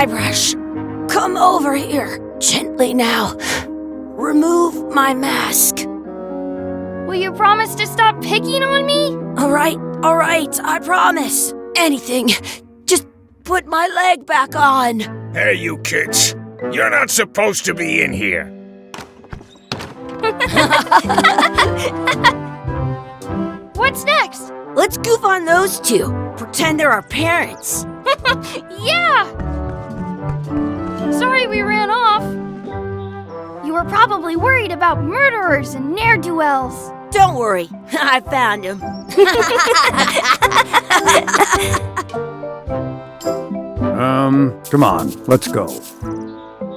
Guybrush, come over here. Gently now. Remove my mask. Will you promise to stop picking on me? All right, I promise. Anything. Just put my leg back on. Hey, you kids. You're not supposed to be in here. What's next? Let's goof on those two. Pretend they're our parents. Yeah! Sorry we ran off. You were probably worried about murderers and ne'er-do-wells. Don't worry, I found him. Come on, let's go.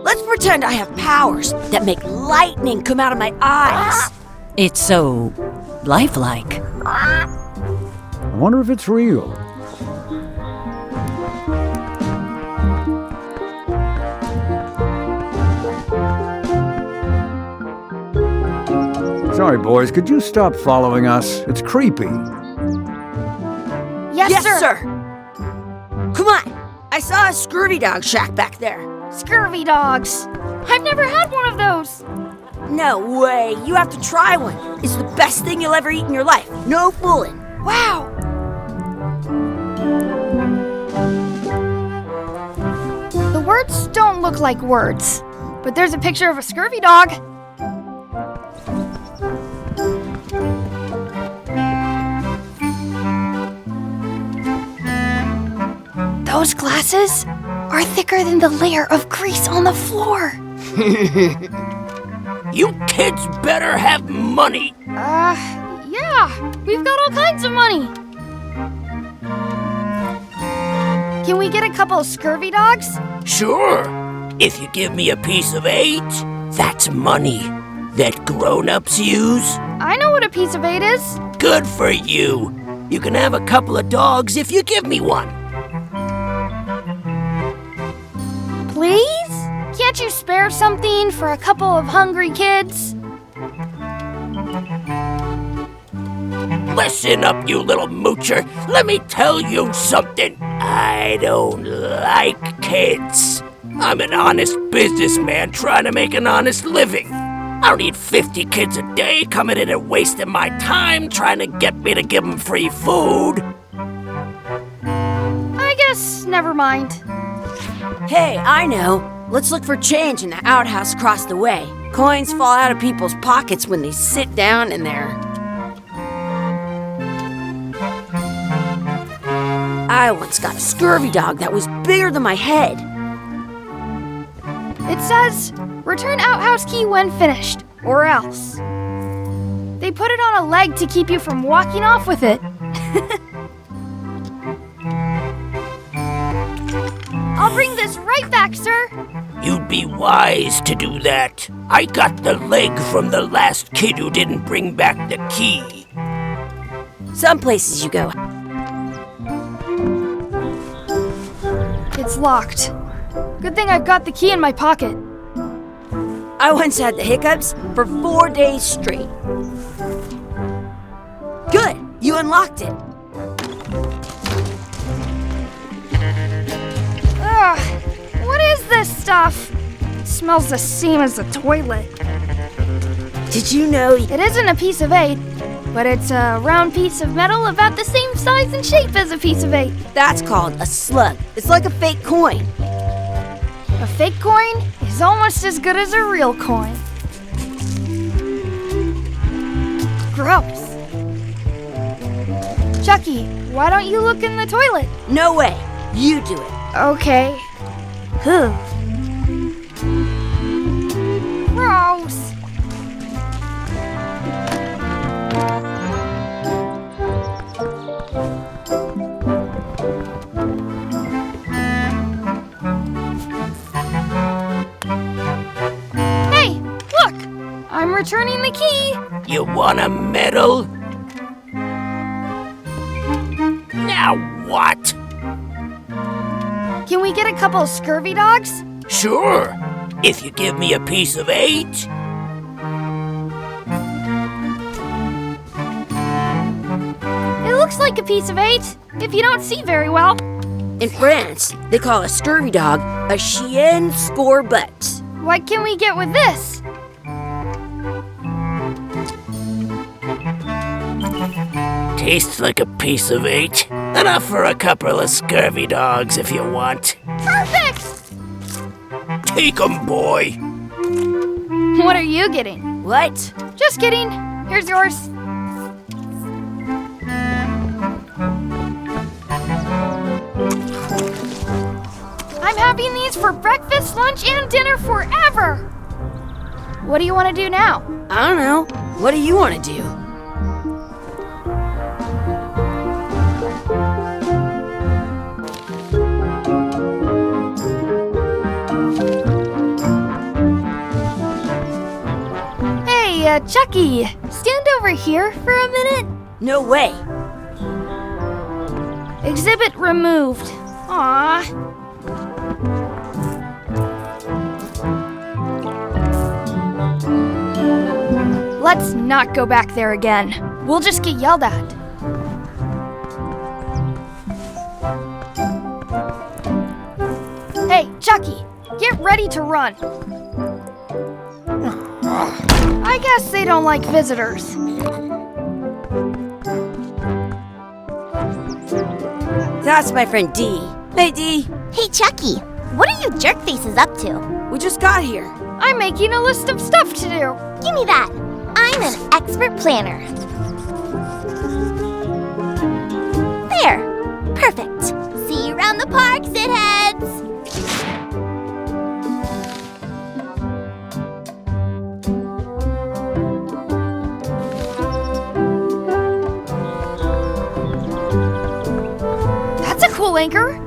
Let's pretend I have powers that make lightning come out of my eyes. It's so lifelike. I wonder if it's real. Sorry, boys, could you stop following us? It's creepy. Yes, sir. Come on, I saw a scurvy dog shack back there. Scurvy dogs. I've never had one of those. No way, you have to try one. It's the best thing you'll ever eat in your life. No fooling. Wow. The words don't look like words, but there's a picture of a scurvy dog. Those glasses are thicker than the layer of grease on the floor. You kids better have money. Yeah, we've got all kinds of money. Can we get a couple of scurvy dogs? Sure. If you give me a piece of 8, that's money that grown-ups use. I know what a piece of 8 is. Good for you. You can have a couple of dogs if you give me one. Please? Can't you spare something for a couple of hungry kids? Listen up, you little moocher. Let me tell you something. I don't like kids. I'm an honest businessman trying to make an honest living. I don't need 50 kids a day coming in and wasting my time trying to get me to give them free food. I guess never mind. Hey, I know. Let's look for change in the outhouse across the way. Coins fall out of people's pockets when they sit down in there. I once got a scurvy dog that was bigger than my head. It says, return outhouse key when finished, or else. They put it on a leg to keep you from walking off with it. I'll bring this right back, sir. You'd be wise to do that. I got the leg from the last kid who didn't bring back the key. Some places you go. It's locked. Good thing I've got the key in my pocket. I once had the hiccups for 4 days straight. Good, you unlocked it. Ugh, what is this stuff? It smells the same as the toilet. Did you know? It isn't a piece of 8, but it's a round piece of metal about the same size and shape as a piece of 8. That's called a slug. It's like a fake coin. A fake coin is almost as good as a real coin. Gross. Chucky, why don't you look in the toilet? No way. You do it. Okay. Gross. Hey, look! I'm returning the key. You want a medal? Now what? Can we get a couple of scurvy dogs? Sure, if you give me a piece of 8. It looks like a piece of 8, if you don't see very well. In France, they call a scurvy dog a chien scorbut. What can we get with this? Tastes like a piece of eight. Enough for a couple of scurvy dogs if you want. Perfect! Take 'em, boy. What are you getting? What? Just kidding. Here's yours. I'm having these for breakfast, lunch, and dinner forever. What do you want to do now? I don't know. What do you want to do? Hey, Chucky, stand over here for a minute. No way. Exhibit removed. Aww. Let's not go back there again. We'll just get yelled at. Hey, Chucky, get ready to run. I guess they don't like visitors. That's my friend Dee. Hey, Dee. Hey, Chucky, what are you jerk faces up to? We just got here. I'm making a list of stuff to do. Give me that. I'm an expert planner. There. Perfect. See you around the park, shitheads. That's a cool anchor.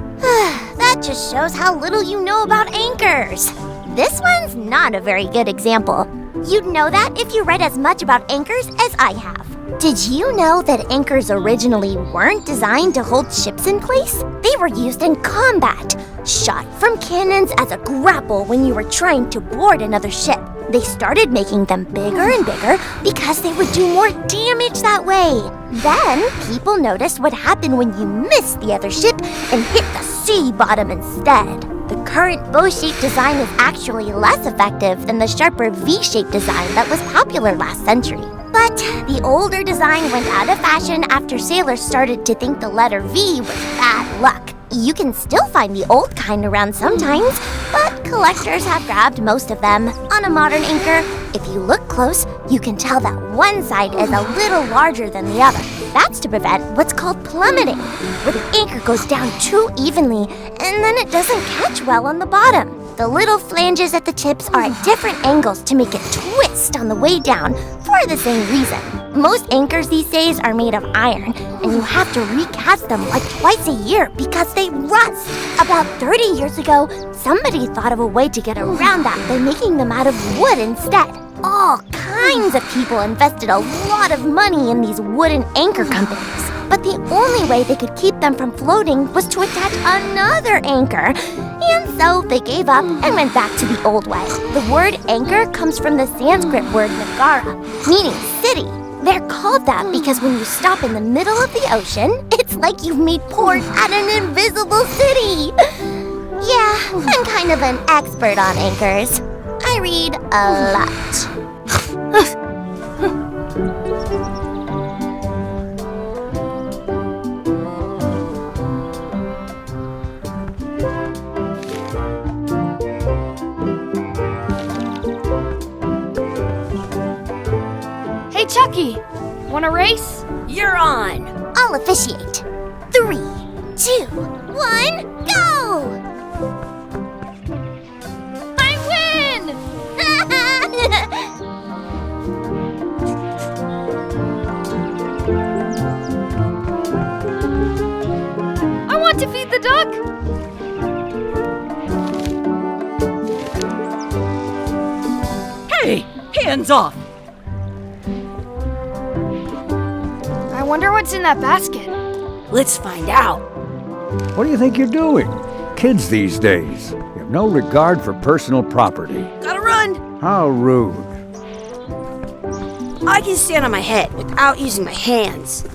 That just shows how little you know about anchors. This one's not a very good example. You'd know that if you read as much about anchors as I have. Did you know that anchors originally weren't designed to hold ships in place? They were used in combat, shot from cannons as a grapple when you were trying to board another ship. They started making them bigger and bigger because they would do more damage that way. Then, people noticed what happened when you missed the other ship and hit the sea bottom instead. The current bow-shaped design is actually less effective than the sharper V-shaped design that was popular last century. But the older design went out of fashion after sailors started to think the letter V was bad luck. You can still find the old kind around sometimes, but collectors have grabbed most of them. On a modern anchor, if you look close, you can tell that one side is a little larger than the other. That's to prevent what's called plummeting, where the anchor goes down too evenly and then it doesn't catch well on the bottom. The little flanges at the tips are at different angles to make it twist on the way down for the same reason. Most anchors these days are made of iron, and you have to recast them like twice a year because they rust. About 30 years ago, somebody thought of a way to get around that by making them out of wood instead. All kinds of people invested a lot of money in these wooden anchor companies. But the only way they could keep them from floating was to attach another anchor. And so they gave up and went back to the old way. The word anchor comes from the Sanskrit word nagara, meaning city. They're called that because when you stop in the middle of the ocean, it's like you've made port at an invisible city. Yeah, I'm kind of an expert on anchors. I read a lot. Hey, Chucky, want a race? You're on. I'll officiate. 3, 2, 1, go! I win! I want to feed the duck. Hey, hands off! I wonder what's in that basket. Let's find out. What do you think you're doing? Kids these days, you have no regard for personal property. Gotta run. How rude. I can stand on my head without using my hands.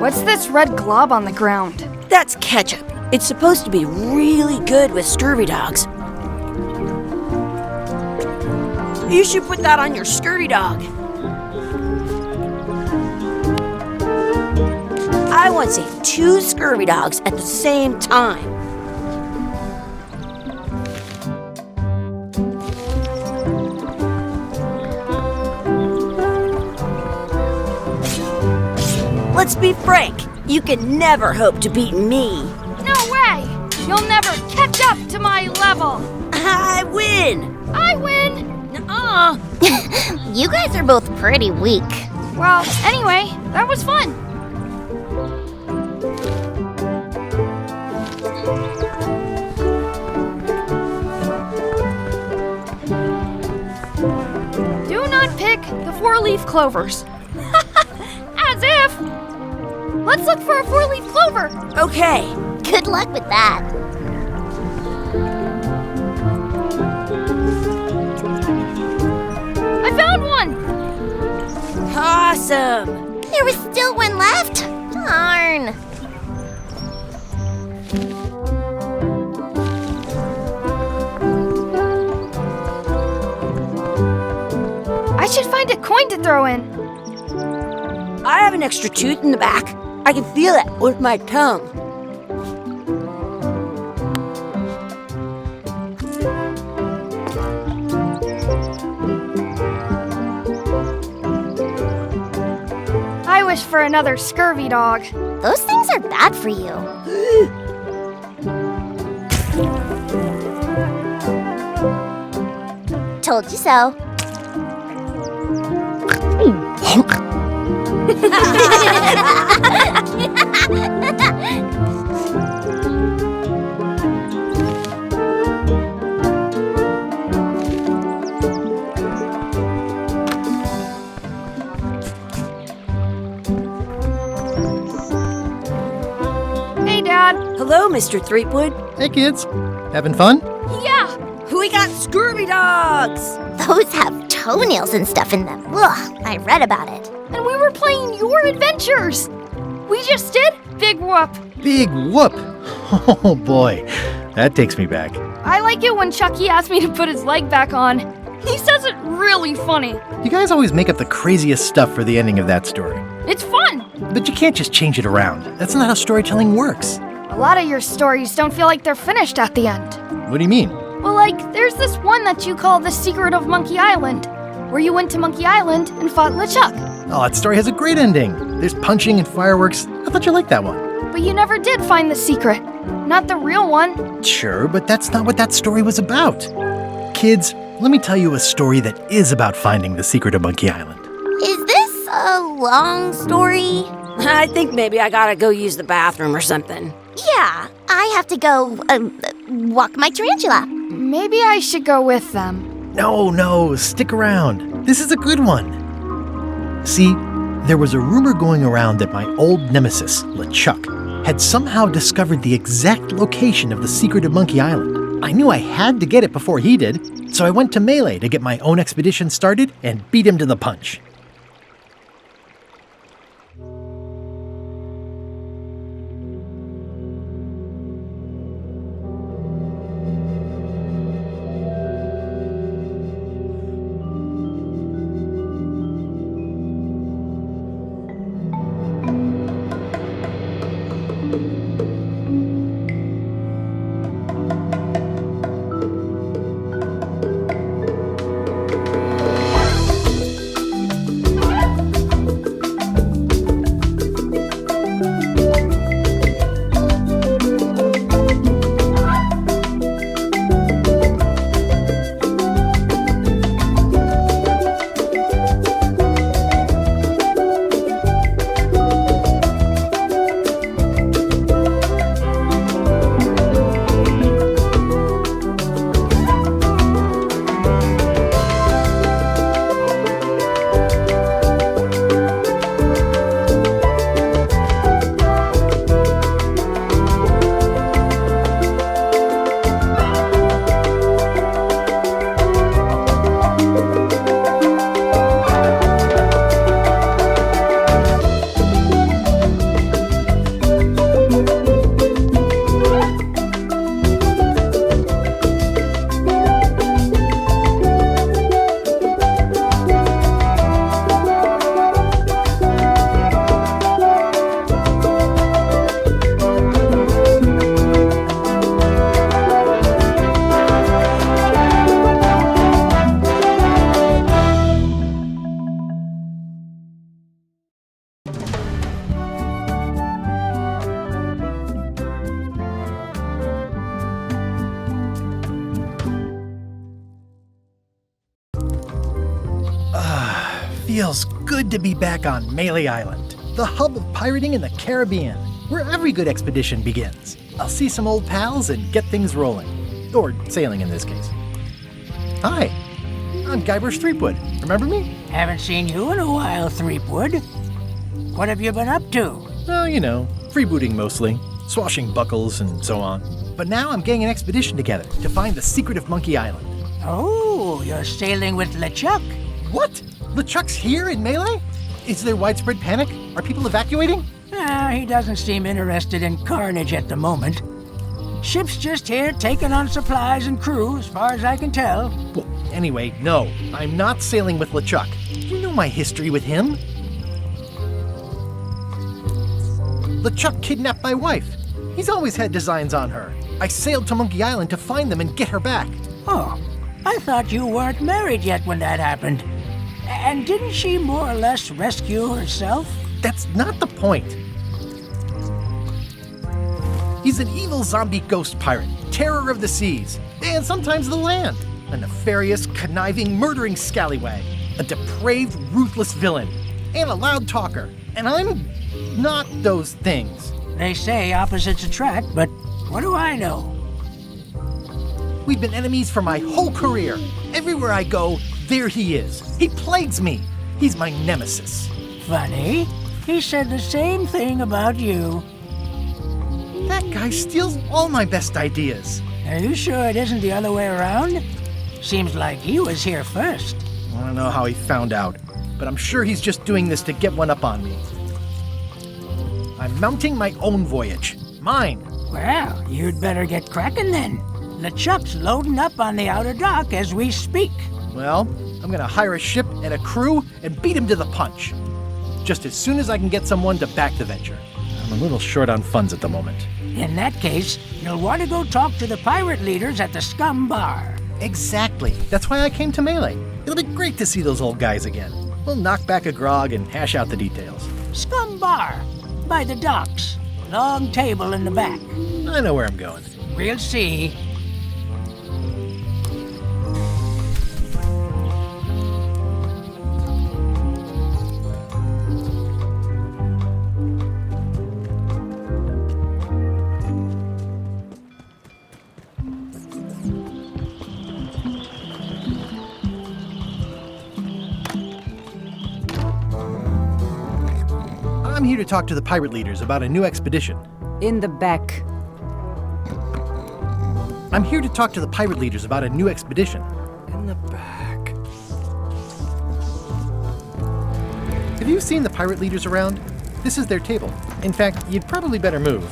What's this red glob on the ground? That's ketchup. It's supposed to be really good with scurvy dogs. You should put that on your scurvy dog. I once ate 2 scurvy dogs at the same time. Let's be frank. You can never hope to beat me. No way! You'll never catch up to my level! I win! I win! Nuh-uh. You guys are both pretty weak. Well, anyway, that was fun. Do not pick the 4-leaf clovers. As if! Let's look for a 4-leaf clover. Okay. Good luck with that. I found one! Awesome. There was still one left. Darn. I should find a coin to throw in. I have an extra tooth in the back. I can feel it with my tongue. I wish for another scurvy dog. Those things are bad for you. Told you so. Hey, Dad. Hello, Mr. Threepwood. Hey kids, having fun? Yeah, We got scurvy dogs. Those have toenails and stuff in them. Ugh, I read about it. and we were playing your adventures. We just did Big Whoop. Big whoop! Oh boy, that takes me back. I like it when Chucky asked me to put his leg back on. He says it really funny. You guys always make up the craziest stuff for the ending of that story. It's fun. But you can't just change it around. That's not how storytelling works. A lot of your stories don't feel like they're finished at the end. What do you mean? Well, like, there's this one that you call The Secret of Monkey Island, where you went to Monkey Island and fought LeChuck. Oh, that story has a great ending. There's punching and fireworks. I thought you liked that one. But you never did find the secret. Not the real one. Sure, but that's not what that story was about. Kids, let me tell you a story that is about finding the secret of Monkey Island. Is this a long story? I think maybe I gotta go use the bathroom or something. Yeah, I have to go walk my tarantula. Maybe I should go with them. No, stick around. This is a good one. See, there was a rumor going around that my old nemesis, LeChuck, had somehow discovered the exact location of the secret of Monkey Island. I knew I had to get it before he did, so I went to Melee to get my own expedition started and beat him to the punch. feels good to be back on Melee Island, the hub of pirating in the Caribbean, where every good expedition begins. I'll see some old pals and get things rolling. Or sailing in this case. Hi, I'm Guybrush Threepwood. Remember me? Haven't seen you in a while, Threepwood. What have you been up to? Oh, you know, freebooting mostly, swashing buckles and so on. But now I'm getting an expedition together to find the secret of Monkey Island. Oh, you're sailing with LeChuck. What? LeChuck's here in Melee? Is there widespread panic? Are people evacuating? He doesn't seem interested in carnage at the moment. Ship's just here taking on supplies and crew, as far as I can tell. Well, anyway, no, I'm not sailing with LeChuck. You know my history with him. LeChuck kidnapped my wife. He's always had designs on her. I sailed to Monkey Island to find them and get her back. Oh, I thought you weren't married yet when that happened. And didn't she more or less rescue herself? That's not the point. He's an evil zombie ghost pirate, terror of the seas, and sometimes the land. A nefarious, conniving, murdering scallywag. A depraved, ruthless villain. And a loud talker. And I'm not those things. They say opposites attract, but what do I know? We've been enemies for my whole career. Everywhere I go, there he is. He plagues me. He's my nemesis. Funny. He said the same thing about you. That guy steals all my best ideas. Are you sure it isn't the other way around? Seems like he was here first. I don't know how he found out, but I'm sure he's just doing this to get one up on me. I'm mounting my own voyage. Mine. Well, you'd better get cracking then. LeChuck's loading up on the outer dock as we speak. Well, I'm gonna hire a ship and a crew and beat him to the punch. Just as soon as I can get someone to back the venture. I'm a little short on funds at the moment. In that case, you'll want to go talk to the pirate leaders at the Scum Bar. Exactly. That's why I came to Melee. It'll be great to see those old guys again. We'll knock back a grog and hash out the details. Scum Bar, by the docks. Long table in the back. I know where I'm going. We'll see. I'm here to talk to the pirate leaders about a new expedition. In the back. I'm here to talk to the pirate leaders about a new expedition. In the back. Have you seen the pirate leaders around? This is their table. In fact, you'd probably better move.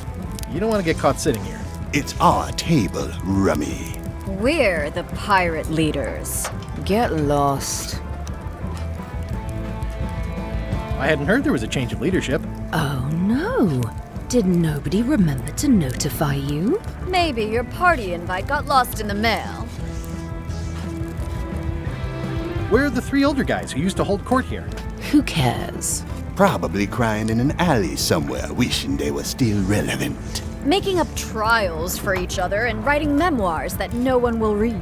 You don't want to get caught sitting here. It's our table, Rummy. We're the pirate leaders. Get lost. I hadn't heard there was a change of leadership. Oh no. Did nobody remember to notify you? Maybe your party invite got lost in the mail. Where are the three older guys who used to hold court here? Who cares? Probably crying in an alley somewhere, wishing they were still relevant. Making up trials for each other and writing memoirs that no one will read.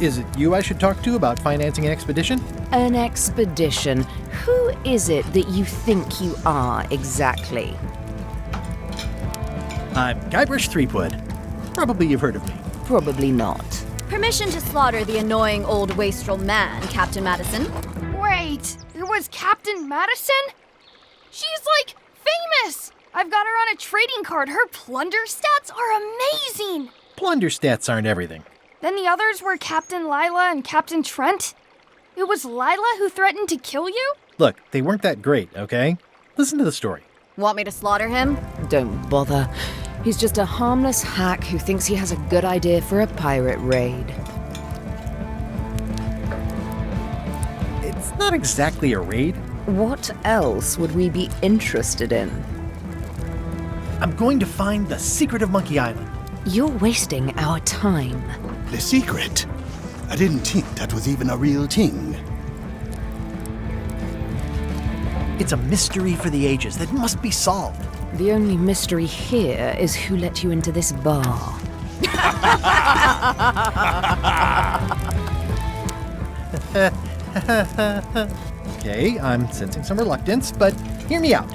Is it you I should talk to about financing an expedition? An expedition. Who is it that you think you are exactly? I'm Guybrush Threepwood. Probably you've heard of me. Probably not. Permission to slaughter the annoying old wastrel man, Captain Madison. Wait, it was Captain Madison? She's like famous! I've got her on a trading card. Her plunder stats are amazing! Plunder stats aren't everything. Then the others were Captain Lila and Captain Trent. It was Lila who threatened to kill you? Look, they weren't that great, okay? Listen to the story. Want me to slaughter him? Don't bother. He's just a harmless hack who thinks he has a good idea for a pirate raid. It's not exactly a raid. What else would we be interested in? I'm going to find the secret of Monkey Island. You're wasting our time. The secret? I didn't think that was even a real thing. It's a mystery for the ages that must be solved. The only mystery here is who let you into this bar. Okay, I'm sensing some reluctance, but hear me out.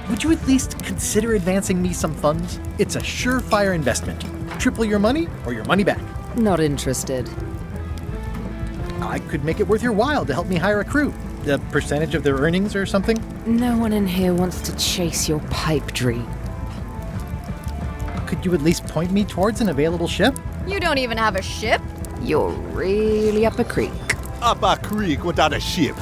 Would you at least consider advancing me some funds? It's a surefire investment. Triple your money or your money back. Not interested. I could make it worth your while to help me hire a crew. A percentage of their earnings or something? No one in here wants to chase your pipe dream. Could you at least point me towards an available ship? You don't even have a ship? You're really up a creek. Up a creek without a ship.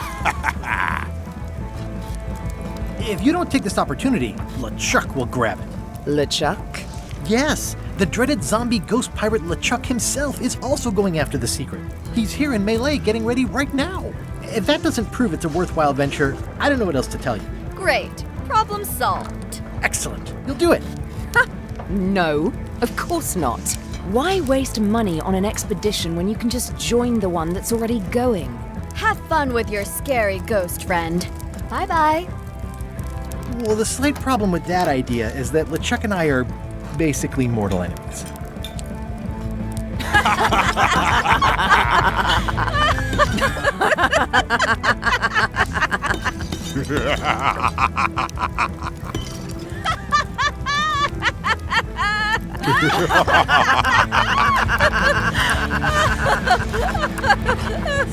If you don't take this opportunity, LeChuck will grab it. LeChuck? Yes, the dreaded zombie ghost pirate LeChuck himself is also going after the secret. He's here in Melee getting ready right now. If that doesn't prove it's a worthwhile venture, I don't know what else to tell you. Great. Problem solved. Excellent. You'll do it. No, of course not. Why waste money on an expedition when you can just join the one that's already going? Have fun with your scary ghost friend. Bye-bye. Well, the slight problem with that idea is that LeChuck and I are basically mortal enemies.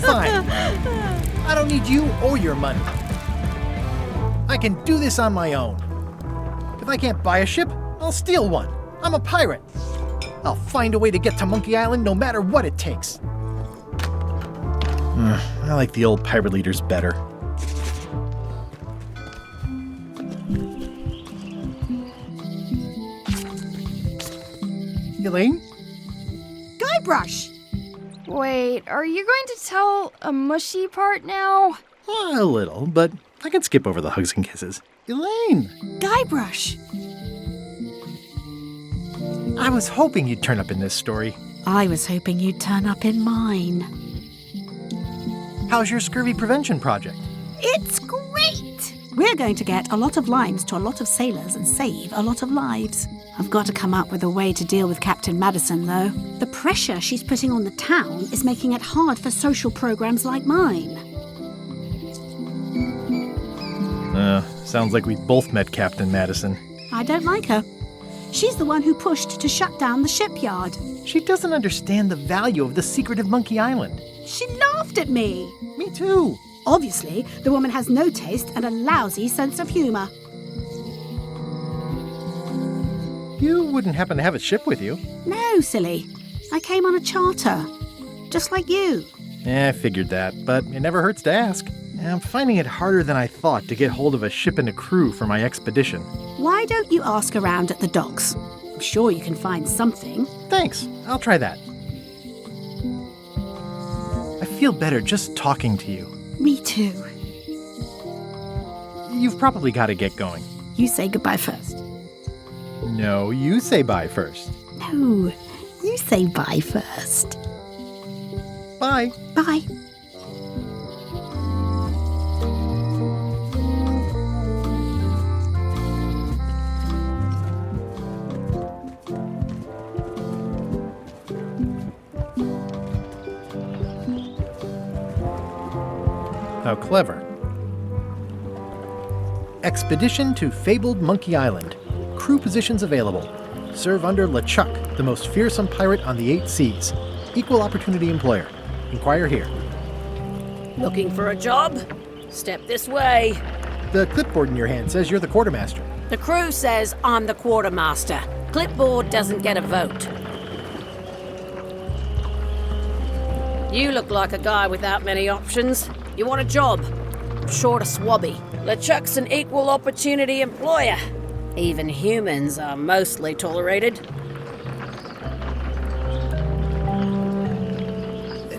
Fine. I don't need you or your money. I can do this on my own. If I can't buy a ship, I'll steal one. I'm a pirate. I'll find a way to get to Monkey Island no matter what it takes. I like the old pirate leaders better. Elaine? Guybrush! Wait, are you going to tell a mushy part now? A little, but I can skip over the hugs and kisses. Elaine! Guybrush! I was hoping you'd turn up in this story. I was hoping you'd turn up in mine. How's your scurvy prevention project? It's great! We're going to get a lot of lines to a lot of sailors and save a lot of lives. I've got to come up with a way to deal with Captain Madison, though. The pressure she's putting on the town is making it hard for social programs like mine. Sounds like we both met Captain Madison. I don't like her. She's the one who pushed to shut down the shipyard. She doesn't understand the value of the secret of Monkey Island. She laughed at me. Me too. Obviously, the woman has no taste and a lousy sense of humor. You wouldn't happen to have a ship with you? No, silly. I came on a charter. Just like you. I figured that, but it never hurts to ask. I'm finding it harder than I thought to get hold of a ship and a crew for my expedition. Why don't you ask around at the docks? I'm sure you can find something. Thanks. I'll try that. I feel better just talking to you. Me too. You've probably got to get going. You say goodbye first. No, you say bye first. No, you say bye first. Bye. Bye. How clever. Expedition to fabled Monkey Island. Crew positions available. Serve under LeChuck, the most fearsome pirate on the 8 seas. Equal opportunity employer. Inquire here. Looking for a job? Step this way. The clipboard in your hand says you're the quartermaster. The crew says I'm the quartermaster. Clipboard doesn't get a vote. You look like a guy without many options. You want a job? I'm short a swabby. LeChuck's an equal opportunity employer. Even humans are mostly tolerated.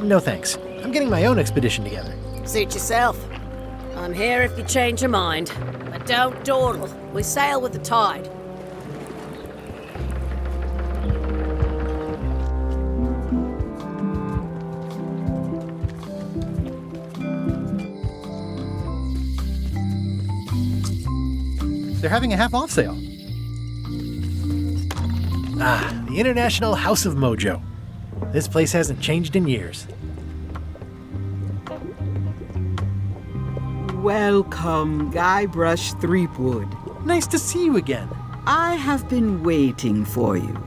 No thanks. I'm getting my own expedition together. Suit yourself. I'm here if you change your mind. But don't dawdle. We sail with the tide. They're having a half-off sale. The International House of Mojo. This place hasn't changed in years. Welcome, Guybrush Threepwood. Nice to see you again. I have been waiting for you.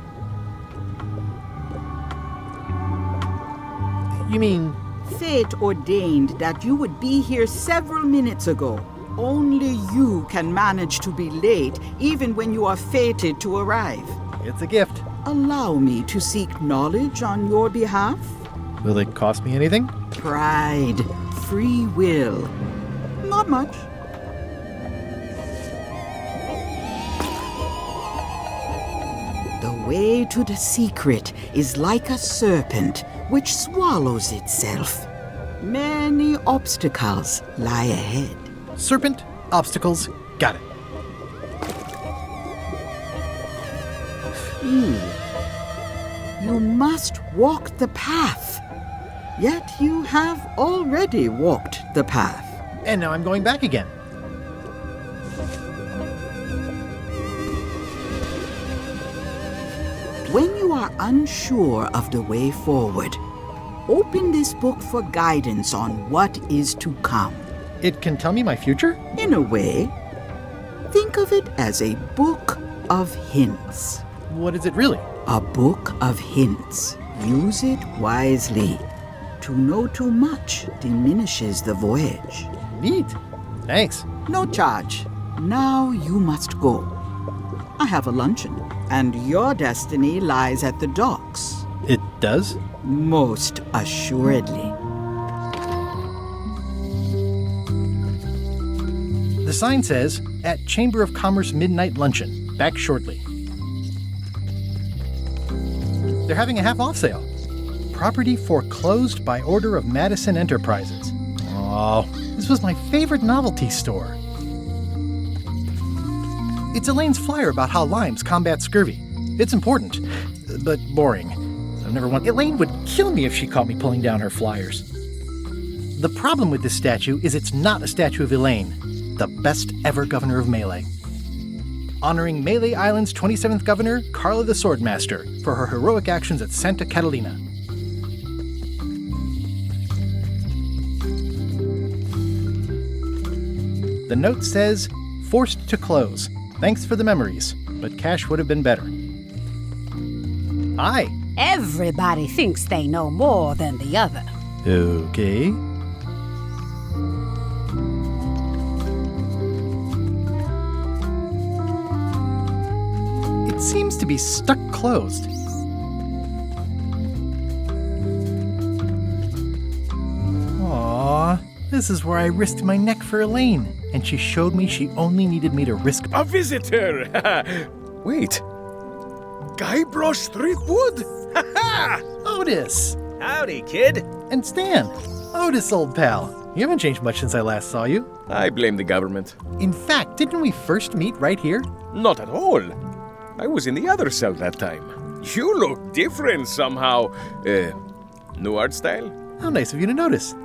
You mean... Fate ordained that you would be here several minutes ago. Only you can manage to be late, even when you are fated to arrive. It's a gift. Allow me to seek knowledge on your behalf. Will it cost me anything? Pride, free will. Not much. The way to the secret is like a serpent which swallows itself. Many obstacles lie ahead. Serpent, obstacles, got it. You must walk the path. Yet you have already walked the path. And now I'm going back again. When you are unsure of the way forward, open this book for guidance on what is to come. It can tell me my future? In a way, think of it as a book of hints. What is it really? A book of hints. Use it wisely. To know too much diminishes the voyage. Neat. Thanks. No charge. Now you must go. I have a luncheon, and your destiny lies at the docks. It does? Most assuredly. The sign says, at Chamber of Commerce Midnight Luncheon. Back shortly. They're having a half-off sale. Property foreclosed by order of Madison Enterprises. Oh, this was my favorite novelty store. It's Elaine's flyer about how limes combat scurvy. It's important, but boring. I've never wanted... Elaine would kill me if she caught me pulling down her flyers. The problem with this statue is it's not a statue of Elaine, the best ever governor of Melee. Honoring Melee Island's 27th governor, Carla the Swordmaster, for her heroic actions at Santa Catalina. The note says, forced to close. Thanks for the memories, but cash would have been better. Hi. Everybody thinks they know more than the other. Okay. It seems to be stuck closed. Aww, this is where I risked my neck for Elaine. And she showed me she only needed me to risk... A visitor! Wait. Guybrush Threepwood? Otis! Howdy, kid. And Stan. Otis, old pal. You haven't changed much since I last saw you. I blame the government. In fact, didn't we first meet right here? Not at all. I was in the other cell that time. You look different somehow. New art style? How nice of you to notice.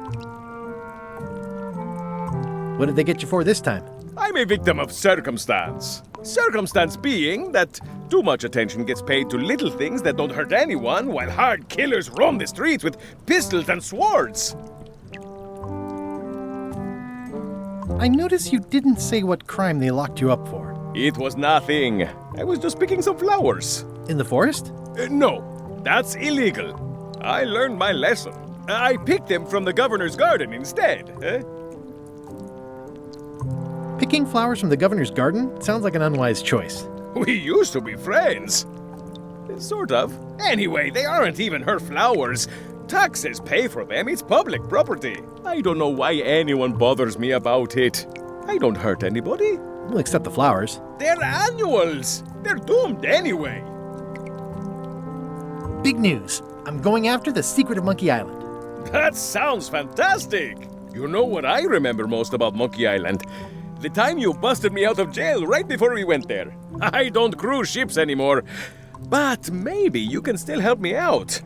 What did they get you for this time? I'm a victim of circumstance. Circumstance being that too much attention gets paid to little things that don't hurt anyone, while hard killers roam the streets with pistols and swords. I noticed you didn't say what crime they locked you up for. It was nothing. I was just picking some flowers. In the forest? No, that's illegal. I learned my lesson. I picked them from the governor's garden instead. Picking flowers from the governor's garden sounds like an unwise choice. We used to be friends. Sort of. Anyway, they aren't even her flowers. Taxes pay for them. It's public property. I don't know why anyone bothers me about it. I don't hurt anybody. Well, except the flowers. They're annuals. They're doomed anyway. Big news. I'm going after the secret of Monkey Island. That sounds fantastic. You know what I remember most about Monkey Island? The time you busted me out of jail right before we went there. I don't cruise ships anymore. But maybe you can still help me out.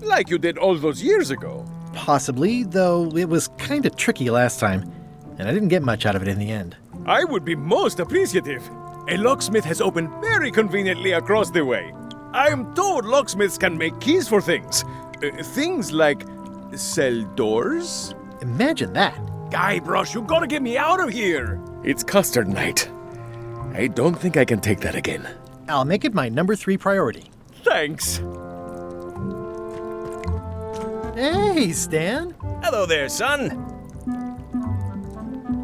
Like you did all those years ago. Possibly, though it was kind of tricky last time. And I didn't get much out of it in the end. I would be most appreciative. A locksmith has opened very conveniently across the way. I'm told locksmiths can make keys for things. Things like cell doors? Imagine that. Guybrush, you gotta get me out of here! It's custard night. I don't think I can take that again. I'll make it my number 3 priority. Thanks. Hey, Stan. Hello there, son.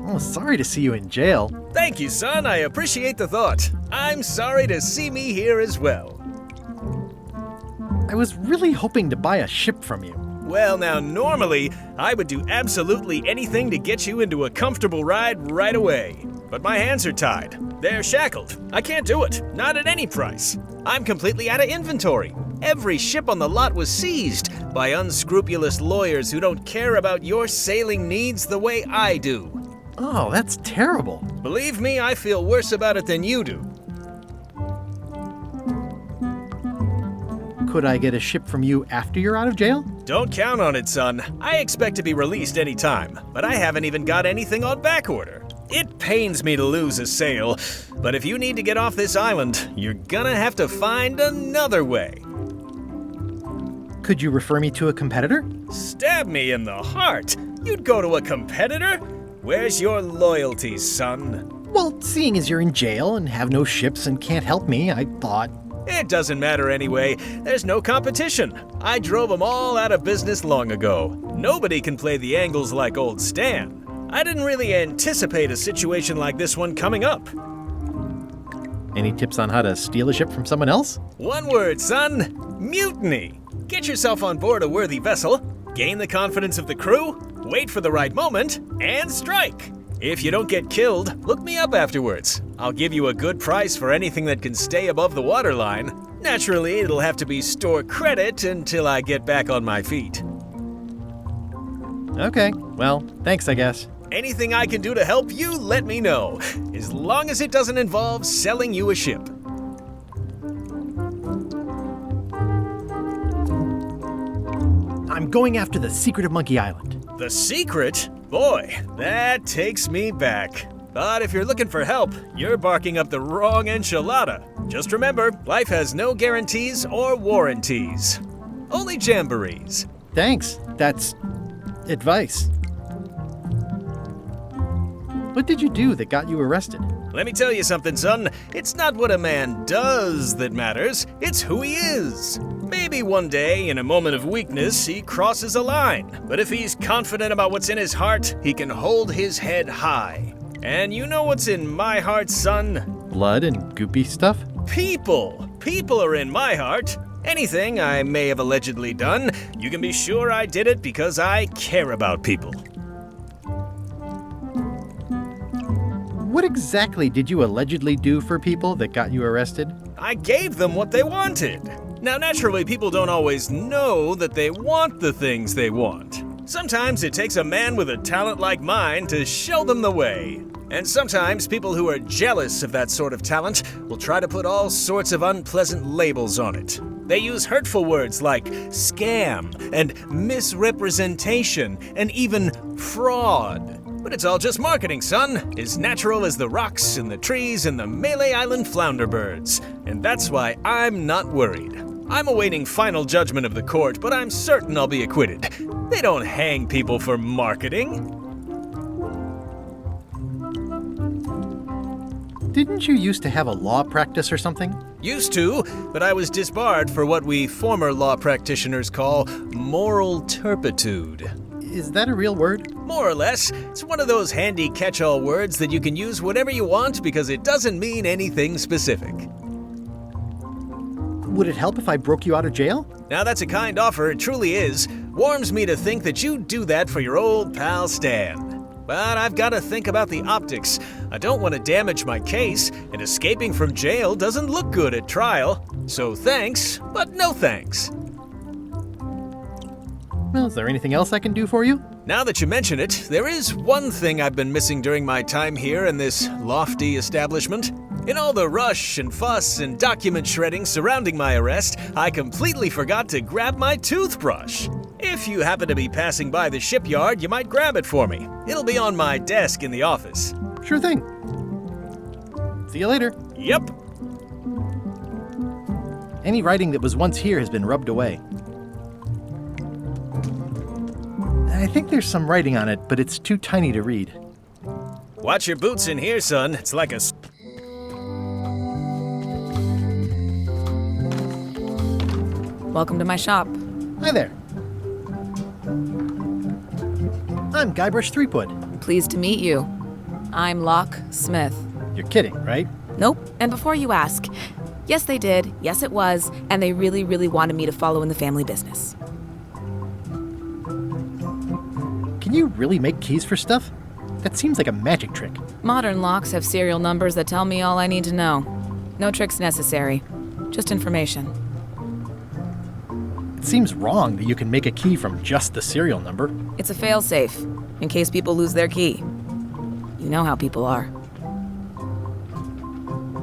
Oh, sorry to see you in jail. Thank you, son. I appreciate the thought. I'm sorry to see me here as well. I was really hoping to buy a ship from you. Well, now, normally, I would do absolutely anything to get you into a comfortable ride right away. But my hands are tied. They're shackled. I can't do it. Not at any price. I'm completely out of inventory. Every ship on the lot was seized by unscrupulous lawyers who don't care about your sailing needs the way I do. Oh, that's terrible. Believe me, I feel worse about it than you do. Could I get a ship from you after you're out of jail? Don't count on it, son. I expect to be released any time, but I haven't even got anything on back order. It pains me to lose a sale, but if you need to get off this island, you're gonna have to find another way. Could you refer me to a competitor? Stab me in the heart. You'd go to a competitor? Where's your loyalty, son? Well, seeing as you're in jail and have no ships and can't help me, I thought... It doesn't matter anyway. There's no competition. I drove them all out of business long ago. Nobody can play the angles like old Stan. I didn't really anticipate a situation like this one coming up. Any tips on how to steal a ship from someone else? One word, son. Mutiny. Get yourself on board a worthy vessel, gain the confidence of the crew, wait for the right moment, and strike. If you don't get killed, look me up afterwards. I'll give you a good price for anything that can stay above the waterline. Naturally, it'll have to be store credit until I get back on my feet. Okay, well, thanks, I guess. Anything I can do to help you, let me know. As long as it doesn't involve selling you a ship. I'm going after the secret of Monkey Island. The secret? Boy, that takes me back. But if you're looking for help, you're barking up the wrong enchilada. Just remember, life has no guarantees or warranties. Only jamborees. Thanks. That's advice. What did you do that got you arrested? Let me tell you something, son. It's not what a man does that matters, it's who he is. Maybe one day, in a moment of weakness, he crosses a line. But if he's confident about what's in his heart, he can hold his head high. And you know what's in my heart, son? Blood and goopy stuff? People. People are in my heart. Anything I may have allegedly done, you can be sure I did it because I care about people. What exactly did you allegedly do for people that got you arrested? I gave them what they wanted. Now, naturally, people don't always know that they want the things they want. Sometimes it takes a man with a talent like mine to show them the way. And sometimes people who are jealous of that sort of talent will try to put all sorts of unpleasant labels on it. They use hurtful words like scam and misrepresentation and even fraud. But it's all just marketing, son. As natural as the rocks and the trees and the Malay Island flounder birds. And that's why I'm not worried. I'm awaiting final judgment of the court, but I'm certain I'll be acquitted. They don't hang people for marketing. Didn't you used to have a law practice or something? Used to, but I was disbarred for what we former law practitioners call moral turpitude. Is that a real word? More or less. It's one of those handy catch-all words that you can use whenever you want because it doesn't mean anything specific. Would it help if I broke you out of jail? Now that's a kind offer, it truly is. Warms me to think that you'd do that for your old pal Stan. But I've got to think about the optics. I don't want to damage my case, and escaping from jail doesn't look good at trial. So thanks, but no thanks. Well, is there anything else I can do for you? Now that you mention it, there is one thing I've been missing during my time here in this lofty establishment. In all the rush and fuss and document shredding surrounding my arrest, I completely forgot to grab my toothbrush. If you happen to be passing by the shipyard, you might grab it for me. It'll be on my desk in the office. Sure thing. See you later. Yep. Any writing that was once here has been rubbed away. I think there's some writing on it, but it's too tiny to read. Watch your boots in here, son. It's like a... Welcome to my shop. Hi there. I'm Guybrush Threepwood. Pleased to meet you. I'm Locke Smith. You're kidding, right? Nope. And before you ask, yes, they did. Yes, it was. And they really, really wanted me to follow in the family business. Can you really make keys for stuff? That seems like a magic trick. Modern locks have serial numbers that tell me all I need to know. No tricks necessary. Just information. It seems wrong that you can make a key from just the serial number. It's a fail-safe, in case people lose their key. You know how people are.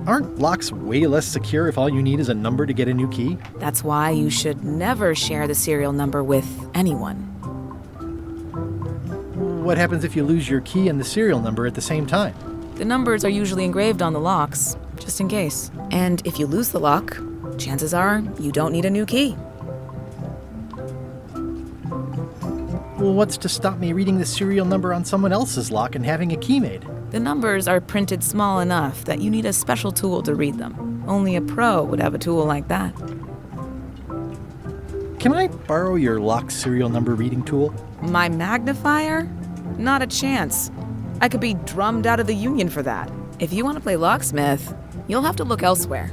Aren't locks way less secure if all you need is a number to get a new key? That's why you should never share the serial number with anyone. What happens if you lose your key and the serial number at the same time? The numbers are usually engraved on the locks, just in case. And if you lose the lock, chances are you don't need a new key. Well, what's to stop me reading the serial number on someone else's lock and having a key made? The numbers are printed small enough that you need a special tool to read them. Only a pro would have a tool like that. Can I borrow your lock serial number reading tool? My magnifier? Not a chance. I could be drummed out of the union for that. If you want to play locksmith, you'll have to look elsewhere.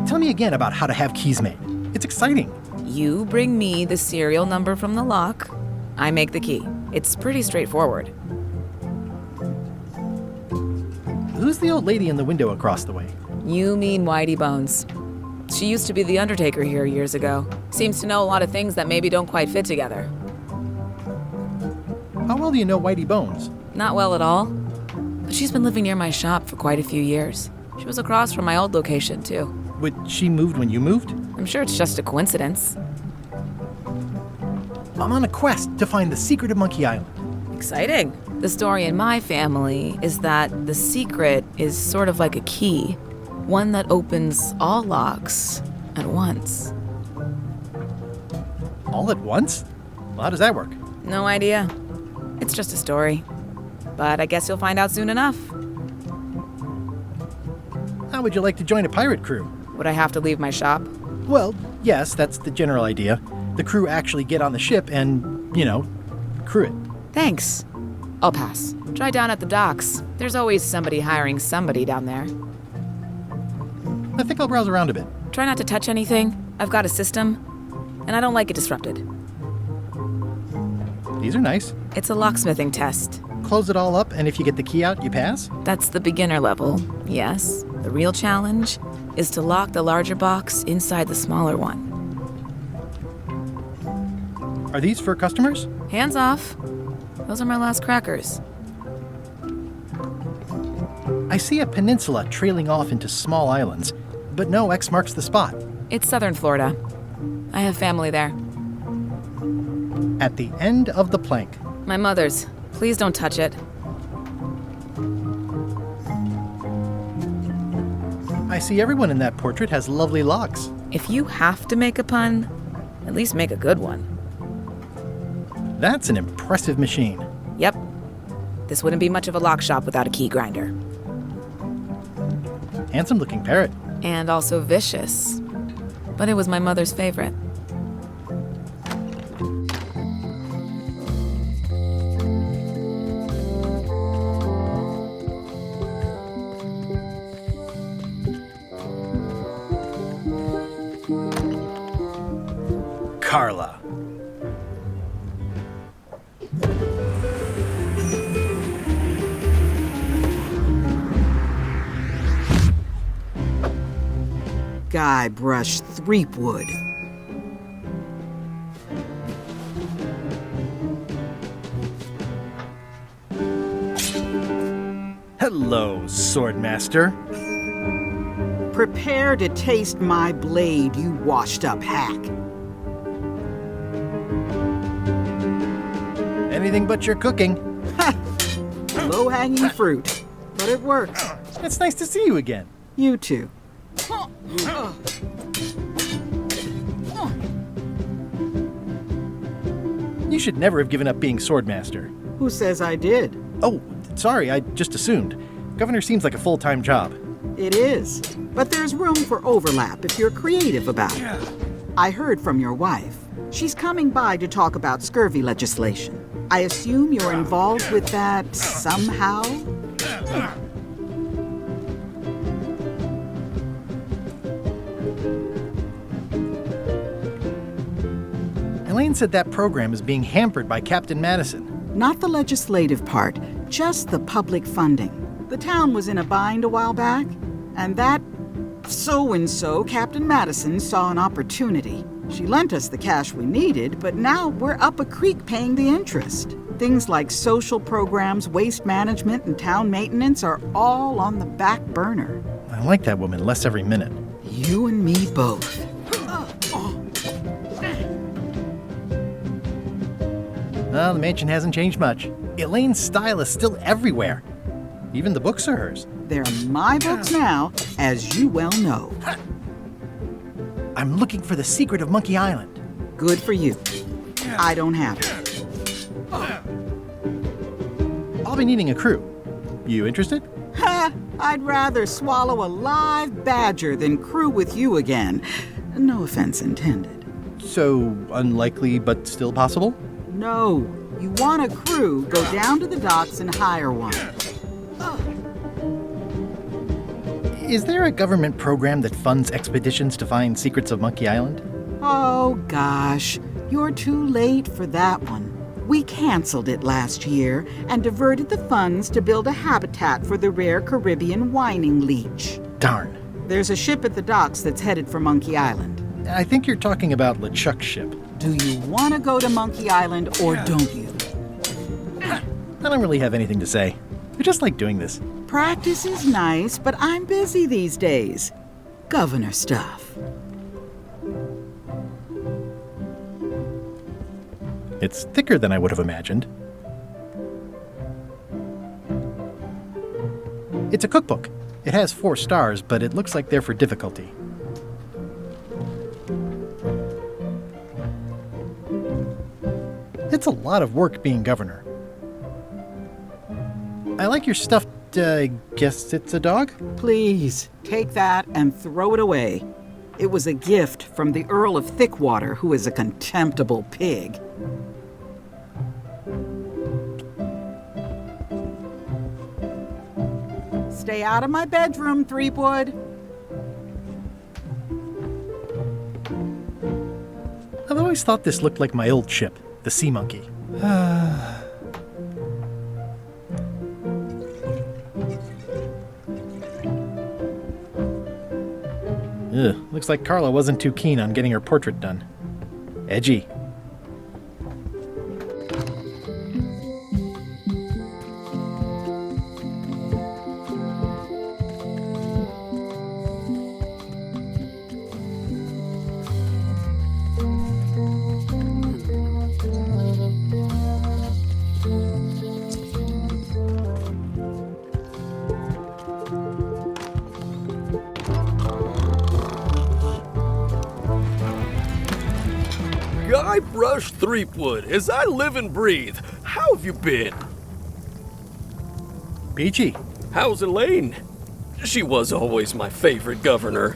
Tell me again about how to have keys made. It's exciting. You bring me the serial number from the lock, I make the key. It's pretty straightforward. Who's the old lady in the window across the way? You mean Whitey Bones. She used to be the undertaker here years ago. Seems to know a lot of things that maybe don't quite fit together. How well do you know Whitey Bones? Not well at all. But she's been living near my shop for quite a few years. She was across from my old location, too. But she moved when you moved? I'm sure it's just a coincidence. I'm on a quest to find the secret of Monkey Island. Exciting. The story in my family is that the secret is sort of like a key. One that opens all locks at once. All at once? Well, how does that work? No idea. It's just a story. But I guess you'll find out soon enough. How would you like to join a pirate crew? Would I have to leave my shop? Well, yes, that's the general idea. The crew actually get on the ship and, crew it. Thanks. I'll pass. Try down at the docks. There's always somebody hiring somebody down there. I think I'll browse around a bit. Try not to touch anything. I've got a system, and I don't like it disrupted. These are nice. It's a locksmithing test. Close it all up, and if you get the key out, you pass? That's the beginner level, yes. The real challenge is to lock the larger box inside the smaller one. Are these for customers? Hands off. Those are my last crackers. I see a peninsula trailing off into small islands, but no X marks the spot. It's southern Florida. I have family there. At the end of the plank. My mother's. Please don't touch it. I see everyone in that portrait has lovely locks. If you have to make a pun, at least make a good one. That's an impressive machine. Yep. This wouldn't be much of a lock shop without a key grinder. Handsome looking parrot. And also vicious. But it was my mother's favorite. Carla. Guybrush Threepwood. Hello, Swordmaster. Prepare to taste my blade, you washed-up hack. Anything but your cooking. Low-hanging fruit, but it worked. It's nice to see you again. You too. You should never have given up being swordmaster. Who says I did? Oh, sorry, I just assumed. Governor seems like a full-time job. It is, but there's room for overlap if you're creative about it. I heard from your wife. She's coming by to talk about scurvy legislation. I assume you're involved with that somehow? Elaine said that program is being hampered by Captain Madison. Not the legislative part, just the public funding. The town was in a bind a while back, and that so-and-so, Captain Madison, saw an opportunity. She lent us the cash we needed, but now we're up a creek paying the interest. Things like social programs, waste management, and town maintenance are all on the back burner. I like that woman less every minute. You and me both. Well, the mansion hasn't changed much. Elaine's style is still everywhere. Even the books are hers. They're my books now, as you well know. I'm looking for the secret of Monkey Island. Good for you. I don't have it. I'll be needing a crew. You interested? Ha! I'd rather swallow a live badger than crew with you again. No offense intended. So, unlikely but still possible? No. You want a crew, go down to the docks and hire one. Is there a government program that funds expeditions to find secrets of Monkey Island? Oh, gosh. You're too late for that one. We canceled it last year and diverted the funds to build a habitat for the rare Caribbean whining leech. Darn. There's a ship at the docks that's headed for Monkey Island. I think you're talking about LeChuck's ship. Do you want to go to Monkey Island or don't you? I don't really have anything to say. I just like doing this. Practice is nice, but I'm busy these days. Governor stuff. It's thicker than I would have imagined. It's a cookbook. It has 4 stars, but it looks like they're for difficulty. It's a lot of work being governor. I like your stuffed, guess it's a dog? Please, take that and throw it away. It was a gift from the Earl of Thickwater, who is a contemptible pig. Stay out of my bedroom, Threepwood. I've always thought this looked like my old ship, the Sea Monkey. Ugh, looks like Carla wasn't too keen on getting her portrait done. Edgy. Guybrush Threepwood, as I live and breathe. How have you been? Peachy. How's Elaine? She was always my favorite governor.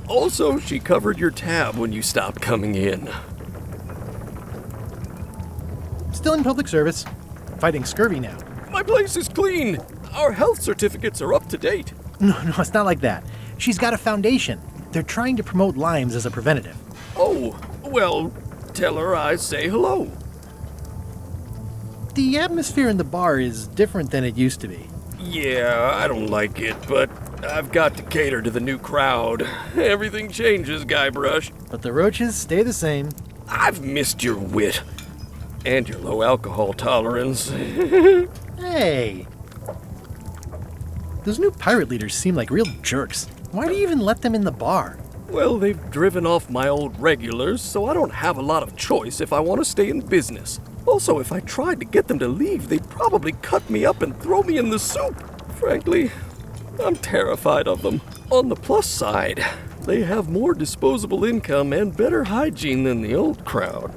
Also, she covered your tab when you stopped coming in. Still in public service. Fighting scurvy now. My place is clean. Our health certificates are up to date. No, it's not like that. She's got a foundation. They're trying to promote limes as a preventative. Oh, well, tell her I say hello. The atmosphere in the bar is different than it used to be. Yeah, I don't like it, but I've got to cater to the new crowd. Everything changes, Guybrush. But the roaches stay the same. I've missed your wit. And your low alcohol tolerance. Hey! Those new pirate leaders seem like real jerks. Why do you even let them in the bar? Well, they've driven off my old regulars, so I don't have a lot of choice if I want to stay in business. Also, if I tried to get them to leave, they'd probably cut me up and throw me in the soup. Frankly, I'm terrified of them. On the plus side, they have more disposable income and better hygiene than the old crowd.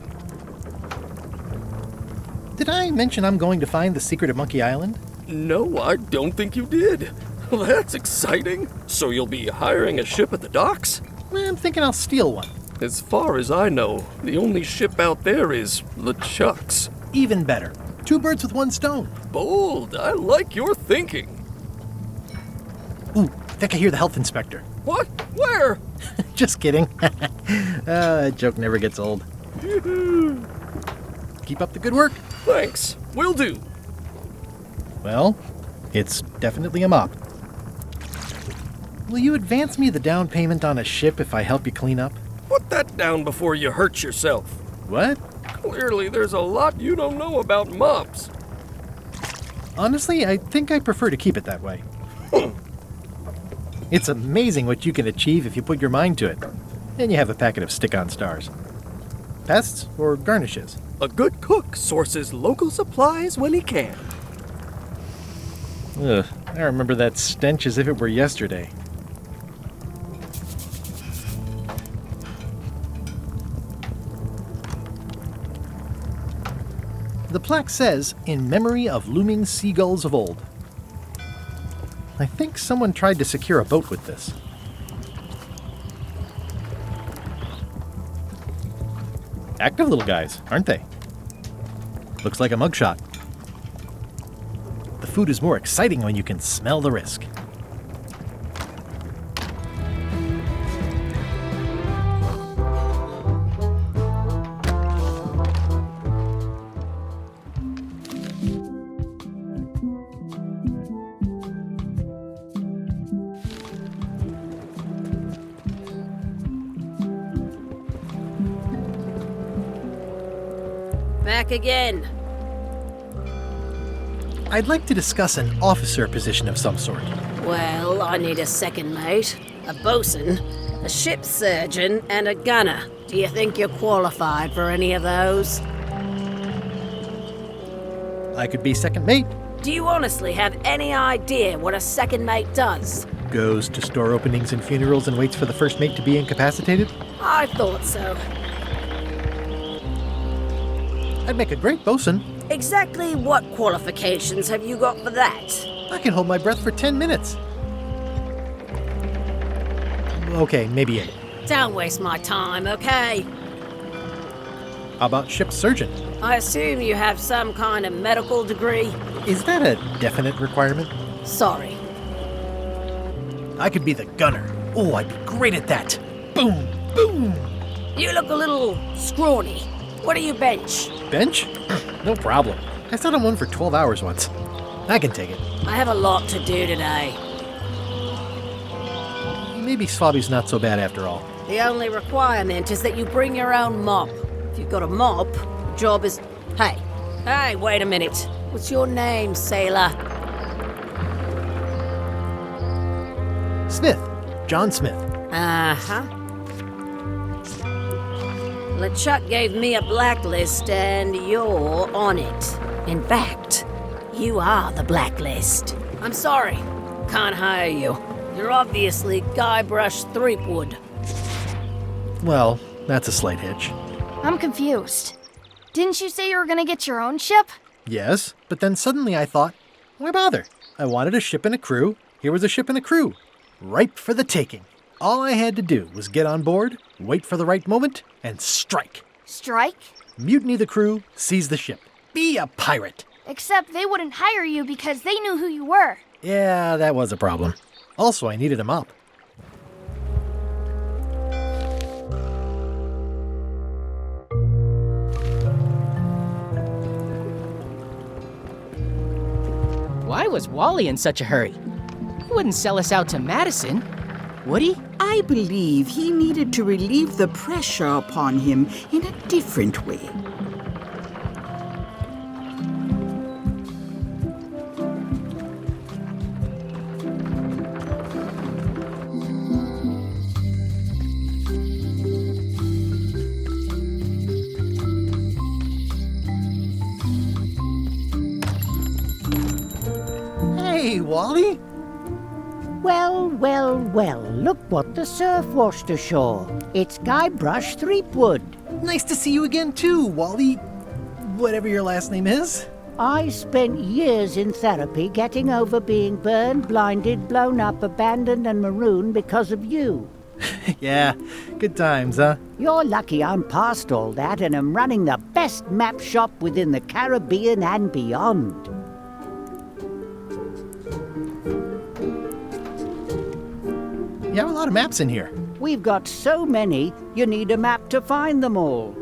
Did I mention I'm going to find the secret of Monkey Island? No, I don't think you did. That's exciting. So you'll be hiring a ship at the docks? I'm thinking I'll steal one. As far as I know, the only ship out there is LeChuck's. Even better. 2 birds with 1 stone. Bold. I like your thinking. Ooh, I think I hear the health inspector. What? Where? Just kidding. That joke never gets old. Keep up the good work. Thanks. Will do. Well, it's definitely a mop. Will you advance me the down payment on a ship if I help you clean up? Put that down before you hurt yourself. What? Clearly, there's a lot you don't know about mops. Honestly, I think I prefer to keep it that way. It's amazing what you can achieve if you put your mind to it. And you have a packet of stick-on stars. Pests or garnishes? A good cook sources local supplies when he can. Ugh, I remember that stench as if it were yesterday. The plaque says, "In memory of looming seagulls of old." I think someone tried to secure a boat with this. Active little guys, aren't they? Looks like a mugshot. The food is more exciting when you can smell the risk. Back again. I'd like to discuss an officer position of some sort. Well, I need a second mate, a bosun, a ship's surgeon, and a gunner. Do you think you're qualified for any of those? I could be second mate. Do you honestly have any idea what a second mate does? Goes to store openings and funerals and waits for the first mate to be incapacitated? I thought so. I'd make a great bosun. Exactly what qualifications have you got for that? I can hold my breath for 10 minutes. Okay, maybe 8. Don't waste my time, okay? How about ship's surgeon? I assume you have some kind of medical degree? Is that a definite requirement? Sorry. I could be the gunner. Oh, I'd be great at that. Boom, boom. You look a little scrawny. What do you bench? Bench? No problem. I sat on one for 12 hours once. I can take it. I have a lot to do today. Maybe Swabby's not so bad after all. The only requirement is that you bring your own mop. If you've got a mop, the job is... Hey, wait a minute. What's your name, sailor? Smith. John Smith. Uh-huh. LeChuck gave me a blacklist, and you're on it. In fact, you are the blacklist. I'm sorry. Can't hire you. You're obviously Guybrush Threepwood. Well, that's a slight hitch. I'm confused. Didn't you say you were gonna get your own ship? Yes, but then suddenly I thought, why bother? I wanted a ship and a crew. Here was a ship and a crew. Ripe for the taking. All I had to do was get on board, wait for the right moment, and strike. Strike? Mutiny the crew, seize the ship. Be a pirate. Except they wouldn't hire you because they knew who you were. Yeah, that was a problem. Also, I needed a mop. Why was Wally in such a hurry? He wouldn't sell us out to Madison, would he? I believe he needed to relieve the pressure upon him in a different way. Hey, Wally. Well, well, well, look what the surf washed ashore. It's Guybrush Threepwood. Nice to see you again too, Wally. Whatever your last name is. I spent years in therapy getting over being burned, blinded, blown up, abandoned and marooned because of you. Yeah, good times, huh? You're lucky I'm past all that and am running the best map shop within the Caribbean and beyond. You have a lot of maps in here. We've got so many, you need a map to find them all.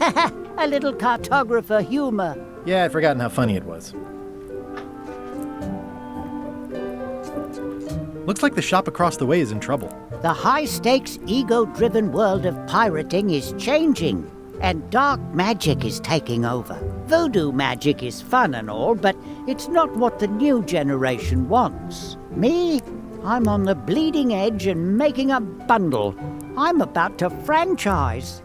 Haha, a little cartographer humor. Yeah, I'd forgotten how funny it was. Looks like the shop across the way is in trouble. The high-stakes, ego-driven world of pirating is changing, and dark magic is taking over. Voodoo magic is fun and all, but it's not what the new generation wants. Me? I'm on the bleeding edge and making a bundle. I'm about to franchise.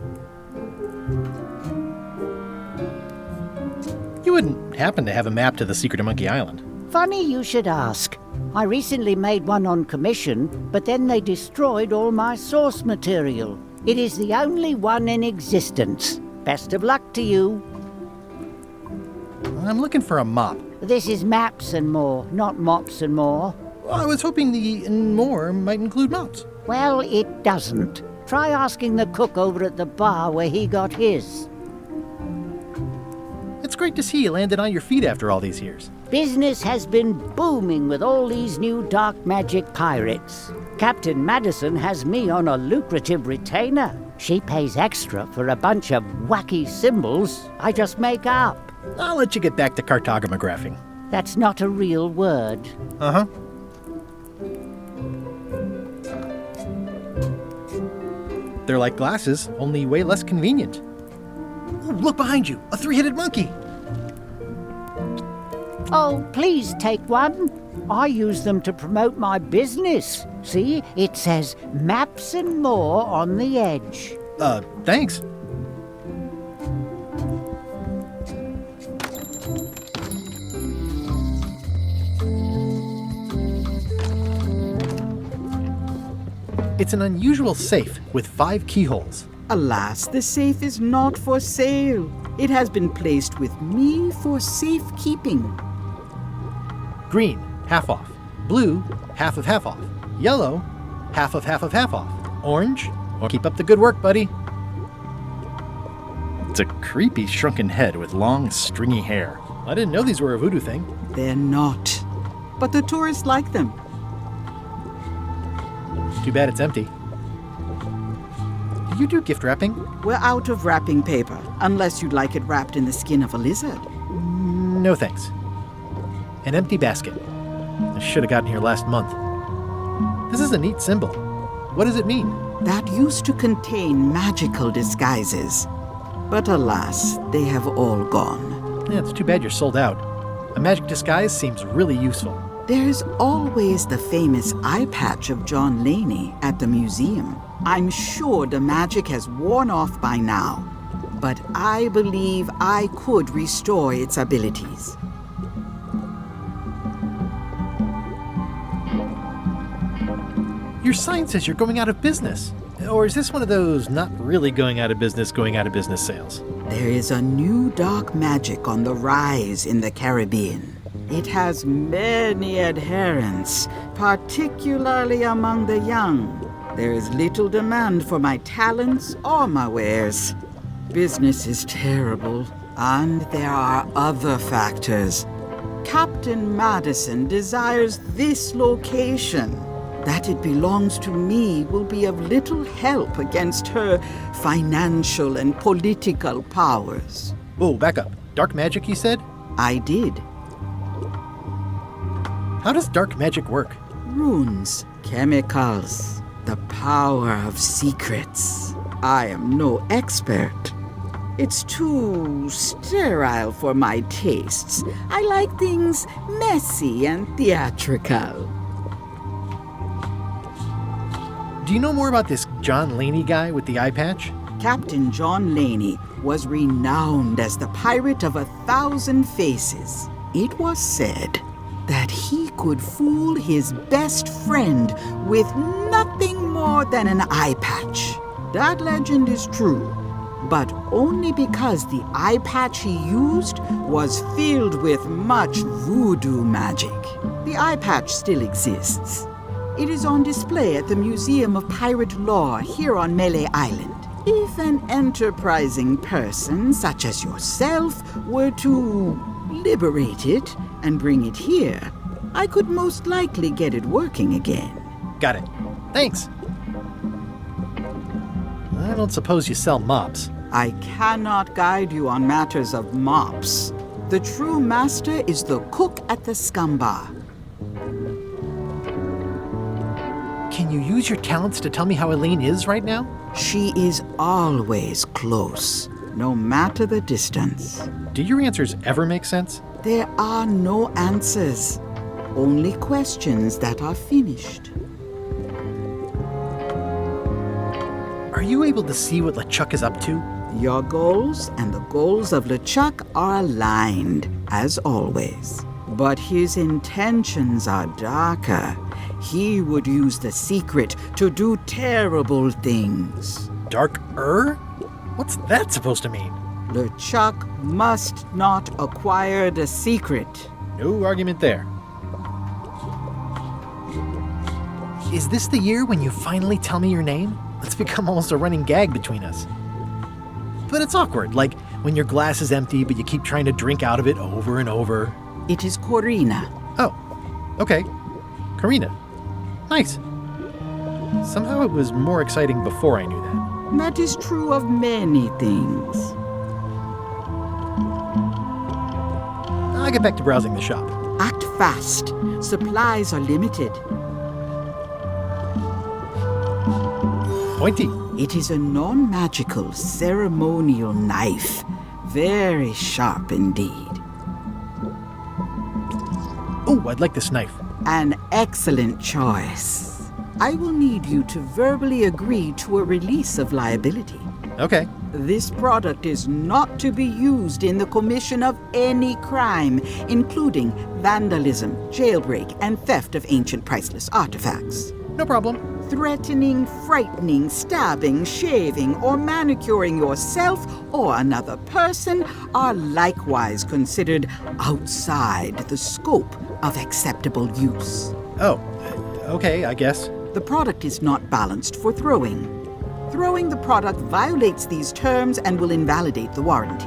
You wouldn't happen to have a map to the secret of Monkey Island? Funny you should ask. I recently made one on commission, but then they destroyed all my source material. It is the only one in existence. Best of luck to you. I'm looking for a mop. This is maps and more, not mops and more. I was hoping the and more might include mops. Well, it doesn't. Try asking the cook over at the bar where he got his. It's great to see you landed on your feet after all these years. Business has been booming with all these new dark magic pirates. Captain Madison has me on a lucrative retainer. She pays extra for a bunch of wacky symbols I just make up. I'll let you get back to cartographing. That's not a real word. Uh-huh. They're like glasses, only way less convenient. Ooh, look behind you! A three-headed monkey! Oh, please take one. I use them to promote my business. See, it says maps and more on the edge. Thanks. It's an unusual safe with 5 keyholes. Alas, the safe is not for sale. It has been placed with me for safekeeping. Green, half off. Blue, half off. Yellow, half off. Orange, or keep up the good work, buddy. It's a creepy shrunken head with long, stringy hair. I didn't know these were a voodoo thing. They're not. But the tourists like them. Too bad it's empty. Do you do gift wrapping? We're out of wrapping paper, unless you'd like it wrapped in the skin of a lizard. No thanks. An empty basket. I should have gotten here last month. This is a neat symbol. What does it mean? That used to contain magical disguises. But alas, they have all gone. Yeah, it's too bad you're sold out. A magic disguise seems really useful. There's always the famous eye patch of John Laney at the museum. I'm sure the magic has worn off by now, but I believe I could restore its abilities. Your sign says you're going out of business. Or is this one of those not really going out of business sales? There is a new dark magic on the rise in the Caribbean. It has many adherents, particularly among the young. There is little demand for my talents or my wares. Business is terrible, and there are other factors. Captain Madison desires this location. That it belongs to me will be of little help against her financial and political powers. Oh, back up. Dark magic, you said? I did. How does dark magic work? Runes, chemicals, the power of secrets. I am no expert. It's too sterile for my tastes. I like things messy and theatrical. Do you know more about this John Laney guy with the eye patch? Captain John Laney was renowned as the pirate of 1,000 faces. It was said that he could fool his best friend with nothing more than an eye patch. That legend is true, but only because the eye patch he used was filled with much voodoo magic. The eye patch still exists. It is on display at the Museum of Pirate Lore here on Melee Island. If an enterprising person such as yourself were to liberate it and bring it here, I could most likely get it working again. Got it. Thanks. I don't suppose you sell mops. I cannot guide you on matters of mops. The true master is the cook at the scum bar. Can you use your talents to tell me how Eileen is right now? She is always close, no matter the distance. Do your answers ever make sense? There are no answers, only questions that are finished. Are you able to see what LeChuck is up to? Your goals and the goals of LeChuck are aligned, as always. But his intentions are darker. He would use the secret to do terrible things. Darker? What's that supposed to mean? LeChuck must not acquire the secret. No argument there. Is this the year when you finally tell me your name? It's become almost a running gag between us. But it's awkward, like when your glass is empty but you keep trying to drink out of it over and over. It is Corina. Oh, okay. Karina. Nice. Somehow it was more exciting before I knew that. That is true of many things. I'll get back to browsing the shop. Act fast. Supplies are limited. Pointy. It is a non-magical ceremonial knife. Very sharp indeed. Oh, I'd like this knife. An excellent choice. I will need you to verbally agree to a release of liability. Okay. This product is not to be used in the commission of any crime, including vandalism, jailbreak, and theft of ancient priceless artifacts. No problem. Threatening, frightening, stabbing, shaving, or manicuring yourself or another person are likewise considered outside the scope of acceptable use. Oh, okay, I guess. The product is not balanced for throwing. Throwing the product violates these terms and will invalidate the warranty.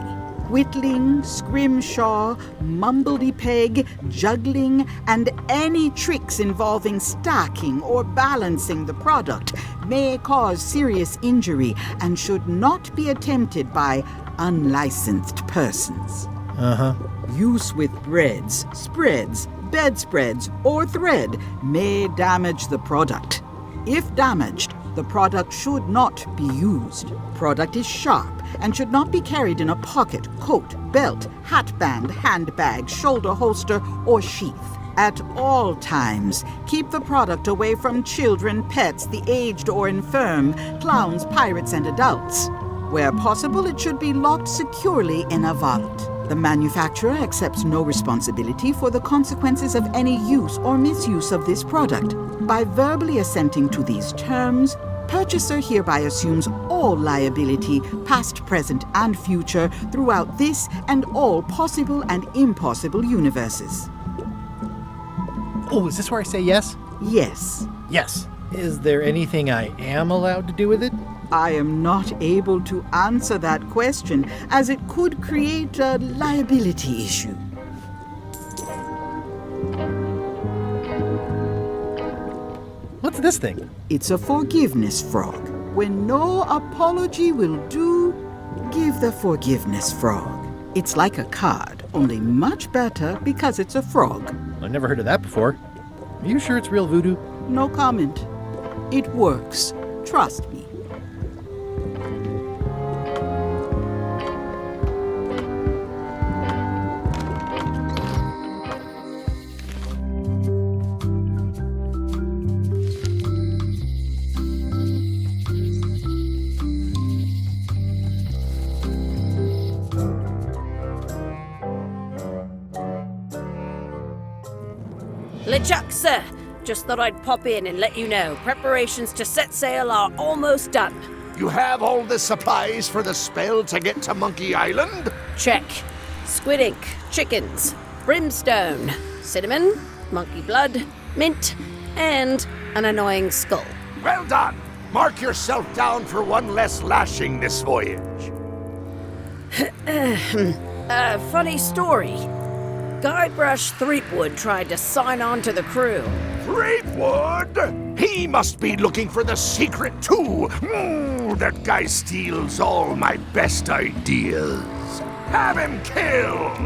Whittling, scrimshaw, mumbledy-peg, juggling, and any tricks involving stacking or balancing the product may cause serious injury and should not be attempted by unlicensed persons. Uh-huh. Use with breads, spreads, bedspreads, or thread may damage the product. If damaged, the product should not be used. Product is sharp and should not be carried in a pocket, coat, belt, hatband, handbag, shoulder holster, or sheath. At all times, keep the product away from children, pets, the aged or infirm, clowns, pirates, and adults. Where possible, it should be locked securely in a vault. The manufacturer accepts no responsibility for the consequences of any use or misuse of this product. By verbally assenting to these terms, purchaser hereby assumes all liability, past, present, and future, throughout this and all possible and impossible universes. Oh, is this where I say yes? Yes. Yes. Is there anything I am allowed to do with it? I am not able to answer that question, as it could create a liability issue. What's this thing? It's a forgiveness frog. When no apology will do, give the forgiveness frog. It's like a card, only much better because it's a frog. I've never heard of that before. Are you sure it's real voodoo? No comment. It works. Trust me. LeChuck, sir. Just thought I'd pop in and let you know. Preparations to set sail are almost done. You have all the supplies for the spell to get to Monkey Island? Check. Squid ink, chickens, brimstone, cinnamon, monkey blood, mint, and an annoying skull. Well done! Mark yourself down for one less lashing this voyage. Funny story. Guybrush Threepwood tried to sign on to the crew. Threepwood? He must be looking for the secret too. That guy steals all my best ideas. Have him killed!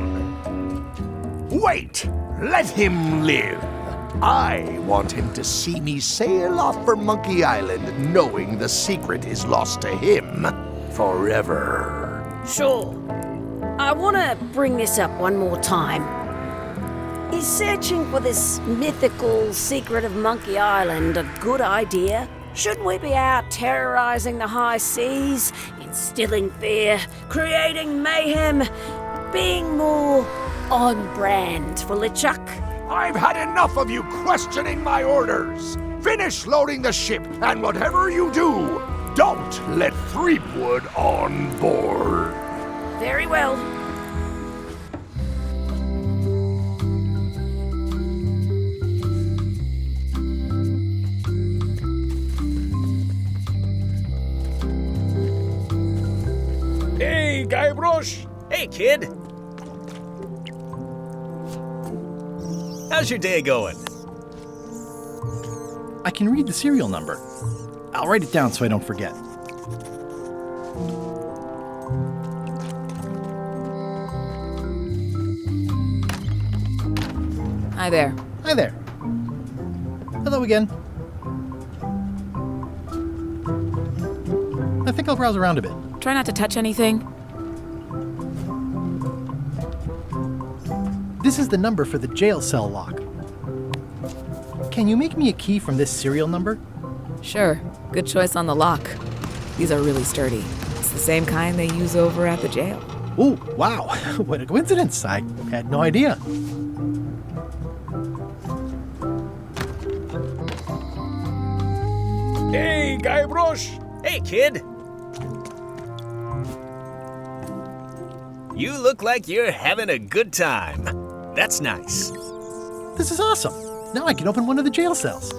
Wait! Let him live. I want him to see me sail off for Monkey Island knowing the secret is lost to him forever. Sure. I want to bring this up one more time. Is searching for this mythical secret of Monkey Island a good idea? Shouldn't we be out terrorizing the high seas, instilling fear, creating mayhem, being more on brand for LeChuck? I've had enough of you questioning my orders. Finish loading the ship, and whatever you do, don't let Threepwood on board. Very well. Hey, Guybrush! Hey, kid! How's your day going? I can read the serial number. I'll write it down so I don't forget. Hi there. Hi there. Hello again. I think I'll browse around a bit. Try not to touch anything. This is the number for the jail cell lock. Can you make me a key from this serial number? Sure. Good choice on the lock. These are really sturdy. It's the same kind they use over at the jail. Ooh, wow. What a coincidence. I had no idea. Hey, Guybrush! Hey, kid! You look like you're having a good time. That's nice. This is awesome. Now I can open one of the jail cells.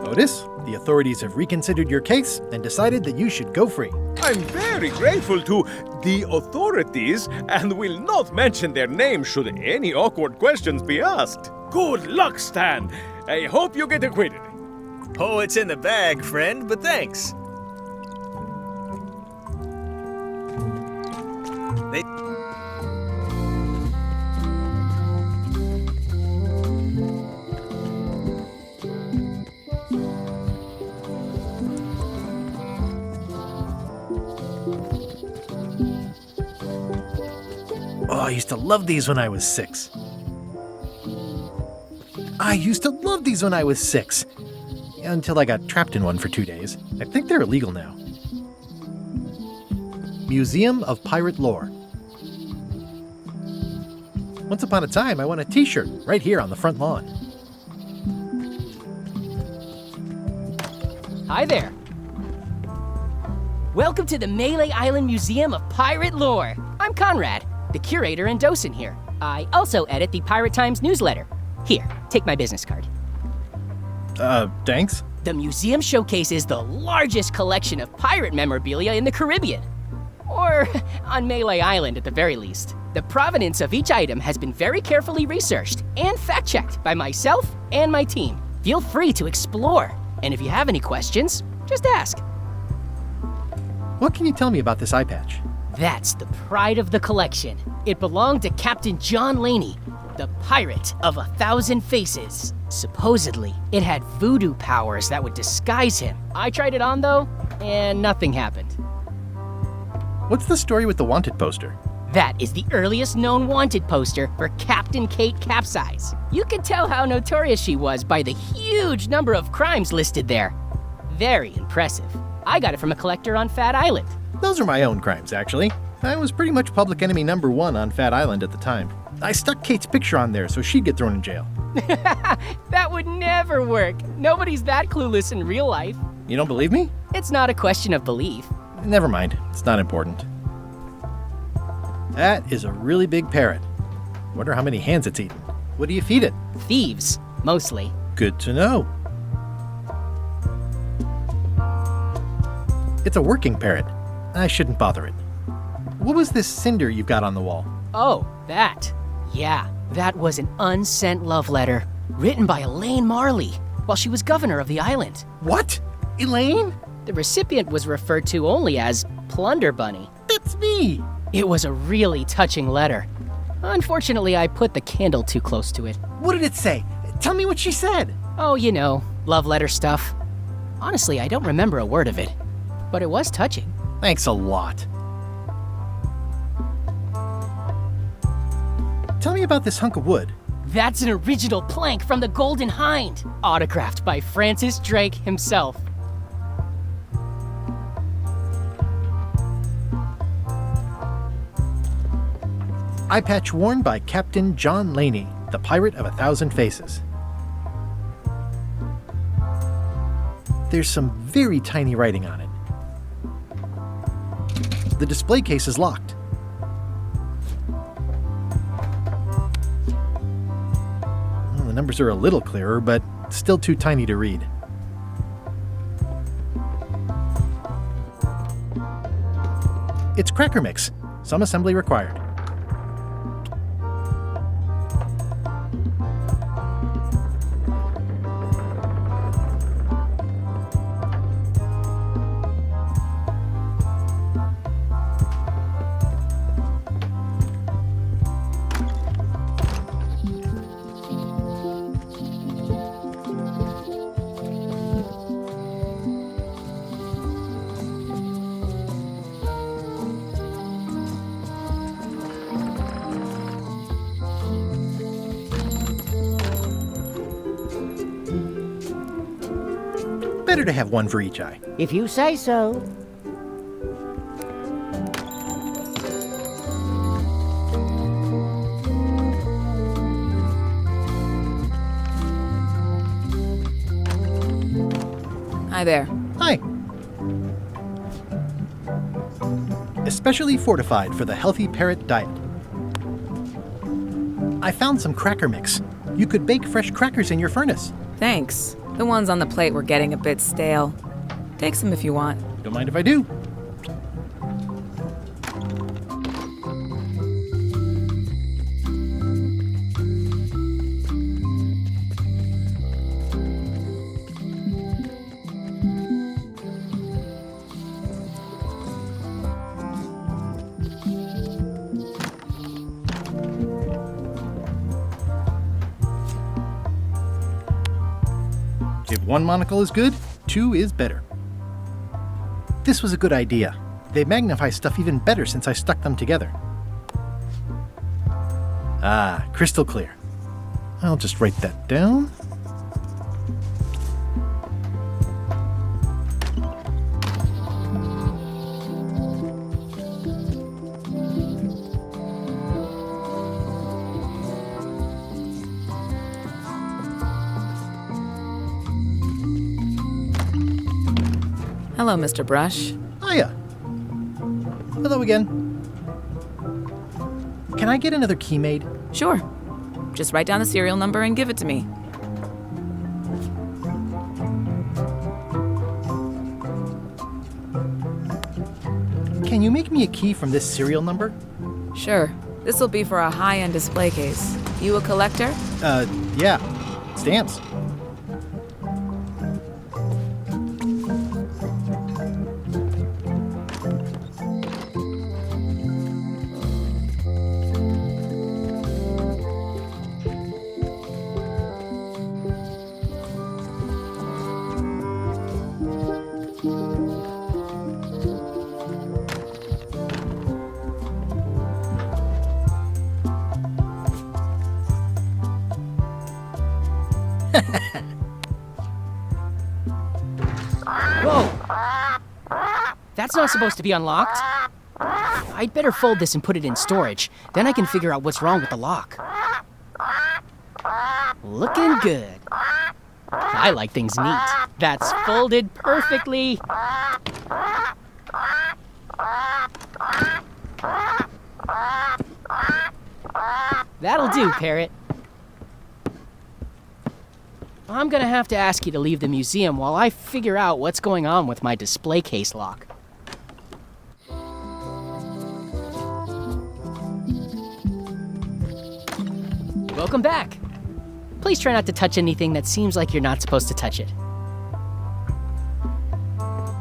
Otis, the authorities have reconsidered your case and decided that you should go free. I'm very grateful to the authorities and will not mention their name should any awkward questions be asked. Good luck, Stan. I hope you get acquitted. Oh, it's in the bag, friend, but thanks. Oh, I used to love these when I was 6. Until I got trapped in one for 2 days. I think they're illegal now. Museum of Pirate Lore. Once upon a time, I won a t-shirt right here on the front lawn. Hi there. Welcome to the Melee Island Museum of Pirate Lore. I'm Conrad, the curator and docent here. I also edit the Pirate Times newsletter. Here, take my business card. Thanks. The museum showcases the largest collection of pirate memorabilia in the Caribbean. Or on Melee Island at the very least. The provenance of each item has been very carefully researched and fact-checked by myself and my team. Feel free to explore. And if you have any questions, just ask. What can you tell me about this eye patch? That's the pride of the collection. It belonged to Captain John Laney, the pirate of 1,000 faces. Supposedly, it had voodoo powers that would disguise him. I tried it on though, and nothing happened. What's the story with the wanted poster? That is the earliest known wanted poster for Captain Kate Capsize. You can tell how notorious she was by the huge number of crimes listed there. Very impressive. I got it from a collector on Fat Island. Those are my own crimes, actually. I was pretty much public enemy #1 on Fat Island at the time. I stuck Kate's picture on there so she'd get thrown in jail. That would never work. Nobody's that clueless in real life. You don't believe me? It's not a question of belief. Never mind. It's not important. That is a really big parrot. Wonder how many hands it's eaten. What do you feed it? Thieves, mostly. Good to know. It's a working parrot. I shouldn't bother it. What was this cinder you've got on the wall? Oh, that. Yeah, that was an unsent love letter written by Elaine Marley while she was governor of the island. What? Elaine? The recipient was referred to only as Plunder Bunny. That's me! It was a really touching letter. Unfortunately, I put the candle too close to it. What did it say? Tell me what she said. Oh, you know, love letter stuff. Honestly, I don't remember a word of it, but it was touching. Thanks a lot. Tell me about this hunk of wood. That's an original plank from the Golden Hind, autographed by Francis Drake himself. Eye patch worn by Captain John Laney, the pirate of 1,000 faces. There's some very tiny writing on it. The display case is locked. Well, the numbers are a little clearer, but still too tiny to read. It's cracker mix. Some assembly required. Better to have one for each eye. If you say so. Hi there. Hi. Especially fortified for the healthy parrot diet. I found some cracker mix. You could bake fresh crackers in your furnace. Thanks. The ones on the plate were getting a bit stale. Take some if you want. Don't mind if I do. If one monocle is good, two is better. This was a good idea. They magnify stuff even better since I stuck them together. Ah, crystal clear. I'll just write that down. Hello, Mr. Brush. Hiya. Hello again. Can I get another key made? Sure. Just write down the serial number and give it to me. Can you make me a key from this serial number? Sure. This will be for a high-end display case. You a collector? Yeah. Stamps. Whoa! That's not supposed to be unlocked. I'd better fold this and put it in storage. Then I can figure out what's wrong with the lock. Looking good. I like things neat. That's folded perfectly. That'll do, Parrot. I'm gonna have to ask you to leave the museum while I figure out what's going on with my display case lock. Welcome back. Please try not to touch anything that seems like you're not supposed to touch it.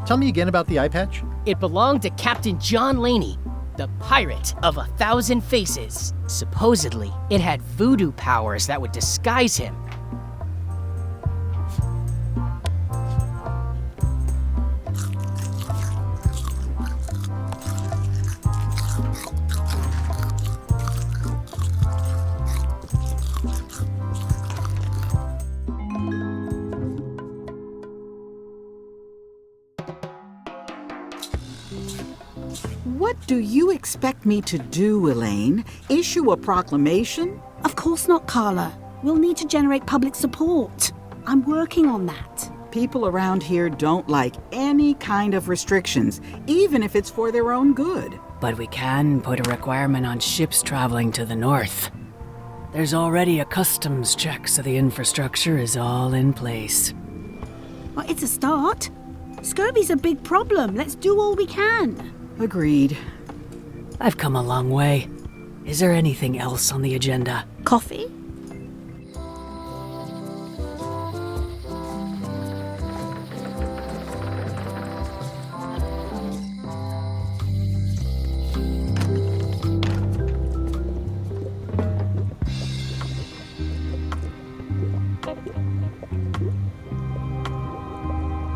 Tell me again about the eye patch. It belonged to Captain John Laney, the pirate of 1,000 faces. Supposedly, it had voodoo powers that would disguise him. What do you expect me to do, Elaine? Issue a proclamation? Of course not, Carla. We'll need to generate public support. I'm working on that. People around here don't like any kind of restrictions, even if it's for their own good. But we can put a requirement on ships traveling to the north. There's already a customs check, so the infrastructure is all in place. Well, it's a start. Scurvy's a big problem. Let's do all we can. Agreed. I've come a long way. Is there anything else on the agenda? Coffee?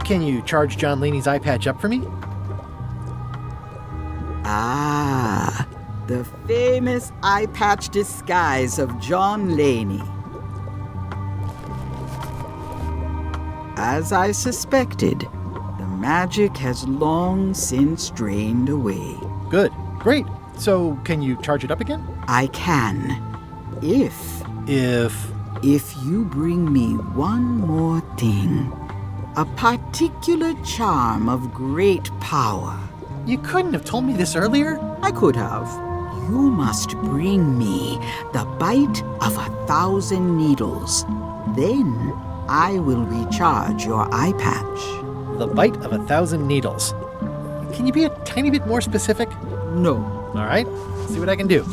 Can you charge John Laney's eye patch up for me? Ah, the famous eye patch disguise of John Laney. As I suspected, the magic has long since drained away. Good. Great. So, can you charge it up again? I can. If you bring me one more thing. A particular charm of great power. You couldn't have told me this earlier? I could have. You must bring me the bite of 1,000 needles. Then I will recharge your eye patch. The bite of 1,000 needles. Can you be a tiny bit more specific? No. All right, see what I can do.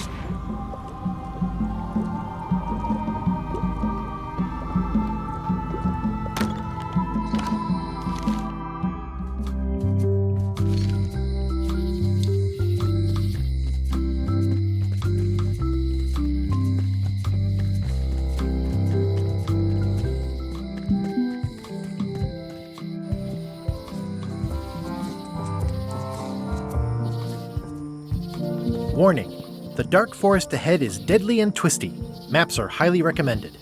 Warning, the dark forest ahead is deadly and twisty. Maps are highly recommended.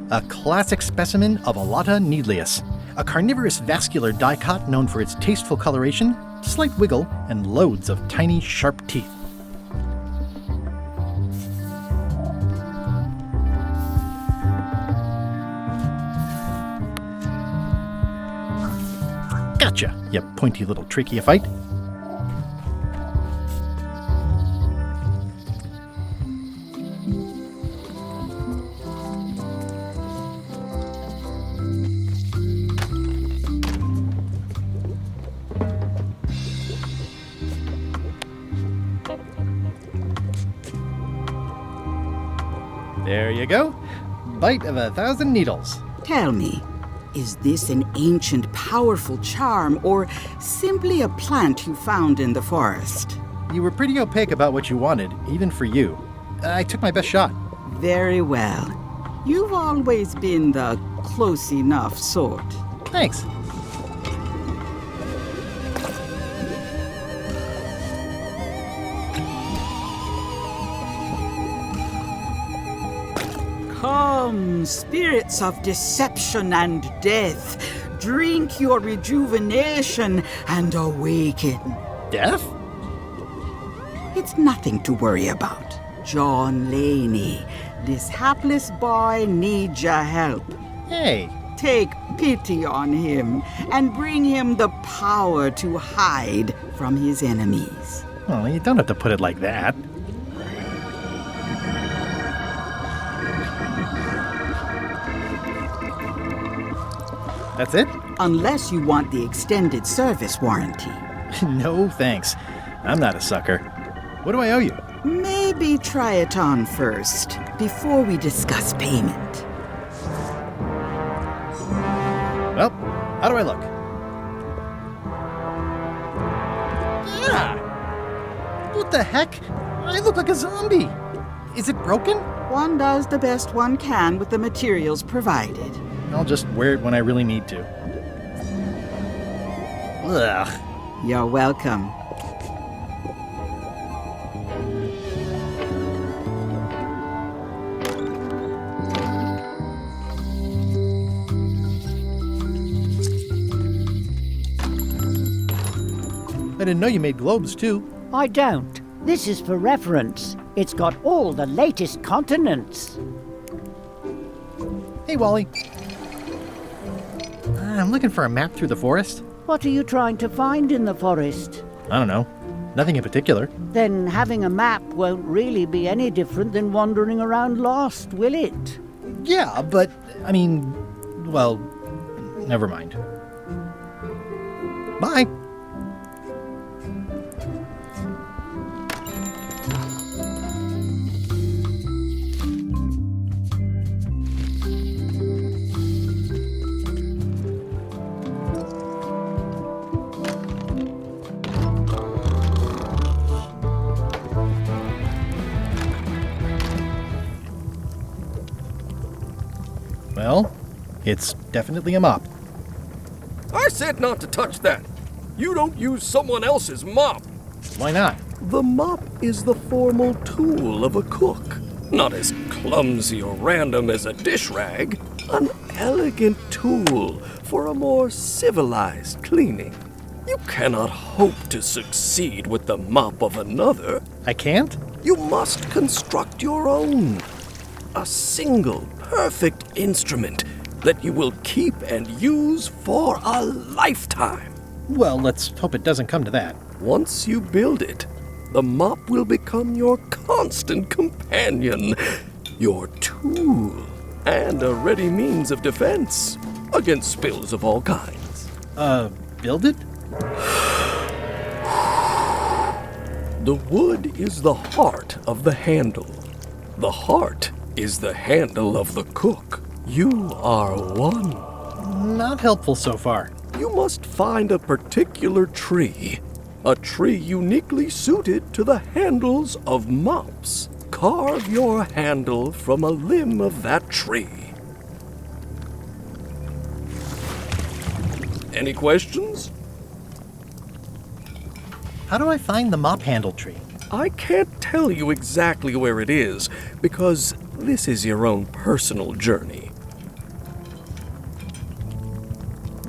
A classic specimen of Alata needleus, a carnivorous vascular dicot known for its tasteful coloration, slight wiggle, and loads of tiny, sharp teeth. Gotcha, you pointy little tracheophyte. There you go. Bite of 1,000 needles. Tell me, is this an ancient, powerful charm, or simply a plant you found in the forest? You were pretty opaque about what you wanted, even for you. I took my best shot. Very well. You've always been the close enough sort. Thanks. Come, spirits of deception and death, Drink your rejuvenation and awaken. Death? It's nothing to worry about. John Laney, this hapless boy needs your help. Hey. Take pity on him and bring him the power to hide from his enemies. Well, you don't have to put it like that. That's it? Unless you want the extended service warranty. No, thanks. I'm not a sucker. What do I owe you? Maybe try it on first, before we discuss payment. Well, how do I look? Yeah! What the heck? I look like a zombie. Is it broken? One does the best one can with the materials provided. I'll just wear it when I really need to. Ugh. You're welcome. I didn't know you made globes, too. I don't. This is for reference. It's got all the latest continents. Hey, Wally. I'm looking for a map through the forest. What are you trying to find in the forest? I don't know. Nothing in particular. Then having a map won't really be any different than wandering around lost, will it? Yeah, but, I mean, well, never mind. Bye. Well, it's definitely a mop. I said not to touch that. You don't use someone else's mop. Why not? The mop is the formal tool of a cook. Not as clumsy or random as a dish rag. An elegant tool for a more civilized cleaning. You cannot hope to succeed with the mop of another. I can't? You must construct your own. A single, perfect instrument that you will keep and use for a lifetime. Well, let's hope it doesn't come to that. Once you build it, the mop will become your constant companion, your tool, and a ready means of defense against spills of all kinds. Build it? The wood is the heart of the handle. The heart is the handle of the cook. You are one. Not helpful so far. You must find a particular tree. A tree uniquely suited to the handles of mops. Carve your handle from a limb of that tree. Any questions? How do I find the mop handle tree? I can't tell you exactly where it is, because this is your own personal journey.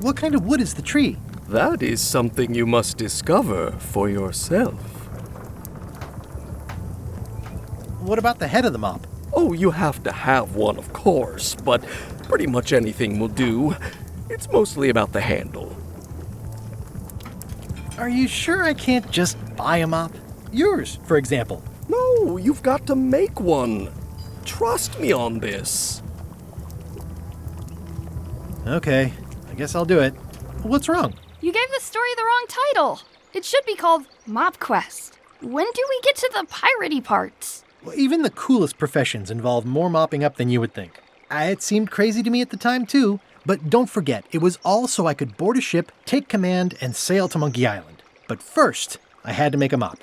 What kind of wood is the tree? That is something you must discover for yourself. What about the head of the mop? Oh, you have to have one, of course, but pretty much anything will do. It's mostly about the handle. Are you sure I can't just buy a mop? Yours, for example. No, you've got to make one. Trust me on this. Okay, I guess I'll do it. What's wrong? You gave the story the wrong title. It should be called Mop Quest. When do we get to the piratey parts? Well, even the coolest professions involve more mopping up than you would think. It seemed crazy to me at the time, too. But don't forget, it was all so I could board a ship, take command, and sail to Monkey Island. But first, I had to make a mop.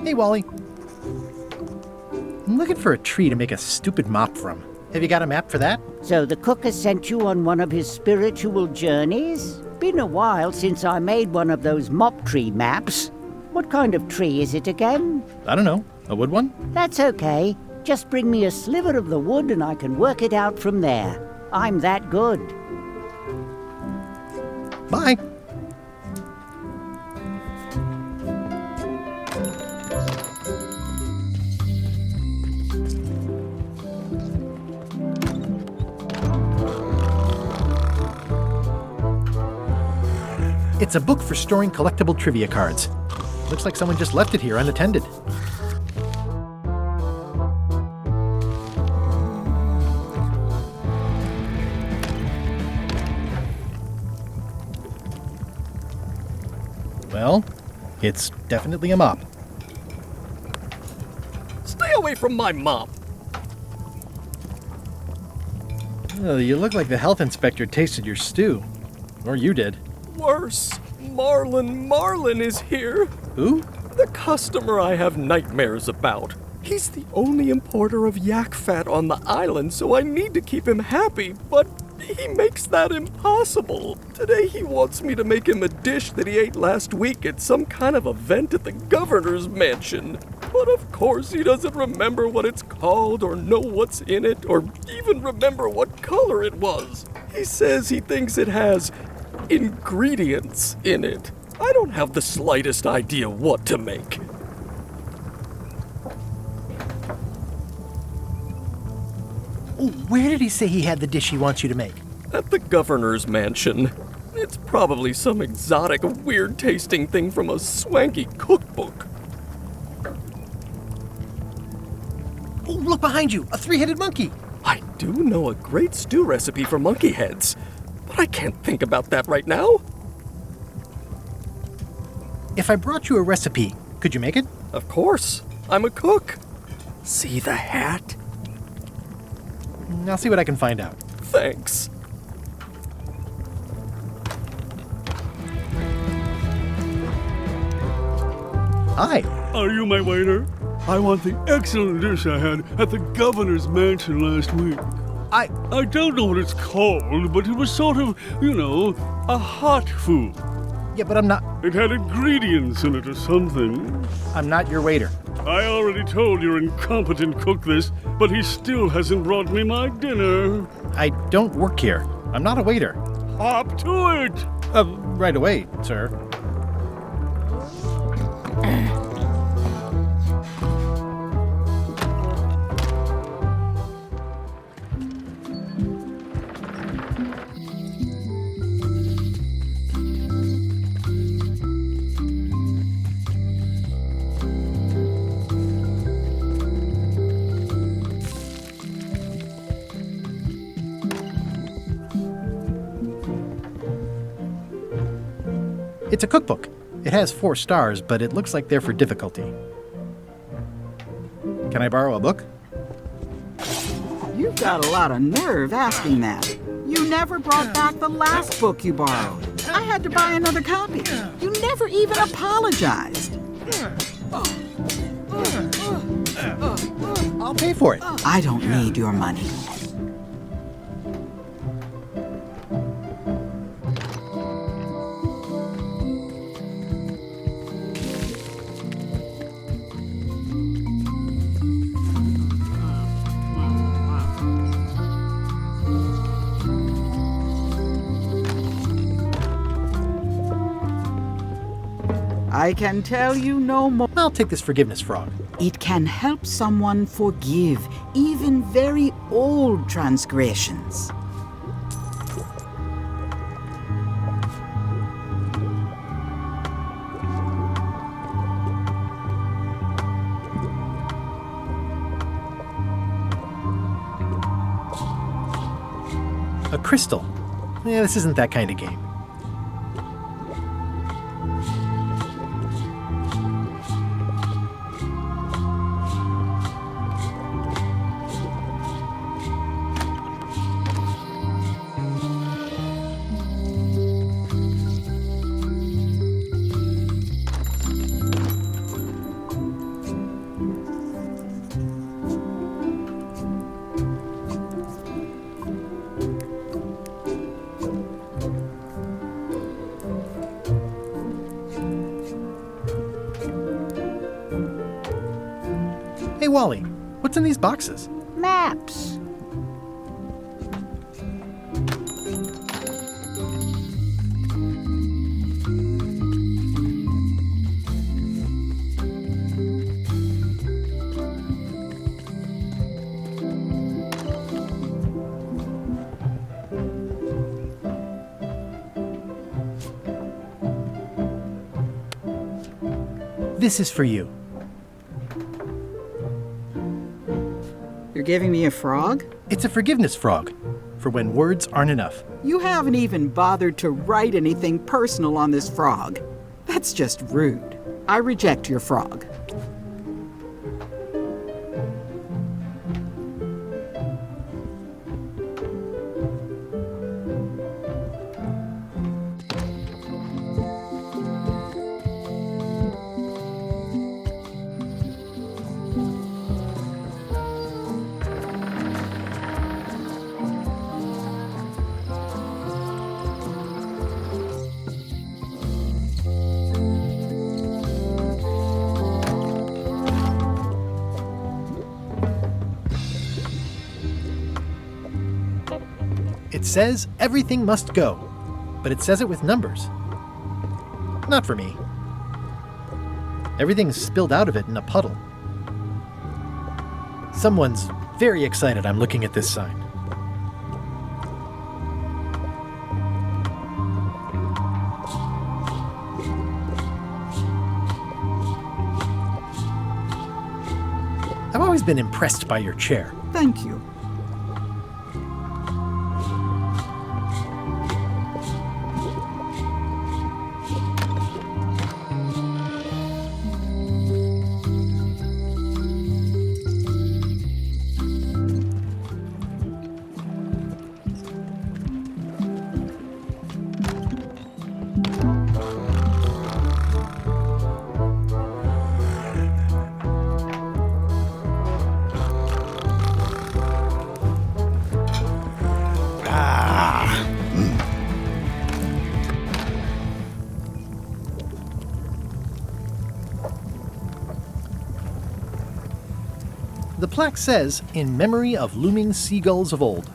Hey, Wally. I'm looking for a tree to make a stupid mop from. Have you got a map for that? So the cook has sent you on one of his spiritual journeys? Been a while since I made one of those mop tree maps. What kind of tree is it again? I don't know. A wood one? That's okay. Just bring me a sliver of the wood and I can work it out from there. I'm that good. Bye. It's a book for storing collectible trivia cards. Looks like someone just left it here unattended. Well, it's definitely a mop. Stay away from my mop. Oh, you look like the health inspector tasted your stew. Or you did. Worse, Marlin is here. Who? The customer I have nightmares about. He's the only importer of yak fat on the island, so I need to keep him happy, but he makes that impossible. Today he wants me to make him a dish that he ate last week at some kind of event at the governor's mansion. But of course he doesn't remember what it's called or know what's in it or even remember what color it was. He says he thinks it has ingredients in it. I don't have the slightest idea what to make. Oh, where did he say he had the dish he wants you to make? At the governor's mansion. It's probably some exotic, weird-tasting thing from a swanky cookbook. Oh, look behind you! A three-headed monkey! I do know a great stew recipe for monkey heads, but I can't think about that right now. If I brought you a recipe, could you make it? Of course. I'm a cook. See the hat? I'll see what I can find out. Thanks. Hi. Are you my waiter? I want the excellent dish I had at the governor's mansion last week. I don't know what it's called, but it was sort of, a hot food. Yeah, but I'm not... It had ingredients in it or something. I'm not your waiter. I already told your incompetent cook this, but he still hasn't brought me my dinner. I don't work here. I'm not a waiter. Hop to it! Right away, sir. It's a cookbook. It has 4 stars, but it looks like they're for difficulty. Can I borrow a book? You've got a lot of nerve asking that. You never brought back the last book you borrowed. I had to buy another copy. You never even apologized. I'll pay for it. I don't need your money. I can tell you no more. I'll take this forgiveness frog. It can help someone forgive even very old transgressions. A crystal. Yeah, this isn't that kind of game. Wally, what's in these boxes? Maps. This is for you. You're giving me a frog? It's a forgiveness frog, for when words aren't enough. You haven't even bothered to write anything personal on this frog. That's just rude. I reject your frog. It says everything must go, but it says it with numbers. Not for me. Everything's spilled out of it in a puddle. Someone's very excited I'm looking at this sign. I've always been impressed by your chair. Thank you. The plaque says, in memory of looming seagulls of old.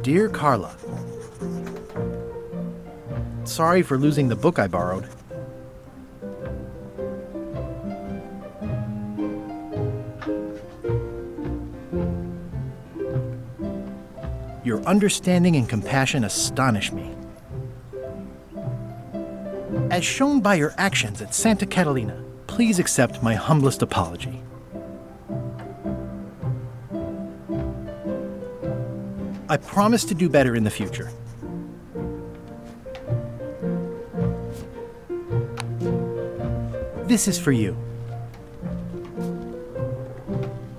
Dear Carla, sorry for losing the book I borrowed. Your understanding and compassion astonish me. As shown by your actions at Santa Catalina, please accept my humblest apology. I promise to do better in the future. This is for you.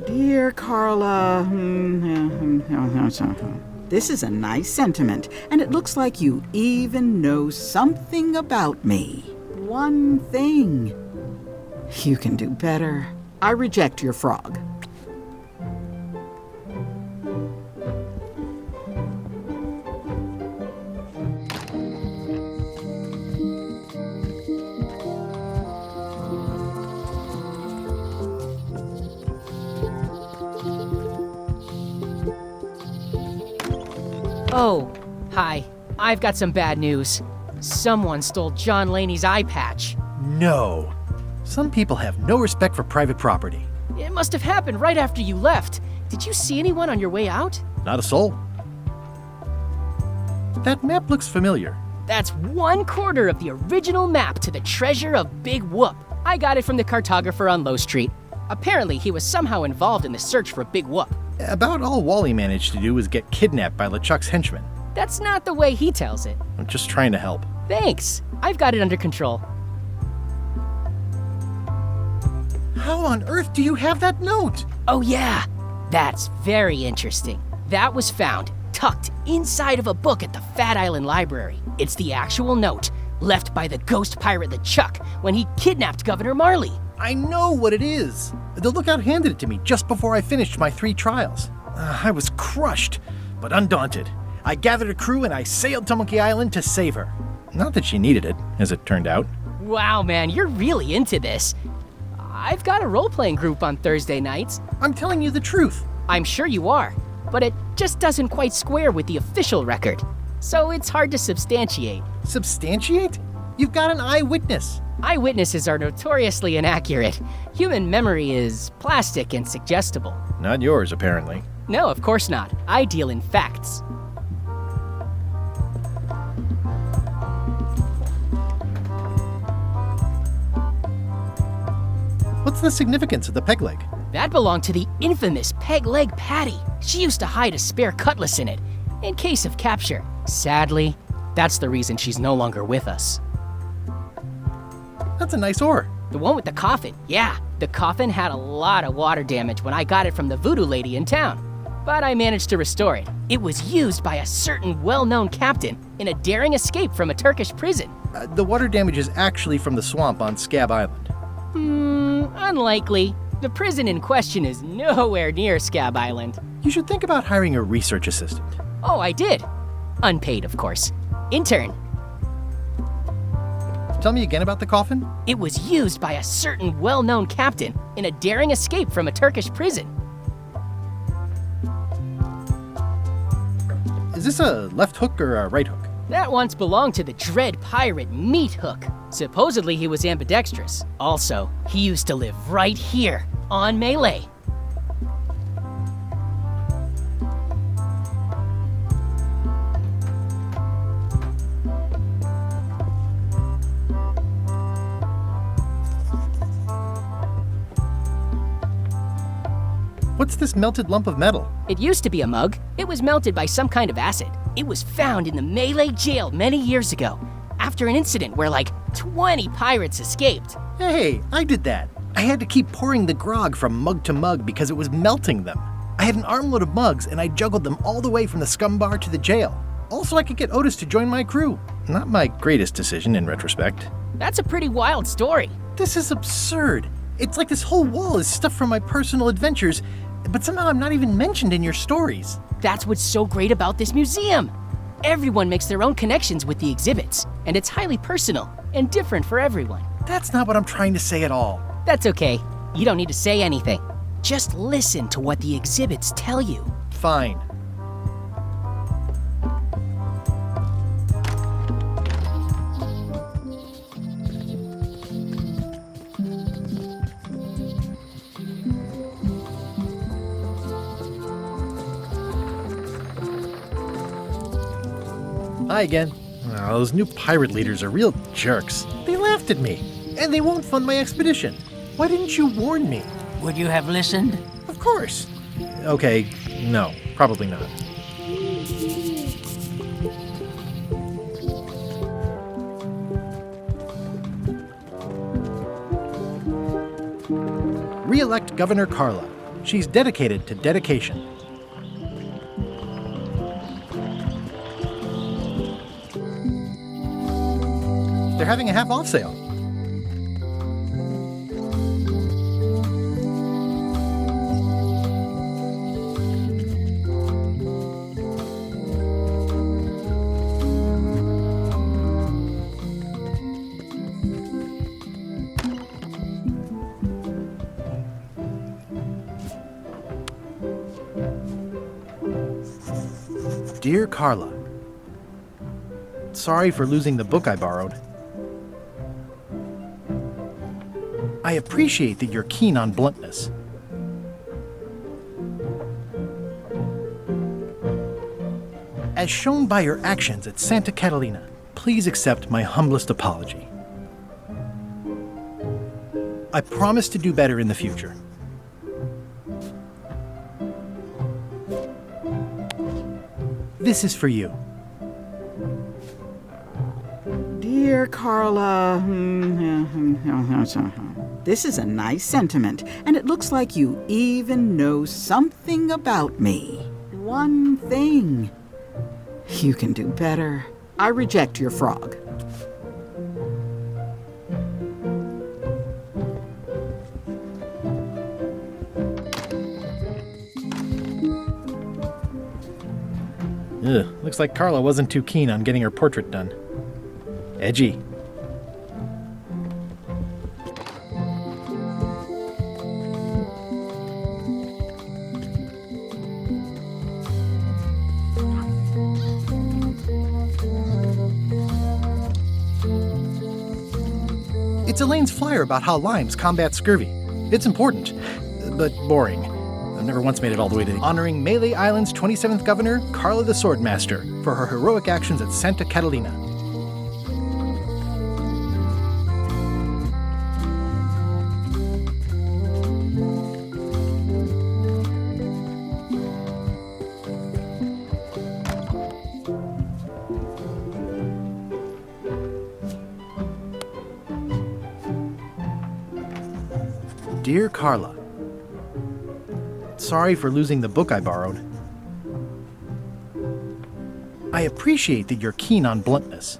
Dear Carla, this is a nice sentiment, and it looks like you even know something about me. One thing. You can do better. I reject your frog. Oh, hi. I've got some bad news. Someone stole John Laney's eye patch. No. Some people have no respect for private property. It must have happened right after you left. Did you see anyone on your way out? Not a soul. That map looks familiar. That's 1/4 of the original map to the treasure of Big Whoop. I got it from the cartographer on Low Street. Apparently, he was somehow involved in the search for Big Whoop. About all Wally managed to do was get kidnapped by LeChuck's henchmen. That's not the way he tells it. I'm just trying to help. Thanks. I've got it under control. How on earth do you have that note? Oh, yeah. That's very interesting. That was found tucked inside of a book at the Fat Island Library. It's the actual note left by the ghost pirate LeChuck when he kidnapped Governor Marley. I know what it is. The lookout handed it to me just before I finished my 3 trials. I was crushed, but undaunted. I gathered a crew and I sailed to Monkey Island to save her. Not that she needed it, as it turned out. Wow, man, you're really into this. I've got a role-playing group on Thursday nights. I'm telling you the truth. I'm sure you are, but it just doesn't quite square with the official record. So it's hard to substantiate. Substantiate? You've got an eyewitness. Eyewitnesses are notoriously inaccurate. Human memory is plastic and suggestible. Not yours, apparently. No, of course not. I deal in facts. What's the significance of the peg leg? That belonged to the infamous Peg Leg Patty. She used to hide a spare cutlass in it, in case of capture. Sadly, that's the reason she's no longer with us. That's a nice oar. The one with the coffin, yeah. The coffin had a lot of water damage when I got it from the voodoo lady in town. But I managed to restore it. It was used by a certain well-known captain in a daring escape from a Turkish prison. The water damage is actually from the swamp on Scab Island. Unlikely. The prison in question is nowhere near Scab Island. You should think about hiring a research assistant. Oh, I did. Unpaid, of course. Intern. Tell me again about the coffin? It was used by a certain well-known captain in a daring escape from a Turkish prison. Is this a left hook or a right hook? That once belonged to the dread pirate Meat Hook. Supposedly he was ambidextrous. Also, he used to live right here on Melee. What's this melted lump of metal? It used to be a mug. It was melted by some kind of acid. It was found in the Melee jail many years ago, after an incident where like 20 pirates escaped. Hey, I did that. I had to keep pouring the grog from mug to mug because it was melting them. I had an armload of mugs and I juggled them all the way from the scum bar to the jail. Also, I could get Otis to join my crew. Not my greatest decision in retrospect. That's a pretty wild story. This is absurd. It's like this whole wall is stuff from my personal adventures, but somehow I'm not even mentioned in your stories. That's what's so great about this museum. Everyone makes their own connections with the exhibits, and it's highly personal and different for everyone. That's not what I'm trying to say at all. That's okay. You don't need to say anything. Just listen to what the exhibits tell you. Fine. Hi again. Oh, those new pirate leaders are real jerks. They laughed at me, and they won't fund my expedition. Why didn't you warn me? Would you have listened? Of course. Okay, no, probably not. Re-elect Governor Carla. She's dedicated to dedication. They're having a half-off sale. Dear Carla, sorry for losing the book I borrowed. I appreciate that you're keen on bluntness. As shown by your actions at Santa Catalina, please accept my humblest apology. I promise to do better in the future. This is for you. Dear Carla, This is a nice sentiment, and it looks like you even know something about me. One thing. You can do better. I reject your frog. Ugh, looks like Carla wasn't too keen on getting her portrait done. Edgy. It's Elaine's flyer about how limes combat scurvy. It's important, but boring. I've never once made it all the way to honoring Malay Island's 27th governor, Carla the Swordmaster, for her heroic actions at Santa Catalina. Dear Carla, sorry for losing the book I borrowed. I appreciate that you're keen on bluntness.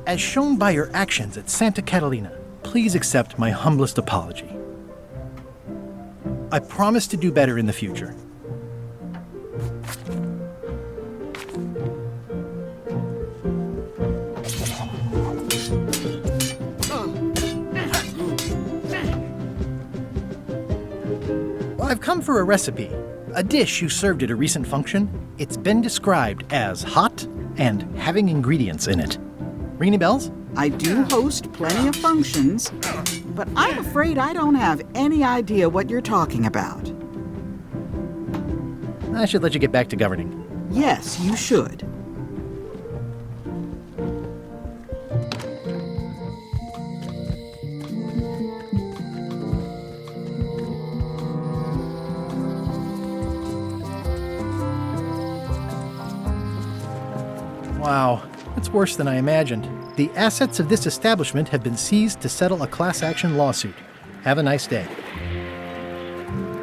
As shown by your actions at Santa Catalina, please accept my humblest apology. I promise to do better in the future. I've come for a recipe, a dish you served at a recent function. It's been described as hot and having ingredients in it. Ring any bells? I do host plenty of functions, but I'm afraid I don't have any idea what you're talking about. I should let you get back to governing. Yes, you should. Wow, it's worse than I imagined. The assets of this establishment have been seized to settle a class action lawsuit. Have a nice day.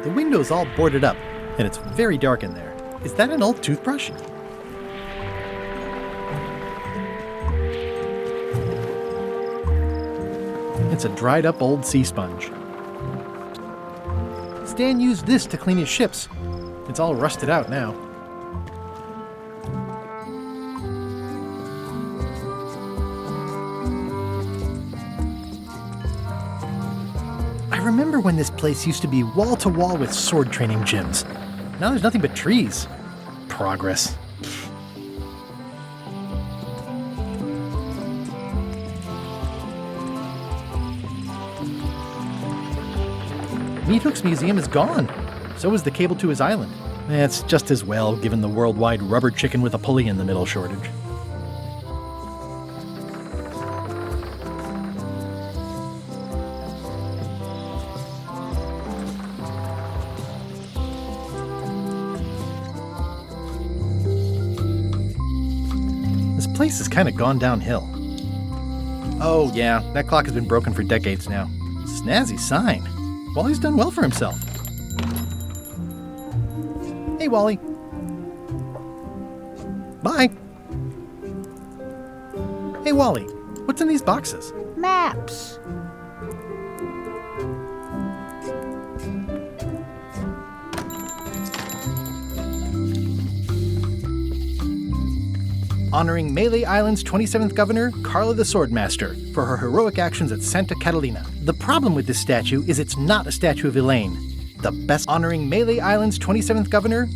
The window's all boarded up, and it's very dark in there. Is that an old toothbrush? It's a dried up old sea sponge. Stan used this to clean his ships. It's all rusted out now. I remember when this place used to be wall-to-wall with sword training gyms. Now there's nothing but trees. Progress. Meat Hook's museum is gone. So is the cable to his island. It's just as well, given the worldwide rubber chicken with a pulley in the middle shortage. This place has kind of gone downhill. Oh yeah, that clock has been broken for decades now. Snazzy sign. Wally's done well for himself. Hey, Wally. Bye. Hey, Wally. What's in these boxes? Maps. Honoring Malay Island's 27th governor, Carla the Swordmaster, for her heroic actions at Santa Catalina. The problem with this statue is it's not a statue of Elaine. The best honoring Malay Island's 27th governor.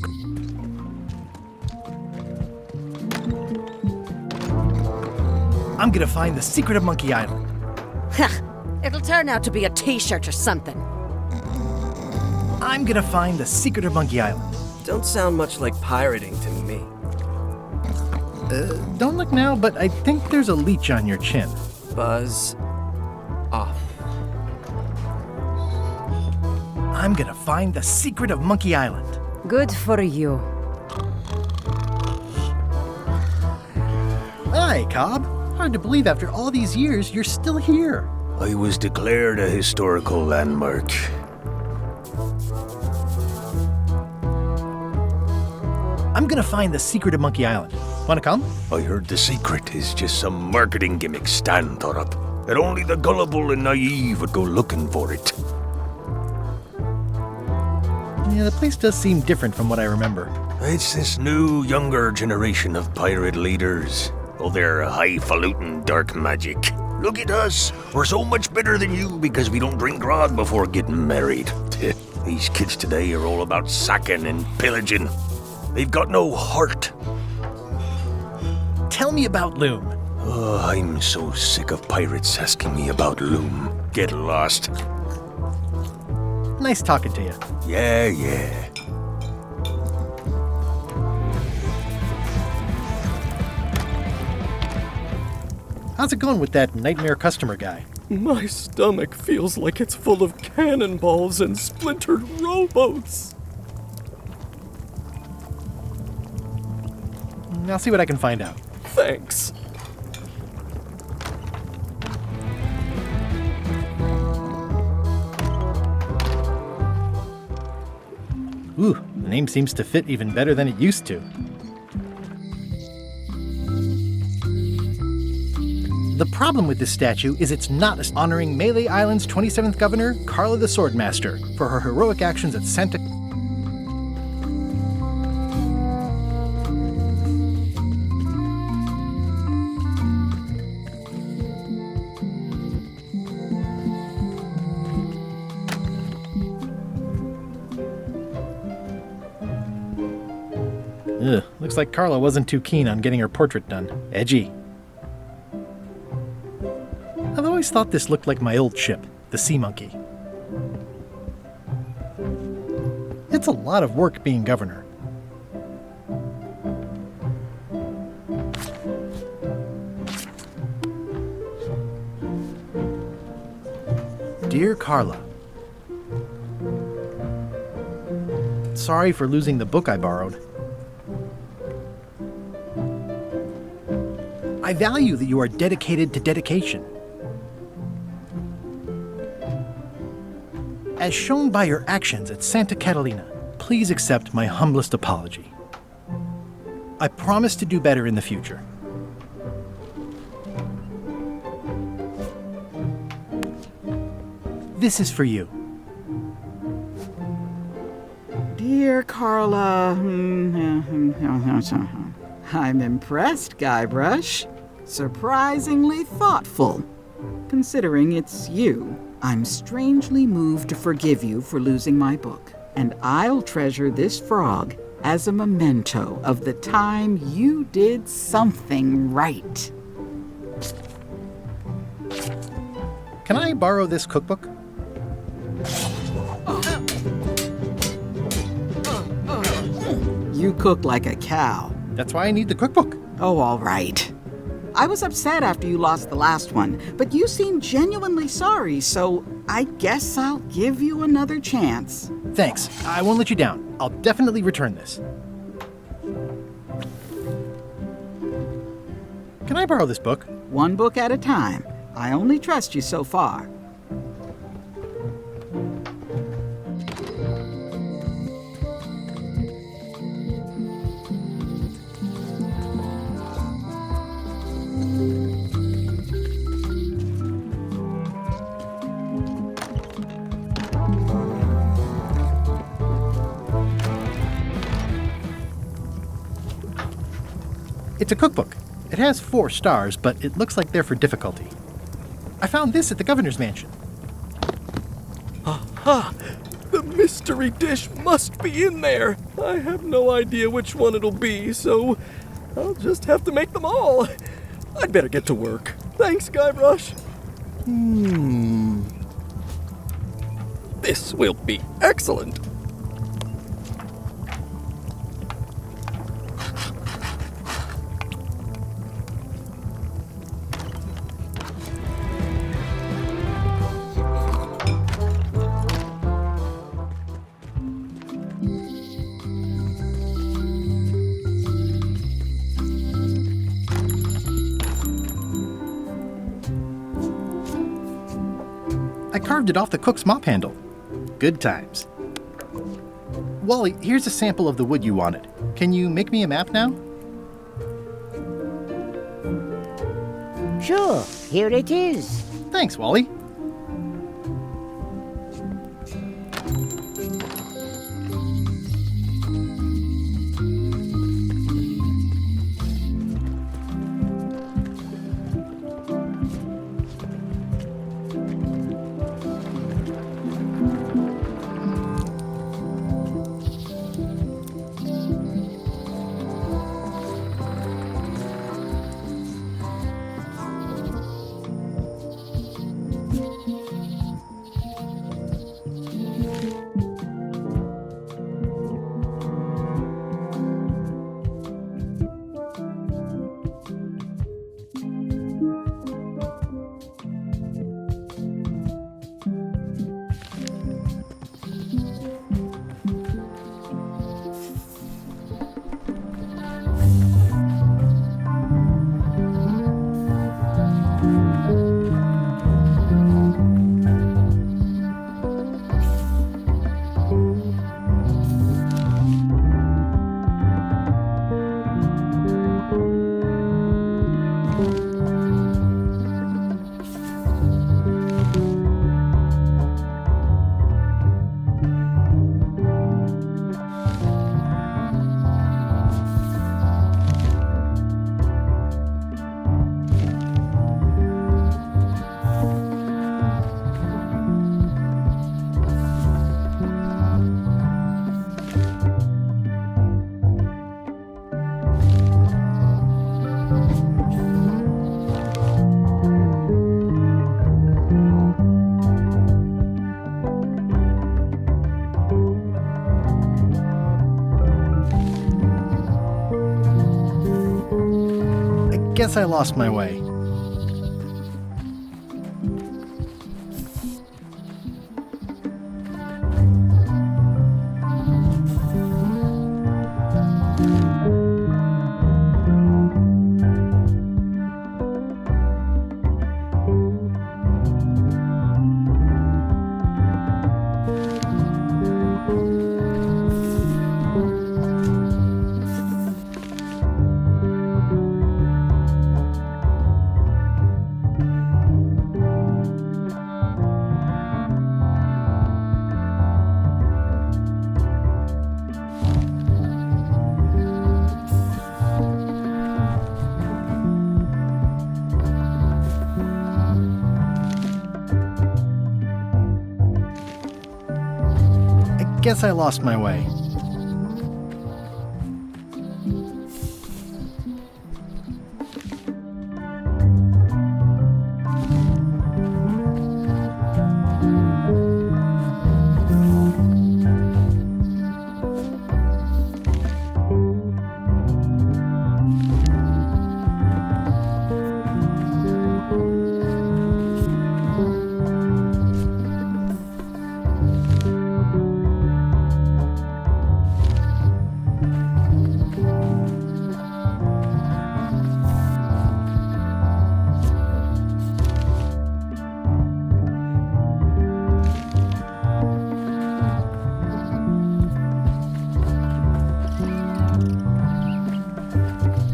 I'm gonna find the secret of Monkey Island. It'll turn out to be a t-shirt or something. I'm gonna find the secret of Monkey Island. Don't sound much like pirating to me. Don't look now, but I think there's a leech on your chin. Buzz off. I'm gonna find the secret of Monkey Island. Good for you. Ah, Hi, Cobb. Hard to believe after all these years you're still here. I was declared a historical landmark. I'm gonna find the secret of Monkey Island. Wanna come? I heard the secret is just some marketing gimmick Stan thought up, that only the gullible and naive would go looking for it. Yeah, the place does seem different from what I remember. It's this new, younger generation of pirate leaders. Oh, they're highfalutin dark magic. Look at us. We're so much better than you because we don't drink grog before getting married. These kids today are all about sacking and pillaging. They've got no heart. Tell me about Loom. Oh, I'm so sick of pirates asking me about Loom. Get lost. Nice talking to you. Yeah. How's it going with that nightmare customer guy? My stomach feels like it's full of cannonballs and splintered rowboats. I'll see what I can find out. Thanks. Ooh, the name seems to fit even better than it used to. The problem with this statue is it's not honoring Melee Island's 27th governor, Carla the Swordmaster, for her heroic actions at Santa... Ugh, looks like Carla wasn't too keen on getting her portrait done. Edgy. I've always thought this looked like my old ship, the Sea Monkey. It's a lot of work being governor. Dear Carla, sorry for losing the book I borrowed. I value that you are dedicated to dedication. As shown by your actions at Santa Catalina, please accept my humblest apology. I promise to do better in the future. This is for you. Dear Carla, I'm impressed, Guybrush. Surprisingly thoughtful. Considering it's you, I'm strangely moved to forgive you for losing my book, and I'll treasure this frog as a memento of the time you did something right. Can I borrow this cookbook? You cook like a cow. That's why I need the cookbook. Oh, all right. I was upset after you lost the last one, but you seemed genuinely sorry, so I guess I'll give you another chance. Thanks. I won't let you down. I'll definitely return this. Can I borrow this book? One book at a time. I only trust you so far. It's a cookbook. It has 4 stars, but it looks like they're for difficulty. I found this at the governor's mansion. Aha! The mystery dish must be in there! I have no idea which one it'll be, so I'll just have to make them all. I'd better get to work. Thanks, Guybrush. This will be excellent. I carved it off the cook's mop handle. Good times. Wally, here's a sample of the wood you wanted. Can you make me a map now? Sure, here it is. Thanks, Wally. Guess I lost my way. Guess I lost my way.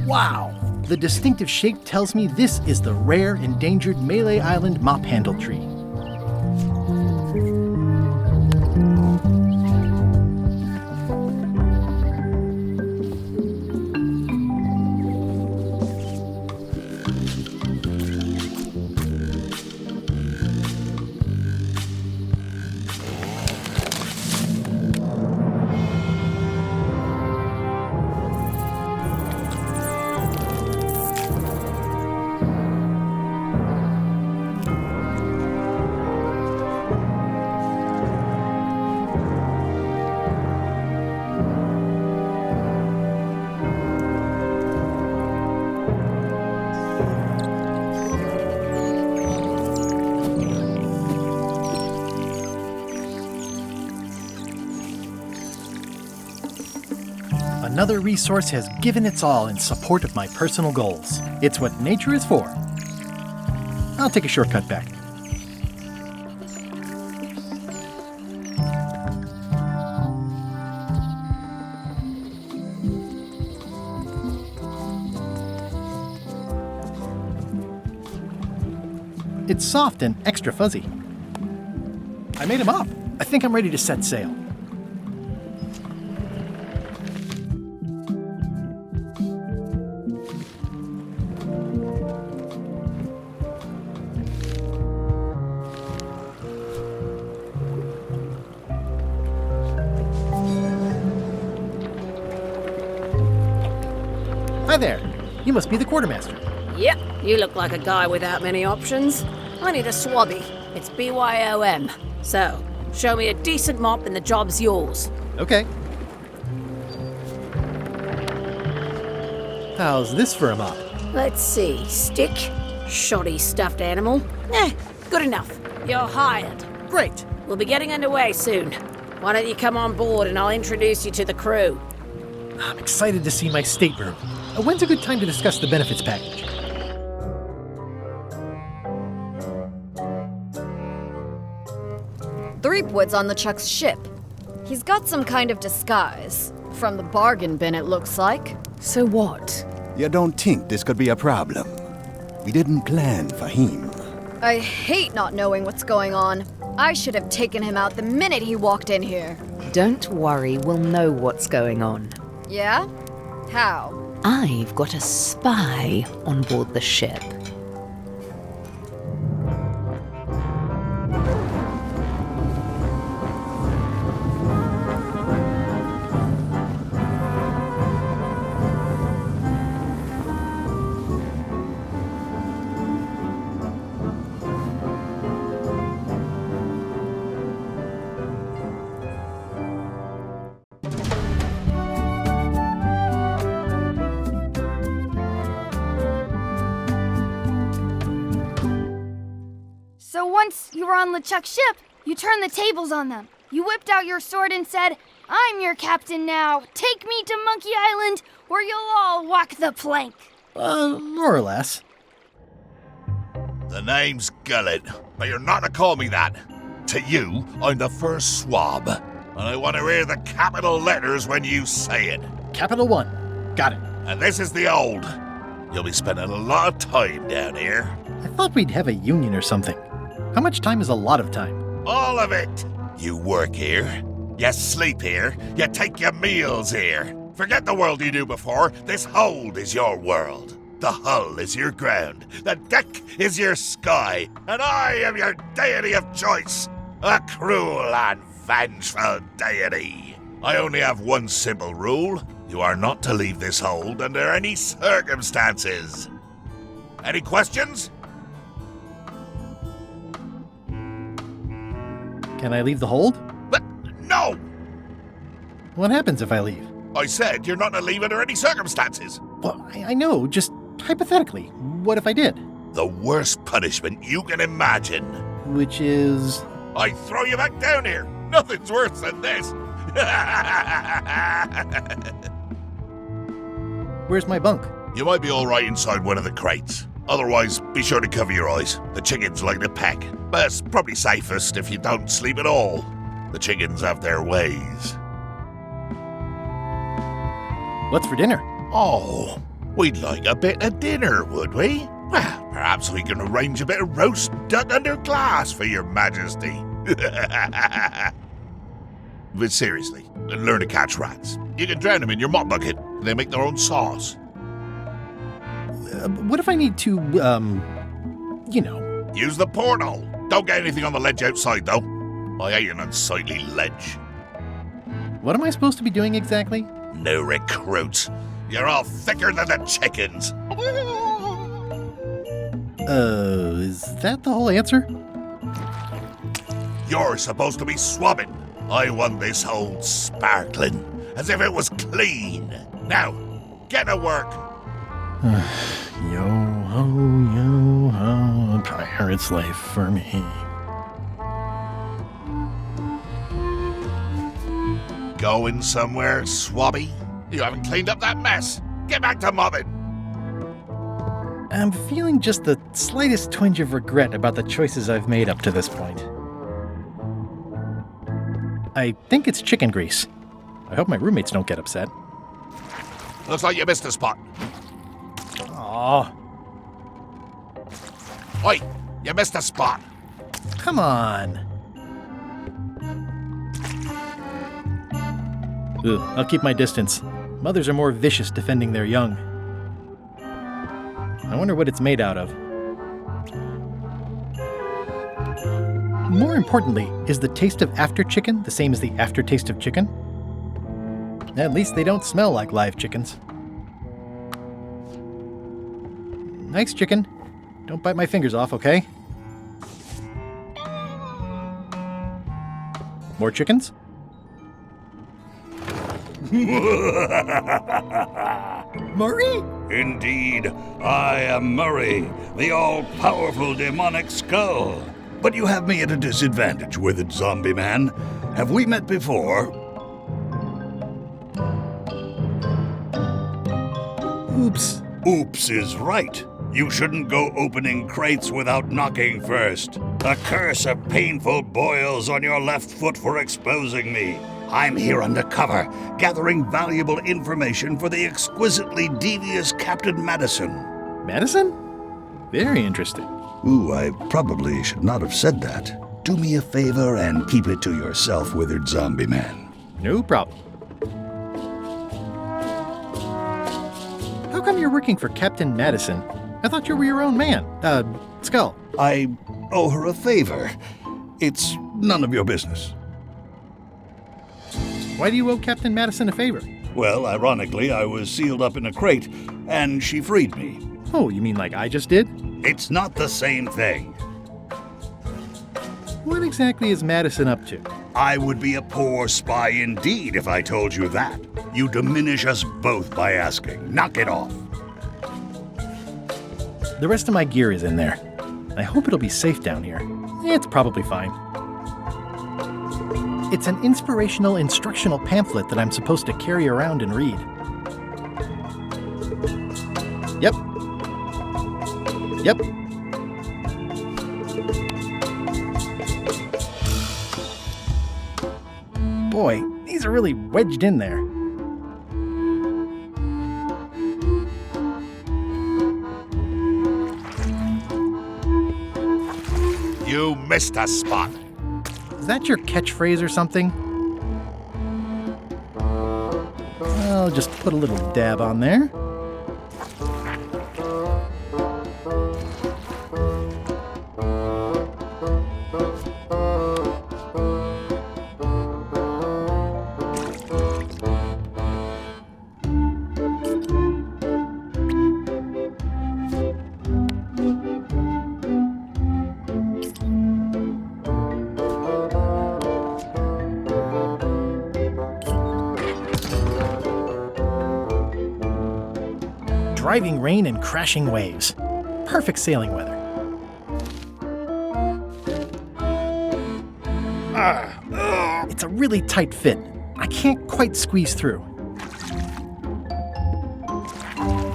Wow! The distinctive shape tells me this is the rare, endangered Malay Island mop handle tree. Another resource has given its all in support of my personal goals. It's what nature is for. I'll take a shortcut back. It's soft and extra fuzzy. I made him up. I think I'm ready to set sail. Hi there. You must be the quartermaster. Yep, you look like a guy without many options. I need a swabby. It's BYOM. So, show me a decent mop and the job's yours. Okay. How's this for a mop? Let's see. Stick. Shoddy stuffed animal. Good enough. You're hired. Great. We'll be getting underway soon. Why don't you come on board and I'll introduce you to the crew. I'm excited to see my stateroom. When's a good time to discuss the benefits package? Threepwood's on LeChuck's ship. He's got some kind of disguise. From the bargain bin, it looks like. So what? You don't think this could be a problem? We didn't plan for him. I hate not knowing what's going on. I should have taken him out the minute he walked in here. Don't worry, we'll know what's going on. Yeah? How? I've got a spy on board the ship. So once you were on LeChuck's ship, you turned the tables on them. You whipped out your sword and said, "I'm your captain now. Take me to Monkey Island, or you'll all walk the plank." More or less. The name's Gullet, but you're not to call me that. To you, I'm the first swab, and I want to hear the capital letters when you say it. Capital 1. Got it. And this is the old. You'll be spending a lot of time down here. I thought we'd have a union or something. How much time is a lot of time? All of it. You work here, you sleep here, you take your meals here. Forget the world you knew before. This hold is your world. The hull is your ground. The deck is your sky. And I am your deity of choice. A cruel and vengeful deity. I only have one simple rule. You are not to leave this hold under any circumstances. Any questions? Can I leave the hold? But no! What happens if I leave? I said you're not to leave under any circumstances. Well, I know, just hypothetically. What if I did? The worst punishment you can imagine. Which is? I throw you back down here. Nothing's worse than this. Where's my bunk? You might be all right inside one of the crates. Otherwise, be sure to cover your eyes. The chickens like to peck. But it's probably safest if you don't sleep at all. The chickens have their ways. What's for dinner? Oh, we'd like a bit of dinner, would we? Well, perhaps we can arrange a bit of roast duck under glass for your majesty. But seriously, learn to catch rats. You can drown them in your mop bucket. They make their own sauce. What if I need to, you know? Use the portal. Don't get anything on the ledge outside, though. I hate an unsightly ledge. What am I supposed to be doing exactly? No recruits. You're all thicker than the chickens. Is that the whole answer? You're supposed to be swabbing. I want this hold sparkling, as if it was clean. Now, get to work. Yo-ho, yo-ho, a pirate's life for me. Going somewhere, swabby? You haven't cleaned up that mess. Get back to mobbing. I'm feeling just the slightest twinge of regret about the choices I've made up to this point. I think it's chicken grease. I hope my roommates don't get upset. Looks like you missed a spot. Aw. Oi, You missed a spot. Come on. Ugh, I'll keep my distance. Mothers are more vicious defending their young. I wonder what it's made out of. More importantly, is the taste of after chicken the same as the aftertaste of chicken? At least they don't smell like live chickens. Nice chicken. Don't bite my fingers off, okay? More chickens? Murray? Indeed, I am Murray, the all-powerful demonic skull. But you have me at a disadvantage, withered zombie man. Have we met before? Oops. Oops is right. You shouldn't go opening crates without knocking first. A curse of painful boils on your left foot for exposing me. I'm here undercover, gathering valuable information for the exquisitely devious Captain Madison. Madison? Very interesting. Ooh, I probably should not have said that. Do me a favor and keep it to yourself, withered zombie man. No problem. How come you're working for Captain Madison? I thought you were your own man. Skull. I owe her a favor. It's none of your business. Why do you owe Captain Madison a favor? Well, ironically, I was sealed up in a crate, and she freed me. Oh, you mean like I just did? It's not the same thing. What exactly is Madison up to? I would be a poor spy indeed if I told you that. You diminish us both by asking. Knock it off. The rest of my gear is in there. I hope it'll be safe down here. It's probably fine. It's an inspirational instructional pamphlet that I'm supposed to carry around and read. Yep. Yep. Boy, these are really wedged in there. You missed a spot. Is that your catchphrase or something? I'll just put a little dab on there. Driving rain and crashing waves. Perfect sailing weather. It's a really tight fit. I can't quite squeeze through.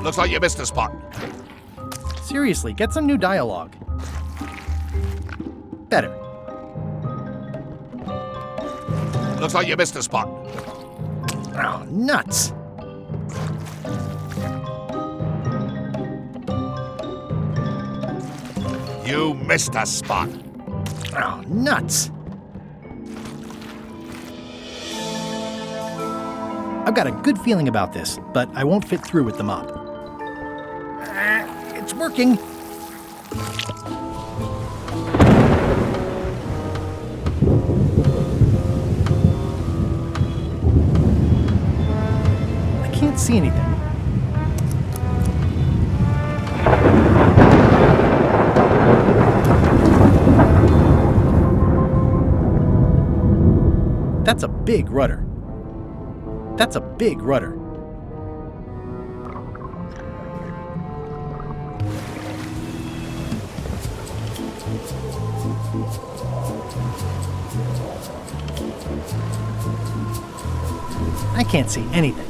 Looks like you missed a spot. Seriously, get some new dialogue. Better. Looks like you missed a spot. Oh, nuts. You missed a spot. Oh, nuts. I've got a good feeling about this, but I won't fit through with the mop. It's working. I can't see anything. That's a big rudder. That's a big rudder. I can't see anything.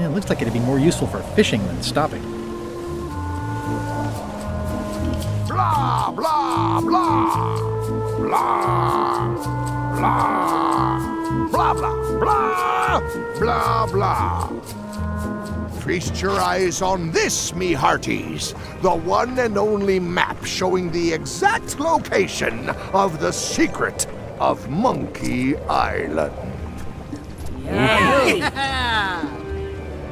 It looks like it'd be more useful for fishing than stopping. Blah, blah, blah. Blah. Blah. Blah, blah, blah. Blah, blah. Feast your eyes on this, me hearties. The one and only map showing the exact location of the secret of Monkey Island.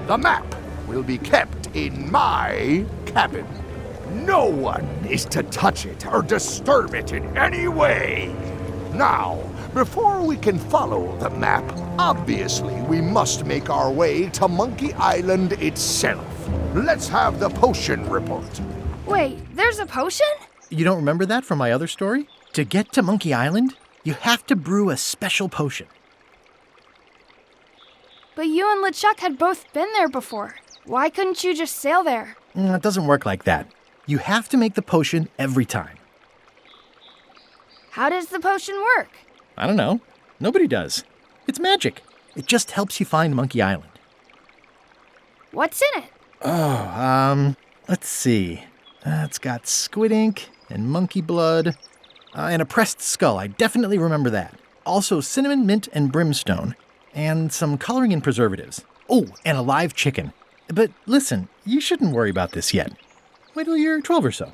The map will be kept in my cabin. No one is to touch it or disturb it in any way. Now, before we can follow the map, obviously we must make our way to Monkey Island itself. Let's have the potion report. Wait, there's a potion? You don't remember that from my other story? To get to Monkey Island, you have to brew a special potion. But you and LeChuck had both been there before. Why couldn't you just sail there? It doesn't work like that. You have to make the potion every time. How does the potion work? I don't know. Nobody does. It's magic. It just helps you find Monkey Island. What's in it? Let's see. It's got squid ink and monkey blood and a pressed skull. I definitely remember that. Also cinnamon, mint, and brimstone. And some coloring and preservatives. Oh, and a live chicken. But listen, you shouldn't worry about this yet. Wait till you're 12 or so.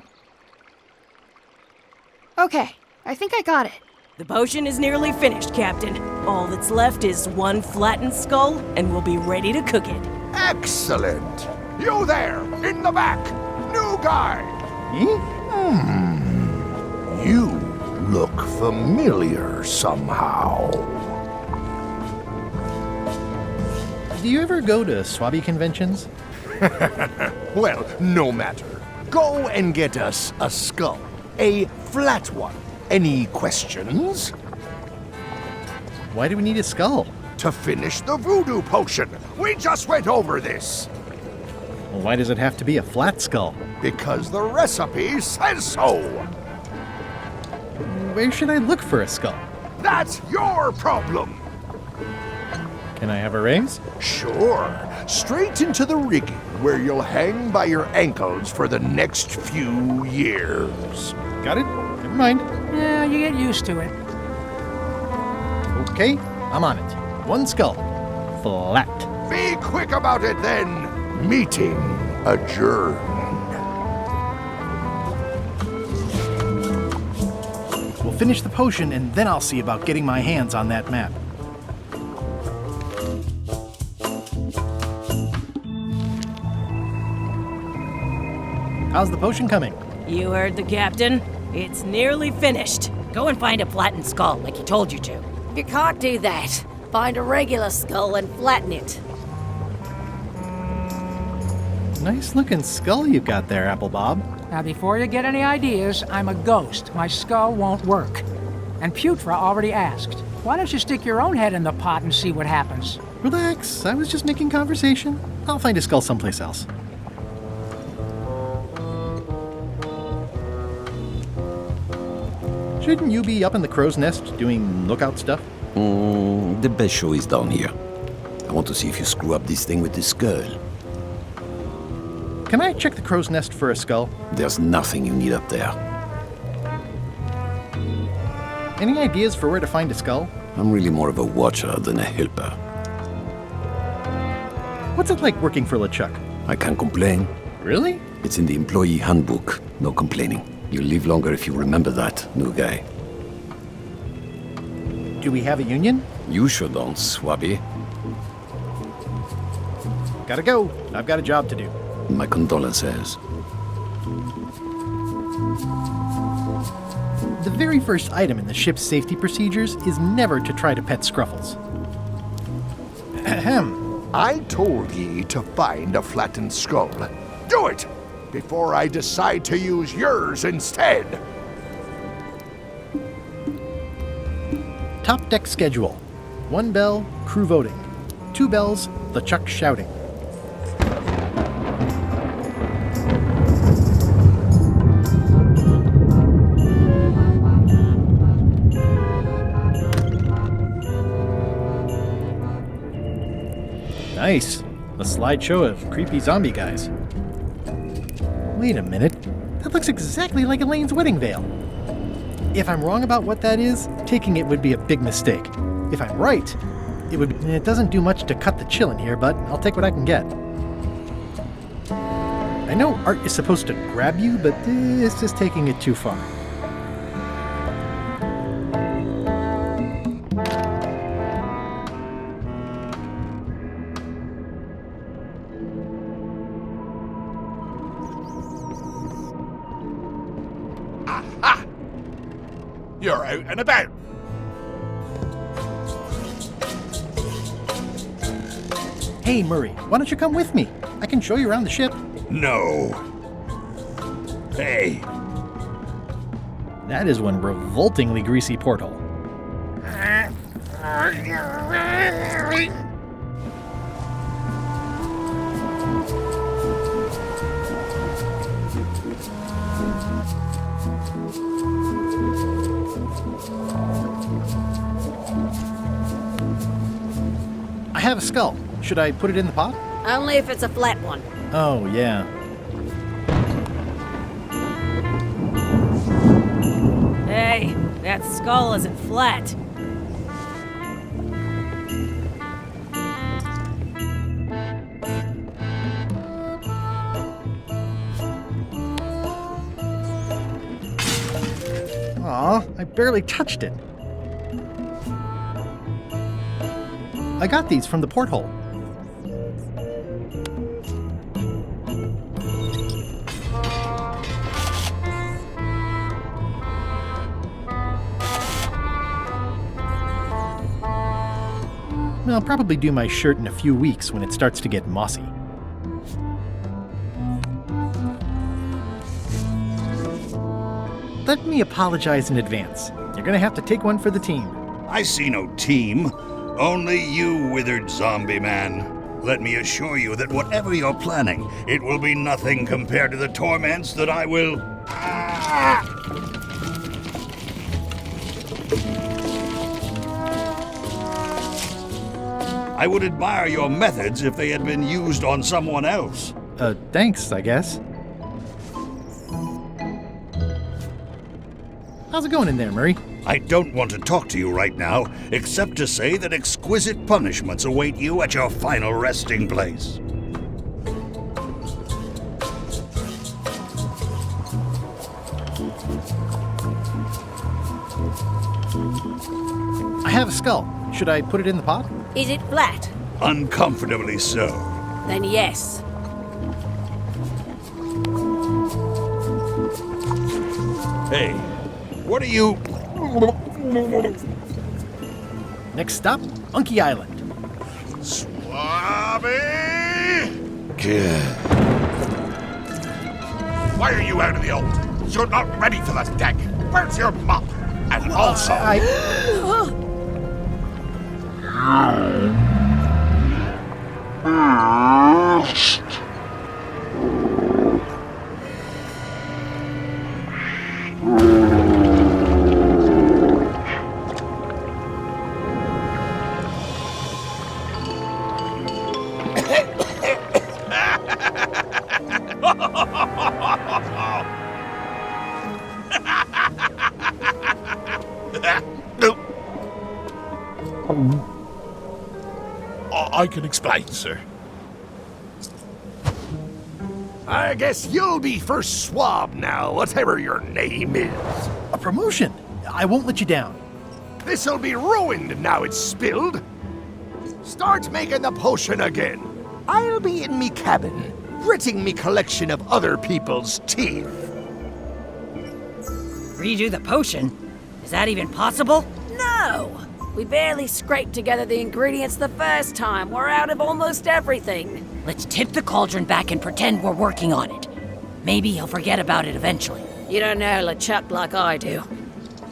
Okay, I think I got it. The potion is nearly finished, Captain. All that's left is one flattened skull, and we'll be ready to cook it. Excellent! You there, in the back! New guy! You look familiar somehow. Do you ever go to Swabby conventions? Well, no matter. Go and get us a skull. A flat one. Any questions? Why do we need a skull? To finish the voodoo potion. We just went over this. Well, why does it have to be a flat skull? Because the recipe says so. Where should I look for a skull? That's your problem. Can I have a raise? Sure. Straight into the rigging, where you'll hang by your ankles for the next few years. Got it? Never mind. Yeah, you get used to it. Okay, I'm on it. One skull. Flat. Be quick about it then. Meeting adjourned. We'll finish the potion and then I'll see about getting my hands on that map. How's the potion coming? You heard the captain. It's nearly finished. Go and find a flattened skull like he told you to. You can't do that. Find a regular skull and flatten it. Nice looking skull you've got there, Apple Bob. Now, before you get any ideas, I'm a ghost. My skull won't work. And Putra already asked. Why don't you stick your own head in the pot and see what happens? Relax, I was just making conversation. I'll find a skull someplace else. Shouldn't you be up in the crow's nest doing lookout stuff? The best show is down here. I want to see if you screw up this thing with this skull. Can I check the crow's nest for a skull? There's nothing you need up there. Any ideas for where to find a skull? I'm really more of a watcher than a helper. What's it like working for LeChuck? I can't complain. Really? It's in the employee handbook. No complaining. You'll live longer if you remember that, new guy. Do we have a union? You sure don't, Swabby. Gotta go. I've got a job to do. My condolences. The very first item in the ship's safety procedures is never to try to pet Scruffles. Ahem. I told ye to find a flattened skull. Do it! Before I decide to use yours instead. Top deck schedule. 1 bell, crew voting. 2 bells, LeChuck shouting. Nice. A slideshow of creepy zombie guys. Wait a minute. That looks exactly like Elaine's wedding veil. If I'm wrong about what that is, taking it would be a big mistake. If I'm right, it doesn't do much to cut the chill in here, but I'll take what I can get. I know art is supposed to grab you, but this is taking it too far. Aha! You're out and about. Hey, Murray, why don't you come with me? I can show you around the ship. No. Hey. That is one revoltingly greasy porthole. I have a skull. Should I put it in the pot? Only if it's a flat one. Oh, yeah. Hey, that skull isn't flat. Aw, I barely touched it. I got these from the porthole. I'll probably do my shirt in a few weeks when it starts to get mossy. Let me apologize in advance. You're gonna have to take one for the team. I see no team. Only you, withered zombie man. Let me assure you that whatever you're planning, it will be nothing compared to the torments that I will... I would admire your methods if they had been used on someone else. Thanks, I guess. How's it going in there, Murray? I don't want to talk to you right now, except to say that exquisite punishments await you at your final resting place. I have a skull. Should I put it in the pot? Is it flat? Uncomfortably so. Then yes. Hey, what are you... Next stop, Monkey Island. Swabby! Why are you out of the old? You're not ready for the deck. Where's your mop? And also... I can explain, sir. I guess you'll be first swab now, whatever your name is. A promotion! I won't let you down. This'll be ruined now it's spilled. Start making the potion again. I'll be in me cabin, gritting me collection of other people's teeth. Redo the potion? Is that even possible? No! We barely scraped together the ingredients the first time. We're out of almost everything. Let's tip the cauldron back and pretend we're working on it. Maybe he'll forget about it eventually. You don't know LeChuck like I do.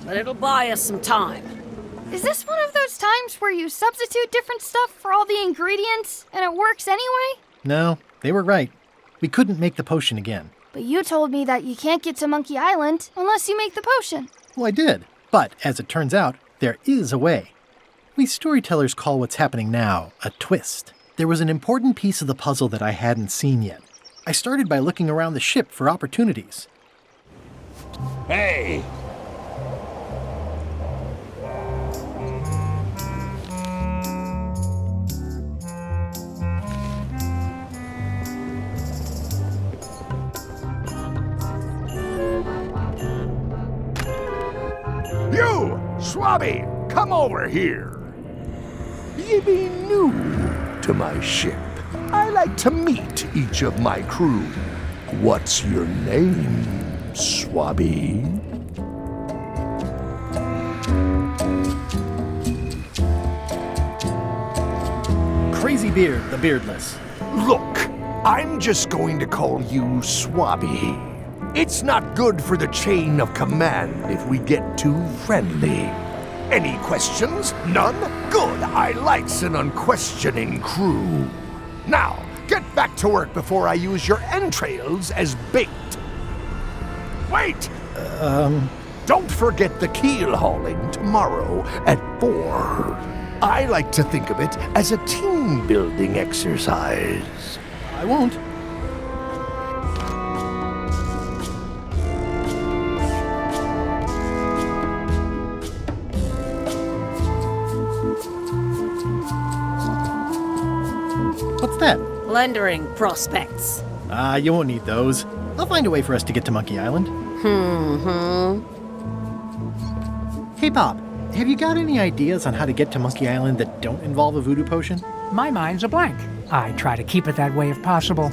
But it'll buy us some time. Is this one of those times where you substitute different stuff for all the ingredients and it works anyway? No, they were right. We couldn't make the potion again. But you told me that you can't get to Monkey Island unless you make the potion. Well, I did. But as it turns out, there is a way. We storytellers call what's happening now a twist. There was an important piece of the puzzle that I hadn't seen yet. I started by looking around the ship for opportunities. Hey! You, Swabby, come over here. You be new to my ship. I like to meet each of my crew. What's your name, Swabby? Crazy Beard, the Beardless. Look, I'm just going to call you Swabby. It's not good for the chain of command if we get too friendly. Any questions? None? Good. I likes an unquestioning crew. Now, get back to work before I use your entrails as bait. Wait! Don't forget the keel hauling tomorrow at 4. I like to think of it as a team-building exercise. I won't. What's that? Lendering prospects. You won't need those. I'll find a way for us to get to Monkey Island. Hey, Bob, have you got any ideas on how to get to Monkey Island that don't involve a voodoo potion? My mind's a blank. I try to keep it that way if possible.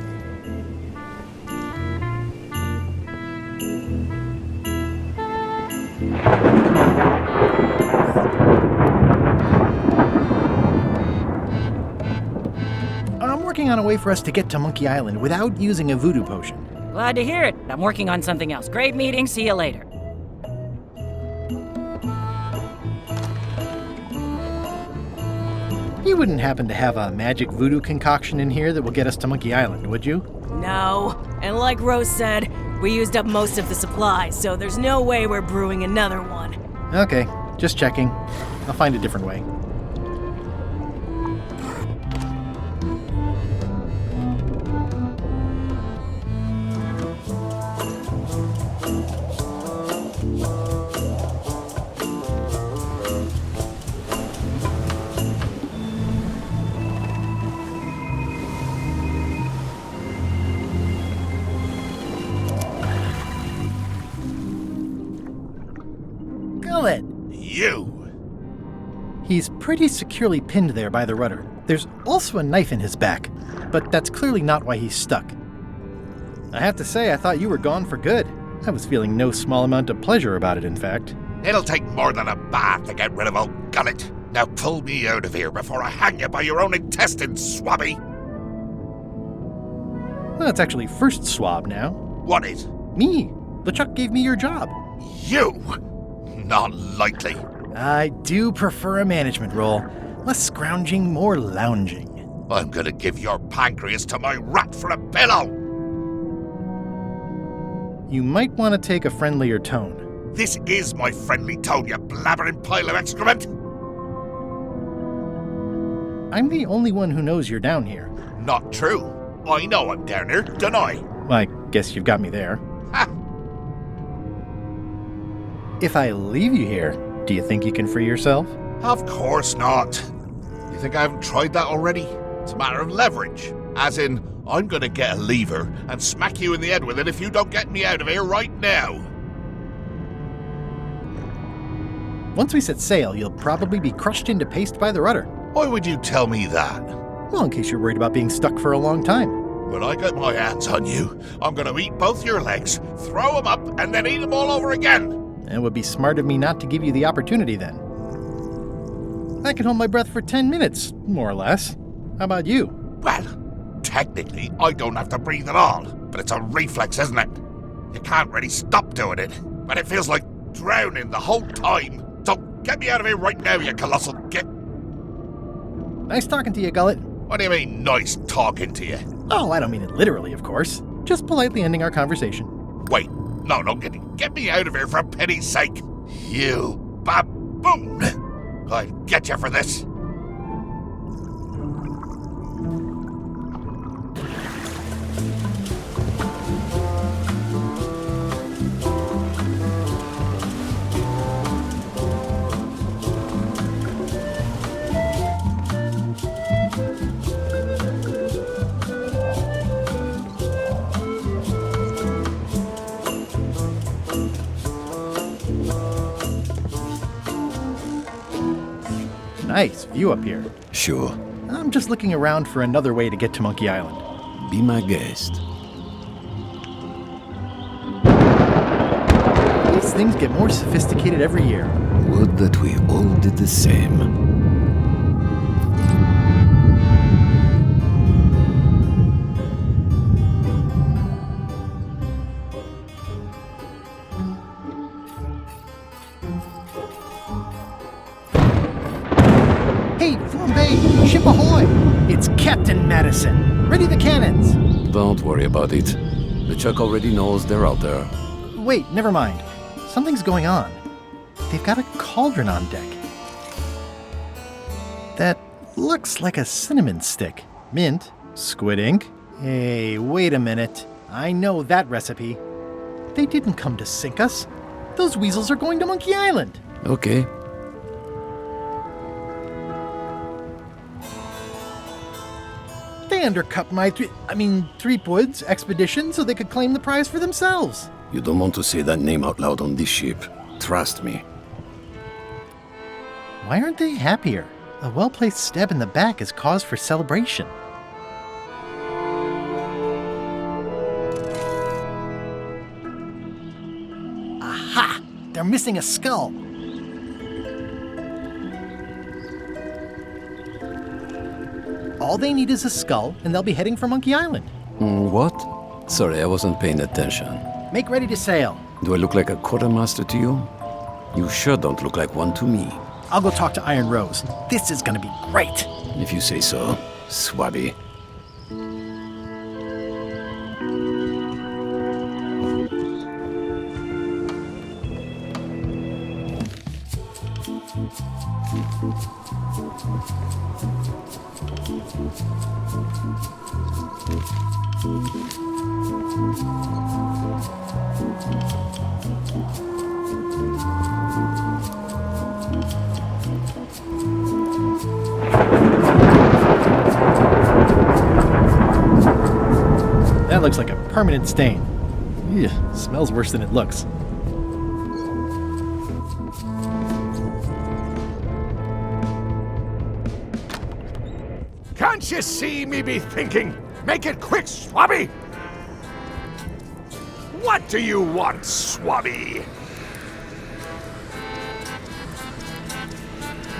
I'm working on a way for us to get to Monkey Island without using a voodoo potion. Glad to hear it. I'm working on something else. Great meeting. See you later. You wouldn't happen to have a magic voodoo concoction in here that will get us to Monkey Island, would you? No. And like Rose said, we used up most of the supplies, so there's no way we're brewing another one. Okay, just checking. I'll find a different way. You! He's pretty securely pinned there by the rudder. There's also a knife in his back, but that's clearly not why he's stuck. I have to say, I thought you were gone for good. I was feeling no small amount of pleasure about it, in fact. It'll take more than a bath to get rid of old Gullet. Now pull me out of here before I hang you by your own intestines, Swabby! Well, it's actually first swab now. What is? Me. LeChuck gave me your job. You? Not likely. I do prefer a management role. Less scrounging, more lounging. I'm gonna give your pancreas to my rat for a pillow! You might want to take a friendlier tone. This is my friendly tone, you blabbering pile of excrement! I'm the only one who knows you're down here. Not true. I know I'm down here, don't I? I guess you've got me there. Ha! If I leave you here, do you think you can free yourself? Of course not. You think I haven't tried that already? It's a matter of leverage. As in, I'm gonna get a lever and smack you in the head with it if you don't get me out of here right now. Once we set sail, you'll probably be crushed into paste by the rudder. Why would you tell me that? Well, in case you're worried about being stuck for a long time. When I get my hands on you, I'm gonna eat both your legs, throw them up, and then eat them all over again. It would be smart of me not to give you the opportunity then. I can hold my breath for 10 minutes, more or less. How about you? Well, technically, I don't have to breathe at all, but it's a reflex, isn't it? You can't really stop doing it, but it feels like drowning the whole time. So get me out of here right now, you colossal git. Nice talking to you, Gullet. What do you mean, nice talking to you? Oh, I don't mean it literally, of course. Just politely ending our conversation. Wait, no, get me out of here for pity's sake. You baboon! I'll get you for this. Nice view up here. Sure. I'm just looking around for another way to get to Monkey Island. Be my guest. These things get more sophisticated every year. Would that we all did the same. Hey, Flambe! Ship ahoy! It's Captain Madison. Ready the cannons. Don't worry about it. LeChuck already knows they're out there. Wait, never mind. Something's going on. They've got a cauldron on deck. That looks like a cinnamon stick. Mint, squid ink. Hey, wait a minute. I know that recipe. They didn't come to sink us. Those weasels are going to Monkey Island. Okay. They undercut my Threepwood's expedition so they could claim the prize for themselves. You don't want to say that name out loud on this ship. Trust me. Why aren't they happier? A well-placed stab in the back is cause for celebration. Aha! They're missing a skull. All they need is a skull, and they'll be heading for Monkey Island. What? Sorry, I wasn't paying attention. Make ready to sail. Do I look like a quartermaster to you? You sure don't look like one to me. I'll go talk to Iron Rose. This is gonna be great. If you say so, Swabby. That looks like a permanent stain. Ew, smells worse than it looks. Can't you see me be thinking? Make it quick, Swabby! What do you want, Swabby?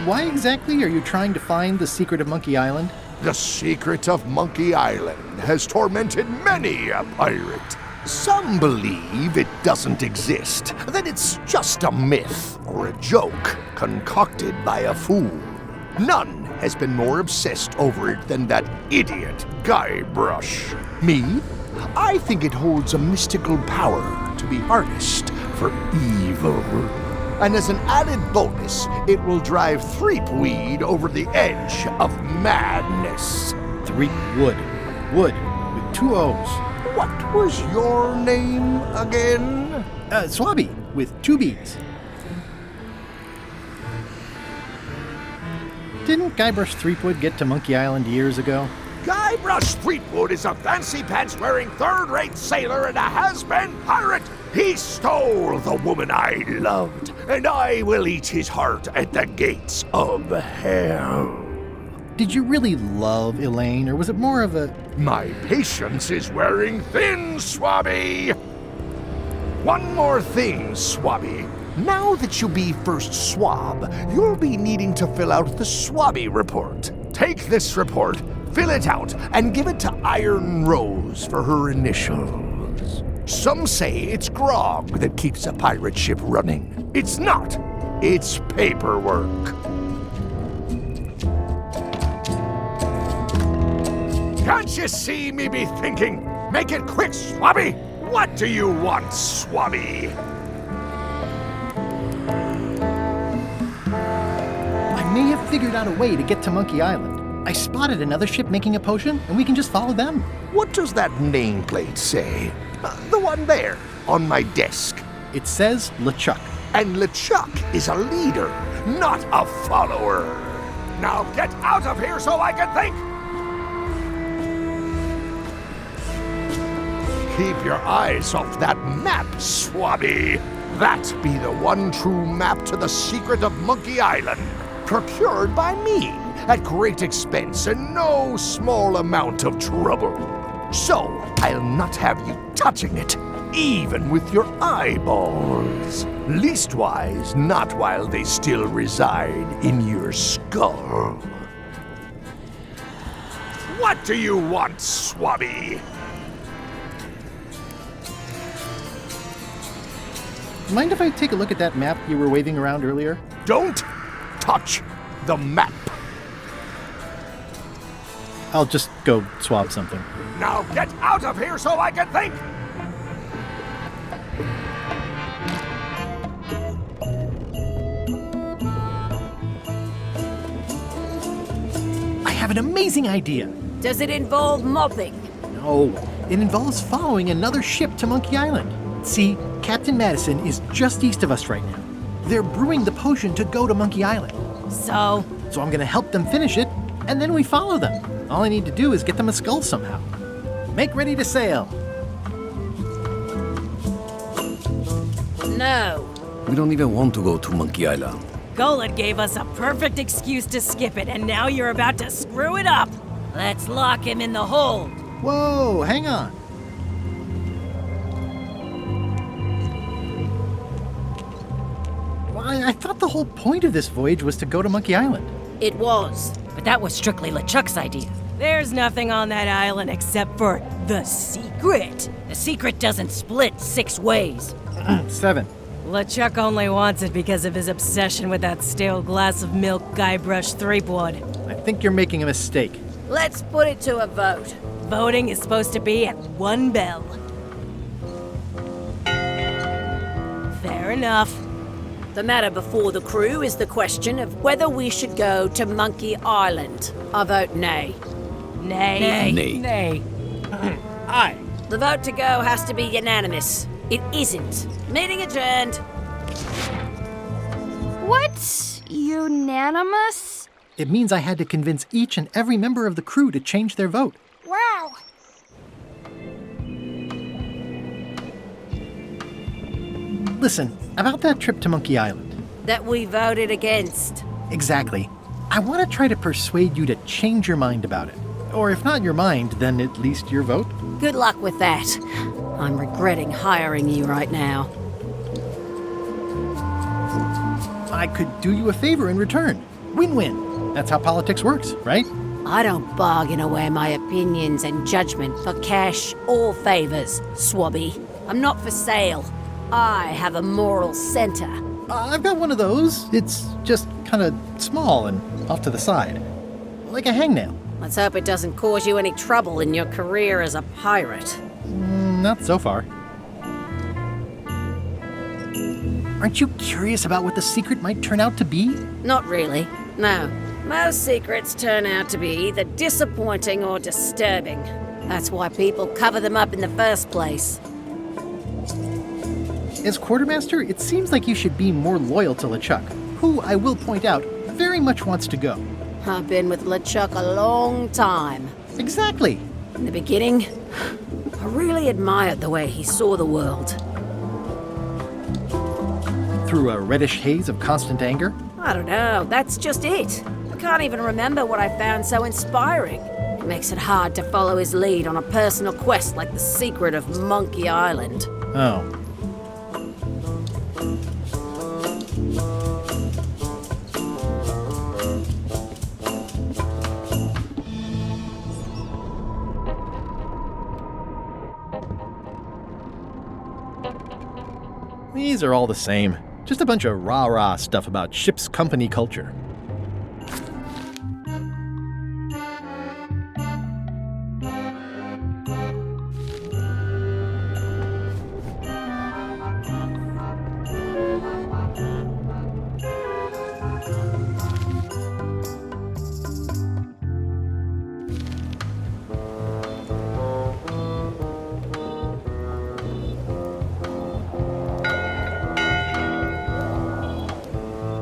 Why exactly are you trying to find the secret of Monkey Island? The secret of Monkey Island has tormented many a pirate. Some believe it doesn't exist, that it's just a myth or a joke concocted by a fool. None has been more obsessed over it than that idiot Guybrush. Me? I think it holds a mystical power to be harnessed for evil. And as an added bonus, it will drive Threepweed over the edge of madness. Threepwood. Wood, with 2 O's. What was your name again? Swabby, with 2 B's. Didn't Guybrush Threepwood get to Monkey Island years ago? Guybrush Threepwood is a fancy-pants-wearing third-rate sailor and a has-been pirate. He stole the woman I loved, and I will eat his heart at the gates of hell. Did you really love Elaine, or was it more of a... My patience is wearing thin, Swabby. One more thing, Swabby. Now that you be first swab, you'll be needing to fill out the Swabby report. Take this report, fill it out, and give it to Iron Rose for her initials. Some say it's grog that keeps a pirate ship running. It's not. It's paperwork. Can't you see me be thinking? Make it quick, Swabby! What do you want, Swabby? I may have figured out a way to get to Monkey Island. I spotted another ship making a potion, and we can just follow them. What does that nameplate say? The one there, on my desk. It says LeChuck. And LeChuck is a leader, not a follower. Now get out of here so I can think! Keep your eyes off that map, Swabby. That be the one true map to the secret of Monkey Island. procured by me at great expense and no small amount of trouble. So I'll not have you touching it, even with your eyeballs. Leastwise, not while they still reside in your skull. What do you want, Swabby? Mind if I take a look at that map you were waving around earlier? Don't touch the map. I'll just go swab something. Now get out of here so I can think! I have an amazing idea. Does it involve mopping? No, it involves following another ship to Monkey Island. See, Captain Madison is just east of us right now. They're brewing the potion to go to Monkey Island. So I'm gonna help them finish it, and then we follow them. All I need to do is get them a skull somehow. Make ready to sail. No. We don't even want to go to Monkey Island. Golan gave us a perfect excuse to skip it, and now you're about to screw it up. Let's lock him in the hold. Whoa, hang on. I thought the whole point of this voyage was to go to Monkey Island. It was. But that was strictly LeChuck's idea. There's nothing on that island except for the secret. The secret doesn't split 6 ways. 7. LeChuck only wants it because of his obsession with that stale glass of milk Guybrush Threepwood. I think you're making a mistake. Let's put it to a vote. Voting is supposed to be at 1 bell. Fair enough. The matter before the crew is the question of whether we should go to Monkey Island. I vote nay. Nay. Nay. Nay. Aye. The vote to go has to be unanimous. It isn't. Meeting adjourned. What's unanimous? It means I had to convince each and every member of the crew to change their vote. Wow. Listen, about that trip to Monkey Island. That we voted against. Exactly. I want to try to persuade you to change your mind about it. Or if not your mind, then at least your vote. Good luck with that. I'm regretting hiring you right now. I could do you a favor in return. Win-win. That's how politics works, right? I don't bargain away my opinions and judgment for cash or favors, Swabby. I'm not for sale. I have a moral center. I've got one of those. It's just kind of small and off to the side. Like a hangnail. Let's hope it doesn't cause you any trouble in your career as a pirate. Not so far. Aren't you curious about what the secret might turn out to be? Not really, no. Most secrets turn out to be either disappointing or disturbing. That's why people cover them up in the first place. As quartermaster, it seems like you should be more loyal to LeChuck, who, I will point out, very much wants to go. I've been with LeChuck a long time. Exactly. In the beginning, I really admired the way he saw the world. Through a reddish haze of constant anger? I don't know, that's just it. I can't even remember what I found so inspiring. It makes it hard to follow his lead on a personal quest like the secret of Monkey Island. Oh. These are all the same. Just a bunch of rah-rah stuff about ship's company culture.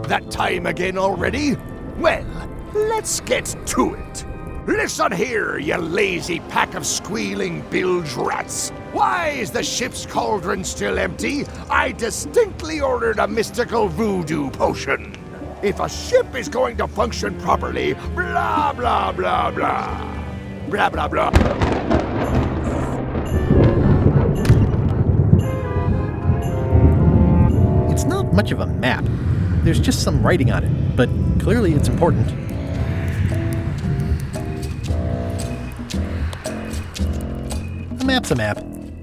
That time again already? Well, let's get to it. Listen here, you lazy pack of squealing bilge rats. Why is the ship's cauldron still empty? I distinctly ordered a mystical voodoo potion. If a ship is going to function properly, blah, blah, blah, blah. Blah, blah, blah. It's not much of a map. There's just some writing on it, but clearly it's important. A map's a map.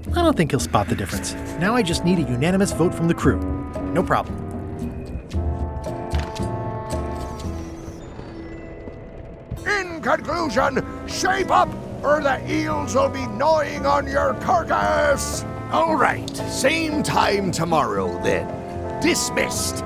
I don't think he'll spot the difference. Now I just need a unanimous vote from the crew. No problem. In conclusion, shape up, or the eels will be gnawing on your carcass. All right, same time tomorrow then. Dismissed.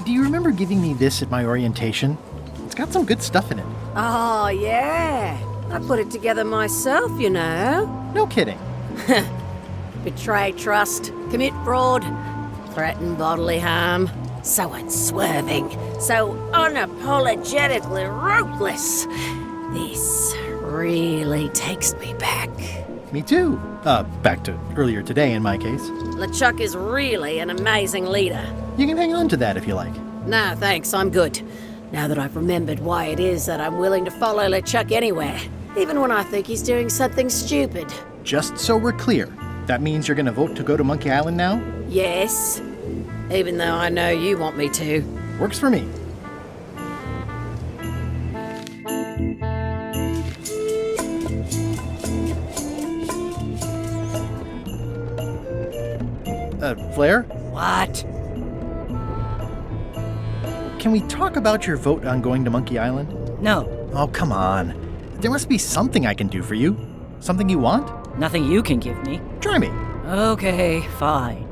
Do you remember giving me this at my orientation? It's got some good stuff in it. Oh, yeah. I put it together myself, you know. No kidding. Betray trust, commit fraud, threaten bodily harm. So unswerving, so unapologetically ruthless. This really takes me back. Me too. Back to earlier today in my case. LeChuck is really an amazing leader. You can hang on to that if you like. No, thanks, I'm good. Now that I've remembered why it is that I'm willing to follow LeChuck anywhere, even when I think he's doing something stupid. Just so we're clear, that means you're gonna vote to go to Monkey Island now? Yes. Even though I know you want me to. Works for me. Flair? What? Can we talk about your vote on going to Monkey Island? No. Oh, come on. There must be something I can do for you. Something you want? Nothing you can give me. Try me. Okay, fine.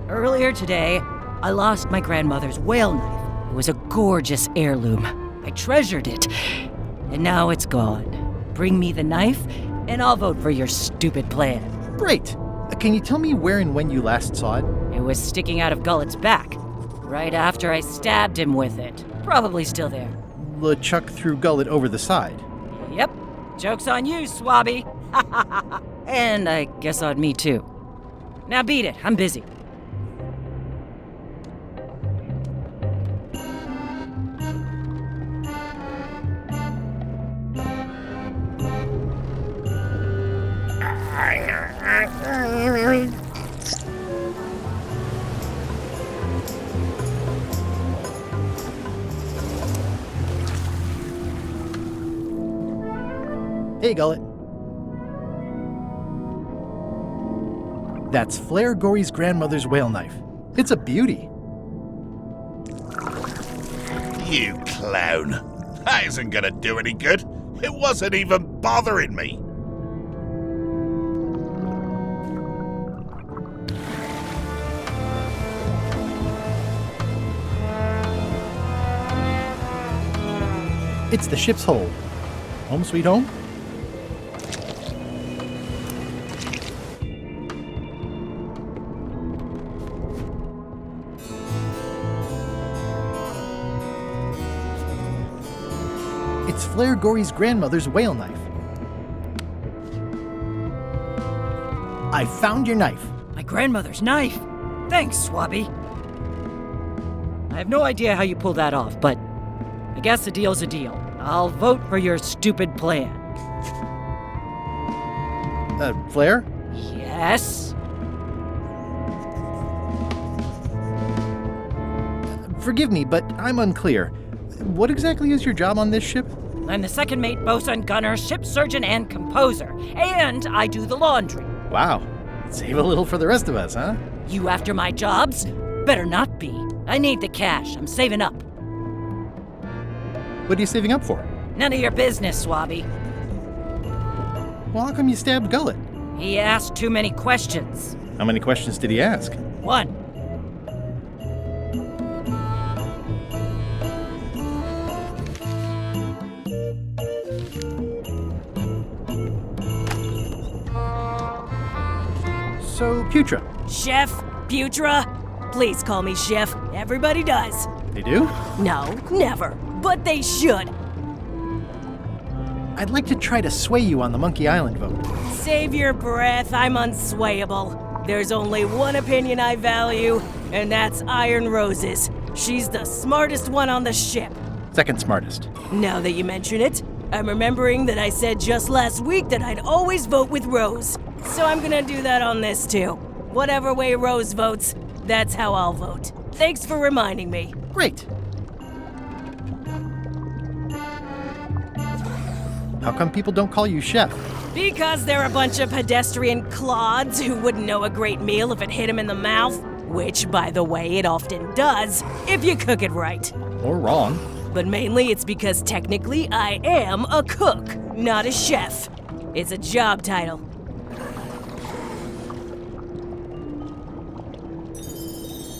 Earlier today, I lost my grandmother's whale knife. It was a gorgeous heirloom. I treasured it. And now it's gone. Bring me the knife, and I'll vote for your stupid plan. Great. Can you tell me where and when you last saw it? It was sticking out of Gullet's back, right after I stabbed him with it. Probably still there. LeChuck threw Gullet over the side. Yep. Joke's on you, Swabby. And I guess on me, too. Now beat it. I'm busy. Hey, Gullet. That's Flair Gory's grandmother's whale knife. It's a beauty. You clown. That isn't gonna do any good. It wasn't even bothering me. It's the ship's hold. Home sweet home? It's Flair Gory's grandmother's whale knife. I found your knife. My grandmother's knife? Thanks, Swabby. I have no idea how you pulled that off, but I guess a deal's a deal. I'll vote for your stupid plan. Flair? Yes? Forgive me, but I'm unclear. What exactly is your job on this ship? I'm the second mate, bosun, gunner, ship surgeon, and composer. And I do the laundry. Wow. Save a little for the rest of us, huh? You after my jobs? Better not be. I need the cash. I'm saving up. What are you saving up for? None of your business, Swabby. Well, how come you stabbed Gullet? He asked too many questions. How many questions did he ask? One. So, Putra. Chef? Putra? Please call me Chef. Everybody does. They do? No, never. But they should. I'd like to try to sway you on the Monkey Island vote. Save your breath, I'm unswayable. There's only one opinion I value, and that's Iron Rose's. She's the smartest one on the ship. Second smartest. Now that you mention it, I'm remembering that I said just last week that I'd always vote with Rose. So I'm gonna do that on this too. Whatever way Rose votes, that's how I'll vote. Thanks for reminding me. Great. How come people don't call you chef? Because they're a bunch of pedestrian clods who wouldn't know a great meal if it hit them in the mouth. Which, by the way, it often does, if you cook it right. Or wrong. But mainly it's because technically I am a cook, not a chef. It's a job title.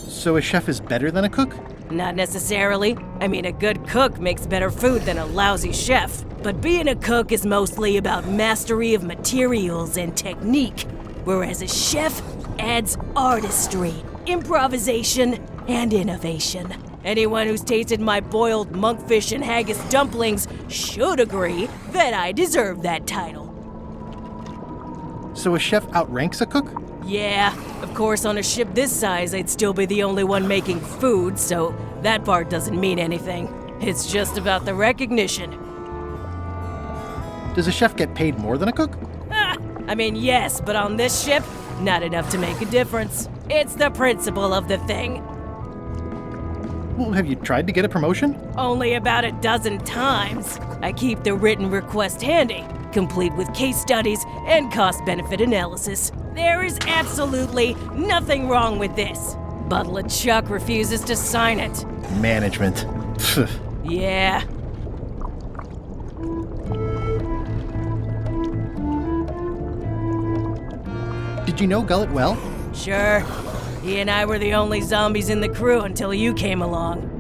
So a chef is better than a cook? Not necessarily. I mean, a good cook makes better food than a lousy chef. But being a cook is mostly about mastery of materials and technique, whereas a chef adds artistry, improvisation, and innovation. Anyone who's tasted my boiled monkfish and haggis dumplings should agree that I deserve that title. So a chef outranks a cook? Yeah, of course on a ship this size I'd still be the only one making food, so that part doesn't mean anything. It's just about the recognition. Does a chef get paid more than a cook? I mean, yes, but on this ship, not enough to make a difference. It's the principle of the thing. Well, have you tried to get a promotion? Only about a dozen times. I keep the written request handy, complete with case studies and cost-benefit analysis. There is absolutely nothing wrong with this. But LeChuck refuses to sign it. Management. Yeah. Did you know Gullet well? Sure. He and I were the only zombies in the crew until you came along.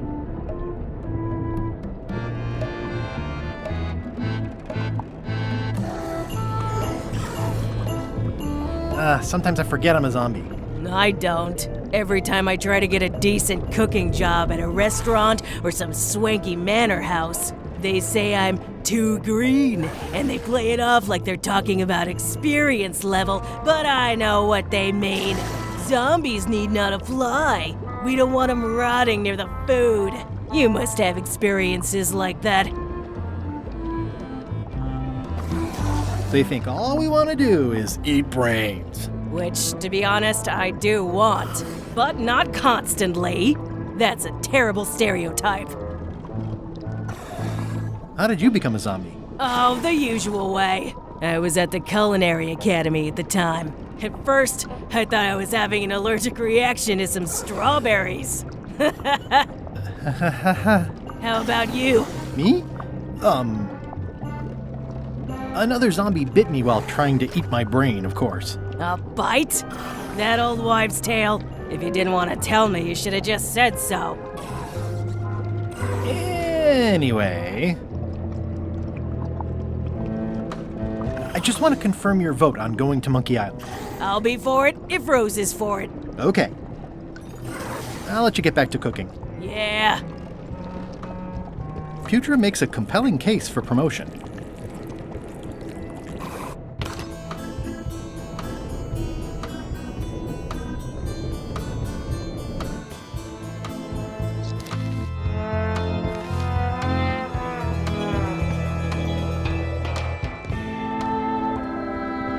Sometimes I forget I'm a zombie. I don't. Every time I try to get a decent cooking job at a restaurant or some swanky manor house, they say I'm too green, and they play it off like they're talking about experience level, but I know what they mean. Zombies need not apply. We don't want them rotting near the food. You must have experiences like that. They think all we want to do is eat brains. Which, to be honest, I do want. But not constantly. That's a terrible stereotype. How did you become a zombie? Oh, the usual way. I was at the Culinary Academy at the time. At first, I thought I was having an allergic reaction to some strawberries. How about you? Me? Another zombie bit me while trying to eat my brain, of course. A bite? That old wives' tale. If you didn't want to tell me, you should have just said so. Anyway, I just want to confirm your vote on going to Monkey Island. I'll be for it if Rose is for it. Okay. I'll let you get back to cooking. Yeah. Putra makes a compelling case for promotion.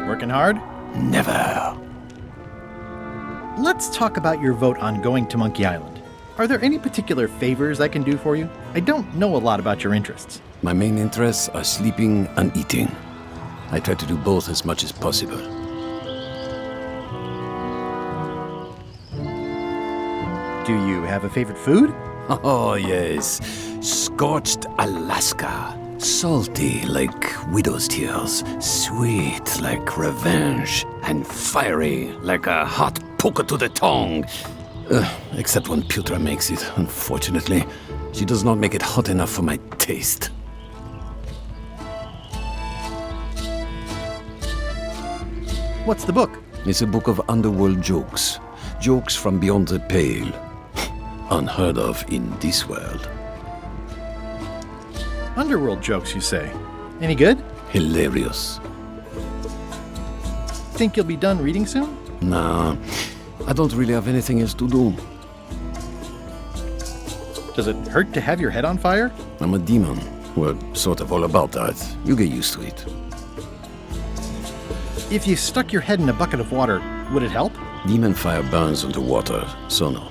Working hard? Never. Let's talk about your vote on going to Monkey Island. Are there any particular favors I can do for you? I don't know a lot about your interests. My main interests are sleeping and eating. I try to do both as much as possible. Do you have a favorite food? Oh, yes. Scorched Alaska. Salty like widow's tears. Sweet like revenge. And fiery like a hot poker to the tongue. Except when Putra makes it, unfortunately. She does not make it hot enough for my taste. What's the book? It's a book of underworld jokes. Jokes from beyond the pale. unheard of in this world. Underworld jokes, you say? Any good? Hilarious. Think you'll be done reading soon? Nah, I don't really have anything else to do. Does it hurt to have your head on fire? I'm a demon. Well, sort of all about that. You get used to it. If you stuck your head in a bucket of water, would it help? Demon fire burns underwater, so no.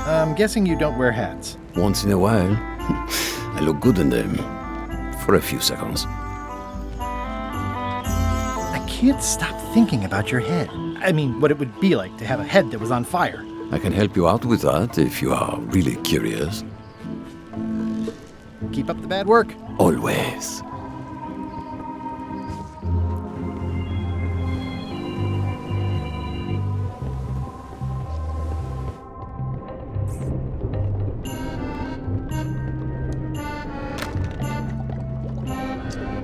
I'm guessing you don't wear hats. Once in a while, I look good in them. For a few seconds. I can't stop thinking about your head. I mean, what it would be like to have a head that was on fire. I can help you out with that if you are really curious. Keep up the bad work. Always.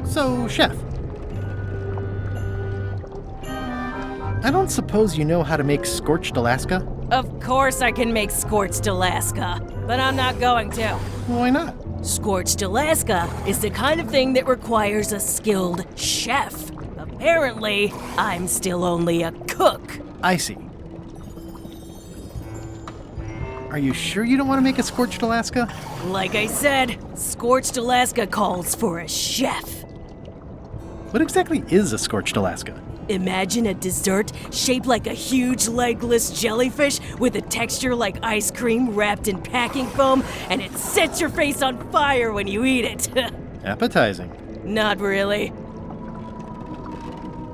So, Chef, I don't suppose you know how to make scorched Alaska? Of course I can make scorched Alaska, but I'm not going to. Why not? Scorched Alaska is the kind of thing that requires a skilled chef. Apparently, I'm still only a cook. I see. Are you sure you don't want to make a scorched Alaska? Like I said, scorched Alaska calls for a chef. What exactly is a scorched Alaska? Imagine a dessert shaped like a huge legless jellyfish with a texture like ice cream wrapped in packing foam, and it sets your face on fire when you eat it. Appetizing. Not really.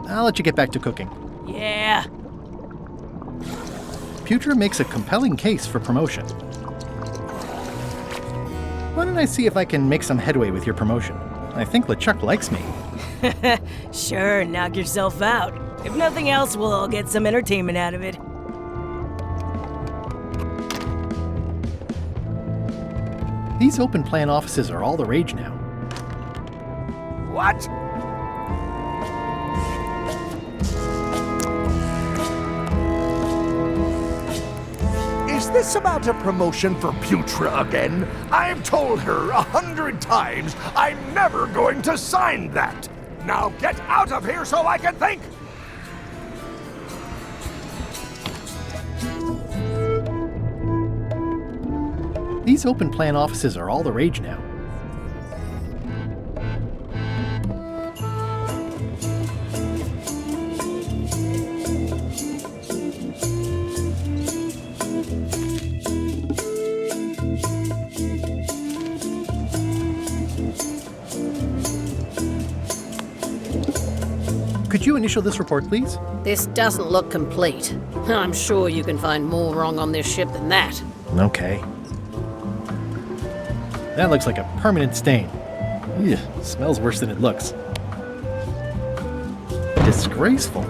I'll let you get back to cooking. Yeah. Putra makes a compelling case for promotion. Why don't I see if I can make some headway with your promotion? I think LeChuck likes me. Sure, knock yourself out. If nothing else, we'll all get some entertainment out of it. These open plan offices are all the rage now. What? Is this about a promotion for Putra again? I've told her 100 times I'm never going to sign that. Now get out of here so I can think! These open plan offices are all the rage now. Could you initial this report, please? This doesn't look complete. I'm sure you can find more wrong on this ship than that. Okay. That looks like a permanent stain. Ugh, smells worse than it looks. Disgraceful.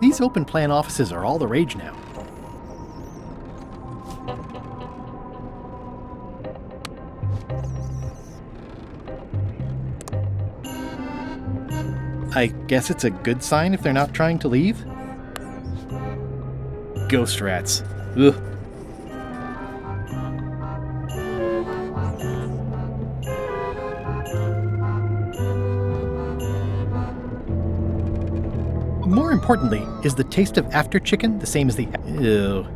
These open plan offices are all the rage now. I guess it's a good sign if they're not trying to leave? Ghost rats. Ugh. More importantly, is the taste of after chicken the same as the... Ew.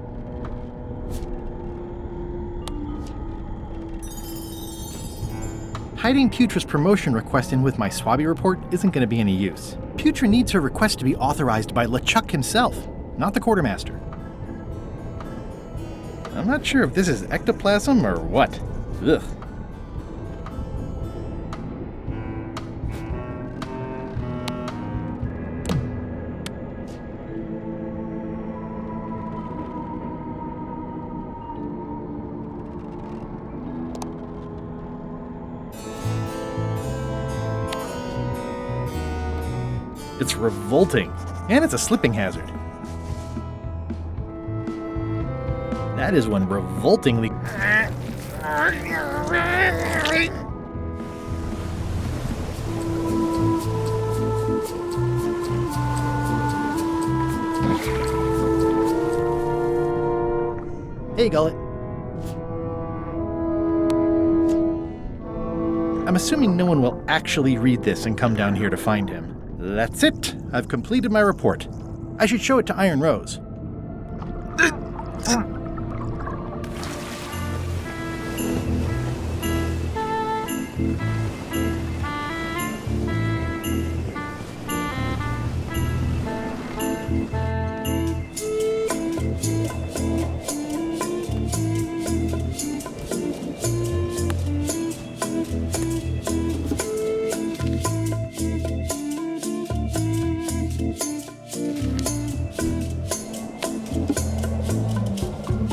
Hiding Putra's promotion request in with my Swabby report isn't going to be any use. Putra needs her request to be authorized by LeChuck himself, not the quartermaster. I'm not sure if this is ectoplasm or what. Ugh. It's revolting, and it's a slipping hazard. That is one revoltingly... Okay, Gullet. I'm assuming no one will actually read this and come down here to find him. That's it. I've completed my report. I should show it to Iron Rose.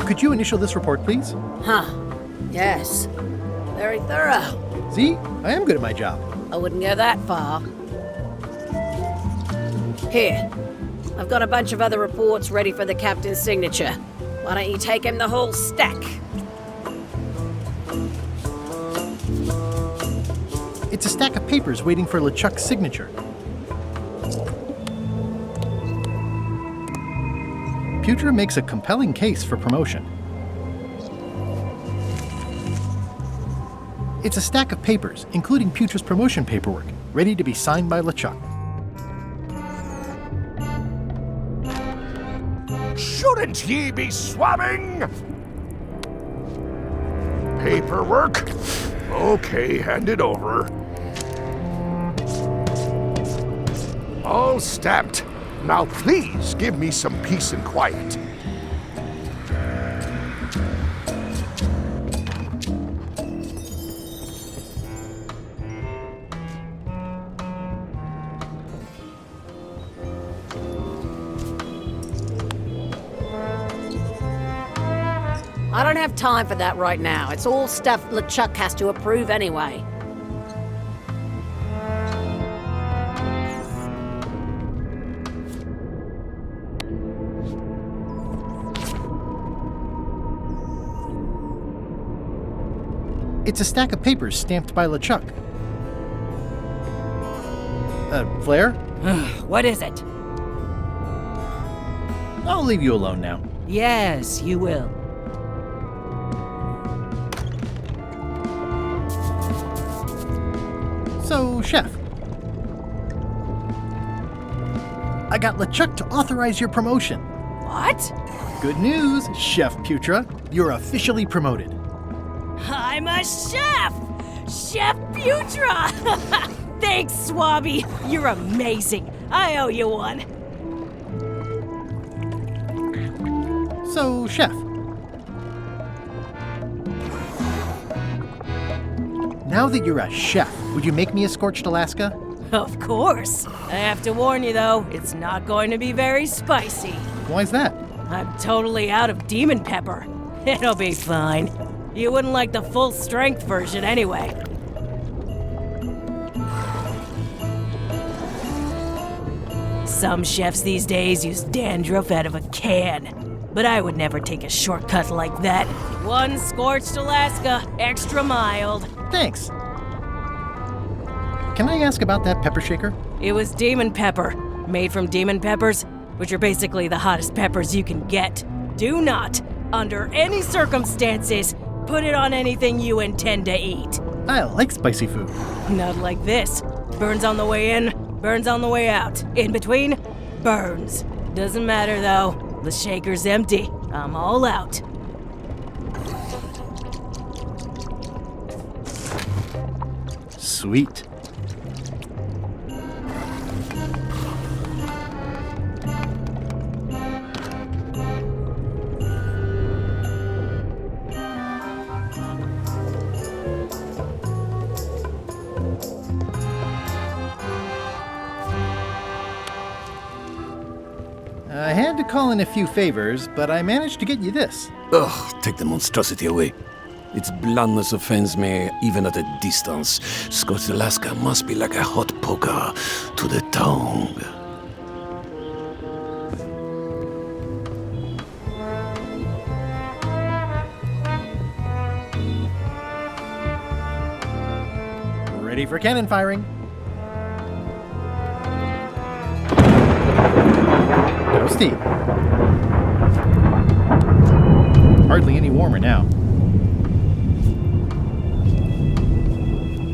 Could you initial this report, please? Huh. Yes. Very thorough. See? I am good at my job. I wouldn't go that far. Here. I've got a bunch of other reports ready for the captain's signature. Why don't you take him the whole stack? It's a stack of papers waiting for LeChuck's signature. Putra makes a compelling case for promotion. It's a stack of papers, including Putra's promotion paperwork, ready to be signed by LeChuck. Shouldn't ye be swabbing? Paperwork? Okay, hand it over. All stamped. Now please give me some peace and quiet. I don't have time for that right now. It's all stuff LeChuck has to approve anyway. It's a stack of papers stamped by LeChuck. Flair? What is it? I'll leave you alone now. Yes, you will. So, Chef. I got LeChuck to authorize your promotion. What? Good news, Chef Putra. You're officially promoted. I'm a chef! Chef Putra! Thanks, Swabby. You're amazing. I owe you one. So, Chef. Now that you're a chef, would you make me a scorched Alaska? Of course. I have to warn you, though, it's not going to be very spicy. Why's that? I'm totally out of demon pepper. It'll be fine. You wouldn't like the full-strength version anyway. Some chefs these days use dandruff out of a can, but I would never take a shortcut like that. One scorched Alaska, extra mild. Thanks. Can I ask about that pepper shaker? It was demon pepper, made from demon peppers, which are basically the hottest peppers you can get. Do not, under any circumstances, put it on anything you intend to eat. I like spicy food. Not like this. Burns on the way in, burns on the way out. In between, burns. Doesn't matter though. The shaker's empty. I'm all out. Sweet. I had to call in a few favors, but I managed to get you this. Ugh, take the monstrosity away. Its blandness offends me, even at a distance. Scorched Alaska must be like a hot poker to the tongue. Ready for cannon firing. Go, Steve. Hardly any warmer now.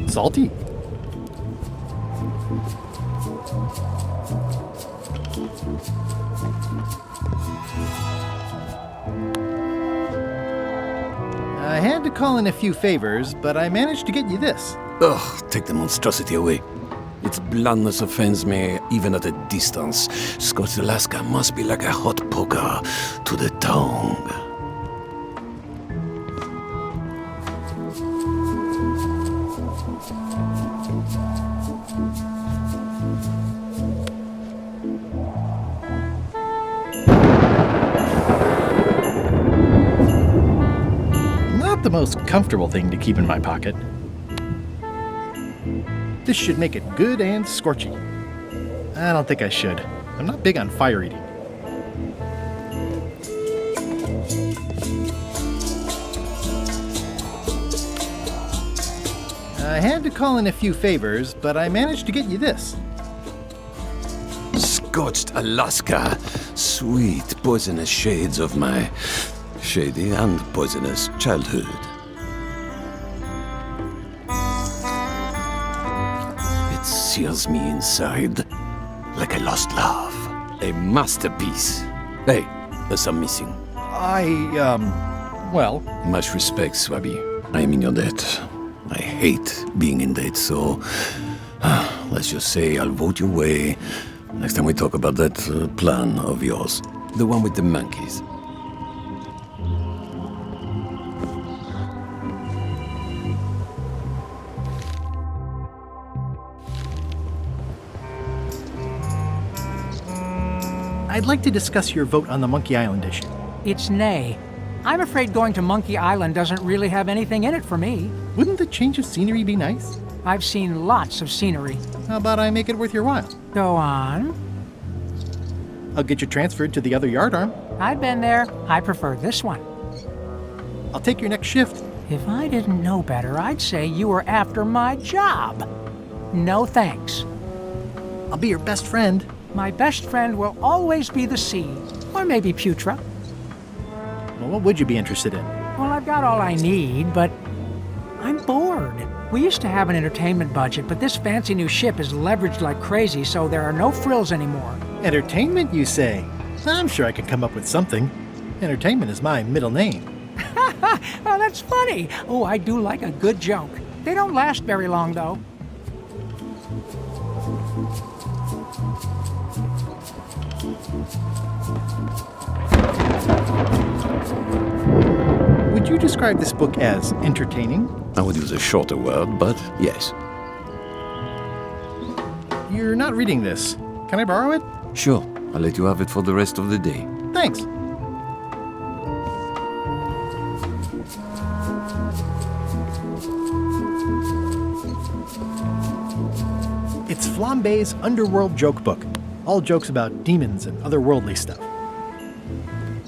Salty? I had to call in a few favors, but I managed to get you this. Ugh, take the monstrosity away. Its blandness offends me even at a distance. Scotched Alaska must be like a hot poker to the tongue. Not the most comfortable thing to keep in my pocket. This should make it good and scorchy. I don't think I should. I'm not big on fire eating. I had to call in a few favors, but I managed to get you this. Scorched Alaska. Sweet, poisonous shades of my shady and poisonous childhood. It sears me inside like a lost love. A masterpiece. Hey, there's some missing. Well... Much respect, Swabby. I am in your debt. I hate being in debt, so... let's just say I'll vote your way next time we talk about that plan of yours. The one with the monkeys. I'd like to discuss your vote on the Monkey Island issue. It's nay. I'm afraid going to Monkey Island doesn't really have anything in it for me. Wouldn't the change of scenery be nice? I've seen lots of scenery. How about I make it worth your while? Go on. I'll get you transferred to the other yardarm. I've been there. I prefer this one. I'll take your next shift. If I didn't know better, I'd say you were after my job. No thanks. I'll be your best friend. My best friend will always be the sea, or maybe Putra. Well, what would you be interested in? Well, I've got all I need, but I'm bored. We used to have an entertainment budget, but this fancy new ship is leveraged like crazy, so there are no frills anymore. Entertainment, you say? I'm sure I could come up with something. Entertainment is my middle name. Oh, that's funny. Oh, I do like a good joke. They don't last very long, though. Would you describe this book as entertaining? I would use a shorter word, but yes. You're not reading this. Can I borrow it? Sure. I'll let you have it for the rest of the day. Thanks. It's Flambe's Underworld Joke Book. All jokes about demons and otherworldly stuff.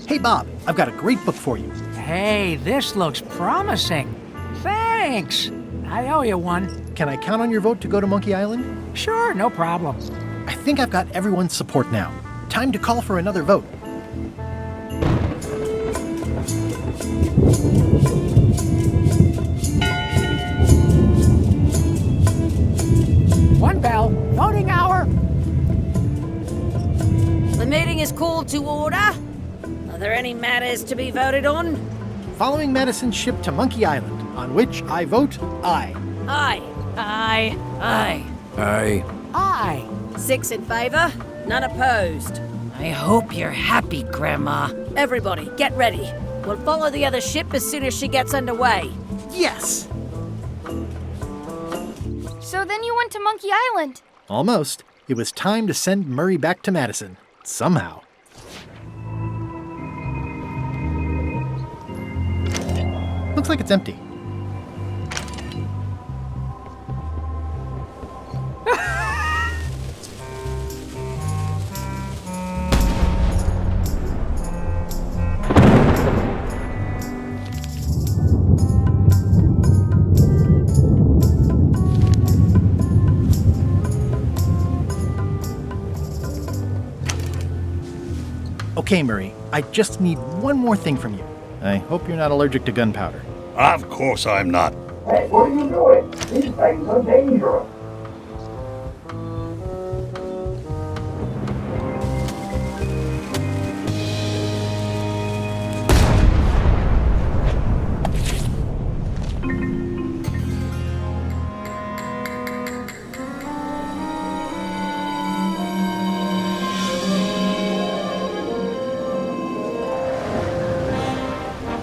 Hey, Bob, I've got a great book for you. Hey, this looks promising. Thanks. I owe you one. Can I count on your vote to go to Monkey Island? Sure, no problem. I think I've got everyone's support now. Time to call for another vote. One bell. Voting hour. The meeting is called to order. Are there any matters to be voted on? Following Madison's ship to Monkey Island, on which I vote aye. Aye. Aye. Aye. Aye. Aye. 6 in favor, none opposed. I hope you're happy, Grandma. Everybody, get ready. We'll follow the other ship as soon as she gets underway. Yes! So then you went to Monkey Island. Almost. It was time to send Murray back to Madison. Somehow. Looks like it's empty. Okay, Murray, I just need one more thing from you. I hope you're not allergic to gunpowder. Of course I'm not. Hey, what are you doing? These things are dangerous.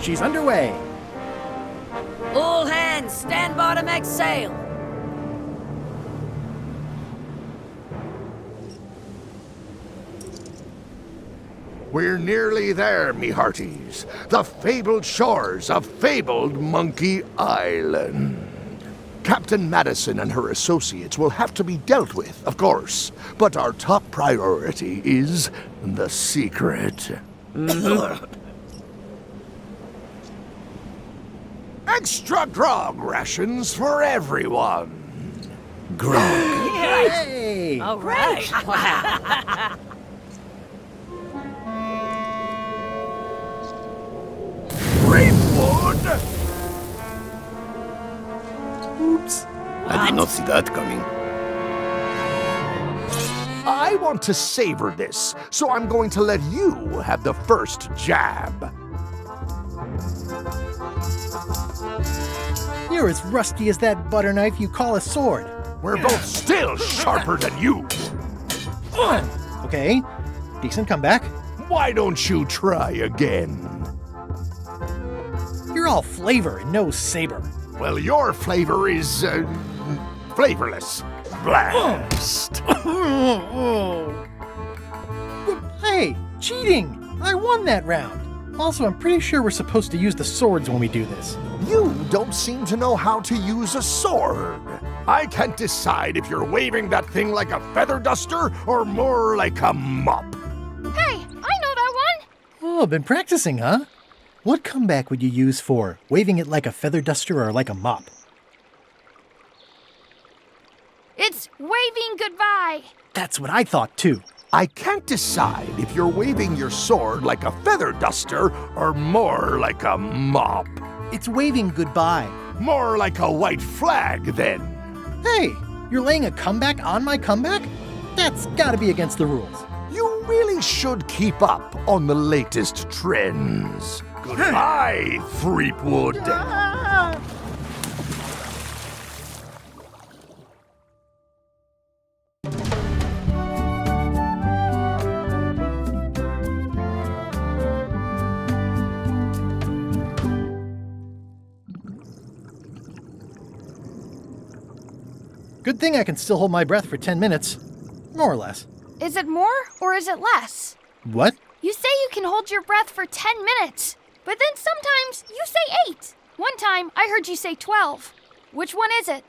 She's underway. All hands, stand by to make sail. We're nearly there, me hearties. The fabled shores of fabled Monkey Island. Captain Madison and her associates will have to be dealt with, of course. But our top priority is the secret. Extra grog rations for everyone. Grog. Hey! All right. Greenwood! Oops. I did not see that coming. I want to savor this, so I'm going to let you have the first jab. You're as rusty as that butter knife you call a sword. We're both still sharper than you. Okay, decent comeback. Why don't you try again? You're all flavor and no saber. Well, your flavor is, flavorless. Blast! Hey, cheating! I won that round. Also, I'm pretty sure we're supposed to use the swords when we do this. You don't seem to know how to use a sword. I can't decide if you're waving that thing like a feather duster or more like a mop. Hey, I know that one! Oh, been practicing, huh? What comeback would you use for waving it like a feather duster or like a mop? It's waving goodbye. That's what I thought, too. I can't decide if you're waving your sword like a feather duster or more like a mop. It's waving goodbye. More like a white flag, then. Hey, you're laying a comeback on my comeback? That's gotta be against the rules. You really should keep up on the latest trends. Goodbye, Threepwood. Good thing I can still hold my breath for 10 minutes. More or less. Is it more or is it less? What? You say you can hold your breath for 10 minutes, but then sometimes you say 8. One time I heard you say 12. Which one is it?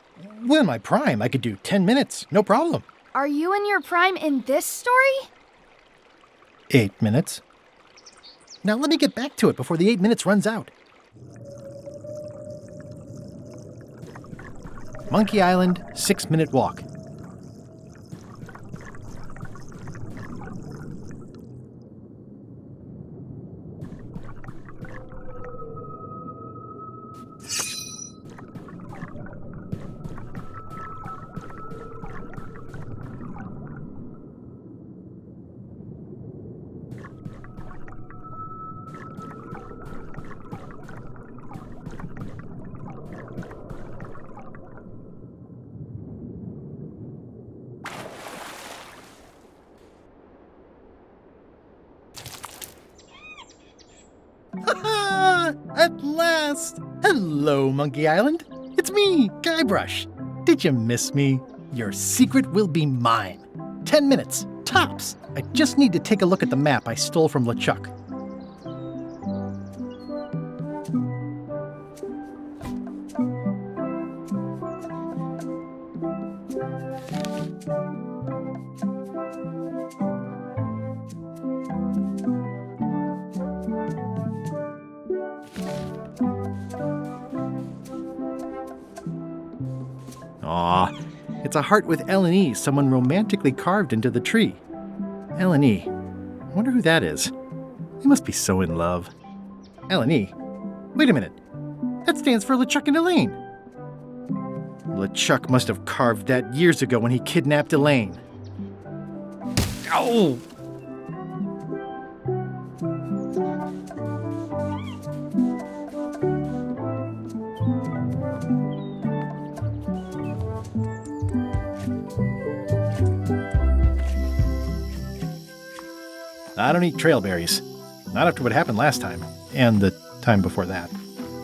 Well, in my prime, I could do 10 minutes, no problem. Are you in your prime in this story? 8 minutes. Now let me get back to it before the 8 minutes runs out. Monkey Island, 6-minute walk. At last! Hello, Monkey Island. It's me, Guybrush. Did you miss me? Your secret will be mine. 10 minutes, tops. I just need to take a look at the map I stole from LeChuck. Aw, it's a heart with L&E someone romantically carved into the tree. L&E. I wonder who that is. They must be so in love. L&E? Wait a minute. That stands for LeChuck and Elaine. LeChuck must have carved that years ago when he kidnapped Elaine. Ow! I don't eat trailberries. Not after what happened last time, and the time before that.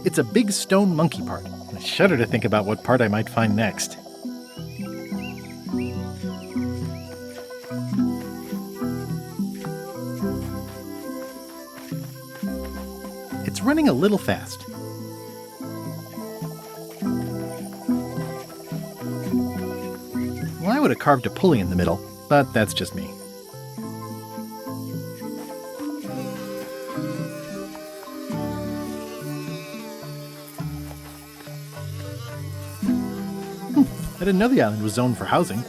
It's a big stone monkey part. I shudder to think about what part I might find next. It's running a little fast. Well, I would have carved a pulley in the middle, but that's just me. I didn't know the island was zoned for housing.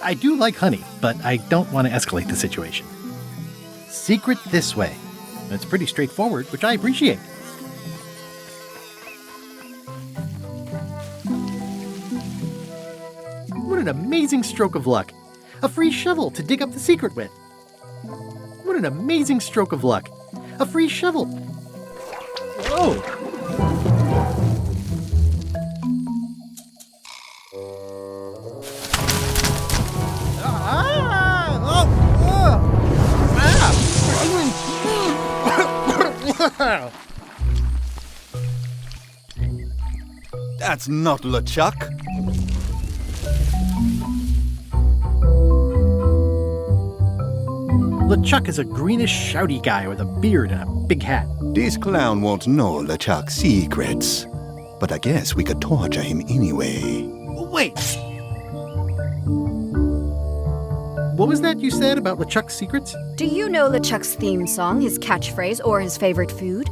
I do like honey, but I don't want to escalate the situation. Secret this way. It's pretty straightforward, which I appreciate. What an amazing stroke of luck. A free shovel to dig up the secret with. What an amazing stroke of luck. A free shovel. Whoa! That's not LeChuck. LeChuck is a greenish, shouty guy with a beard and a big hat. This clown won't know LeChuck's secrets. But I guess we could torture him anyway. Wait! What was that you said about LeChuck's secrets? Do you know LeChuck's theme song, his catchphrase, or his favorite food?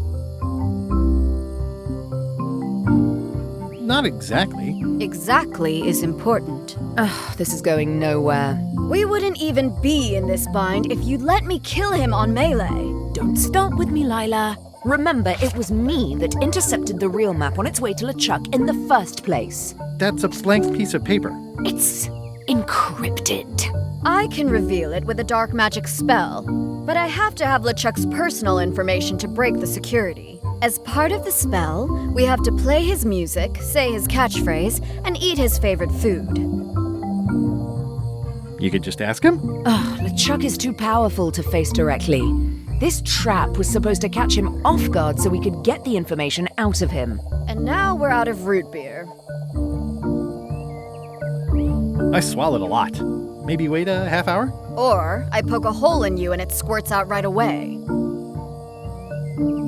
Not exactly. Exactly is important. Ugh, this is going nowhere. We wouldn't even be in this bind if you'd let me kill him on melee. Don't start with me, Lila. Remember, it was me that intercepted the real map on its way to LeChuck in the first place. That's a blank piece of paper. It's encrypted. I can reveal it with a dark magic spell, but I have to have LeChuck's personal information to break the security. As part of the spell, we have to play his music, say his catchphrase, and eat his favorite food. You could just ask him? Ugh, LeChuck is too powerful to face directly. This trap was supposed to catch him off guard so we could get the information out of him. And now we're out of root beer. I swallowed a lot. Maybe wait a half hour? Or I poke a hole in you and it squirts out right away.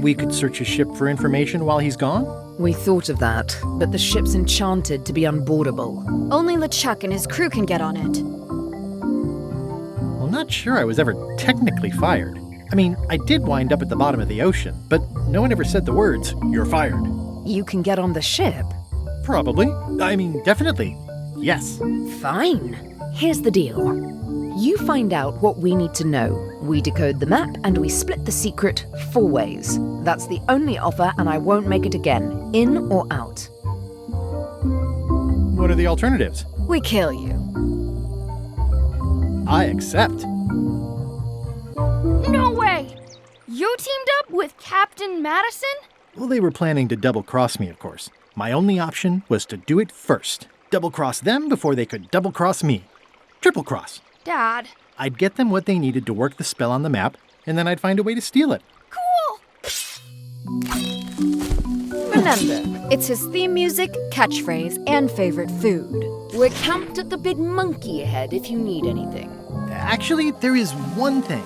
We could search his ship for information while he's gone? We thought of that, but the ship's enchanted to be unboardable. Only LeChuck and his crew can get on it. Well, not sure I was ever technically fired. I mean, I did wind up at the bottom of the ocean, but no one ever said the words, "You're fired." You can get on the ship? Probably. I mean, definitely. Yes. Fine. Here's the deal. You find out what we need to know. We decode the map and we split the secret 4 ways. That's the only offer and I won't make it again. In or out. What are the alternatives? We kill you. I accept. No way! You teamed up with Captain Madison? Well, they were planning to double-cross me, of course. My only option was to do it first. Double-cross them before they could double-cross me. Triple-cross. Dad. I'd get them what they needed to work the spell on the map, and then I'd find a way to steal it. Cool! Remember, it's his theme music, catchphrase, and favorite food. We're camped at the big monkey head if you need anything. Actually, there is one thing.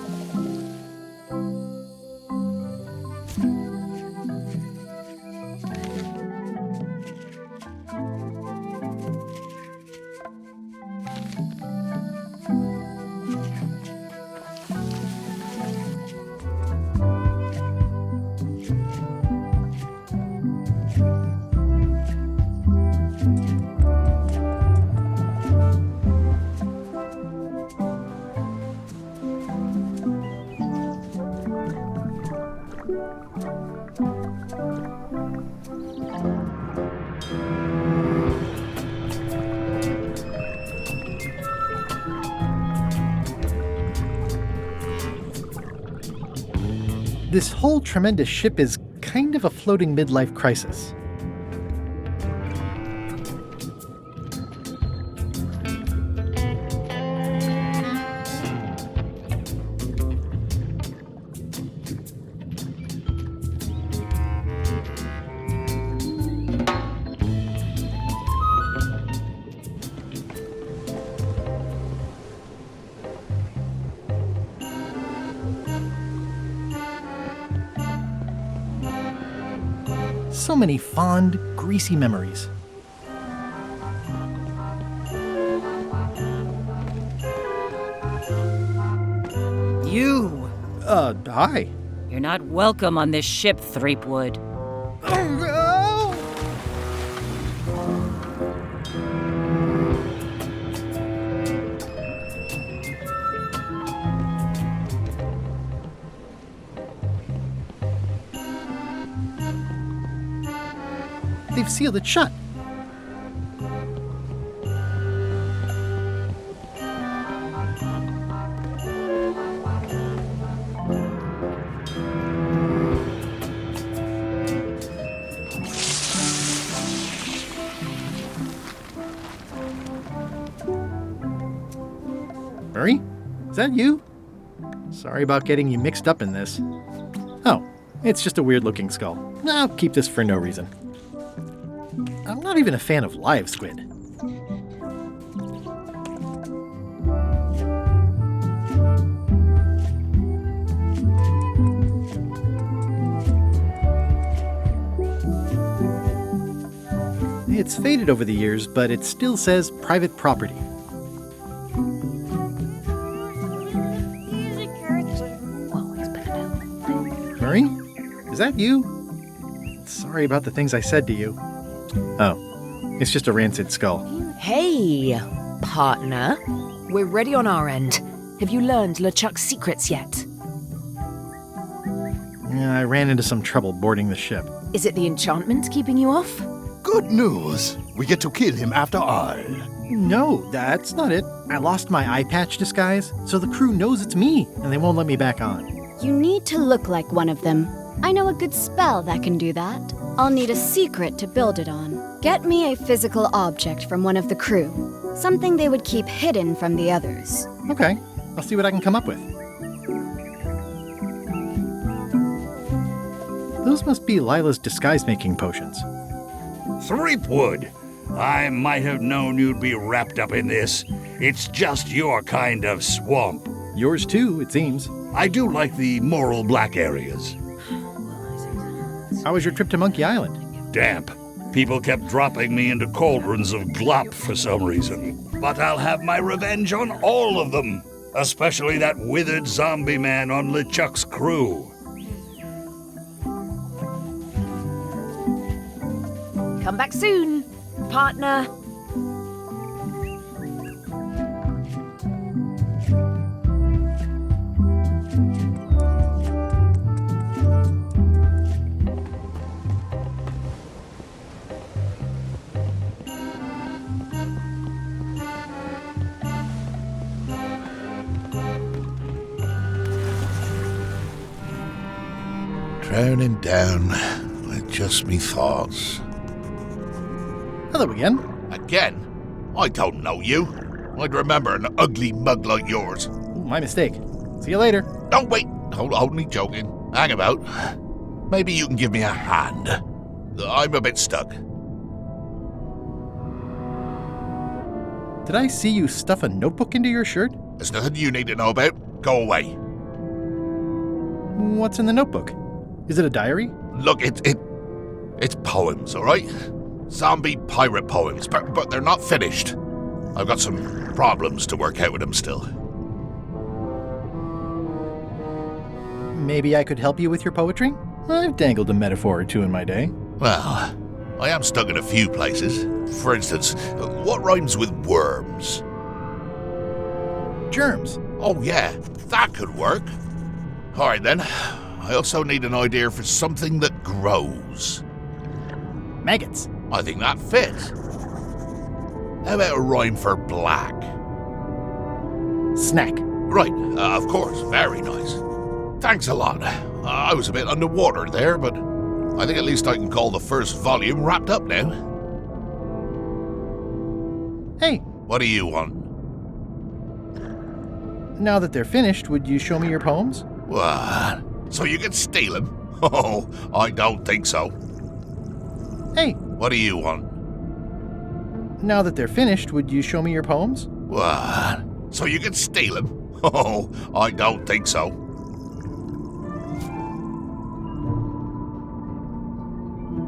This whole tremendous ship is kind of a floating midlife crisis. So many fond, greasy memories. You! Hi. You're not welcome on this ship, Threepwood. They've sealed it shut. Murray? Is that you? Sorry about getting you mixed up in this. Oh, it's just a weird-looking skull. I'll keep this for no reason. I'm not even a fan of live squid. It's faded over the years, but it still says private property. Murray? Is that you? Sorry about the things I said to you. Oh, it's just a rancid skull. Hey, partner. We're ready on our end. Have you learned LeChuck's secrets yet? Yeah, I ran into some trouble boarding the ship. Is it the enchantment keeping you off? Good news. We get to kill him after all. No, that's not it. I lost my eye patch disguise, so the crew knows it's me, and they won't let me back on. You need to look like one of them. I know a good spell that can do that. I'll need a secret to build it on. Get me a physical object from one of the crew. Something they would keep hidden from the others. Okay, I'll see what I can come up with. Those must be Lila's disguise-making potions. Threepwood, I might have known you'd be wrapped up in this. It's just your kind of swamp. Yours too, it seems. I do like the moral black areas. How was your trip to Monkey Island? Damp. People kept dropping me into cauldrons of glop for some reason. But I'll have my revenge on all of them, especially that withered zombie man on LeChuck's crew. Come back soon, partner. Drowning down with just me thoughts. Hello again. Again? I don't know you. I'd remember an ugly mug like yours. Ooh, my mistake. See you later. No, wait. Hold me joking. Hang about. Maybe you can give me a hand. I'm a bit stuck. Did I see you stuff a notebook into your shirt? There's nothing you need to know about. Go away. What's in the notebook? Is it a diary? Look, it's poems, all right? Zombie pirate poems, but they're not finished. I've got some problems to work out with them still. Maybe I could help you with your poetry? I've dangled a metaphor or two in my day. Well, I am stuck in a few places. For instance, what rhymes with worms? Germs. Oh yeah, that could work. All right then. I also need an idea for something that grows. Maggots. I think that fits. How about a rhyme for black? Snack. Right, of course, very nice. Thanks a lot. I was a bit underwater there, but I think at least I can call the first volume wrapped up now. Hey, What do you want? now that they're finished, would you show me your poems? What? So you can steal them? Oh, I don't think so. Hey, What do you want? now that they're finished, would you show me your poems? What? So you can steal them? Oh, I don't think so.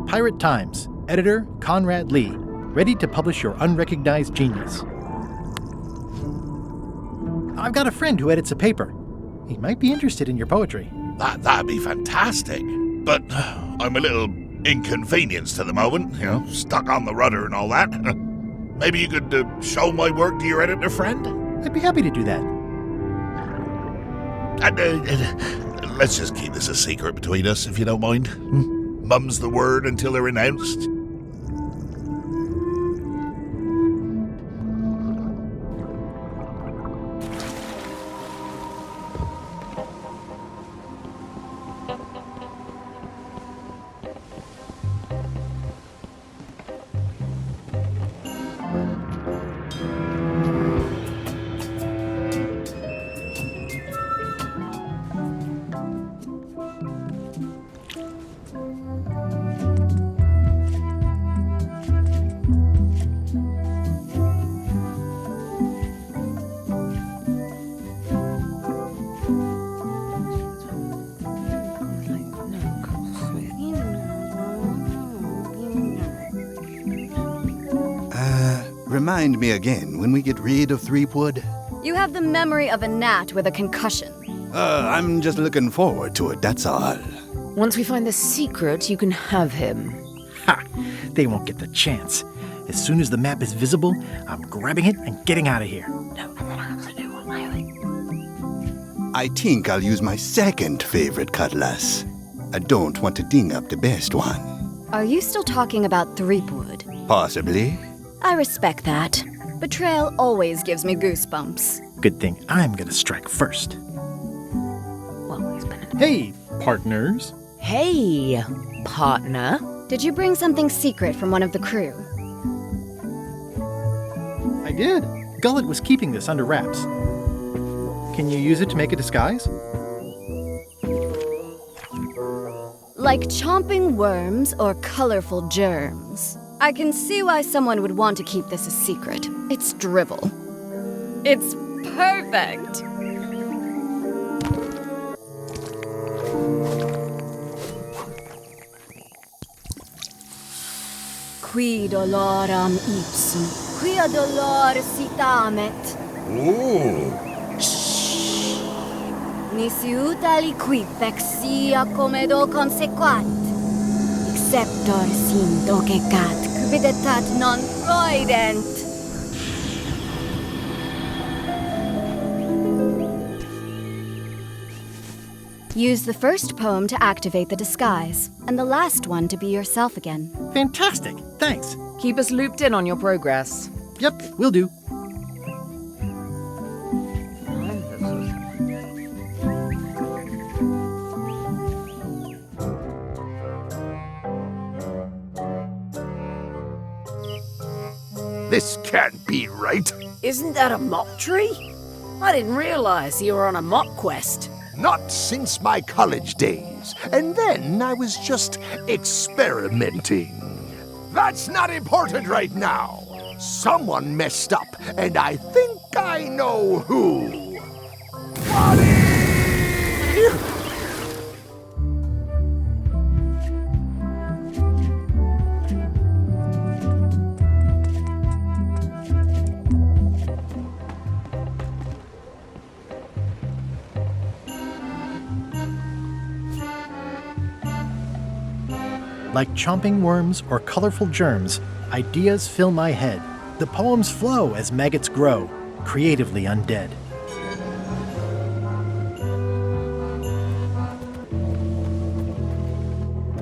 Pirate Times, editor Conrad Lee, ready to publish your unrecognized genius. I've got a friend who edits a paper. He might be interested in your poetry. That'd be fantastic. But I'm a little inconvenienced at the moment, stuck on the rudder and all that. Maybe you could show my work to your editor friend? I'd be happy to do that. And let's just keep this a secret between us, if you don't mind. Mum's the word until they're announced. Remind me again when we get rid of Threepwood. You have the memory of a gnat with a concussion. I'm just looking forward to it, that's all. Once we find the secret, you can have him. Ha! They won't get the chance. As soon as the map is visible, I'm grabbing it and getting out of here. I think I'll use my second favorite cutlass. I don't want to ding up the best one. Are you still talking about Threepwood? Possibly. I respect that. Betrayal always gives me goosebumps. Good thing I'm gonna strike first. Hey, partners. Hey, partner. Did you bring something secret from one of the crew? I did. Gullet was keeping this under wraps. Can you use it to make a disguise? Like chomping worms or colorful germs. I can see why someone would want to keep this a secret. It's drivel. It's perfect! Qui doloram ipsum, quia dolor sitamet. Ooh. Nisi utali qui vexia comedo consequat. Exceptor sim docecat, cubidetat non proident. Use the first poem to activate the disguise, and the last one to be yourself again. Fantastic! Thanks. Keep us looped in on your progress. Yep, will do. This can't be right. Isn't that a mop tree? I didn't realize you were on a mop quest. Not since my college days. And then I was just experimenting. That's not important right now. Someone messed up, and I think I know who. Like chomping worms or colorful germs, ideas fill my head. The poems flow as maggots grow, creatively undead.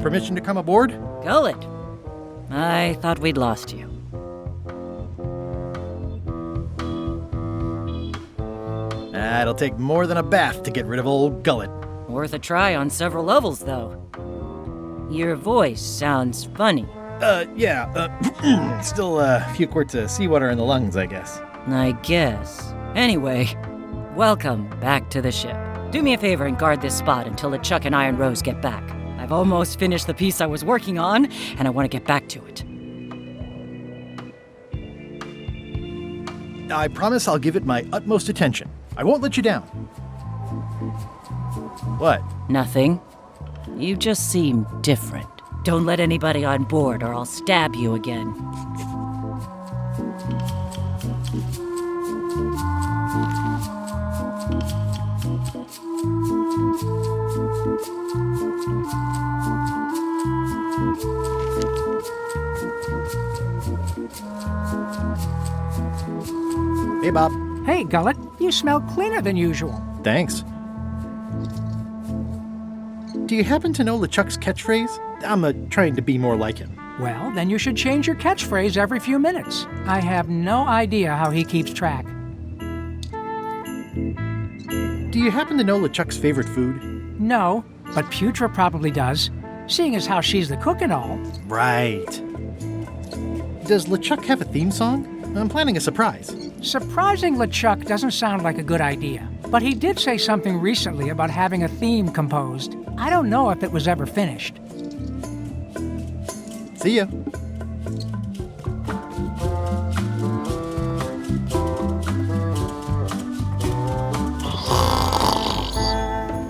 Permission to come aboard? Gullet, I thought we'd lost you. It'll take more than a bath to get rid of old Gullet. Worth a try on several levels, though. Your voice sounds funny. Still a few quarts of seawater in the lungs, I guess. I guess. Anyway, welcome back to the ship. Do me a favor and guard this spot until LeChuck and Iron Rose get back. I've almost finished the piece I was working on, and I want to get back to it. I promise I'll give it my utmost attention. I won't let you down. What? Nothing. You just seem different. Don't let anybody on board or I'll stab you again. Hey, Bob. Hey, Gullet, you smell cleaner than usual. Thanks. Do you happen to know LeChuck's catchphrase? I'm trying to be more like him. Well, then you should change your catchphrase every few minutes. I have no idea how he keeps track. Do you happen to know LeChuck's favorite food? No, but Putra probably does, seeing as how she's the cook and all. Right. Does LeChuck have a theme song? I'm planning a surprise. Surprising LeChuck doesn't sound like a good idea, but he did say something recently about having a theme composed. I don't know if it was ever finished. See ya.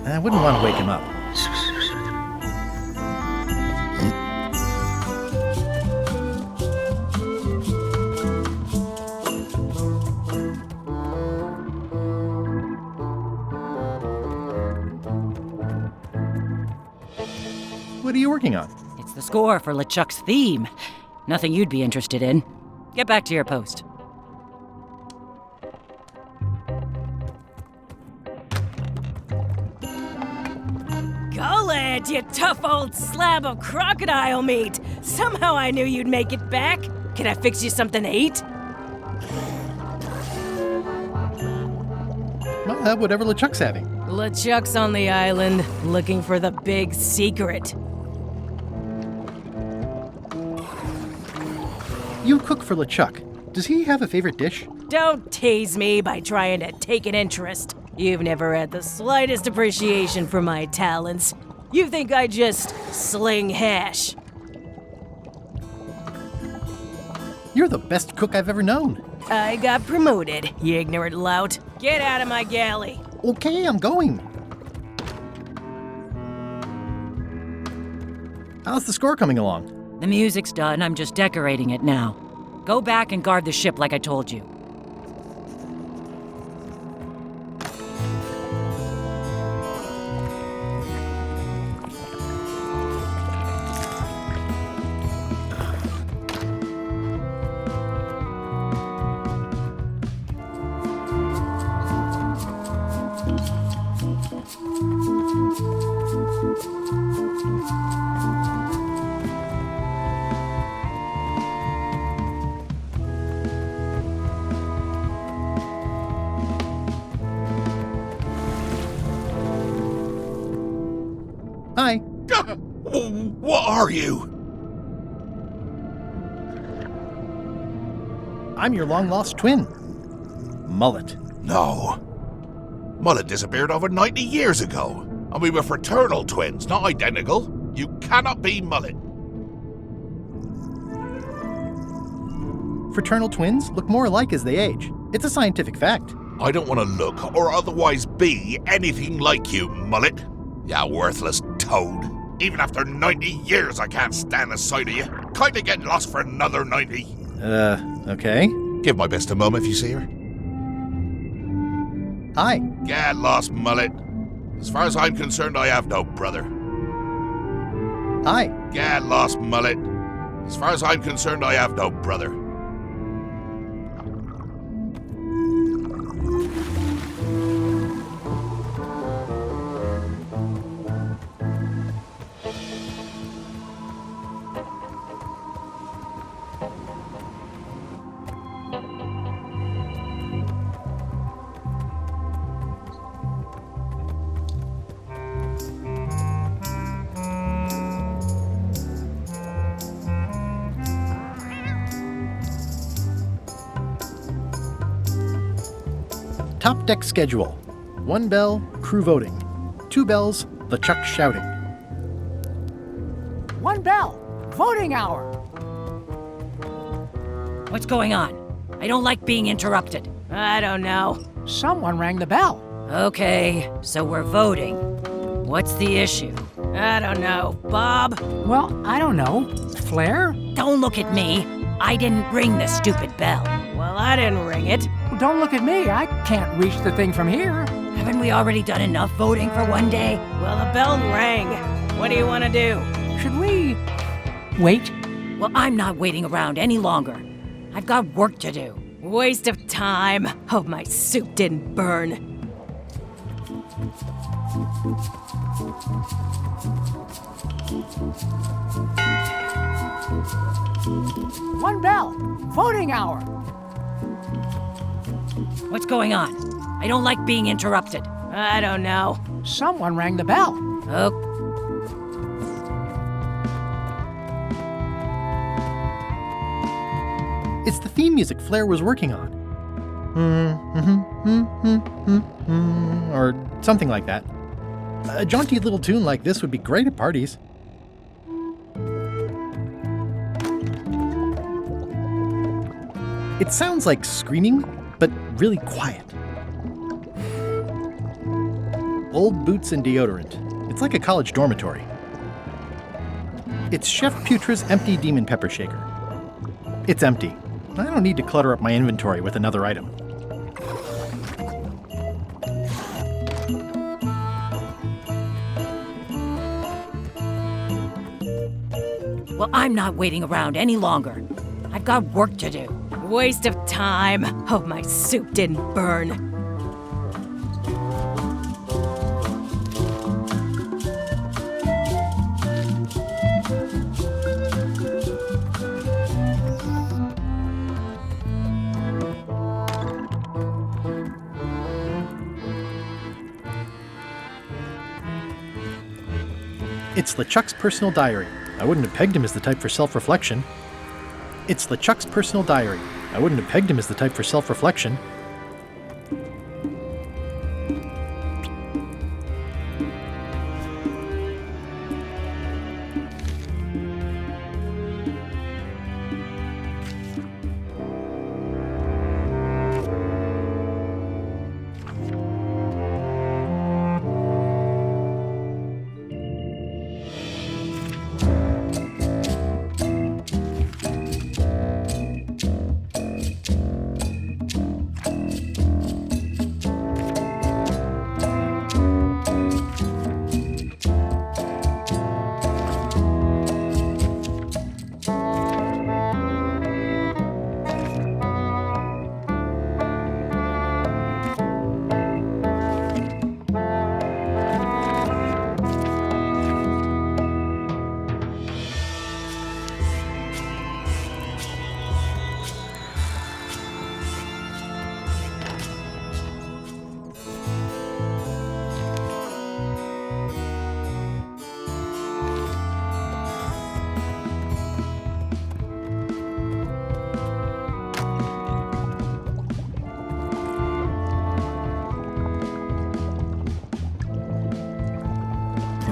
I wouldn't want to wake him up. What are you working on? It's the score for LeChuck's theme. Nothing you'd be interested in. Get back to your post. Gullet, you tough old slab of crocodile meat! Somehow I knew you'd make it back. Can I fix you something to eat? Well, whatever LeChuck's having. LeChuck's on the island, looking for the big secret. You cook for LeChuck. Does he have a favorite dish? Don't tease me by trying to take an interest. You've never had the slightest appreciation for my talents. You think I just sling hash. You're the best cook I've ever known. I got promoted, you ignorant lout. Get out of my galley. Okay, I'm going. How's the score coming along? The music's done, I'm just decorating it now. Go back and guard the ship like I told you. Hi. What are you? I'm your long-lost twin. Mullet. No. Mullet disappeared over 90 years ago, and we were fraternal twins, not identical. You cannot be Mullet. Fraternal twins look more alike as they age. It's a scientific fact. I don't want to look or otherwise be anything like you, Mullet. Ya worthless toad. Even after 90 years, I can't stand the sight of you. Kinda get lost for another 90. Okay. Give my best to Mum if you see her. Hi. Get lost, Mullet. As far as I'm concerned, I have no brother. Hi. Get lost, Mullet. As far as I'm concerned, I have no brother. Top deck schedule. 1 bell, crew voting. 2 bells, LeChuck shouting. 1 bell. Voting hour. What's going on? I don't like being interrupted. I don't know. Someone rang the bell. Okay, so we're voting. What's the issue? I don't know. Bob? Well, I don't know. Flair? Don't look at me. I didn't ring the stupid bell. Well, I didn't ring it. Well, don't look at me. I can't reach the thing from here. Haven't we already done enough voting for one day? Well, the bell rang. What do you want to do? Should we wait? Well, I'm not waiting around any longer. I've got work to do. Waste of time. Hope my soup didn't burn. One bell. Voting hour. What's going on? I don't like being interrupted. I don't know. Someone rang the bell. Oh. It's the theme music Flair was working on. Or something like that. A jaunty little tune like this would be great at parties. It sounds like screaming, but really quiet. Old boots and deodorant. It's like a college dormitory. It's Chef Putra's empty demon pepper shaker. It's empty. I don't need to clutter up my inventory with another item. Well, I'm not waiting around any longer. I've got work to do. Waste of time. Hope my soup didn't burn. It's LeChuck's personal diary. I wouldn't have pegged him as the type for self-reflection. It's LeChuck's personal diary. I wouldn't have pegged him as the type for self-reflection.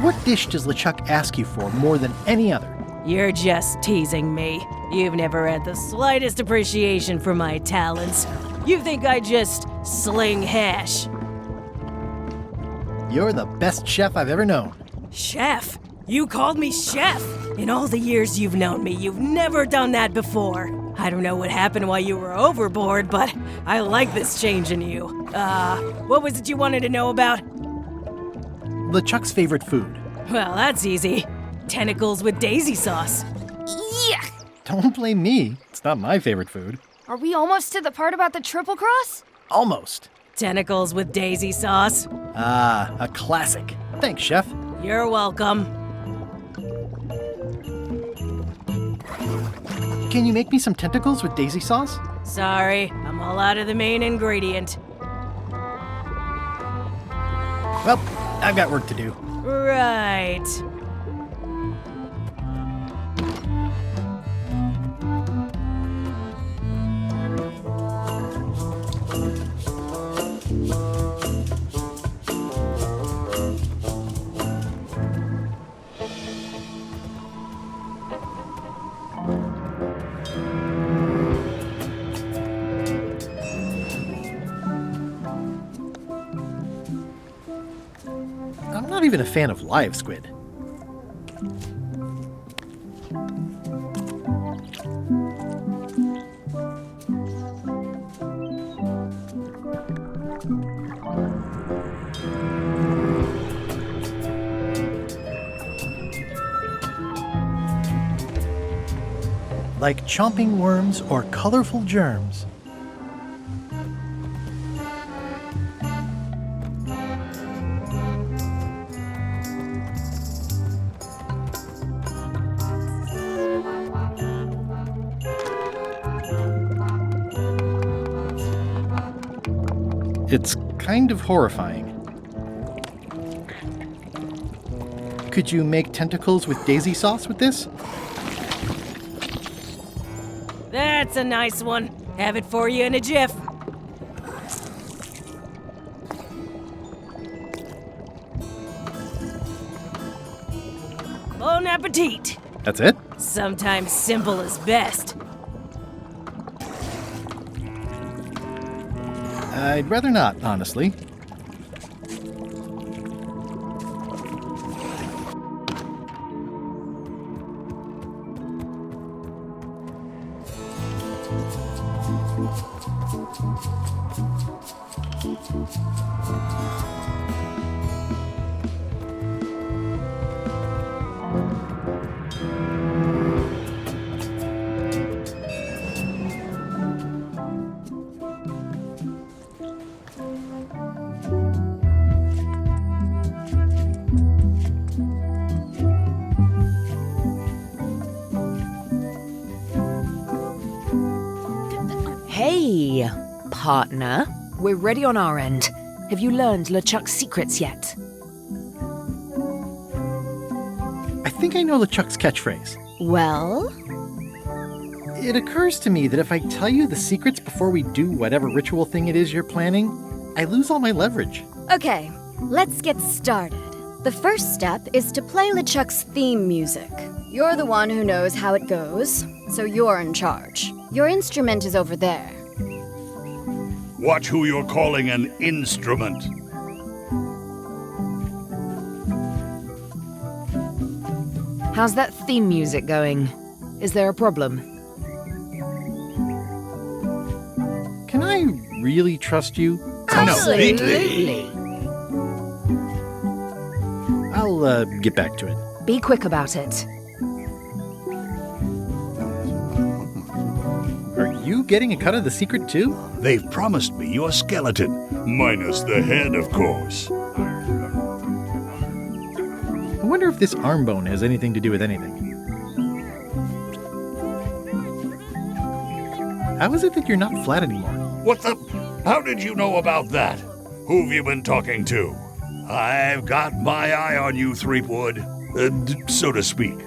What dish does LeChuck ask you for more than any other? You're just teasing me. You've never had the slightest appreciation for my talents. You think I just sling hash. You're the best chef I've ever known. Chef? You called me chef? In all the years you've known me, you've never done that before. I don't know what happened while you were overboard, but I like this change in you. What was it you wanted to know about? LeChuck's favorite food. Well, that's easy. Tentacles with daisy sauce. Yeah! Don't blame me. It's not my favorite food. Are we almost to the part about the triple cross? Almost. Tentacles with daisy sauce. Ah, a classic. Thanks, Chef. You're welcome. Can you make me some tentacles with daisy sauce? Sorry, I'm all out of the main ingredient. Well, I've got work to do. Right. even a fan of live squid. Like chomping worms or colorful germs. It's kind of horrifying. Could you make tentacles with daisy sauce with this? That's a nice one. Have it for you in a jiff. Bon appetit. That's it? Sometimes simple is best. I'd rather not, honestly. Hey, partner. We're ready on our end. Have you learned LeChuck's secrets yet? I think I know LeChuck's catchphrase. Well? It occurs to me that if I tell you the secrets before we do whatever ritual thing it is you're planning, I lose all my leverage. Okay, let's get started. The first step is to play LeChuck's theme music. You're the one who knows how it goes, so you're in charge. Your instrument is over there. Watch who you're calling an instrument. How's that theme music going? Is there a problem? Can I really trust you? Absolutely. I'll get back to it. Be quick about it. Are you getting a cut of the secret too? They've promised me your skeleton, minus the head, of course. I wonder if this arm bone has anything to do with anything. How is it that you're not flat anymore? What the? How did you know about that? Who've you been talking to? I've got my eye on you, Threepwood, so to speak.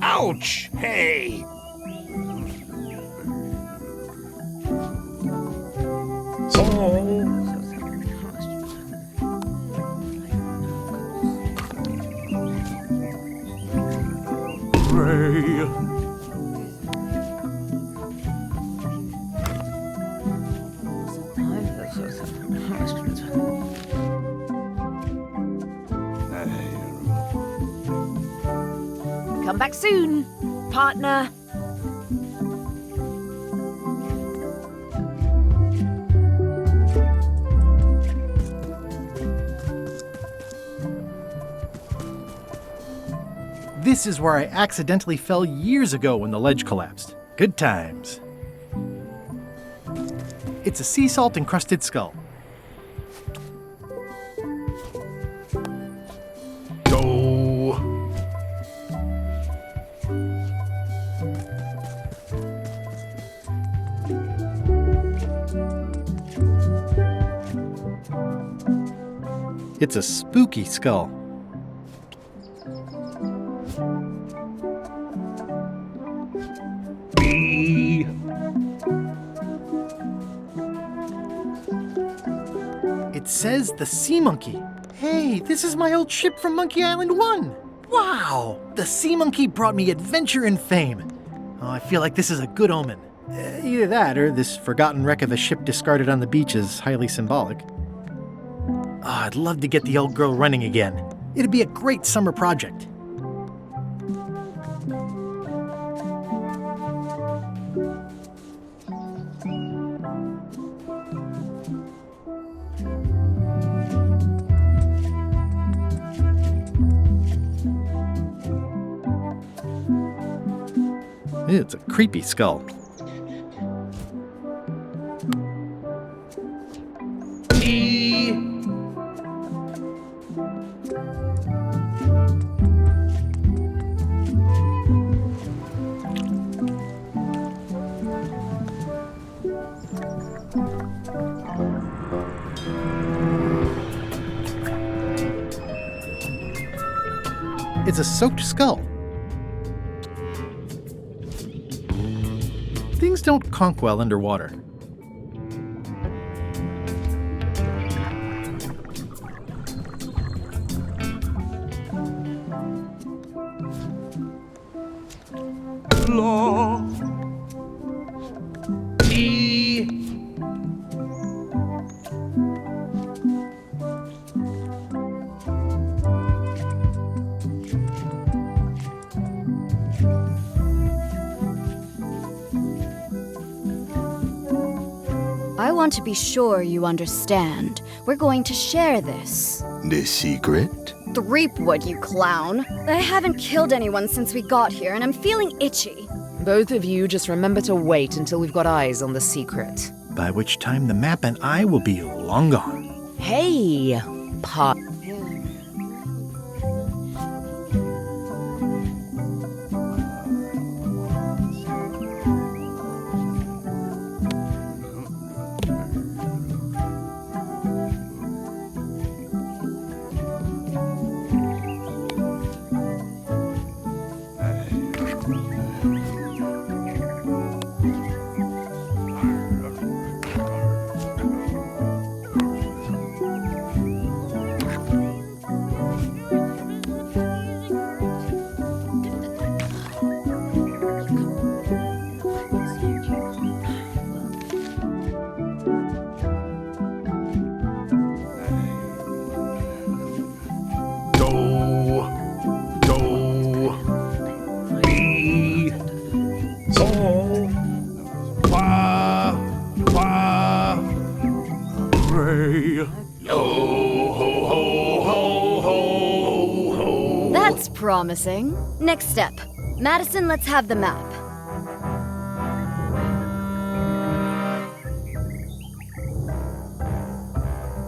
Ouch! Hey! Ray. Come back soon, partner. This is where I accidentally fell years ago when the ledge collapsed. Good times. It's a sea salt encrusted skull. Go. It's a spooky skull. It says the Sea Monkey. Hey, this is my old ship from Monkey Island 1. Wow! The Sea Monkey brought me adventure and fame. Oh, I feel like this is a good omen. Either that, or this forgotten wreck of a ship discarded on the beach is highly symbolic. I'd love to get the old girl running again. It'd be a great summer project. It's a creepy skull. It's a soaked skull. Things don't conk well underwater. I want to be sure you understand. We're going to share this. The secret? Threep wood, you clown. I haven't killed anyone since we got here, and I'm feeling itchy. Both of you just remember to wait until we've got eyes on the secret. By which time the map and I will be long gone. Hey, Pot. That's promising. Next step. Madison, let's have the map.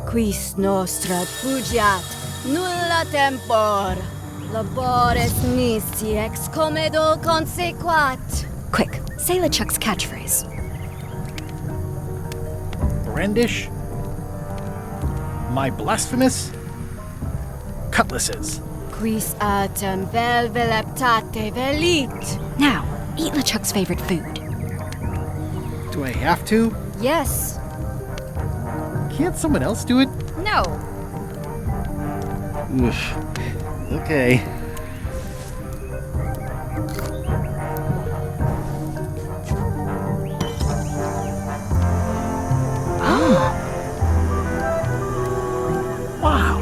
Quis nostra fugiat, nulla tempor. Labores nisi ex comedo consequat. Quick, say LeChuck's catchphrase. Brandish my blasphemous cutlasses. Quis autem vel veleptate velit. Now, eat LeChuck's favorite food. Do I have to? Yes. Can't someone else do it? No. Oof. Okay. Wow.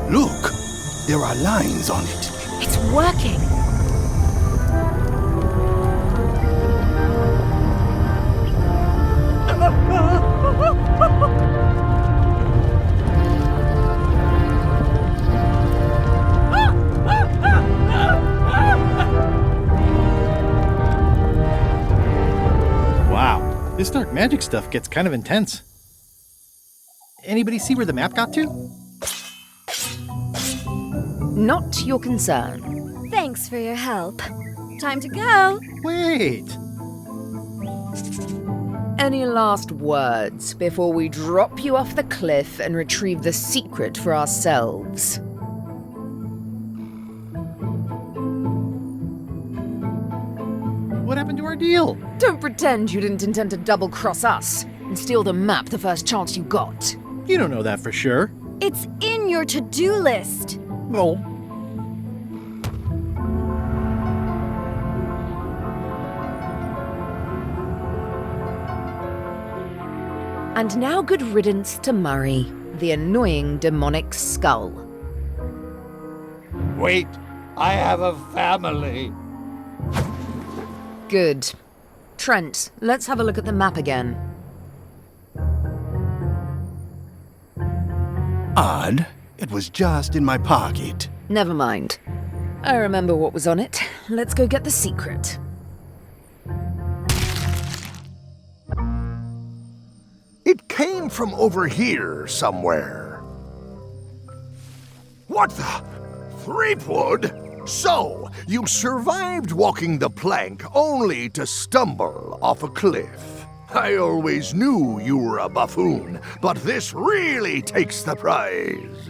Look, there are lines on it. It's working. Wow, this dark magic stuff gets kind of intense. Anybody see where the map got to? Not your concern. Thanks for your help. Time to go. Wait. Any last words before we drop you off the cliff and retrieve the secret for ourselves? What happened to our deal? Don't pretend you didn't intend to double-cross us and steal the map the first chance you got. You don't know that for sure. It's in your to-do list. Well, And now good riddance to Murray, the annoying demonic skull. Wait, I have a family. Good. Trent, let's have a look at the map again. Odd. It was just in my pocket. Never mind. I remember what was on it. Let's go get the secret. It came from over here somewhere. What the? Threepwood? So, you survived walking the plank only to stumble off a cliff. I always knew you were a buffoon, but this really takes the prize.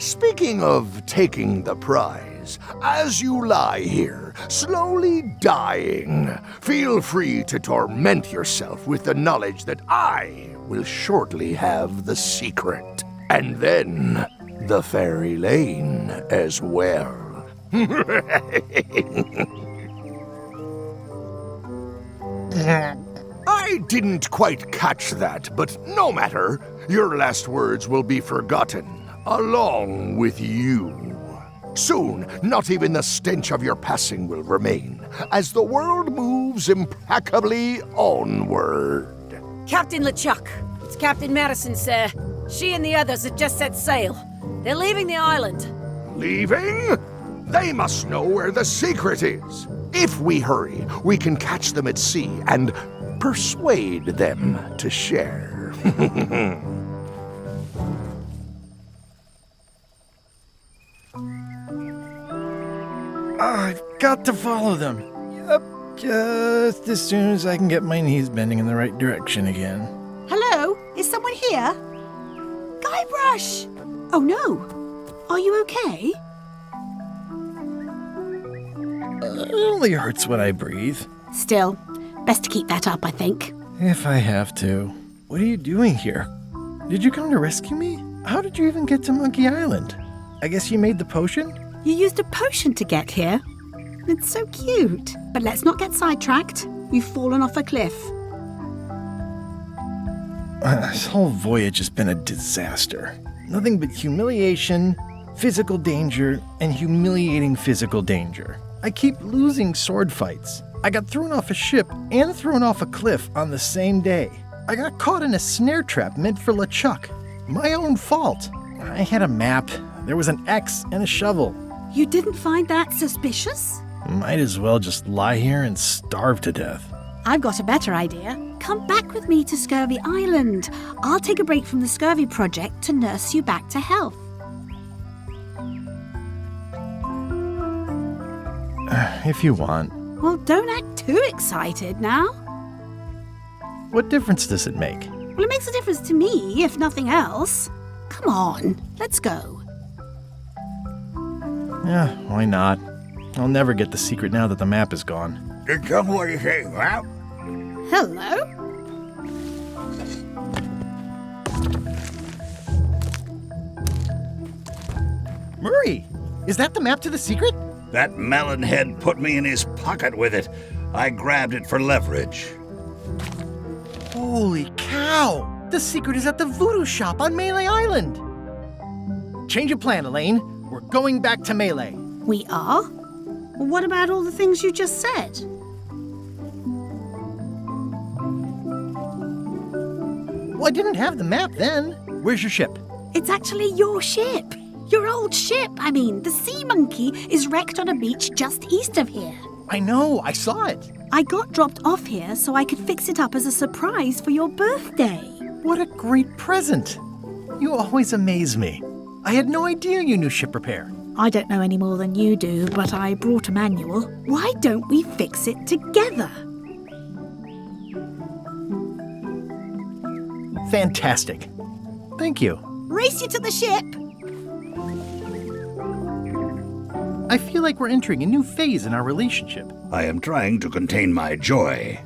Speaking of taking the prize, as you lie here, slowly dying, feel free to torment yourself with the knowledge that I will shortly have the secret. And then the fairy lane as well. I didn't quite catch that, but no matter. Your last words will be forgotten, along with you. Soon, not even the stench of your passing will remain, as the world moves implacably onward. Captain LeChuck, it's Captain Madison, sir. She and the others have just set sail. They're leaving the island. Leaving? They must know where the secret is. If we hurry, we can catch them at sea and persuade them to share. I've got to follow them. Yep, just as soon as I can get my knees bending in the right direction again. Hello? Is someone here? Guybrush! Oh no. Are you okay? It only hurts when I breathe. Still, best to keep that up, I think. If I have to. What are you doing here? Did you come to rescue me? How did you even get to Monkey Island? I guess you made the potion? You used a potion to get here. It's so cute. But let's not get sidetracked. You've fallen off a cliff. This whole voyage has been a disaster. Nothing but humiliation, physical danger, and humiliating physical danger. I keep losing sword fights. I got thrown off a ship and thrown off a cliff on the same day. I got caught in a snare trap meant for LeChuck. My own fault. I had a map. There was an axe and a shovel. You didn't find that suspicious? Might as well just lie here and starve to death. I've got a better idea. Come back with me to Scurvy Island. I'll take a break from the Scurvy Project to nurse you back to health. If you want. Well, don't act too excited now. What difference does it make? Well, it makes a difference to me, if nothing else. Come on, let's go. Yeah, why not? I'll never get the secret now that the map is gone. Did somebody say that? Hello? Murray, is that the map to the secret? That melonhead put me in his pocket with it. I grabbed it for leverage. Holy cow! The secret is at the voodoo shop on Melee Island! Change of plan, Elaine. We're going back to Melee. We are? Well, what about all the things you just said? Well, I didn't have the map then. Where's your ship? It's actually your ship. Your old ship, I mean. The Sea Monkey is wrecked on a beach just east of here. I know, I saw it. I got dropped off here so I could fix it up as a surprise for your birthday. What a great present. You always amaze me. I had no idea you knew ship repair. I don't know any more than you do, but I brought a manual. Why don't we fix it together? Fantastic. Thank you. Race you to the ship! I feel like we're entering a new phase in our relationship. I am trying to contain my joy.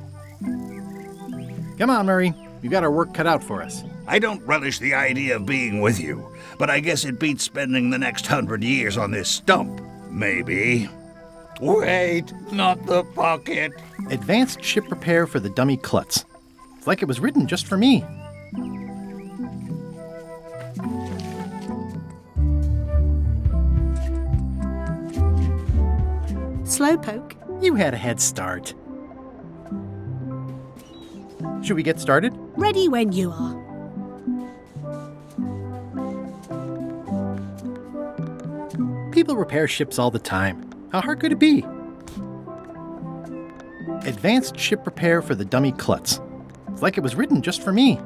Come on, Murray. You got our work cut out for us. I don't relish the idea of being with you, but I guess it beats spending the next 100 years on this stump. Maybe. Wait, not the pocket. Advanced ship repair for the dummy klutz. It's like it was written just for me. Slowpoke. You had a head start. Should we get started? Ready when you are. People repair ships all the time. How hard could it be? Advanced ship repair for the dummy klutz. It's like it was written just for me.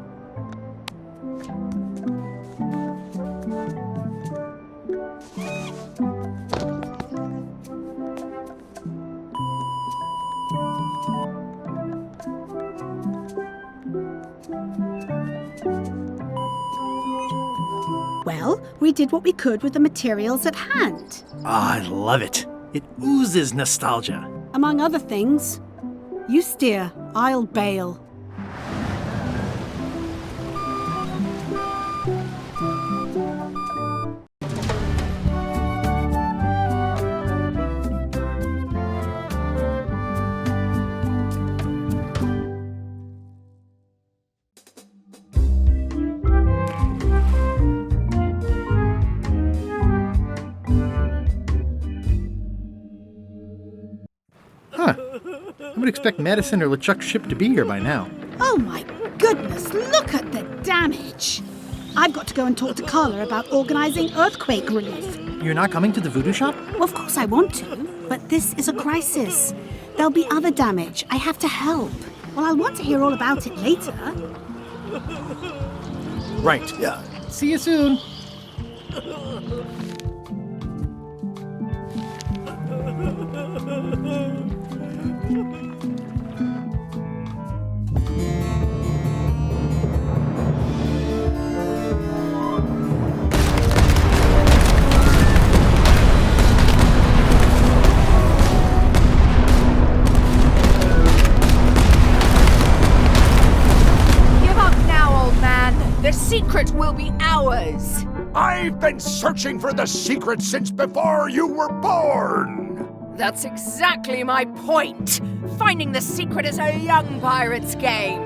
Well, we did what we could with the materials at hand. I love it. It oozes nostalgia. Among other things, you steer, I'll bail. I would expect Madison or LeChuck's ship to be here by now. Oh my goodness, look at the damage! I've got to go and talk to Carla about organising earthquake relief. You're not coming to the voodoo shop? Well, of course I want to, but this is a crisis. There'll be other damage. I have to help. Well, I'll want to hear all about it later. Right. Yeah. See you soon. The secret will be ours. I've been searching for the secret since before you were born. That's exactly my point. Finding the secret is a young pirate's game.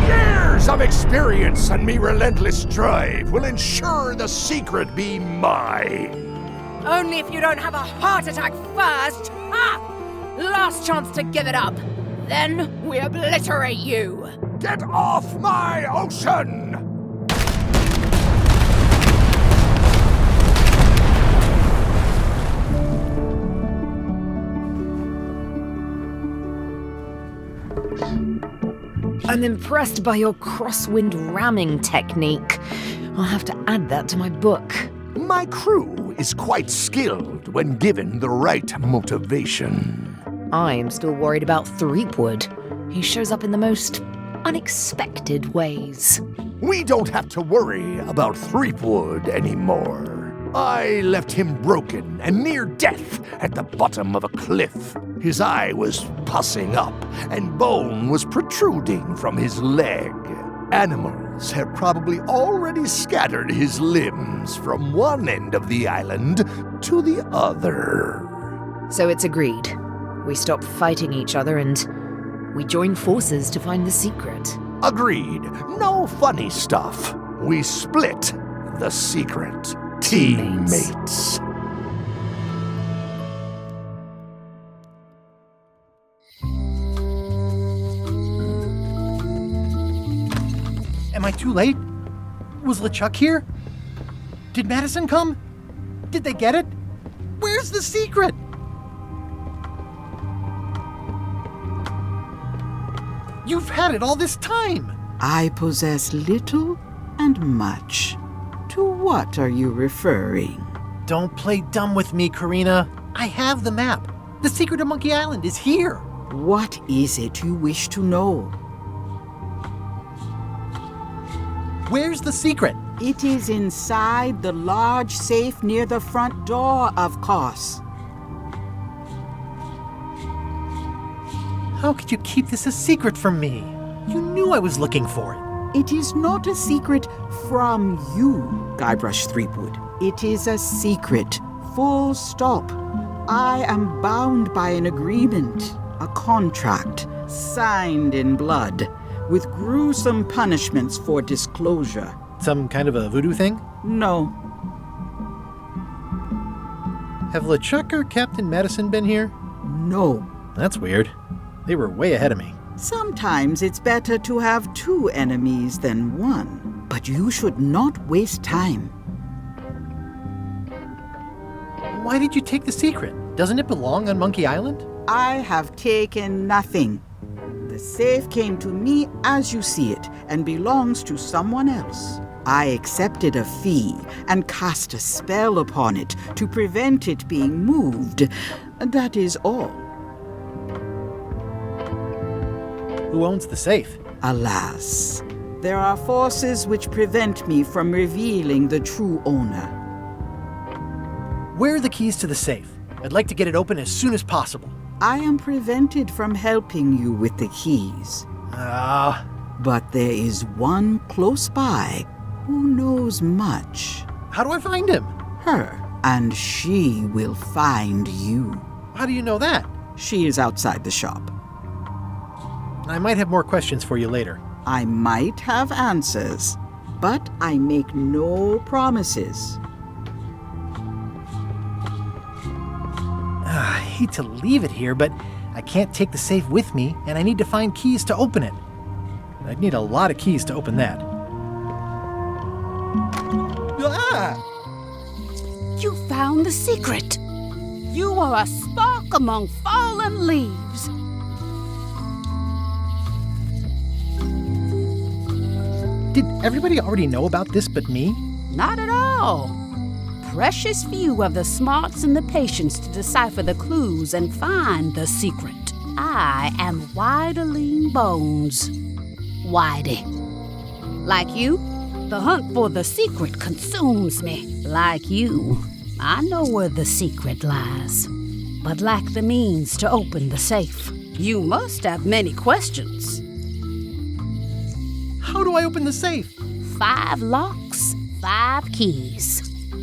Years of experience and me relentless drive will ensure the secret be mine. Only if you don't have a heart attack first. Ha! Last chance to give it up. Then we obliterate you. Get off my ocean! I'm impressed by your crosswind ramming technique. I'll have to add that to my book. My crew is quite skilled when given the right motivation. I am still worried about Threepwood. He shows up in the most unexpected ways. We don't have to worry about Threepwood anymore. I left him broken and near death at the bottom of a cliff. His eye was pussing up and bone was protruding from his leg. Animals have probably already scattered his limbs from one end of the island to the other. So it's agreed. We stop fighting each other and we join forces to find the secret. Agreed. No funny stuff. We split the secret. Teammates. Am I too late? Was LeChuck here? Did Madison come? Did they get it? Where's the secret? You've had it all this time! I possess little and much. To what are you referring? Don't play dumb with me, Karina. I have the map. The secret of Monkey Island is here. What is it you wish to know? Where's the secret? It is inside the large safe near the front door, of course. How could you keep this a secret from me? You knew I was looking for it. It is not a secret from you, Guybrush Threepwood. It is a secret, full stop. I am bound by an agreement, a contract, signed in blood, with gruesome punishments for disclosure. Some kind of a voodoo thing? No. Have LeChuck or Captain Madison been here? No. That's weird. They were way ahead of me. Sometimes it's better to have two enemies than one, but you should not waste time. Why did you take the secret? Doesn't it belong on Monkey Island? I have taken nothing. The safe came to me as you see it and belongs to someone else. I accepted a fee and cast a spell upon it to prevent it being moved. That is all. Who owns the safe? Alas, there are forces which prevent me from revealing the true owner. Where are the keys to the safe? I'd like to get it open as soon as possible. I am prevented from helping you with the keys. But there is one close by who knows much. How do I find him? Her, and she will find you. How do you know that? She is outside the shop. I might have more questions for you later. I might have answers, but I make no promises. I hate to leave it here, but I can't take the safe with me, and I need to find keys to open it. I'd need a lot of keys to open that. You found the secret. You are a spark among fallen leaves. Did everybody already know about this but me? Not at all. Precious few have the smarts and the patience to decipher the clues and find the secret. I am Whiteling Bones. Whitey. Like you, the hunt for the secret consumes me. Like you, I know where the secret lies, but lack the means to open the safe. You must have many questions. How do I open the safe? 5 locks, 5 keys.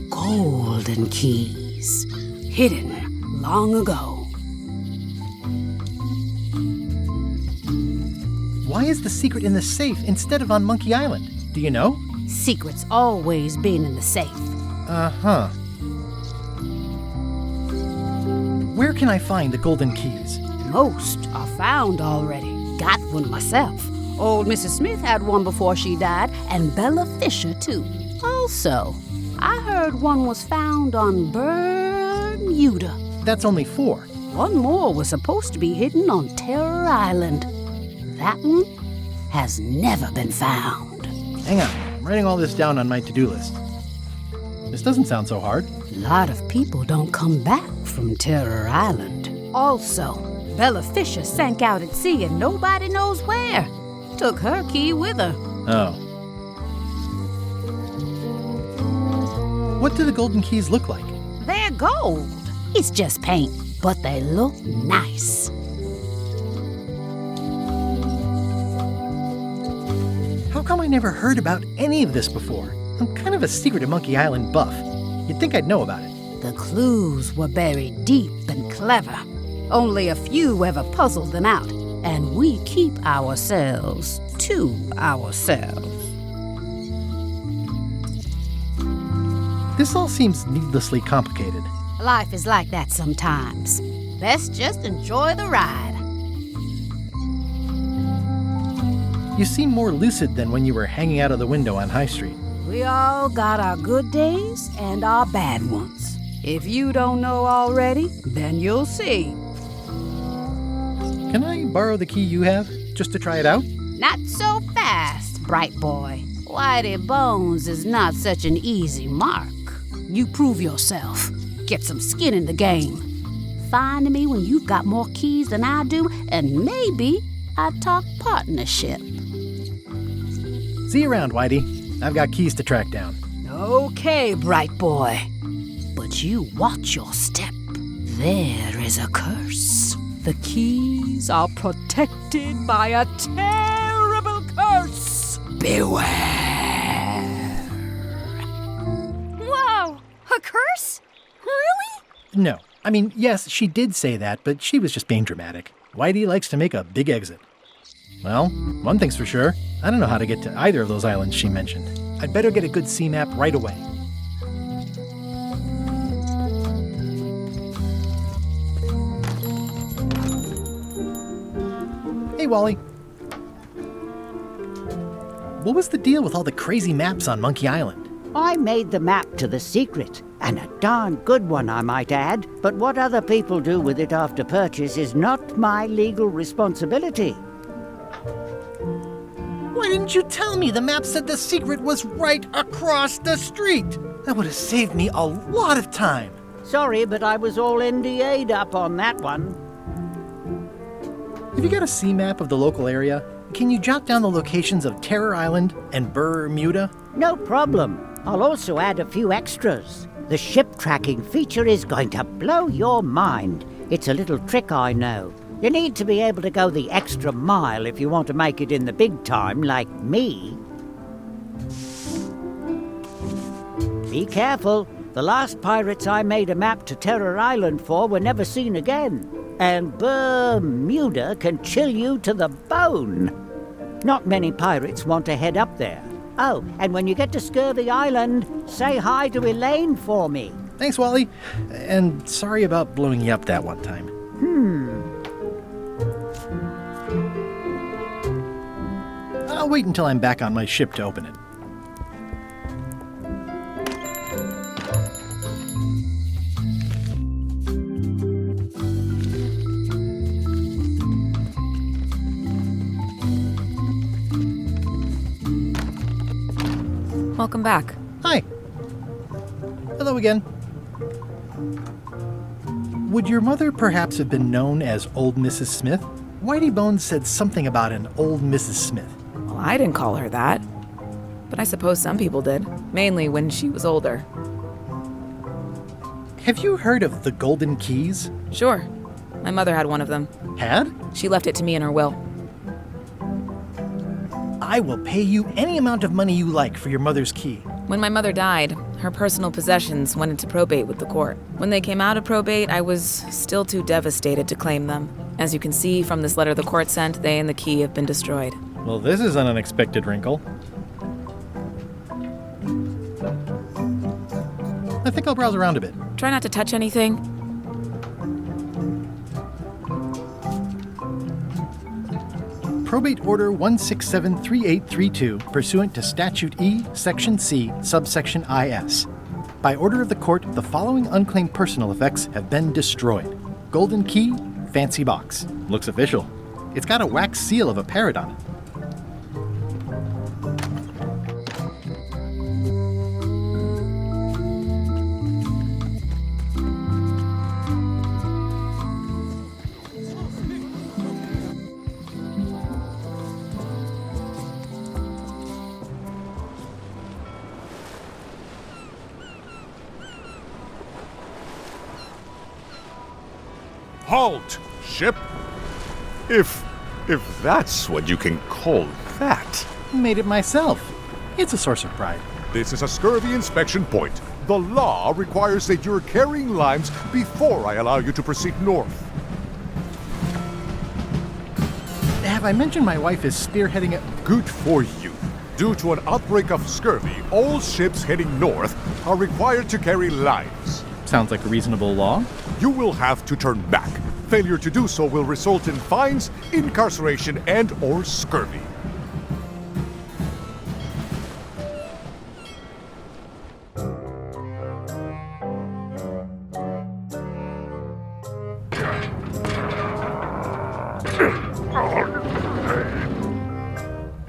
Golden keys, hidden long ago. Why is the secret in the safe instead of on Monkey Island? Do you know? Secret's always been in the safe. Uh-huh. Where can I find the golden keys? Most are found already. Got one myself. Old Mrs. Smith had one before she died, and Bella Fisher, too. Also, I heard one was found on Bermuda. That's only 4. One more was supposed to be hidden on Terror Island. That one has never been found. Hang on, I'm writing all this down on my to-do list. This doesn't sound so hard. A lot of people don't come back from Terror Island. Also, Bella Fisher sank out at sea and nobody knows where. Took her key with her. Oh. What do the golden keys look like? They're gold. It's just paint, but they look nice. How come I never heard about any of this before? I'm kind of a Secret of Monkey Island buff. You'd think I'd know about it. The clues were buried deep and clever. Only a few ever puzzled them out, and we keep ourselves to ourselves. This all seems needlessly complicated. Life is like that sometimes. Best just enjoy the ride. You seem more lucid than when you were hanging out of the window on High Street. We all got our good days and our bad ones. If you don't know already, then you'll see. Can I borrow the key you have, just to try it out? Not so fast, bright boy. Whitey Bones is not such an easy mark. You prove yourself. Get some skin in the game. Find me when you've got more keys than I do, and maybe I'd talk partnership. See you around, Whitey. I've got keys to track down. Okay, bright boy. But you watch your step. There is a curse. The keys are protected by a terrible curse. Beware. Whoa! A curse? Really? No. I mean, yes, she did say that, but she was just being dramatic. Whitey likes to make a big exit. Well, one thing's for sure. I don't know how to get to either of those islands she mentioned. I'd better get a good sea map right away. Hey, Wally. What was the deal with all the crazy maps on Monkey Island? I made the map to the secret, and a darn good one, I might add. But what other people do with it after purchase is not my legal responsibility. Why didn't you tell me the map said the secret was right across the street? That would have saved me a lot of time. Sorry, but I was all NDA'd up on that one. Have you got a sea map of the local area? Can you jot down the locations of Terror Island and Bermuda? No problem. I'll also add a few extras. The ship tracking feature is going to blow your mind. It's a little trick, I know. You need to be able to go the extra mile if you want to make it in the big time, like me. Be careful. The last pirates I made a map to Terror Island for were never seen again. And Bermuda can chill you to the bone. Not many pirates want to head up there. Oh, and when you get to Scurvy Island, say hi to Elaine for me. Thanks, Wally. And sorry about blowing you up that one time. I'll wait until I'm back on my ship to open it. Welcome back. Hi. Hello again. Would your mother perhaps have been known as Old Mrs. Smith? Whitey Bones said something about an old Mrs. Smith. Well, I didn't call her that. But I suppose some people did, mainly when she was older. Have you heard of the Golden Keys? Sure. My mother had one of them. Had? She left it to me in her will. I will pay you any amount of money you like for your mother's key. When my mother died, her personal possessions went into probate with the court. When they came out of probate, I was still too devastated to claim them. As you can see from this letter the court sent, they and the key have been destroyed. Well, this is an unexpected wrinkle. I think I'll browse around a bit. Try not to touch anything. Probate Order 1673832, pursuant to Statute E, Section C, subsection IS. By order of the court, the following unclaimed personal effects have been destroyed. Golden key, fancy box. Looks official. It's got a wax seal of a parrot on it. Halt, ship! If that's what you can call that. Made it myself. It's a source of pride. This is a scurvy inspection point. The law requires that you're carrying limes before I allow you to proceed north. Have I mentioned my wife is spearheading it? Good for you. Due to an outbreak of scurvy, all ships heading north are required to carry limes. Sounds like a reasonable law. You will have to turn back. Failure to do so will result in fines, incarceration, and/or scurvy.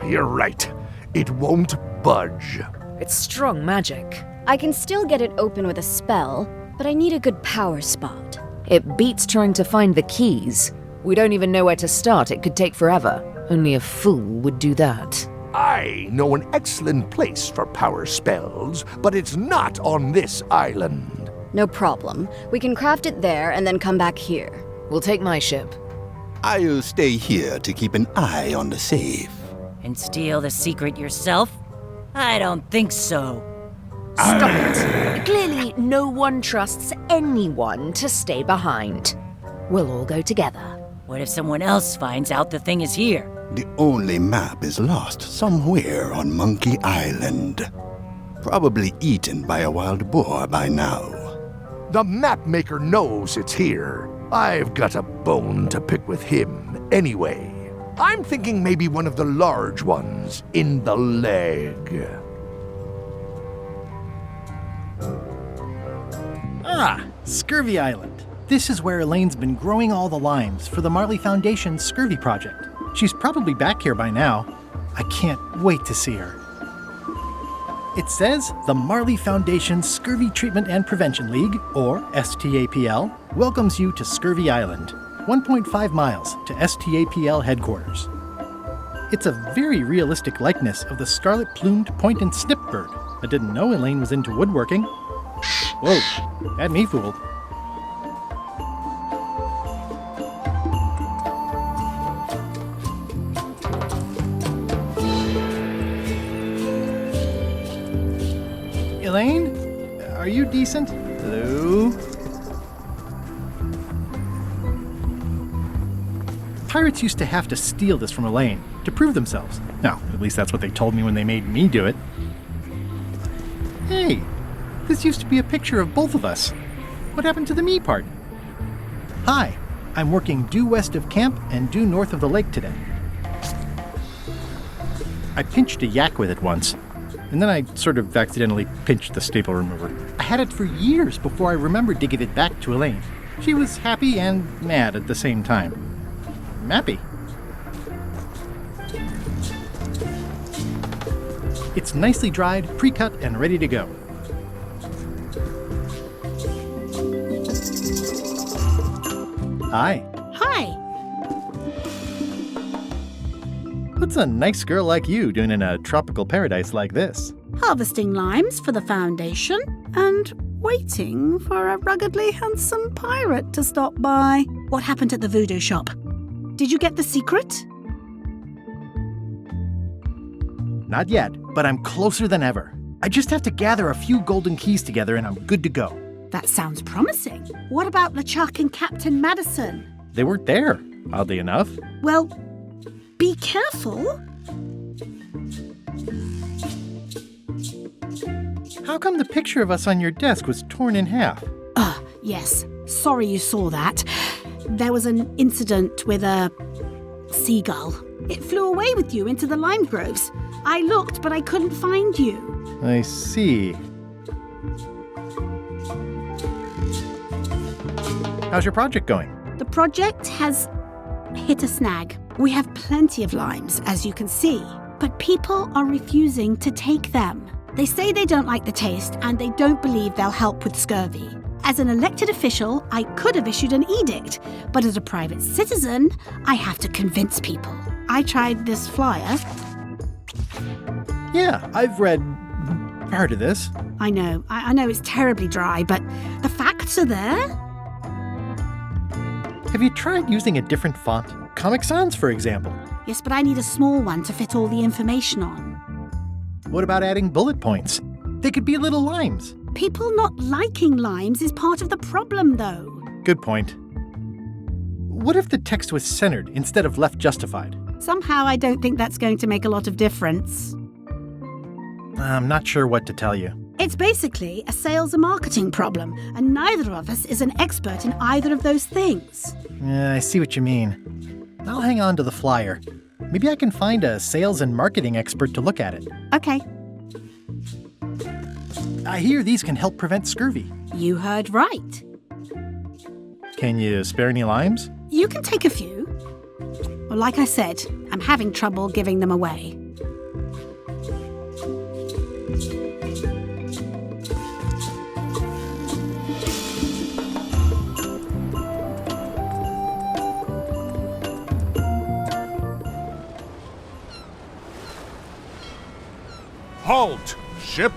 You're right. It won't budge. It's strong magic. I can still get it open with a spell, but I need a good power spot. It beats trying to find the keys. We don't even know where to start. It could take forever. Only a fool would do that. I know an excellent place for power spells, but it's not on this island. No problem. We can craft it there and then come back here. We'll take my ship. I'll stay here to keep an eye on the safe. And steal the secret yourself? I don't think so. Stop it. Clearly, no one trusts anyone to stay behind. We'll all go together. What if someone else finds out the thing is here? The only map is lost somewhere on Monkey Island. Probably eaten by a wild boar by now. The map maker knows it's here. I've got a bone to pick with him anyway. I'm thinking maybe one of the large ones in the leg. Ah, Scurvy Island. This is where Elaine's been growing all the limes for the Marley Foundation's Scurvy Project. She's probably back here by now. I can't wait to see her. It says the Marley Foundation's Scurvy Treatment and Prevention League, or STAPL, welcomes you to Scurvy Island, 1.5 miles to STAPL headquarters. It's a very realistic likeness of the scarlet-plumed point and snip bird. I didn't know Elaine was into woodworking. Whoa, had me fooled. Elaine? Are you decent? Hello? Pirates used to have to steal this from Elaine to prove themselves. Now, at least that's what they told me when they made me do it. Hey, this used to be a picture of both of us. What happened to the me part? Hi, I'm working due west of camp and due north of the lake today. I pinched a yak with it once, and then I sort of accidentally pinched the staple remover. I had it for years before I remembered to give it back to Elaine. She was happy and mad at the same time. Mappy. It's nicely dried, pre-cut, and ready to go. Hi. Hi. What's a nice girl like you doing in a tropical paradise like this? Harvesting limes for the Foundation and waiting for a ruggedly handsome pirate to stop by. What happened at the voodoo shop? Did you get the secret? Not yet, but I'm closer than ever. I just have to gather a few golden keys together and I'm good to go. That sounds promising. What about LeChuck and Captain Madison? They weren't there, oddly enough. Well, be careful. How come the picture of us on your desk was torn in half? Yes. Sorry you saw that. There was an incident with a seagull. It flew away with you into the lime groves. I looked, but I couldn't find you. I see. How's your project going? The project has hit a snag. We have plenty of limes, as you can see, but people are refusing to take them. They say they don't like the taste and they don't believe they'll help with scurvy. As an elected official, I could have issued an edict, but as a private citizen, I have to convince people. I tried this flyer. Yeah, I've read part of this. I know it's terribly dry, but the facts are there. Have you tried using a different font? Comic Sans, for example. Yes, but I need a small one to fit all the information on. What about adding bullet points? They could be little limes. People not liking limes is part of the problem, though. Good point. What if the text was centered instead of left justified? Somehow I don't think that's going to make a lot of difference. I'm not sure what to tell you. It's basically a sales and marketing problem, and neither of us is an expert in either of those things. Yeah, I see what you mean. I'll hang on to the flyer. Maybe I can find a sales and marketing expert to look at it. Okay. I hear these can help prevent scurvy. You heard right. Can you spare any limes? You can take a few. Well, like I said, I'm having trouble giving them away. Halt, ship!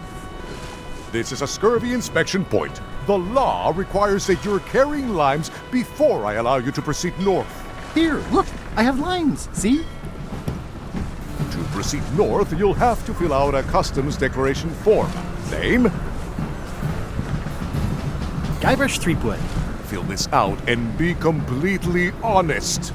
This is a scurvy inspection point. The law requires that you're carrying limes before I allow you to proceed north. Here, look, I have limes, see? To proceed north, you'll have to fill out a customs declaration form. Name? Guybrush Threepwood. Fill this out and be completely honest.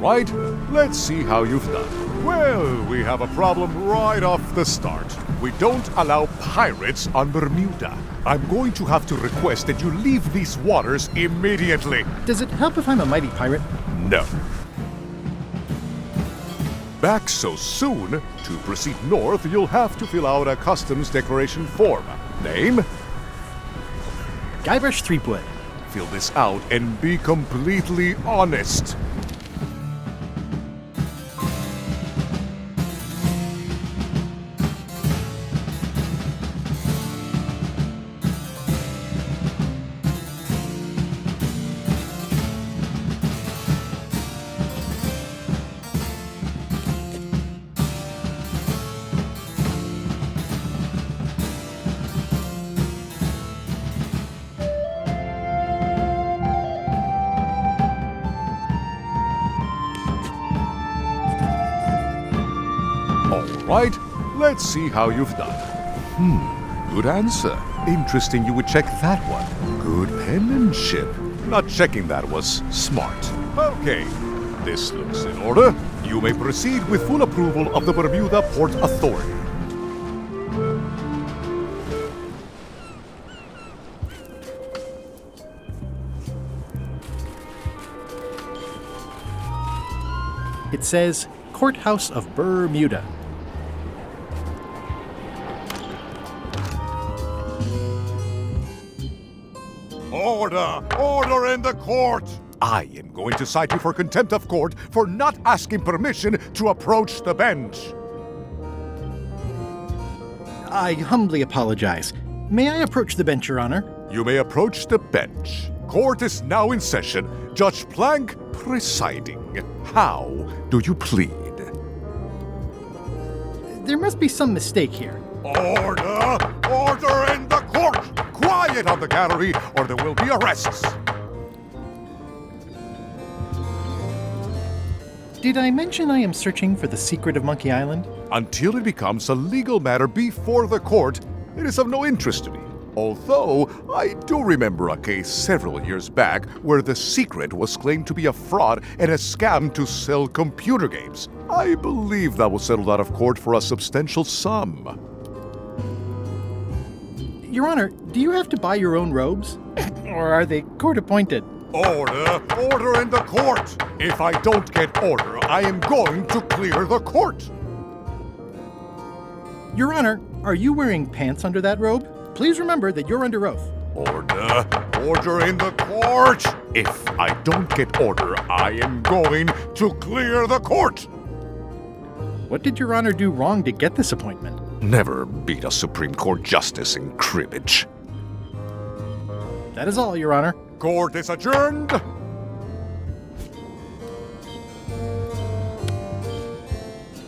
right, let's see how you've done. Well, we have a problem right off the start. We don't allow pirates on Bermuda. I'm going to have to request that you leave these waters immediately. Does it help if I'm a mighty pirate? No. Back so soon? To proceed north, you'll have to fill out a customs declaration form. Name? Guybrush Threepwood. Fill this out and be completely honest. Right, let's see how you've done. Good answer. Interesting you would check that one. Good penmanship. Not checking that was smart. Okay, this looks in order. You may proceed with full approval of the Bermuda Port Authority. It says Courthouse of Bermuda. Order! Order in the court! I am going to cite you for contempt of court for not asking permission to approach the bench. I humbly apologize. May I approach the bench, Your Honor? You may approach the bench. Court is now in session. Judge Plank presiding. How do you plead? There must be some mistake here. Order! Order in the court! Quiet on the gallery, or there will be arrests. Did I mention I am searching for the secret of Monkey Island? Until it becomes a legal matter before the court, it is of no interest to me. Although, I do remember a case several years back where the secret was claimed to be a fraud and a scam to sell computer games. I believe that was settled out of court for a substantial sum. Your Honor, do you have to buy your own robes? Or are they court-appointed? Order! Order in the court! If I don't get order, I am going to clear the court! Your Honor, are you wearing pants under that robe? Please remember that you're under oath. Order! Order in the court! If I don't get order, I am going to clear the court! What did Your Honor do wrong to get this appointment? Never beat a Supreme Court justice in cribbage. That is all, Your Honor. Court is adjourned!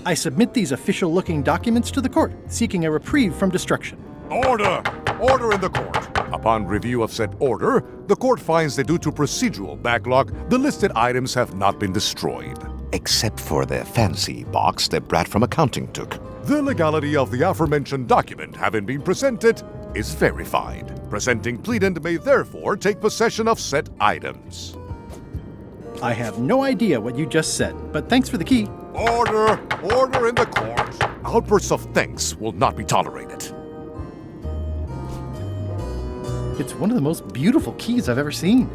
I submit these official-looking documents to the court, seeking a reprieve from destruction. Order! Order in the court. Upon review of said order, the court finds that due to procedural backlog, the listed items have not been destroyed. Except for the fancy box that Brat from accounting took. The legality of the aforementioned document having been presented is verified. Presenting pleadant may therefore take possession of said items. I have no idea what you just said, but thanks for the key. Order! Order in the court! Outbursts of thanks will not be tolerated. It's one of the most beautiful keys I've ever seen.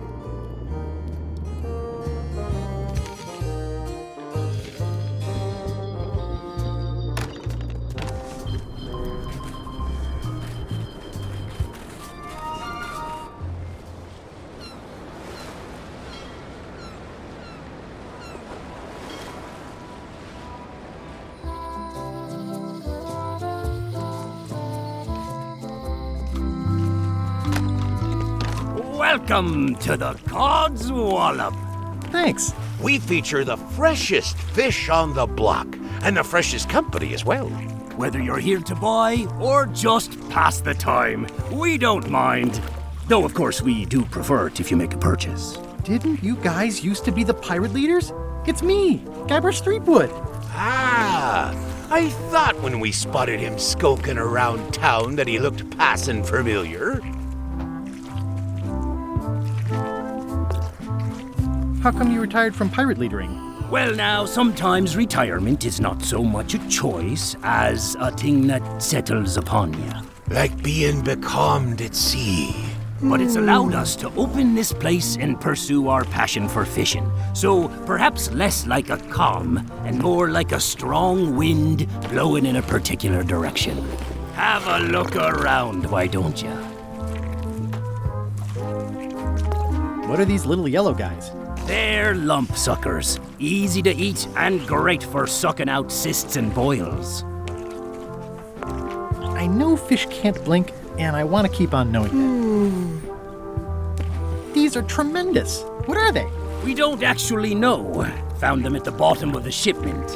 Welcome to the Cod's Wallop. Thanks. We feature the freshest fish on the block, and the freshest company as well. Whether you're here to buy or just pass the time, we don't mind. Though, of course, we do prefer it if you make a purchase. Didn't you guys used to be the pirate leaders? It's me, Guybrush Threepwood. Ah, I thought when we spotted him skulking around town that he looked passing familiar. How come you retired from pirate leadering? Well, now, sometimes retirement is not so much a choice as a thing that settles upon you. Like being becalmed at sea. But it's allowed us to open this place and pursue our passion for fishing. So perhaps less like a calm and more like a strong wind blowing in a particular direction. Have a look around, why don't you? What are these little yellow guys? They're lump suckers. Easy to eat and great for sucking out cysts and boils. I know fish can't blink, and I want to keep on knowing that. These are tremendous. What are they? We don't actually know. Found them at the bottom of the shipment.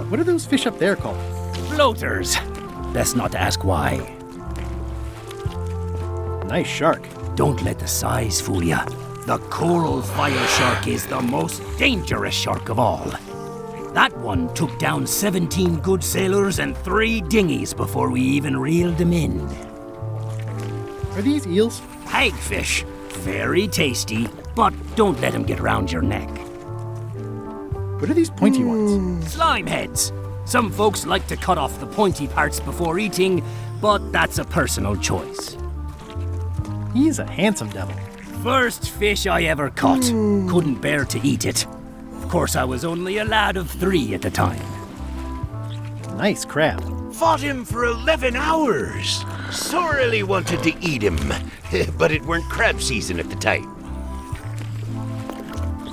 What are those fish up there called? Floaters. Best not to ask why. Nice shark. Don't let the size fool ya. The coral fire shark is the most dangerous shark of all. That one took down 17 good sailors and 3 dinghies before we even reeled them in. Are these eels? Hagfish. Very tasty, but don't let them get around your neck. What are these pointy ones? Slime heads. Some folks like to cut off the pointy parts before eating, but that's a personal choice. He's a handsome devil. First fish I ever caught. Couldn't bear to eat it. Of course, I was only a lad of 3 at the time. Nice crab. Fought him for 11 hours. Sorely wanted to eat him, but it weren't crab season at the time.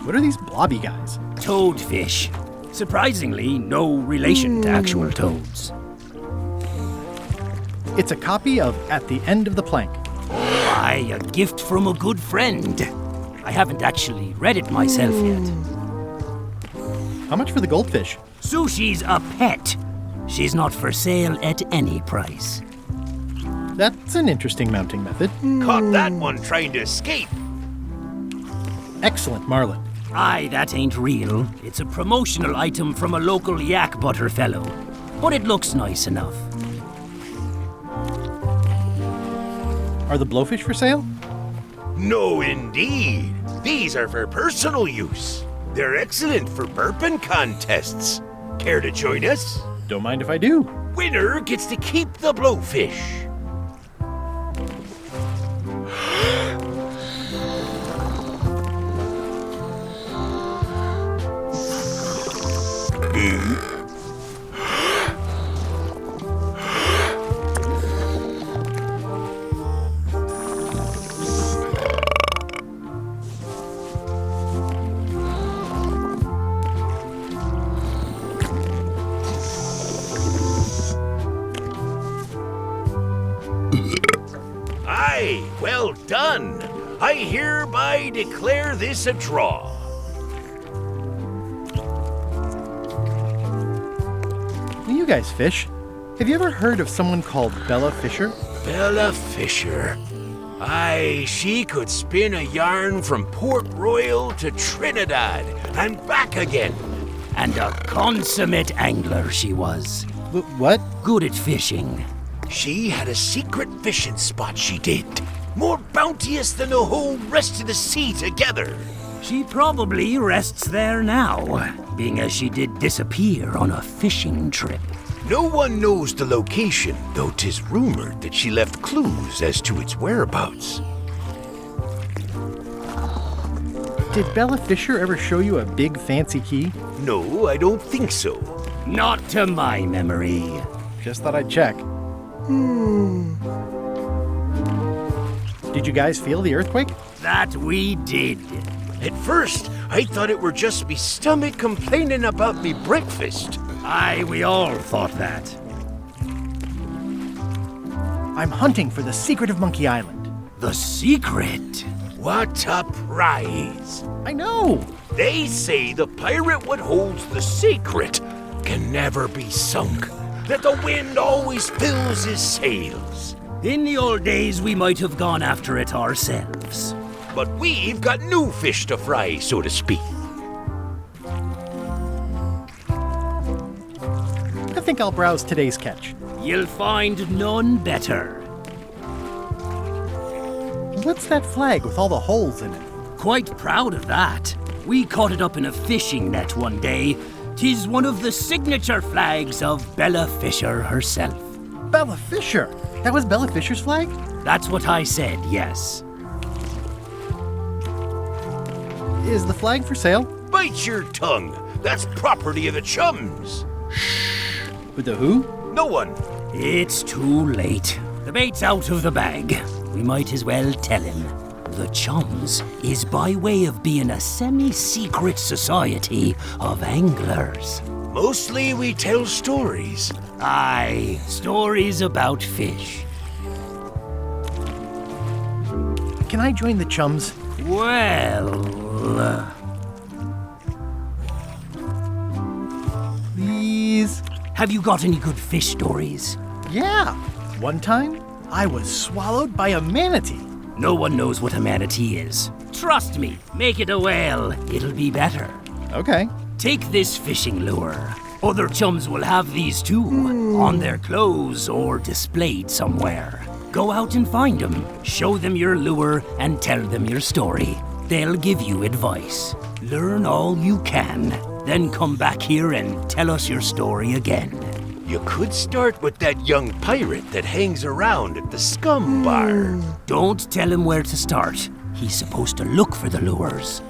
What are these blobby guys? Toadfish. Surprisingly, no relation to actual toads. It's a copy of At the End of the Plank. Oh, aye, a gift from a good friend. I haven't actually read it myself yet. How much for the goldfish? Sushi's a pet. She's not for sale at any price. That's an interesting mounting method. Caught that one trying to escape. Excellent marlin. Aye, that ain't real. It's a promotional item from a local yak butter fellow. But it looks nice enough. Are the blowfish for sale? No, indeed. These are for personal use. They're excellent for burping contests. Care to join us? Don't mind if I do. Winner gets to keep the blowfish. Aye, well done. I hereby declare this a draw. You guys fish. Have you ever heard of someone called Bella Fisher? Bella Fisher. Aye, she could spin a yarn from Port Royal to Trinidad and back again. And a consummate angler she was. What? Good at fishing. She had a secret fishing spot, she did. More bounteous than the whole rest of the sea together. She probably rests there now, being as she did disappear on a fishing trip. No one knows the location, though 'tis rumored that she left clues as to its whereabouts. Did Bella Fisher ever show you a big fancy key? No, I don't think so. Not to my memory. Just thought I'd check. Did you guys feel the earthquake? That we did. At first, I thought it were just me stomach complaining about me breakfast. Aye, we all thought that. I'm hunting for the secret of Monkey Island. The secret? What a prize! I know! They say the pirate what holds the secret can never be sunk, that the wind always fills his sails. In the old days, we might have gone after it ourselves. But we've got new fish to fry, so to speak. I think I'll browse today's catch. You'll find none better. What's that flag with all the holes in it? Quite proud of that. We caught it up in a fishing net one day. 'Tis one of the signature flags of Bella Fisher herself. Bella Fisher? That was Bella Fisher's flag? That's what I said, yes. Is the flag for sale? Bite your tongue. That's property of the chums. With the who? No one. It's too late. The bait's out of the bag. We might as well tell him. The Chums is by way of being a semi-secret society of anglers. Mostly we tell stories. Aye, stories about fish. Can I join the Chums? Well... Please? Have you got any good fish stories? Yeah. One time, I was swallowed by a manatee. No one knows what a manatee is. Trust me, make it a whale. It'll be better. Okay. Take this fishing lure. Other chums will have these too, on their clothes or displayed somewhere. Go out and find them, show them your lure, and tell them your story. They'll give you advice. Learn all you can, then come back here and tell us your story again. You could start with that young pirate that hangs around at the scum bar. Don't tell him where to start. He's supposed to look for the lures.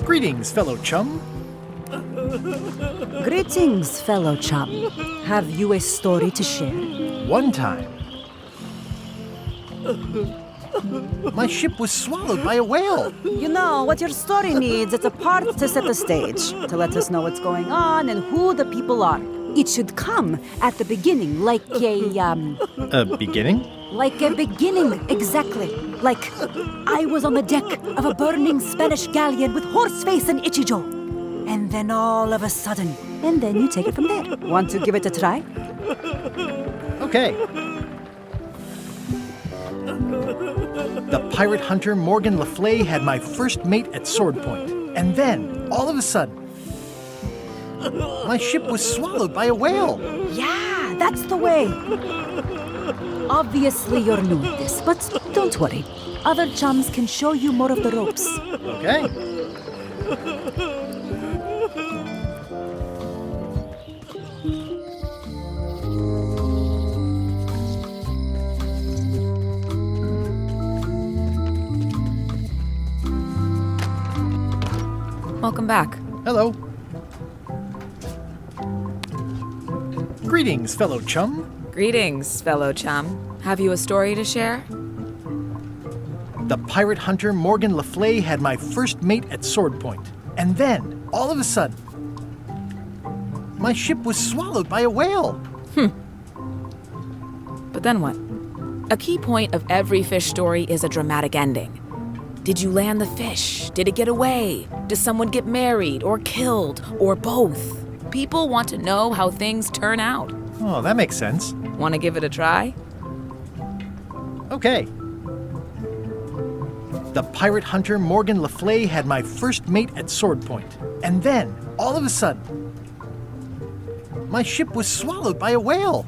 Greetings, fellow chum. Greetings, fellow chum. Have you a story to share? One time, my ship was swallowed by a whale. You know, what your story needs is a part to set the stage, to let us know what's going on and who the people are. It should come at the beginning, like A beginning? Like a beginning, exactly. Like, I was on the deck of a burning Spanish galleon with Horseface and Itchy Joe. And then all of a sudden, and then you take it from there. Want to give it a try? Okay. The pirate hunter Morgan Le Fay had my first mate at sword point. And then, all of a sudden, my ship was swallowed by a whale. Yeah, that's the way. Obviously, you're new at this, but don't worry. Other chums can show you more of the ropes. Okay. Welcome back. Hello. Greetings, fellow chum. Greetings, fellow chum. Have you a story to share? The pirate hunter Morgan Le Fay had my first mate at sword point. And then, all of a sudden, my ship was swallowed by a whale. But then what? A key point of every fish story is a dramatic ending. Did you land the fish? Did it get away? Does someone get married or killed or both? People want to know how things turn out. Oh, that makes sense. Want to give it a try? Okay. The pirate hunter Morgan Le Fay had my first mate at sword point. And then, all of a sudden, my ship was swallowed by a whale.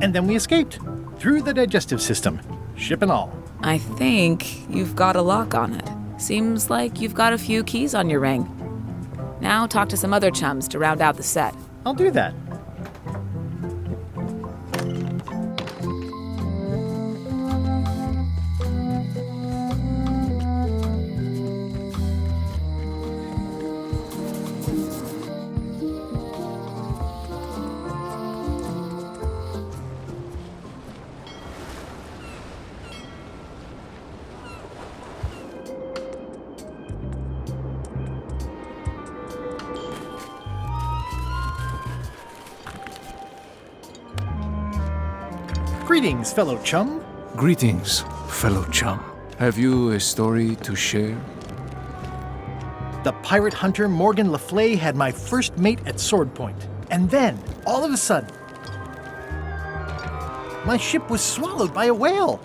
And then we escaped. Through the digestive system, ship and all. I think you've got a lock on it. Seems like you've got a few keys on your ring. Now talk to some other chums to round out the set. I'll do that. Greetings, fellow chum. Greetings, fellow chum. Have you a story to share? The pirate hunter Morgan Le Fay had my first mate at sword point. And then, all of a sudden, My ship was swallowed by a whale.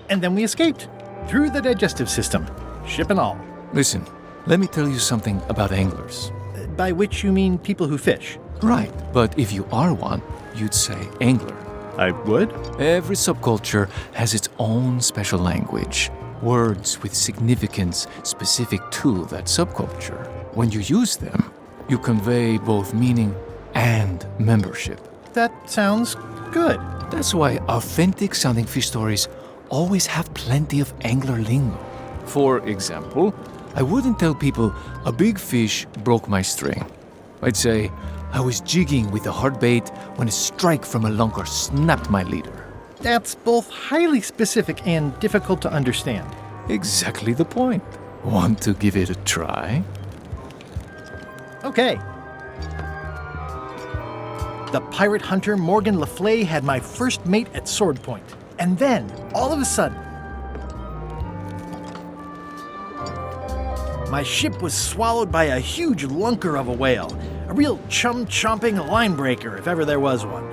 And then we escaped through the digestive system, ship and all. Listen, let me tell you something about anglers. By which you mean people who fish? Right, but if you are one, you'd say angler. I would? Every subculture has its own special language, words with significance specific to that subculture. When you use them, you convey both meaning and membership. That sounds good. That's why authentic sounding fish stories always have plenty of angler lingo. For example, I wouldn't tell people a big fish broke my string. I'd say, I was jigging with a hard bait when a strike from a lunker snapped my leader. That's both highly specific and difficult to understand. Exactly the point. Want to give it a try? Okay. The pirate hunter Morgan Le Fay had my first mate at sword point. And then, all of a sudden, my ship was swallowed by a huge lunker of a whale. A real chum-chomping line breaker, if ever there was one.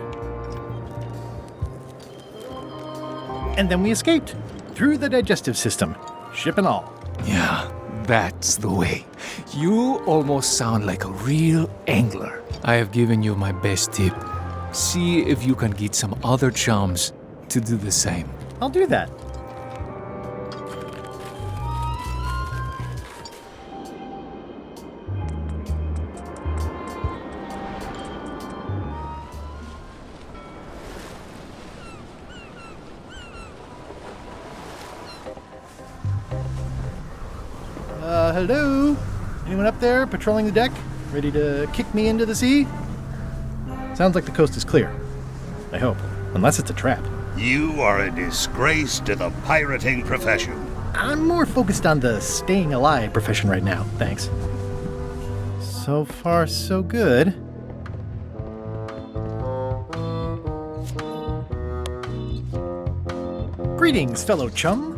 And then we escaped through the digestive system, ship and all. Yeah, that's the way. You almost sound like a real angler. I have given you my best tip. See if you can get some other chums to do the same. I'll do that. Hello? Anyone up there patrolling the deck? Ready to kick me into the sea? Sounds like the coast is clear. I hope. Unless it's a trap. You are a disgrace to the pirating profession. I'm more focused on the staying alive profession right now, thanks. So far, so good. Greetings, fellow chum.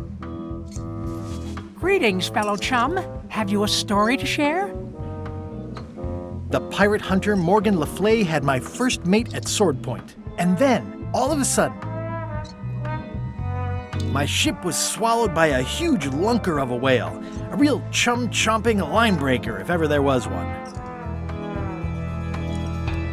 Greetings, fellow chum. Have you a story to share? The pirate hunter Morgan Le Fay had my first mate at sword point. And then, all of a sudden, my ship was swallowed by a huge lunker of a whale. A real chum-chomping line breaker, if ever there was one.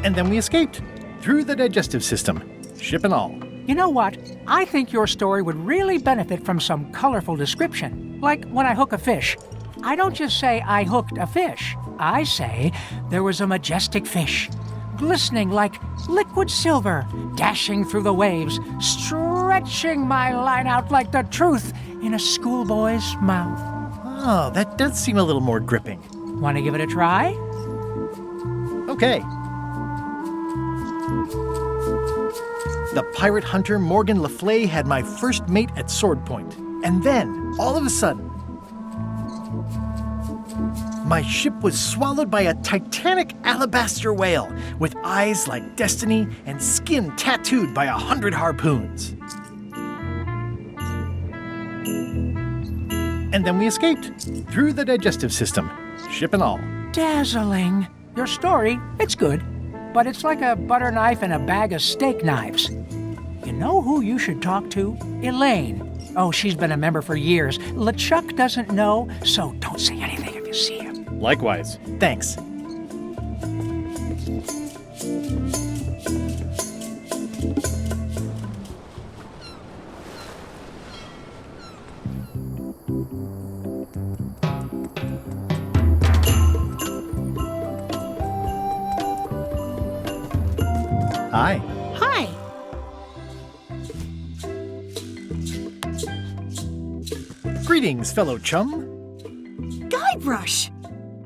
And then we escaped through the digestive system, ship and all. You know what? I think your story would really benefit from some colorful description. Like when I hook a fish. I don't just say I hooked a fish. I say there was a majestic fish, glistening like liquid silver, dashing through the waves, stretching my line out like the truth in a schoolboy's mouth. Oh, that does seem a little more gripping. Want to give it a try? Okay. The pirate hunter Morgan Le Fay had my first mate at sword point. And then, all of a sudden, my ship was swallowed by a titanic alabaster whale with eyes like destiny and skin tattooed by 100 harpoons. And then we escaped through the digestive system, ship and all. Dazzling. Your story, it's good, but it's like a butter knife and a bag of steak knives. You know who you should talk to? Elaine. Oh, she's been a member for years. LeChuck doesn't know, so don't say anything if you see him. Likewise. Thanks. Hi. Hi. Greetings, fellow chum. Guybrush!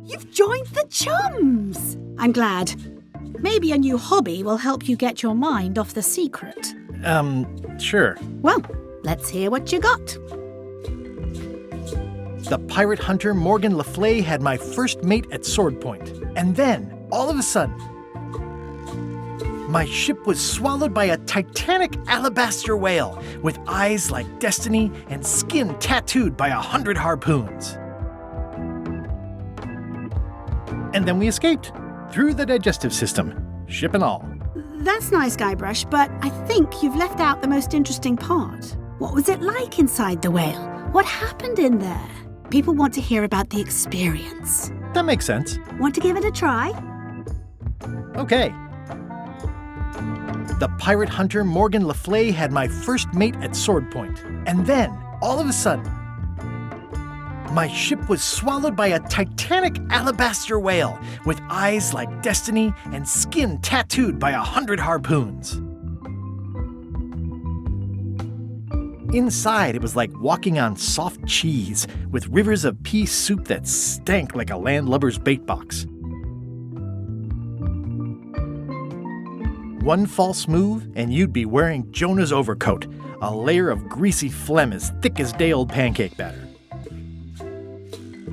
You've joined the chums! I'm glad. Maybe a new hobby will help you get your mind off the secret. Sure. Well, let's hear what you got. The pirate hunter Morgan Le Fay had my first mate at sword point. And then, all of a sudden, my ship was swallowed by a titanic alabaster whale with eyes like destiny and skin tattooed by 100 harpoons. And then we escaped through the digestive system, ship and all. That's nice, Guybrush, but I think you've left out the most interesting part. What was it like inside the whale? What happened in there? People want to hear about the experience. That makes sense. Want to give it a try? Okay. The pirate hunter Morgan Le Fay had my first mate at sword point. And then, all of a sudden, my ship was swallowed by a titanic alabaster whale with eyes like destiny and skin tattooed by 100 harpoons. Inside, it was like walking on soft cheese with rivers of pea soup that stank like a landlubber's bait box. One false move, and you'd be wearing Jonah's overcoat, a layer of greasy phlegm as thick as day-old pancake batter.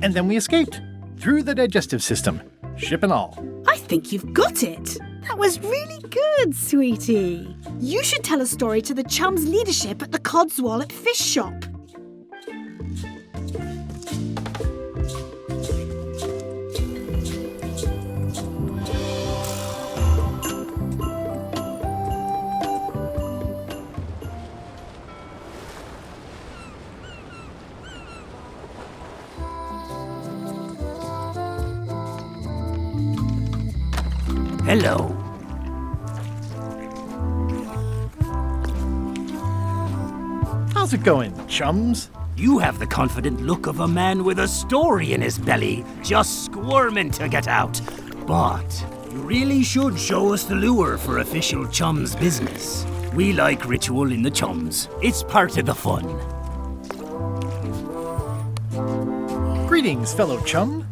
And then we escaped, through the digestive system, ship and all. I think you've got it. That was really good, sweetie. You should tell a story to the chums' leadership at the Codswallop Fish Shop. Hello. How's it going, chums? You have the confident look of a man with a story in his belly, just squirming to get out. But you really should show us the lure for official chums business. We like ritual in the chums. It's part of the fun. Greetings, fellow chum.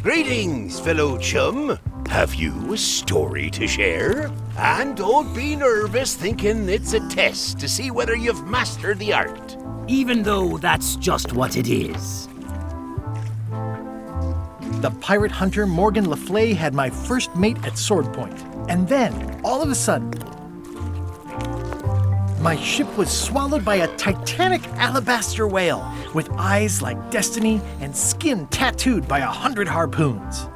Greetings, fellow chum. Have you a story to share? And don't be nervous thinking it's a test to see whether you've mastered the art. Even though that's just what it is. The pirate hunter Morgan Le Fay had my first mate at sword point. And then, all of a sudden, my ship was swallowed by a titanic alabaster whale with eyes like destiny and skin tattooed by 100 harpoons.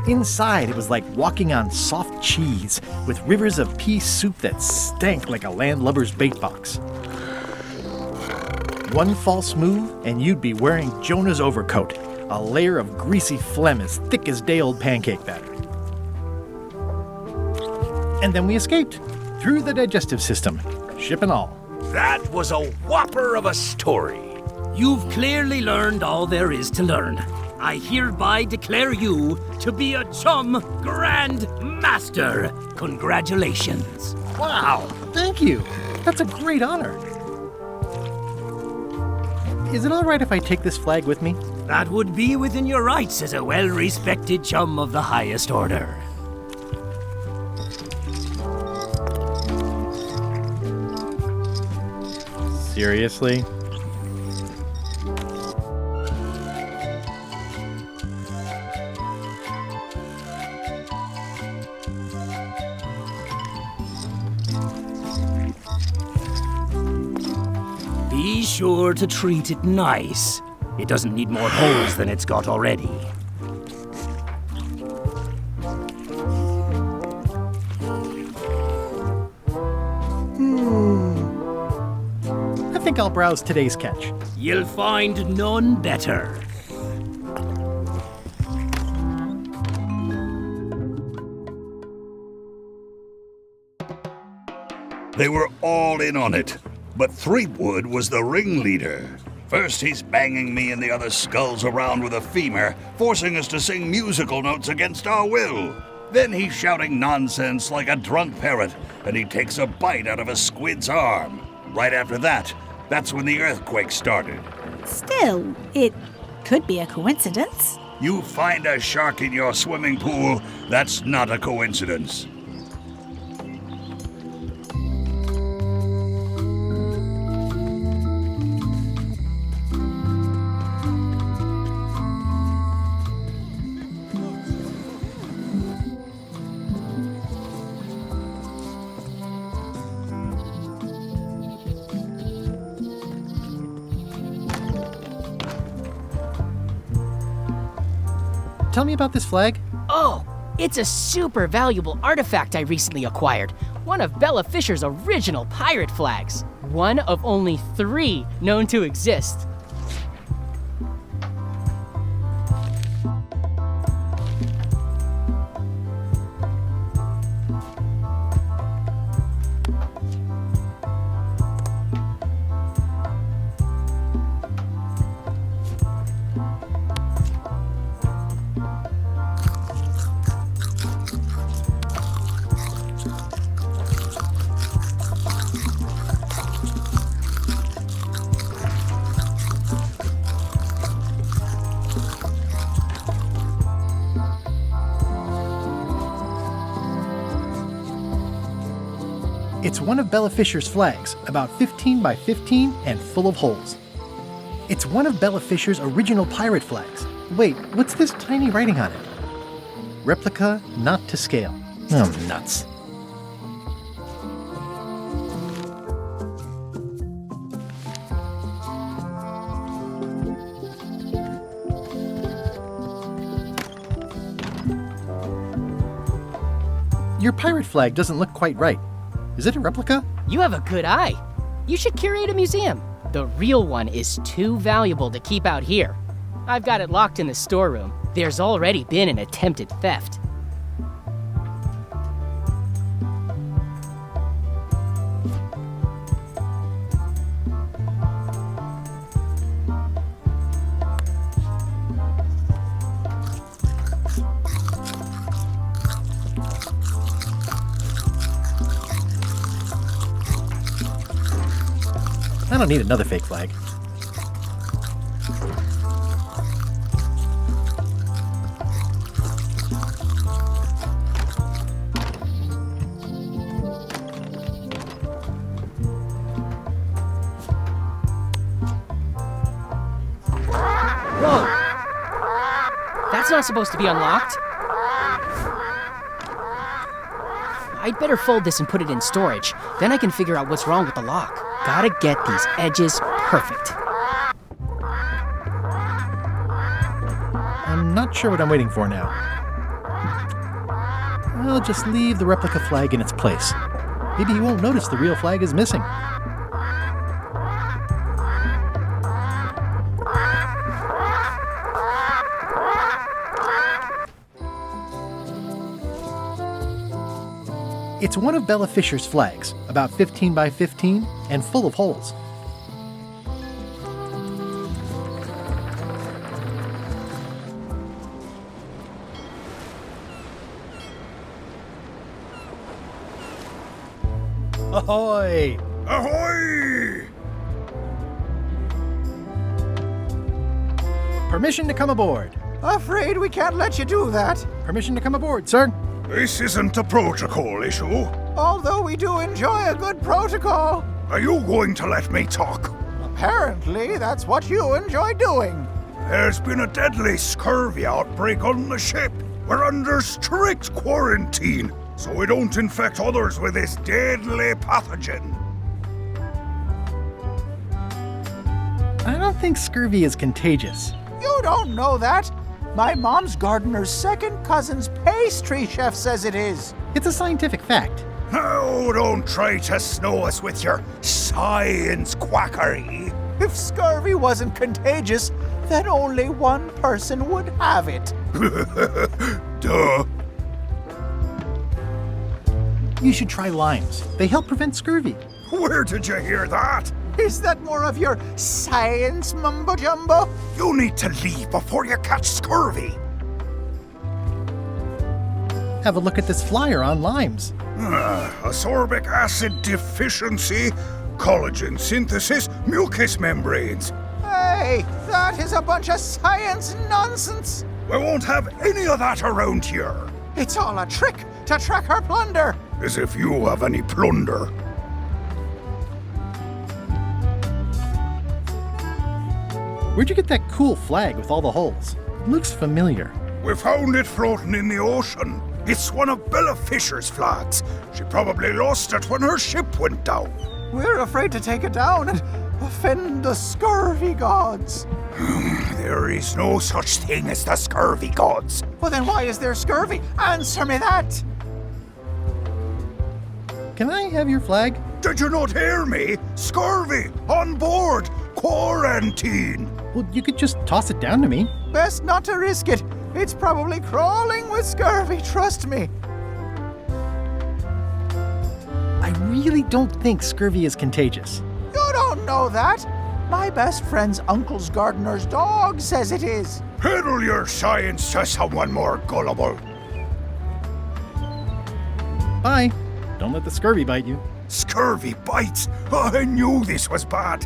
Inside, it was like walking on soft cheese with rivers of pea soup that stank like a landlubber's bait box. One false move, and you'd be wearing Jonah's overcoat, a layer of greasy phlegm as thick as day-old pancake batter. And then we escaped, through the digestive system, ship and all. That was a whopper of a story. You've clearly learned all there is to learn. I hereby declare you to be a chum Grand Master. Congratulations. Wow, thank you. That's a great honor. Is it all right if I take this flag with me? That would be within your rights as a well-respected chum of the highest order. Seriously? Be sure to treat it nice. It doesn't need more holes than it's got already. I think I'll browse today's catch. You'll find none better. They were all in on it, but Threepwood was the ringleader. First, he's banging me and the other skulls around with a femur, forcing us to sing musical notes against our will. Then he's shouting nonsense like a drunk parrot, and he takes a bite out of a squid's arm. Right after that, that's when the earthquake started. Still, it could be a coincidence. You find a shark in your swimming pool, that's not a coincidence. Tell me about this flag. Oh, It's a super valuable artifact I recently acquired. One of Bella Fisher's original pirate flags. One of only 3 known to exist. It's one of Bella Fisher's flags, about 15 by 15 and full of holes. It's one of Bella Fisher's original pirate flags. Wait, what's this tiny writing on it? Replica not to scale. Oh, nuts. Your pirate flag doesn't look quite right. Is it a replica? You have a good eye. You should curate a museum. The real one is too valuable to keep out here. I've got it locked in the storeroom. There's already been an attempted theft. I don't need another fake flag. Whoa! That's not supposed to be unlocked. I'd better fold this and put it in storage. Then I can figure out what's wrong with the lock. Gotta get these edges perfect. I'm not sure what I'm waiting for now. I'll just leave the replica flag in its place. Maybe he won't notice the real flag is missing. It's one of Bella Fisher's flags, about 15 by 15 and full of holes. Ahoy! Ahoy! Permission to come aboard. Afraid we can't let you do that. Permission to come aboard, sir. This isn't a protocol issue. Although we do enjoy a good protocol. Are you going to let me talk? Apparently, that's what you enjoy doing. There's been a deadly scurvy outbreak on the ship. We're under strict quarantine, so we don't infect others with this deadly pathogen. I don't think scurvy is contagious. You don't know that. My mom's gardener's second cousin's pastry chef says it is. It's a scientific fact. No, don't try to snow us with your science quackery. If scurvy wasn't contagious, then only one person would have it. Duh. You should try limes. They help prevent scurvy. Where did you hear that? Is that more of your science mumbo-jumbo? You need to leave before you catch scurvy. Have a look at this flyer on limes. Ascorbic acid deficiency, collagen synthesis, mucous membranes. Hey, that is a bunch of science nonsense. We won't have any of that around here. It's all a trick to track our plunder. As if you have any plunder. Where'd you get that cool flag with all the holes? It looks familiar. We found it floating in the ocean. It's one of Bella Fisher's flags. She probably lost it when her ship went down. We're afraid to take it down and offend the scurvy gods. There is no such thing as the scurvy gods. Well, then why is there scurvy? Answer me that! Can I have your flag? Did you not hear me? Scurvy! On board! Quarantine! Well, you could just toss it down to me. Best not to risk it. It's probably crawling with scurvy, trust me. I really don't think scurvy is contagious. You don't know that. My best friend's uncle's gardener's dog says it is. Peddle your science to someone more gullible. Bye. Don't let the scurvy bite you. Scurvy bites? I knew this was bad.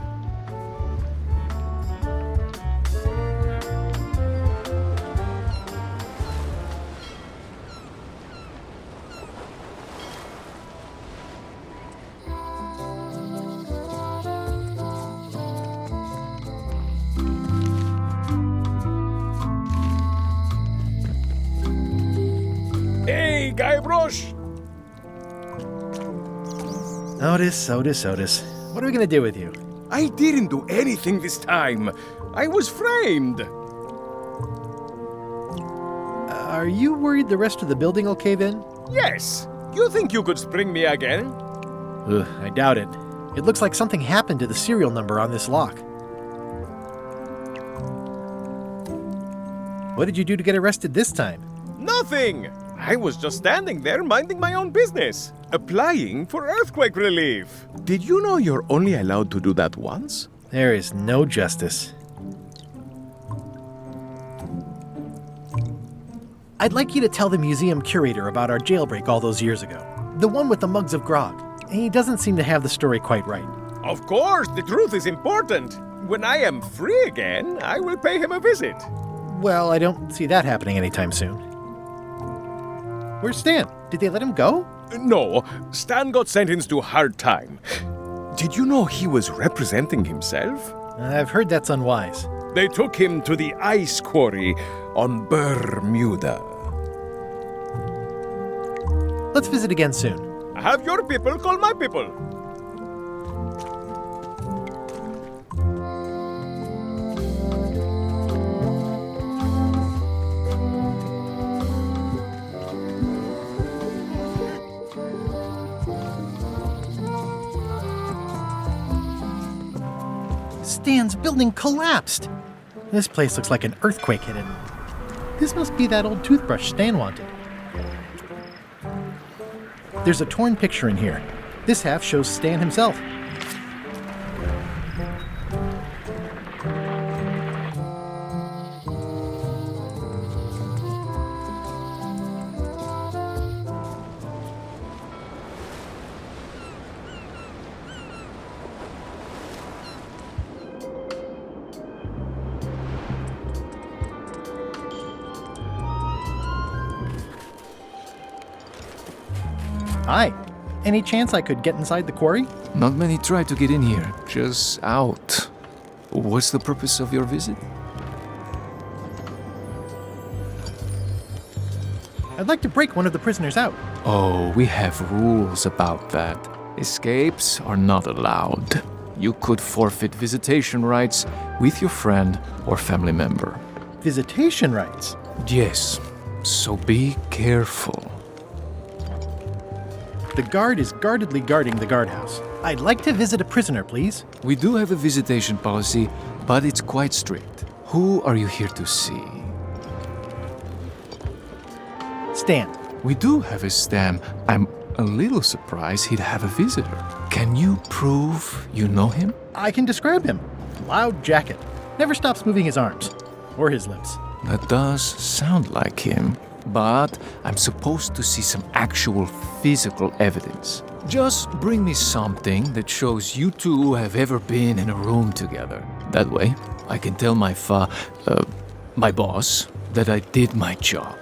Hey, Guybrush! Otis. What are we gonna do with you? I didn't do anything this time. I was framed. Are you worried the rest of the building will cave in? Yes. You think you could spring me again? Ugh, I doubt it. It looks like something happened to the serial number on this lock. What did you do to get arrested this time? Nothing. I was just standing there minding my own business, applying for earthquake relief. Did you know you're only allowed to do that once? There is no justice. I'd like you to tell the museum curator about our jailbreak all those years ago. The one with the mugs of grog. He doesn't seem to have the story quite right. Of course, the truth is important. When I am free again, I will pay him a visit. Well, I don't see that happening anytime soon. Where's Stan? Did they let him go? No, Stan got sentenced to hard time. Did you know he was representing himself? I've heard that's unwise. They took him to the ice quarry on Bermuda. Let's visit again soon. Have your people call my people. Stan's building collapsed. This place looks like an earthquake hit it. This must be that old toothbrush Stan wanted. There's a torn picture in here. This half shows Stan himself. Hi. Any chance I could get inside the quarry? Not many try to get in here, just out. What's the purpose of your visit? I'd like to break one of the prisoners out. Oh, we have rules about that. Escapes are not allowed. You could forfeit visitation rights with your friend or family member. Visitation rights? Yes, so be careful. The guard is guardedly guarding the guardhouse. I'd like to visit a prisoner, please. We do have a visitation policy, but it's quite strict. Who are you here to see? Stan. We do have a Stan. I'm a little surprised he'd have a visitor. Can you prove you know him? I can describe him. Loud jacket. Never stops moving his arms. Or his lips. That does sound like him. But I'm supposed to see some actual physical evidence. Just bring me something that shows you two have ever been in a room together. That way, I can tell my boss that I did my job.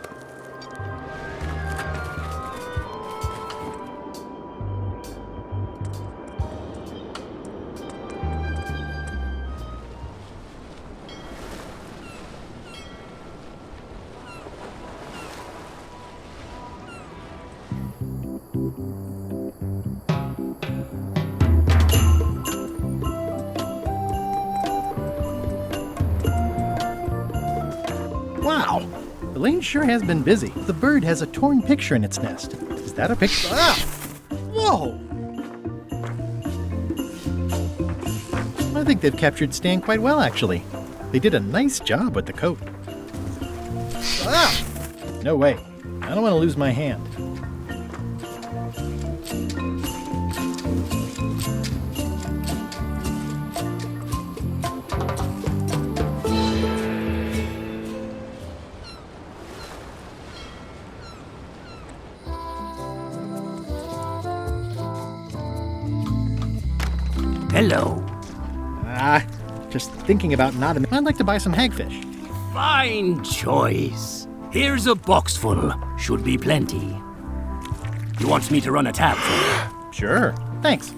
Elaine sure has been busy. The bird has a torn picture in its nest. Is that a picture? Ah! Whoa! I think they've captured Stan quite well, actually. They did a nice job with the coat. Ah! No way. I don't want to lose my hand. Hello. Just thinking about not. I'd like to buy some hagfish. Fine choice. Here's a box full. Should be plenty. You want me to run a tab for you? Sure. Thanks.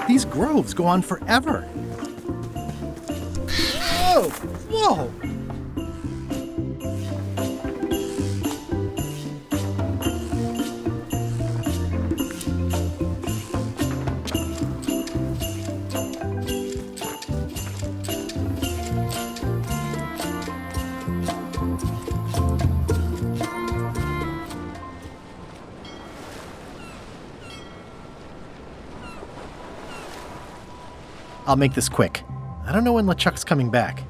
These groves go on forever. Whoa! Whoa! I'll make this quick. I don't know when LeChuck's coming back.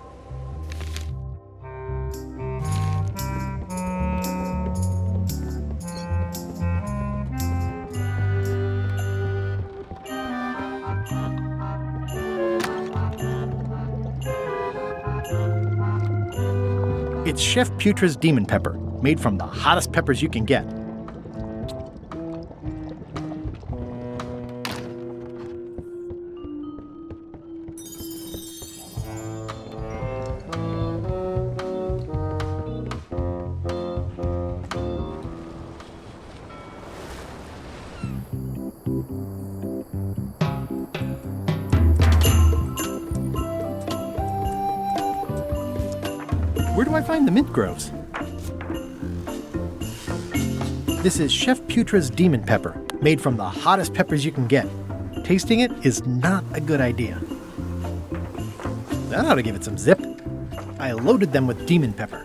It's Chef Putra's Demon Pepper, made from the hottest peppers you can get. Where do I find the mint groves? This is Chef Putra's Demon Pepper, made from the hottest peppers you can get. Tasting it is not a good idea. That ought to give it some zip. I loaded them with demon pepper.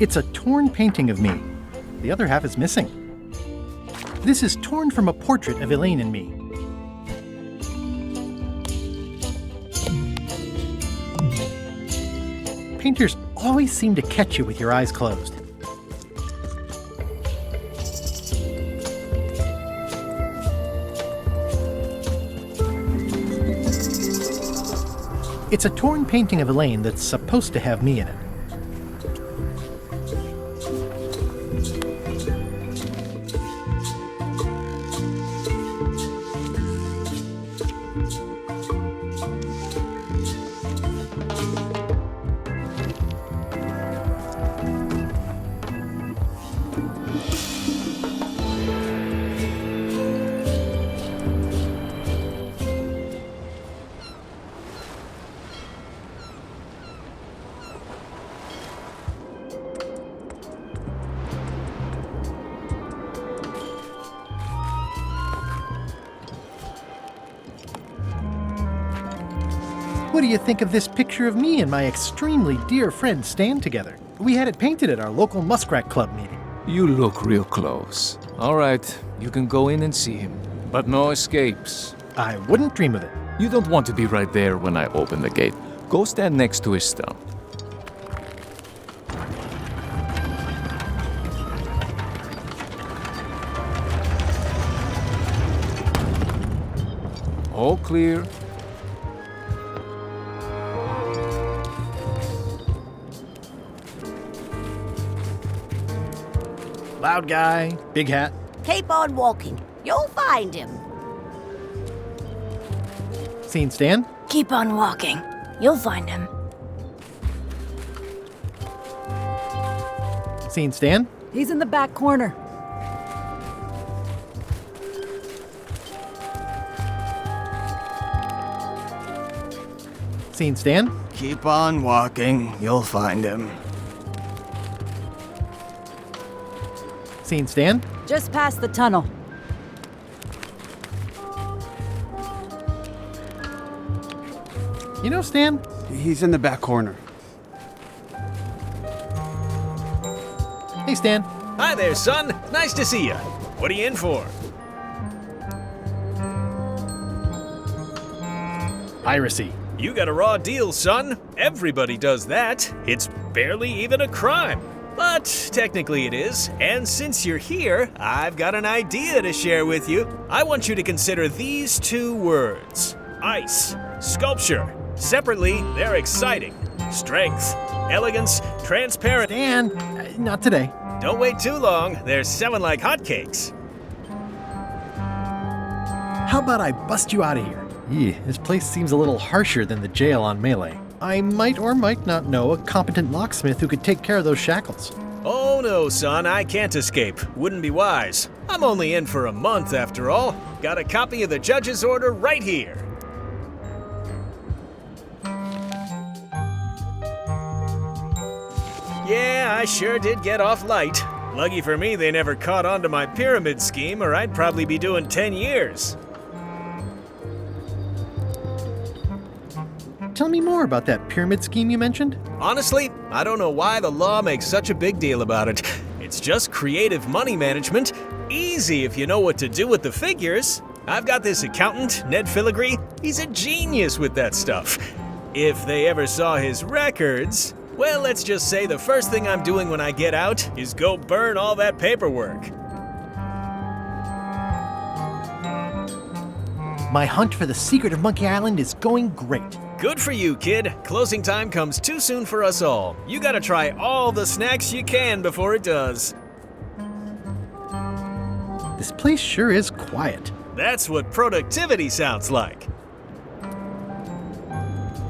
It's a torn painting of me. The other half is missing. This is torn from a portrait of Elaine and me. Painters always seem to catch you with your eyes closed. It's a torn painting of Elaine that's supposed to have me in it. What do you think of this picture of me and my extremely dear friend Stan together? We had it painted at our local Muskrat Club meeting. You look real close. All right, you can go in and see him. But no escapes. I wouldn't dream of it. You don't want to be right there when I open the gate. Go stand next to his stump. All clear. Loud guy, big hat. Keep on walking. You'll find him. Seen Stan? Keep on walking. You'll find him. Seen Stan? He's in the back corner. Seen Stan? Keep on walking. You'll find him. Seen Stan? Just past the tunnel. You know Stan? He's in the back corner. Hey, Stan. Hi there, son. Nice to see you. What are you in for? Piracy. You got a raw deal, son. Everybody does that. It's barely even a crime. But technically it is, and since you're here, I've got an idea to share with you. I want you to consider these 2 words. Ice, sculpture. Separately, they're exciting. Strength, elegance, transparent. Stan, not today. Don't wait too long. They're selling like hotcakes. How about I bust you out of here? This place seems a little harsher than the jail on Melee. I might or might not know a competent locksmith who could take care of those shackles. Oh no, son, I can't escape. Wouldn't be wise. I'm only in for a month after all. Got a copy of the judge's order right here. Yeah, I sure did get off light. Lucky for me, they never caught on to my pyramid scheme, or I'd probably be doing 10 years. Tell me more about that pyramid scheme you mentioned. Honestly, I don't know why the law makes such a big deal about it. It's just creative money management. Easy if you know what to do with the figures. I've got this accountant, Ned Filigree. He's a genius with that stuff. If they ever saw his records, well, let's just say the first thing I'm doing when I get out is go burn all that paperwork. My hunt for the secret of Monkey Island is going great. Good for you, kid. Closing time comes too soon for us all. You gotta try all the snacks you can before it does. This place sure is quiet. That's what productivity sounds like.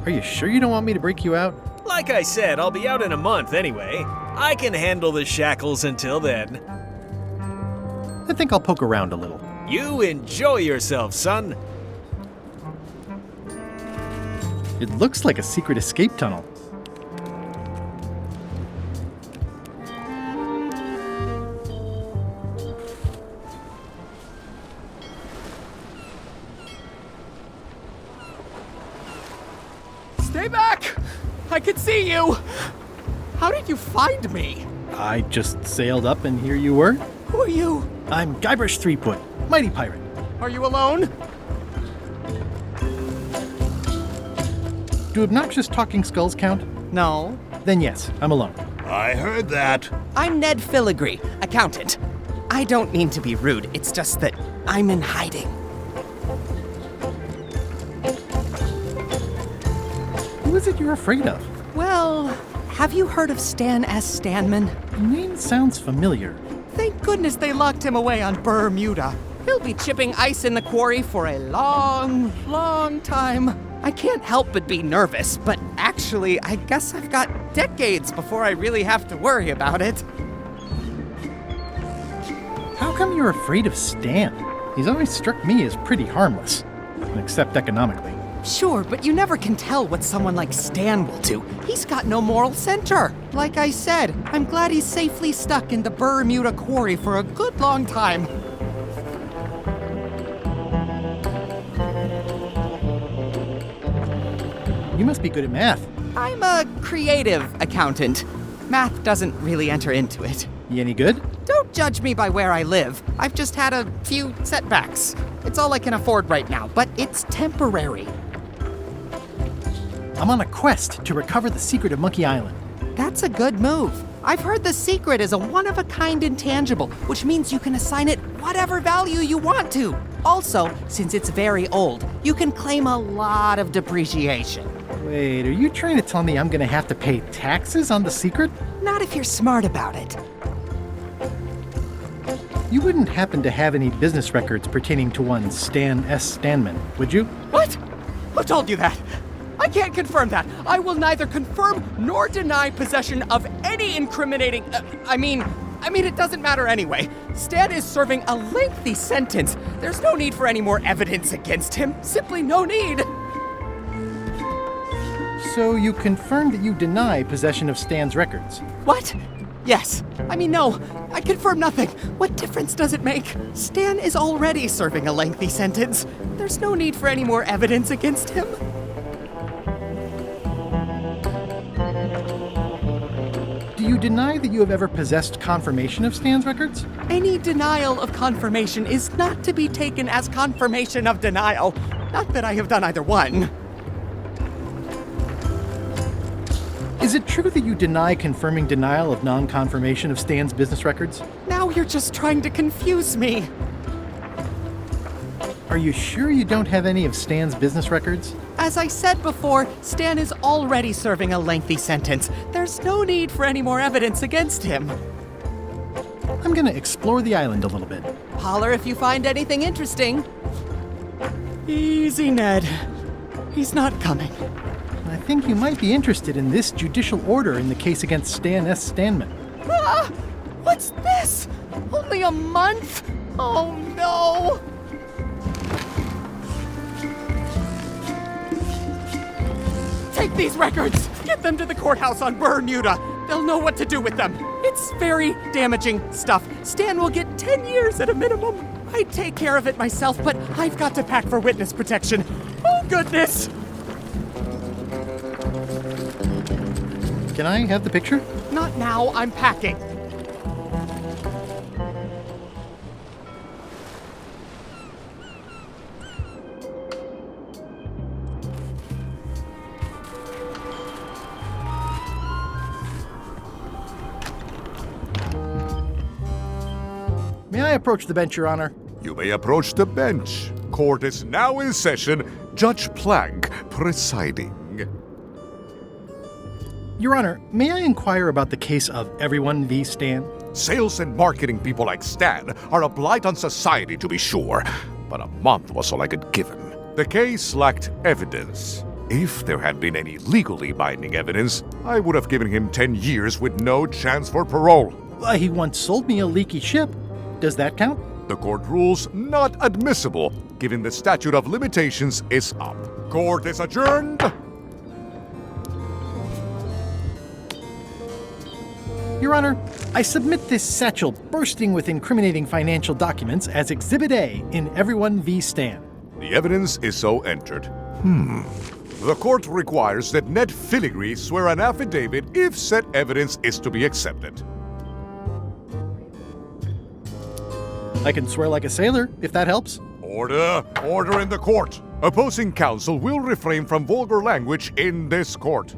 Are you sure you don't want me to break you out? Like I said, I'll be out in a month anyway. I can handle the shackles until then. I think I'll poke around a little. You enjoy yourself, son. It looks like a secret escape tunnel. Stay back! I can see you! How did you find me? I just sailed up and here you were. Who are you? I'm Guybrush Threepwood, mighty pirate. Are you alone? Do obnoxious talking skulls count? No. Then yes, I'm alone. I heard that. I'm Ned Filigree, accountant. I don't mean to be rude, it's just that I'm in hiding. Who is it you're afraid of? Well, have you heard of Stan S. Stanman? The name sounds familiar. Thank goodness they locked him away on Bermuda. He'll be chipping ice in the quarry for a long, long time. I can't help but be nervous, but actually, I guess I've got decades before I really have to worry about it. How come you're afraid of Stan? He's always struck me as pretty harmless, except economically. Sure, but you never can tell what someone like Stan will do. He's got no moral center. Like I said, I'm glad he's safely stuck in the Bermuda quarry for a good long time. You must be good at math. I'm a creative accountant. Math doesn't really enter into it. You any good? Don't judge me by where I live. I've just had a few setbacks. It's all I can afford right now, but it's temporary. I'm on a quest to recover the secret of Monkey Island. That's a good move. I've heard the secret is a one-of-a-kind intangible, which means you can assign it whatever value you want to. Also, since it's very old, you can claim a lot of depreciation. Wait, are you trying to tell me I'm gonna have to pay taxes on the secret? Not if you're smart about it. You wouldn't happen to have any business records pertaining to one Stan S. Stanman, would you? What? Who told you that? I can't confirm that. I will neither confirm nor deny possession of any incriminating... I mean, it doesn't matter anyway. Stan is serving a lengthy sentence. There's no need for any more evidence against him. Simply no need. So you confirm that you deny possession of Stan's records? What? Yes. No. I confirm nothing. What difference does it make? Stan is already serving a lengthy sentence. There's no need for any more evidence against him. Do you deny that you have ever possessed confirmation of Stan's records? Any denial of confirmation is not to be taken as confirmation of denial. Not that I have done either one. Is it true that you deny confirming denial of non-confirmation of Stan's business records? Now you're just trying to confuse me. Are you sure you don't have any of Stan's business records? As I said before, Stan is already serving a lengthy sentence. There's no need for any more evidence against him. I'm gonna explore the island a little bit. Holler if you find anything interesting. Easy, Ned. He's not coming. I think you might be interested in this judicial order in the case against Stan S. Stanman. Ah! What's this? Only a month? Oh no! Take these records! Get them to the courthouse on Bermuda! They'll know what to do with them. It's very damaging stuff. Stan will get 10 years at a minimum. I'd take care of it myself, but I've got to pack for witness protection. Oh, goodness! Can I have the picture? Not now, I'm packing. May I approach the bench, Your Honor? You may approach the bench. Court is now in session. Judge Plank presiding. Your Honor, may I inquire about the case of Everyone v. Stan? Sales and marketing people like Stan are a blight on society, to be sure, but a month was all I could give him. The case lacked evidence. If there had been any legally binding evidence, I would have given him 10 years with no chance for parole. He once sold me a leaky ship. Does that count? The court rules not admissible, given the statute of limitations is up. Court is adjourned. Your Honor, I submit this satchel bursting with incriminating financial documents as Exhibit A in Everyone v. Stan. The evidence is so entered. The court requires that Ned Filigree swear an affidavit if said evidence is to be accepted. I can swear like a sailor, if that helps. Order! Order in the court! Opposing counsel will refrain from vulgar language in this court.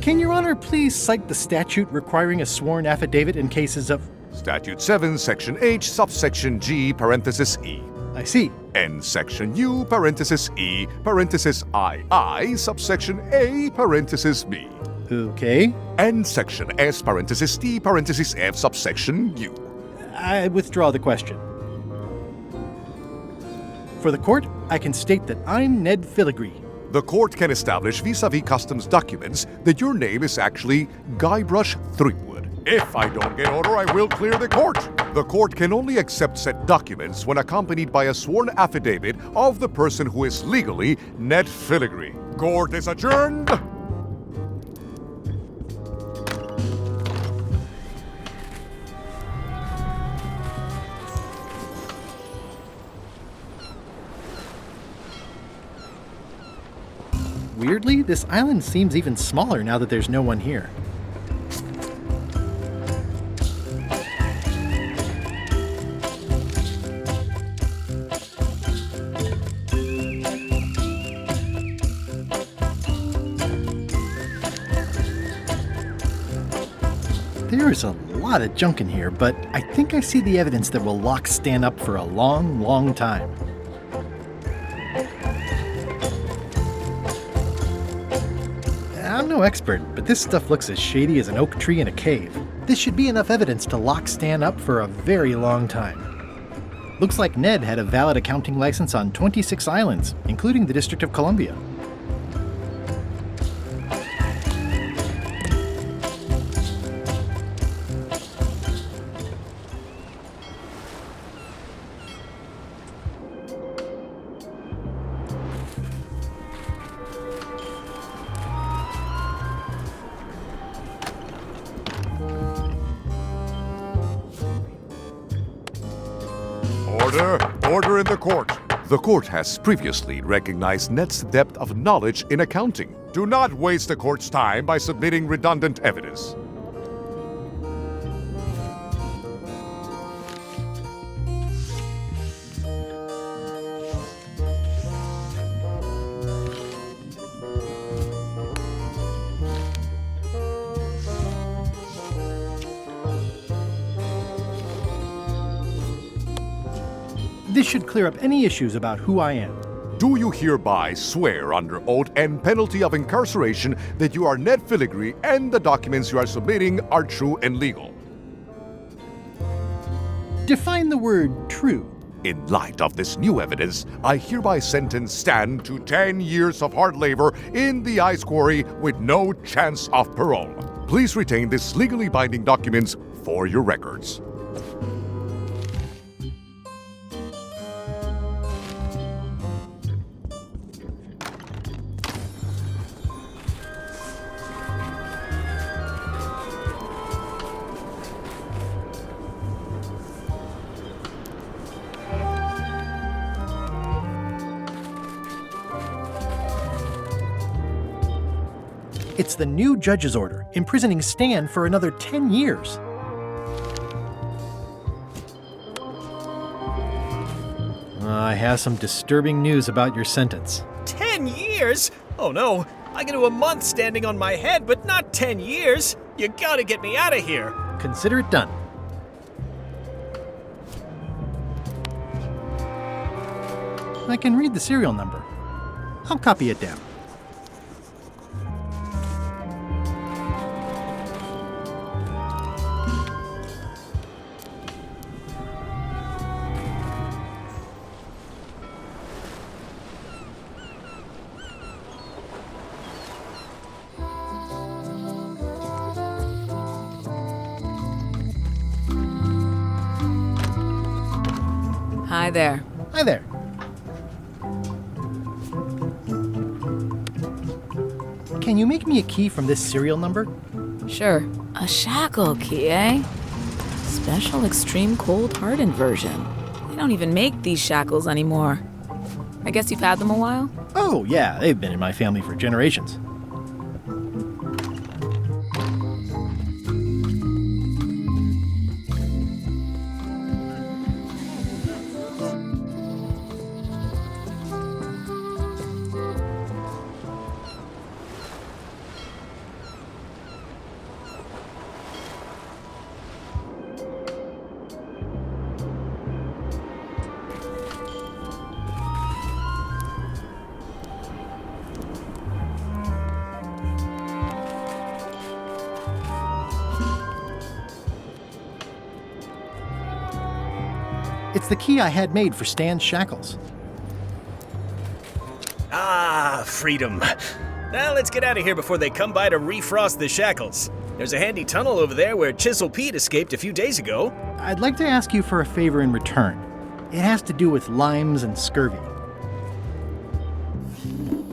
Can Your Honor please cite the statute requiring a sworn affidavit in cases of... Statute 7, Section H, subsection G, parenthesis E. I see. And Section U, parenthesis E, parenthesis II, subsection A, parenthesis B. Okay. And Section S, parenthesis T, parenthesis F, subsection U. I withdraw the question. For the court, I can state that I'm Ned Filigree. The court can establish vis-a-vis customs documents that your name is actually Guybrush Threepwood. If I don't get order, I will clear the court. The court can only accept said documents when accompanied by a sworn affidavit of the person who is legally Ned Filigree. Court is adjourned. Weirdly, this island seems even smaller now that there's no one here. There's a lot of junk in here, but I think I see the evidence that will lock Stan up for a long, long time. I'm no expert, but this stuff looks as shady as an oak tree in a cave. This should be enough evidence to lock Stan up for a very long time. Looks like Ned had a valid accounting license on 26 islands, including the District of Columbia. Order in the court. The court has previously recognized Ned's depth of knowledge in accounting. Do not waste the court's time by submitting redundant evidence. This should clear up any issues about who I am. Do you hereby swear under oath and penalty of incarceration that you are Ned Filigree and the documents you are submitting are true and legal? Define the word true. In light of this new evidence, I hereby sentence Stan to 10 years of hard labor in the ice quarry with no chance of parole. Please retain these legally binding documents for your records. It's the new judge's order, imprisoning Stan for another 10 years. I have some disturbing news about your sentence. 10 years? Oh no, I can do a month standing on my head, but not 10 years. You gotta get me out of here. Consider it done. I can read the serial number. I'll copy it down. Hi there. Hi there. Can you make me a key from this serial number? Sure. A shackle key, eh? Special extreme cold hardened version. They don't even make these shackles anymore. I guess you've had them a while? Oh, yeah, they've been in my family for generations. It's the key I had made for Stan's shackles. Ah, freedom. Now let's get out of here before they come by to refrost the shackles. There's a handy tunnel over there where Chisel Pete escaped a few days ago. I'd like to ask you for a favor in return. It has to do with limes and scurvy.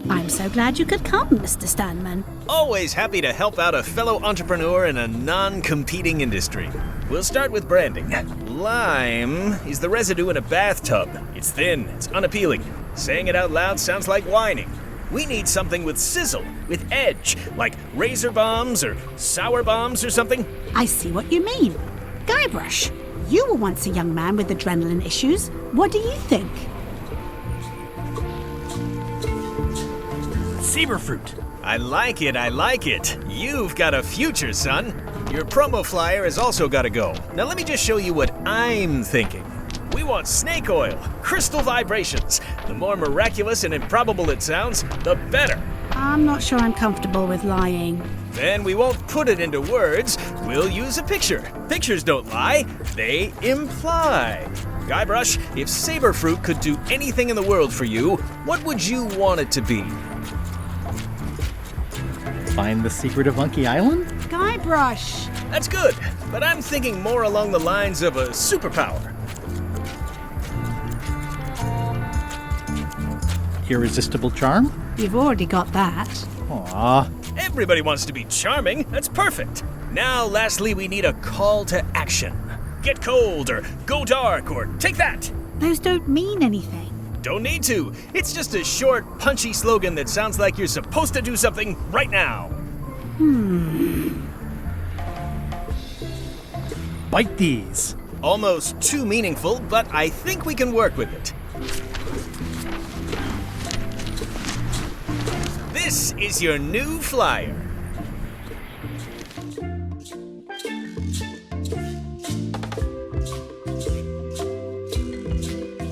I'm so glad you could come, Mr. Stanman. Always happy to help out a fellow entrepreneur in a non-competing industry. We'll start with branding. Lime is the residue in a bathtub. It's thin, it's unappealing. Saying it out loud sounds like whining. We need something with sizzle, with edge, like razor bombs or sour bombs or something. I see what you mean. Guybrush, you were once a young man with adrenaline issues. What do you think? Zebrafruit. I like it, I like it. You've got a future, son. Your promo flyer has also got to go. Now let me just show you what I'm thinking. We want snake oil, crystal vibrations. The more miraculous and improbable it sounds, the better. I'm not sure I'm comfortable with lying. Then we won't put it into words, we'll use a picture. Pictures don't lie, they imply. Guybrush, if Saberfruit could do anything in the world for you, what would you want it to be? Find the secret of Monkey Island? Guybrush! That's good, but I'm thinking more along the lines of a superpower. Irresistible charm? You've already got that. Aww. Everybody wants to be charming, that's perfect. Now, lastly, we need a call to action. Get cold, or go dark, or take that. Those don't mean anything. Don't need to. It's just a short, punchy slogan that sounds like you're supposed to do something right now. Bite these. Almost too meaningful, but I think we can work with it. This is your new flyer.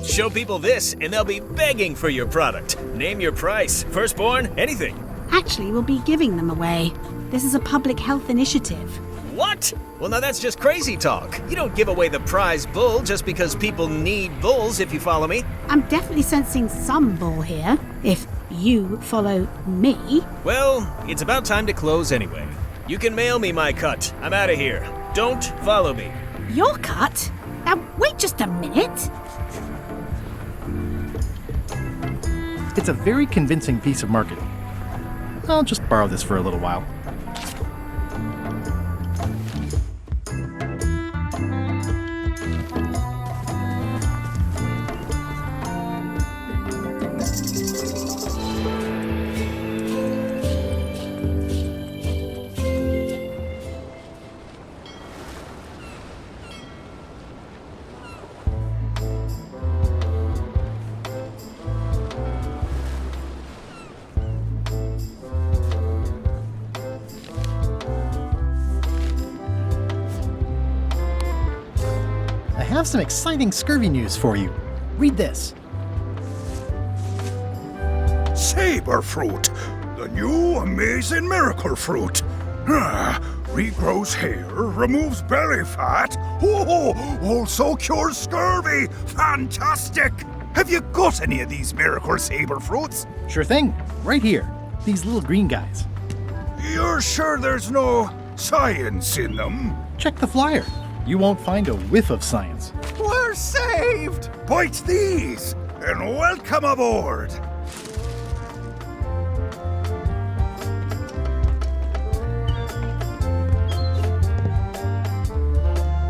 Show people this, and they'll be begging for your product. Name your price, firstborn, anything. Actually, we'll be giving them away. This is a public health initiative. What? Well, now that's just crazy talk. You don't give away the prize bull just because people need bulls, if you follow me. I'm definitely sensing some bull here, if you follow me. Well, it's about time to close anyway. You can mail me my cut. I'm out of here. Don't follow me. Your cut? Now, wait just a minute. It's a very convincing piece of marketing. I'll just borrow this for a little while. I have some exciting scurvy news for you. Read this. Saberfruit, the new amazing miracle fruit. Regrows hair, removes belly fat. Also cures scurvy. Fantastic! Have you got any of these miracle saberfruits? Sure thing. Right here. These little green guys. You're sure there's no science in them? Check the flyer. You won't find a whiff of science. We're saved! Bite these, and welcome aboard!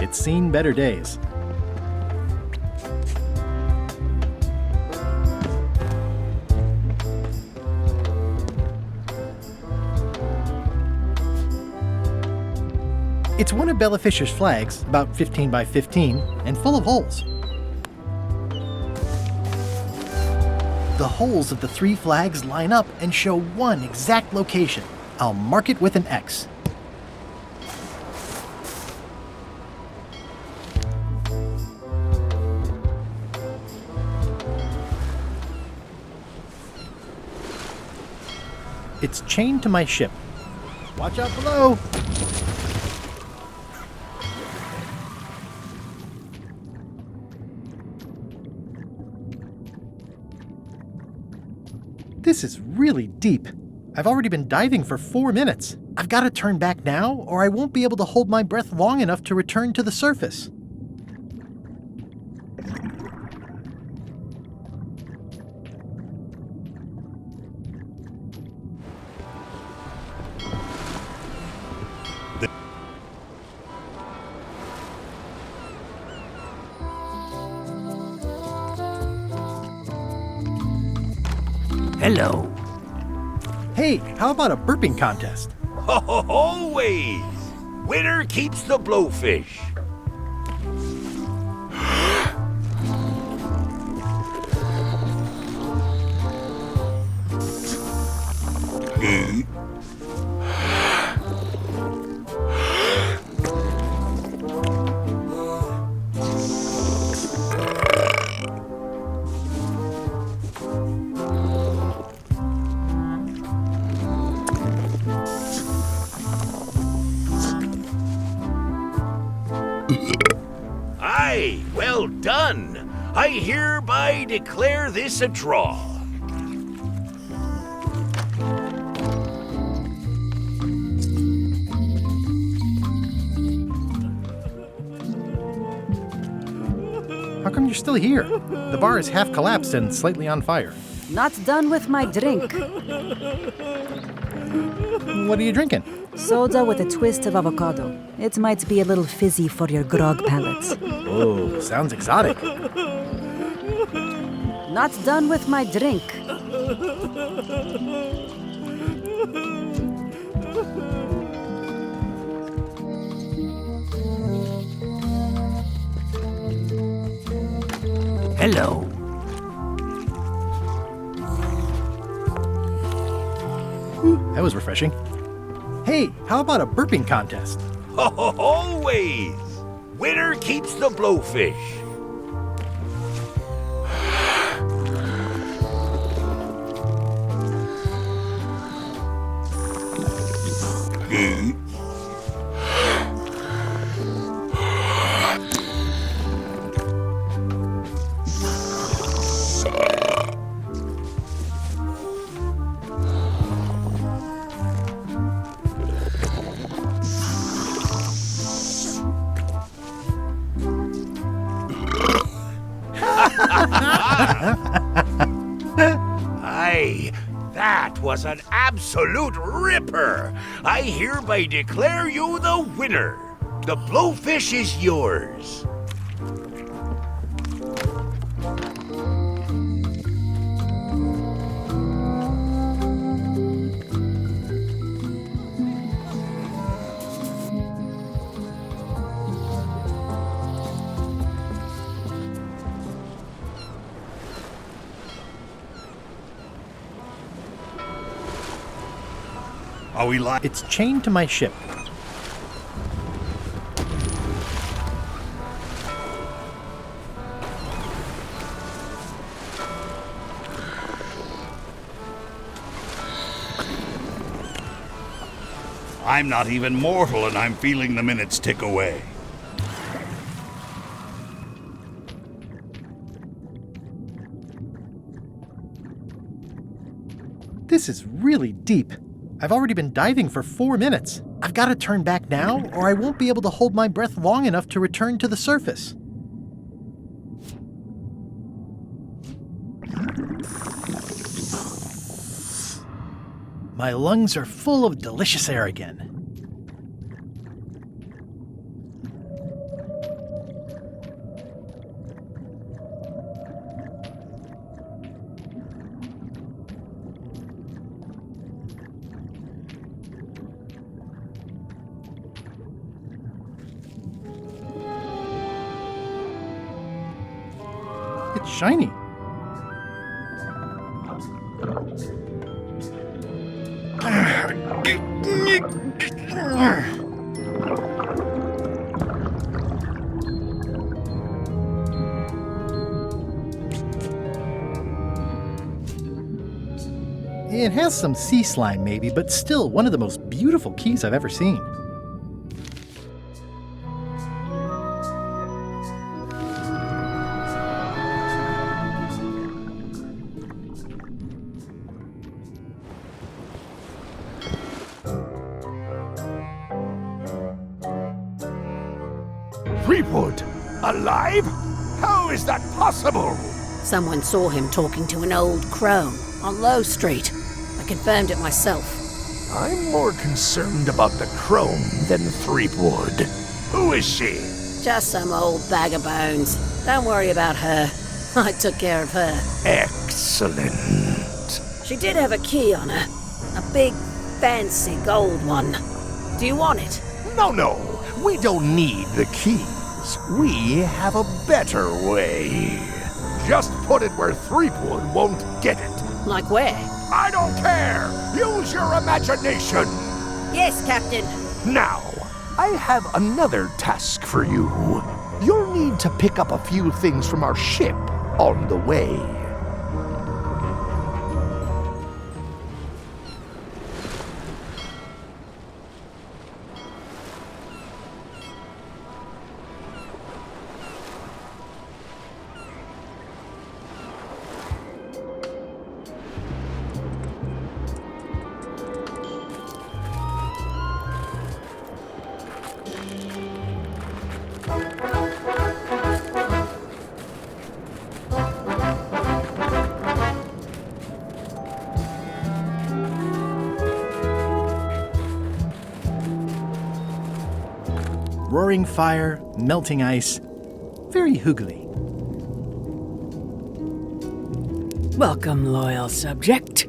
It's seen better days. It's one of Bella Fisher's flags, about 15 by 15, and full of holes. The holes of the three flags line up and show one exact location. I'll mark it with an X. It's chained to my ship. Watch out below! This is really deep. I've already been diving for 4 minutes. I've got to turn back now, or I won't be able to hold my breath long enough to return to the surface. Hello. Hey, how about a burping contest? Always! Winner keeps the blowfish. I hereby declare this a draw. How come you're still here? The bar is half collapsed and slightly on fire. Not done with my drink. What are you drinking? Soda with a twist of avocado. It might be a little fizzy for your grog palate. Oh, sounds exotic. Not done with my drink. Hello. That was refreshing. Hey, how about a burping contest? Always! Winner keeps the blowfish. Aye, that was an absolute ripper. I hereby declare you the winner. The blowfish is yours. Are we live? It's chained to my ship. I'm not even mortal and I'm feeling the minutes tick away. This is really deep. I've already been diving for 4 minutes. I've got to turn back now, or I won't be able to hold my breath long enough to return to the surface. My lungs are full of delicious air again. It's shiny. It has some sea slime maybe, but still one of the most beautiful keys I've ever seen. Threepwood? Alive? How is that possible? Someone saw him talking to an old crone on Low Street. I confirmed it myself. I'm more concerned about the crone than Threepwood. Who is she? Just some old bag of bones. Don't worry about her. I took care of her. Excellent. She did have a key on her. A big, fancy gold one. Do you want it? No. We don't need the keys. We have a better way. Just put it where Threepwood won't get it. Like where? I don't care! Use your imagination! Yes, Captain. Now, I have another task for you. You'll need to pick up a few things from our ship on the way. roaring fire, melting ice. Very hoogly. Welcome, loyal subject.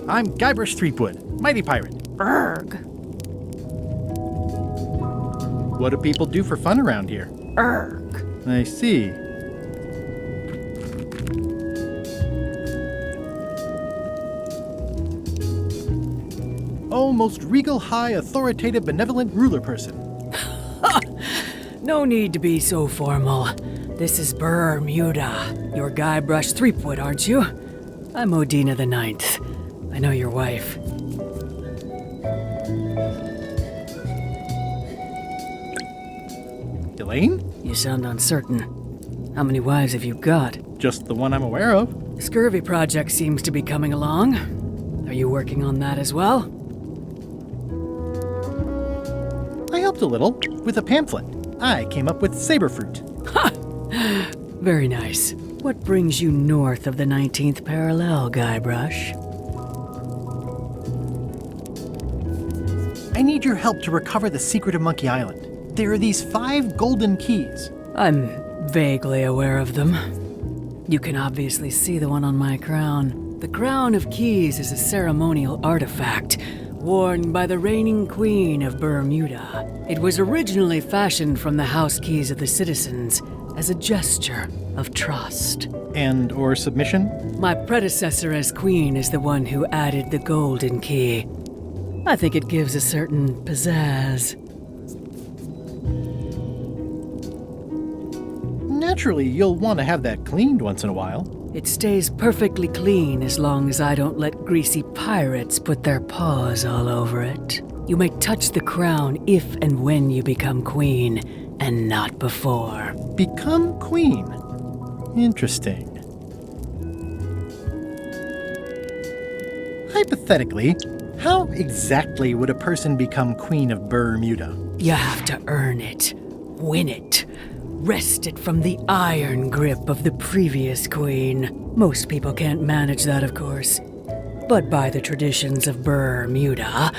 I'm Guybrush Threepwood, mighty pirate. Erg. What do people do for fun around here? Erg. I see. Oh, most regal, high, authoritative, benevolent ruler person. No need to be so formal. This is Bermuda. You're Guybrush Threepwood, aren't you? I'm Odina the Ninth. I know your wife. Elaine? You sound uncertain. How many wives have you got? Just the one I'm aware of. The scurvy project seems to be coming along. Are you working on that as well? I helped a little with a pamphlet. I came up with saberfruit. Ha! Very nice. What brings you north of the 19th parallel, Guybrush? I need your help to recover the secret of Monkey Island. There are these 5 golden keys. I'm vaguely aware of them. You can obviously see the one on my crown. The Crown of Keys is a ceremonial artifact worn by the reigning queen of Bermuda. It was originally fashioned from the house keys of the citizens as a gesture of trust. And or submission? My predecessor as queen is the one who added the golden key. I think it gives a certain pizzazz. Naturally, you'll want to have that cleaned once in a while. It stays perfectly clean as long as I don't let greasy pirates put their paws all over it. You may touch the crown if and when you become queen, and not before. Become queen? Interesting. Hypothetically, how exactly would a person become queen of Bermuda? You have to earn it, win it, wrest it from the iron grip of the previous queen. Most people can't manage that, of course. But by the traditions of Bermuda,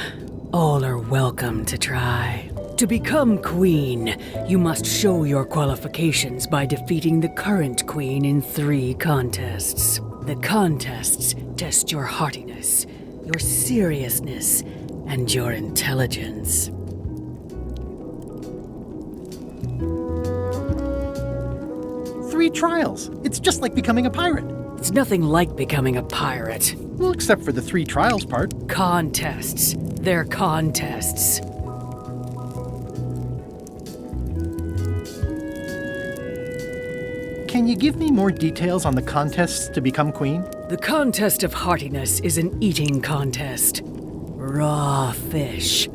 all are welcome to try. To become queen, you must show your qualifications by defeating the current queen in 3 contests. The contests test your heartiness, your seriousness, and your intelligence. Three trials. It's just like becoming a pirate. It's nothing like becoming a pirate. Well, except for the 3 trials part. Contests. They're contests. Can you give me more details on the contests to become queen? The contest of heartiness is an eating contest. Raw fish.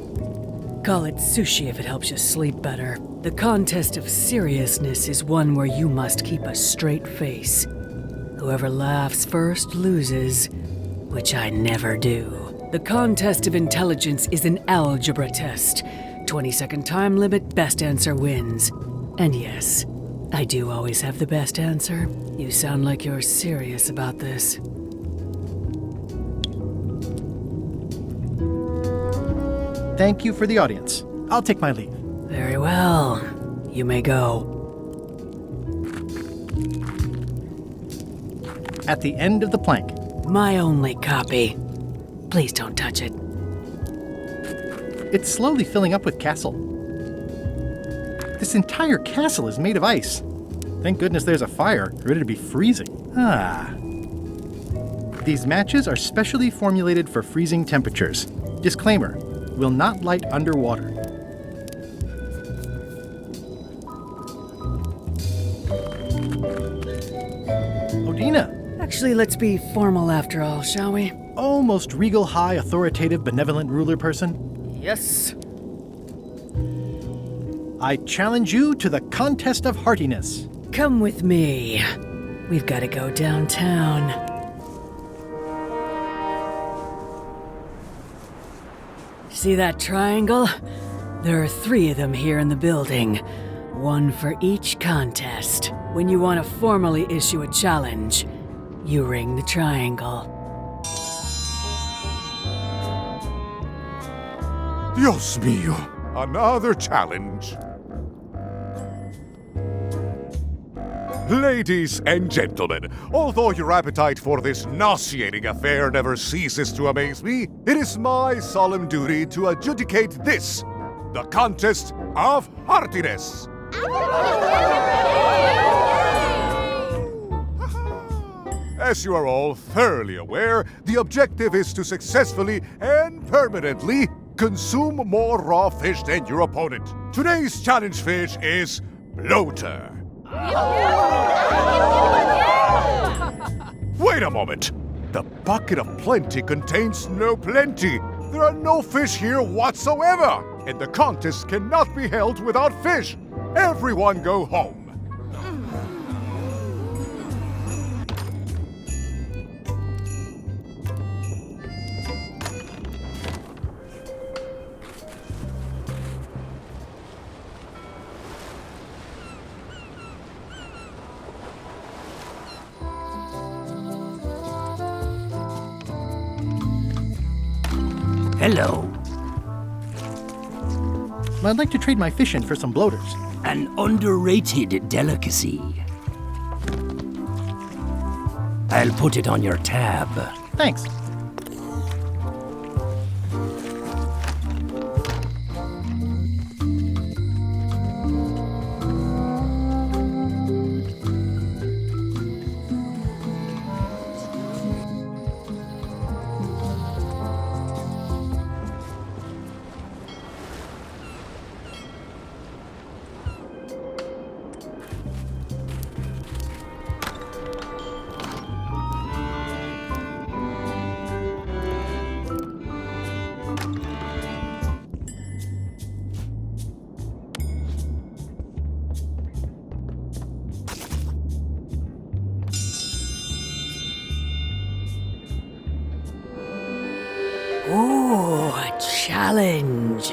Call it sushi if it helps you sleep better. The contest of seriousness is one where you must keep a straight face. Whoever laughs first loses, which I never do. The contest of intelligence is an algebra test. 20-second time limit, best answer wins. And yes, I do always have the best answer. You sound like you're serious about this. Thank you for the audience. I'll take my leave. Very well. You may go. At the end of the plank. My only copy. Please don't touch it. It's slowly filling up with castle. This entire castle is made of ice. Thank goodness there's a fire, ready to be freezing. Ah. These matches are specially formulated for freezing temperatures. Disclaimer, will not light underwater. Odina! Actually, let's be formal after all, shall we? Oh, most regal, high, authoritative, benevolent ruler person. Yes. I challenge you to the contest of heartiness. Come with me. We've got to go downtown. See that triangle? There are 3 of them here in the building. 1 for each contest. When you want to formally issue a challenge, You ring the triangle. Dios mío, another challenge. Ladies and gentlemen, although your appetite for this nauseating affair never ceases to amaze me, it is my solemn duty to adjudicate this, the contest of heartiness. As you are all thoroughly aware, the objective is to successfully and permanently consume more raw fish than your opponent. Today's challenge fish is bloater. Wait a moment! The bucket of plenty contains no plenty. There are no fish here whatsoever, and the contest cannot be held without fish. Everyone go home. Hello. I'd like to trade my fish in for some bloaters. An underrated delicacy. I'll put it on your tab. Thanks. Ooh, a challenge.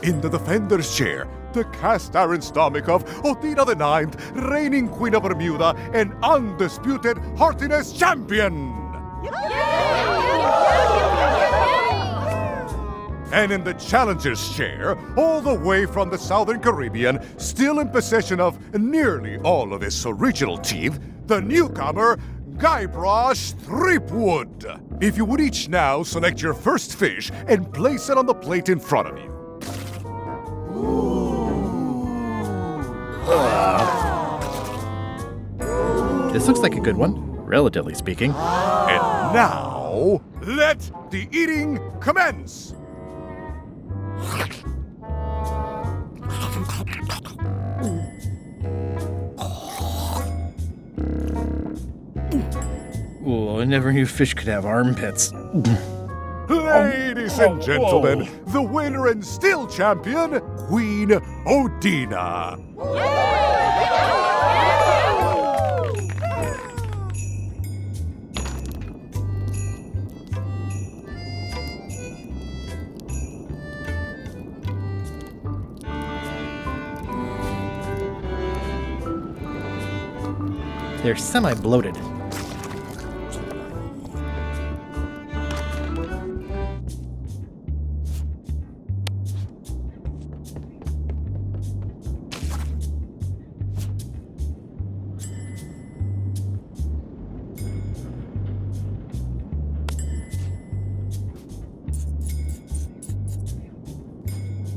In the defender's chair, the cast-iron stomach of Othina the Ninth, reigning Queen of Bermuda and undisputed heartiness champion! And in the challenger's chair, all the way from the Southern Caribbean, still in possession of nearly all of his original teeth, the newcomer, Guybrush Threepwood. If you would each now select your first fish and place it on the plate in front of you. This looks like a good one, relatively speaking. And now, let the eating commence! Oh, I never knew fish could have armpits. Ladies and gentlemen, the winner and still champion, Queen Othina. They're semi-bloated.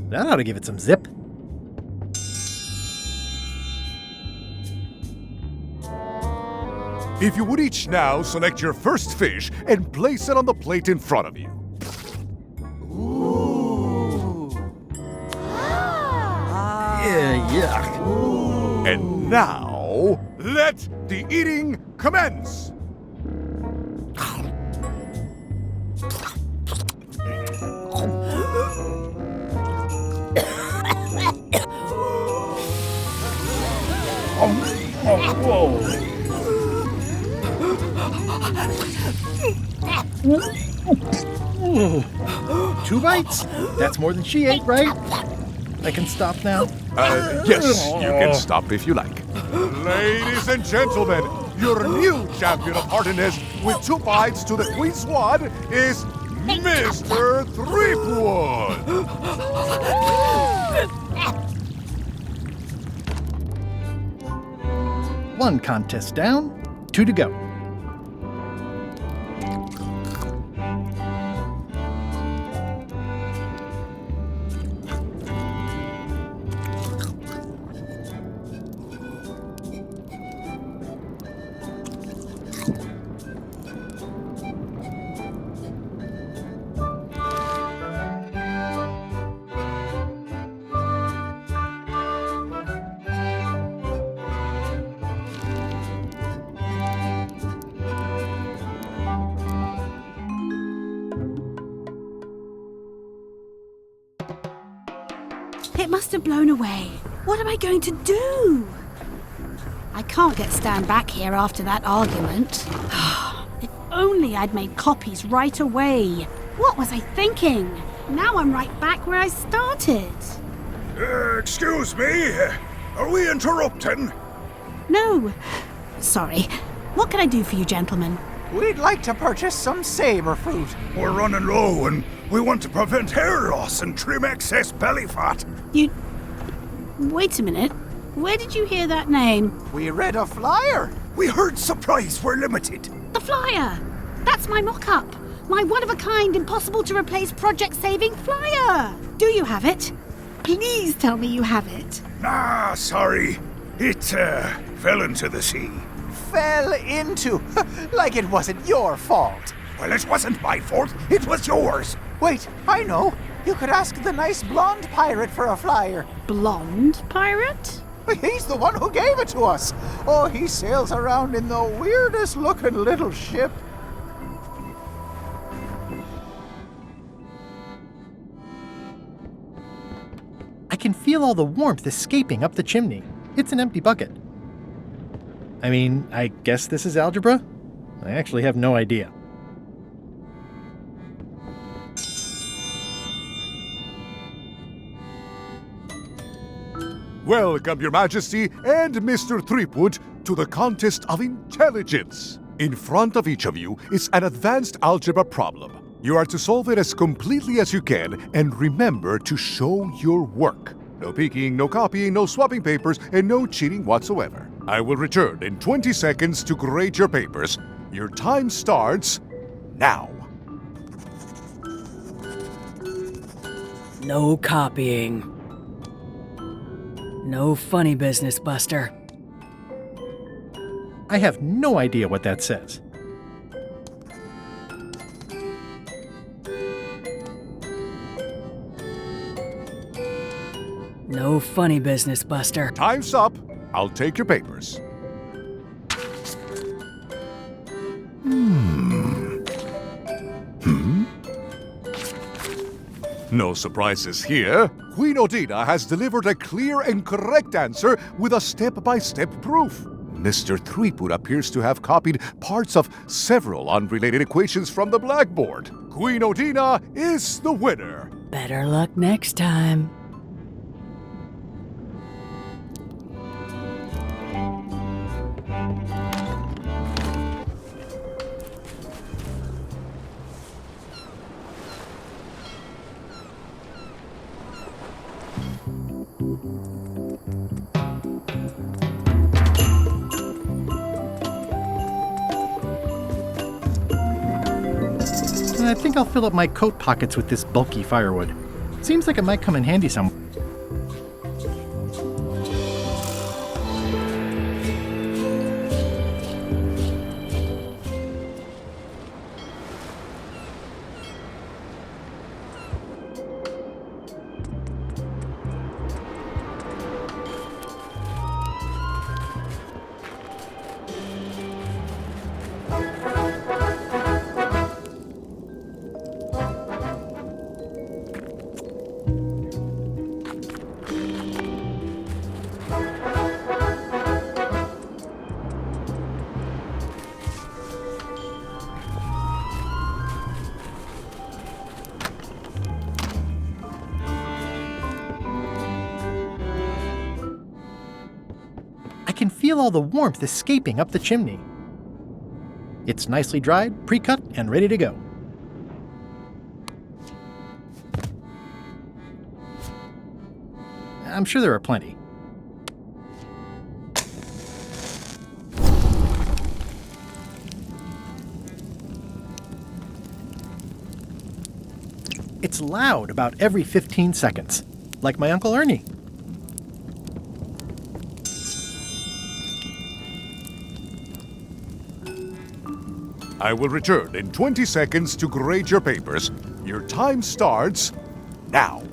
That ought to give it some zip. If you would each now select your first fish and place it on the plate in front of you. Yeah. And now, let the eating commence! Two bites? That's more than she ate, right? I can stop now? Yes, you can stop if you like. Ladies and gentlemen, your new champion of hardiness with 2 bites to the Queen Swan is Mr. Threepwood! One contest down, 2 to go. It must have blown away. What am I going to do? I can't get Stan back here after that argument. If only I'd made copies right away. What was I thinking? Now I'm right back where I started. Excuse me? Are we interrupting? No. Sorry. What can I do for you, gentlemen? We'd like to purchase some saber fruit. We're running low and we want to prevent hair loss and trim excess belly fat. Wait a minute. Where did you hear that name? We read a flyer. We heard supplies were limited. The flyer! That's my mock-up. My one-of-a-kind, impossible-to-replace project-saving flyer. Do you have it? Please tell me you have it. Ah, sorry. It fell into the sea. Fell into? Like it wasn't your fault. Well, it wasn't my fault. It was yours. Wait, I know. You could ask the nice blonde pirate for a flyer. Blonde pirate? He's the one who gave it to us. Oh, he sails around in the weirdest looking little ship. I can feel all the warmth escaping up the chimney. It's an empty bucket. I mean, I guess this is algebra? I actually have no idea. Welcome, Your Majesty and Mr. Threepwood, to the contest of intelligence. In front of each of you is an advanced algebra problem. You are to solve it as completely as you can, and remember to show your work. No peeking, no copying, no swapping papers, and no cheating whatsoever. I will return in 20 seconds to grade your papers. Your time starts now. No copying. No funny business, Buster. I have no idea what that says. No funny business, Buster. Time's up. I'll take your papers. No surprises here. Queen Odina has delivered a clear and correct answer with a step-by-step proof. Mr. Threepwood appears to have copied parts of several unrelated equations from the blackboard. Queen Odina is the winner. Better luck next time. I think I'll fill up my coat pockets with this bulky firewood. Seems like it might come in handy somewhere. can feel all the warmth escaping up the chimney. It's nicely dried, pre-cut, and ready to go. I'm sure there are plenty. It's loud about every 15 seconds, like my Uncle Ernie. I will return in 20 seconds to grade your papers. Your time starts now.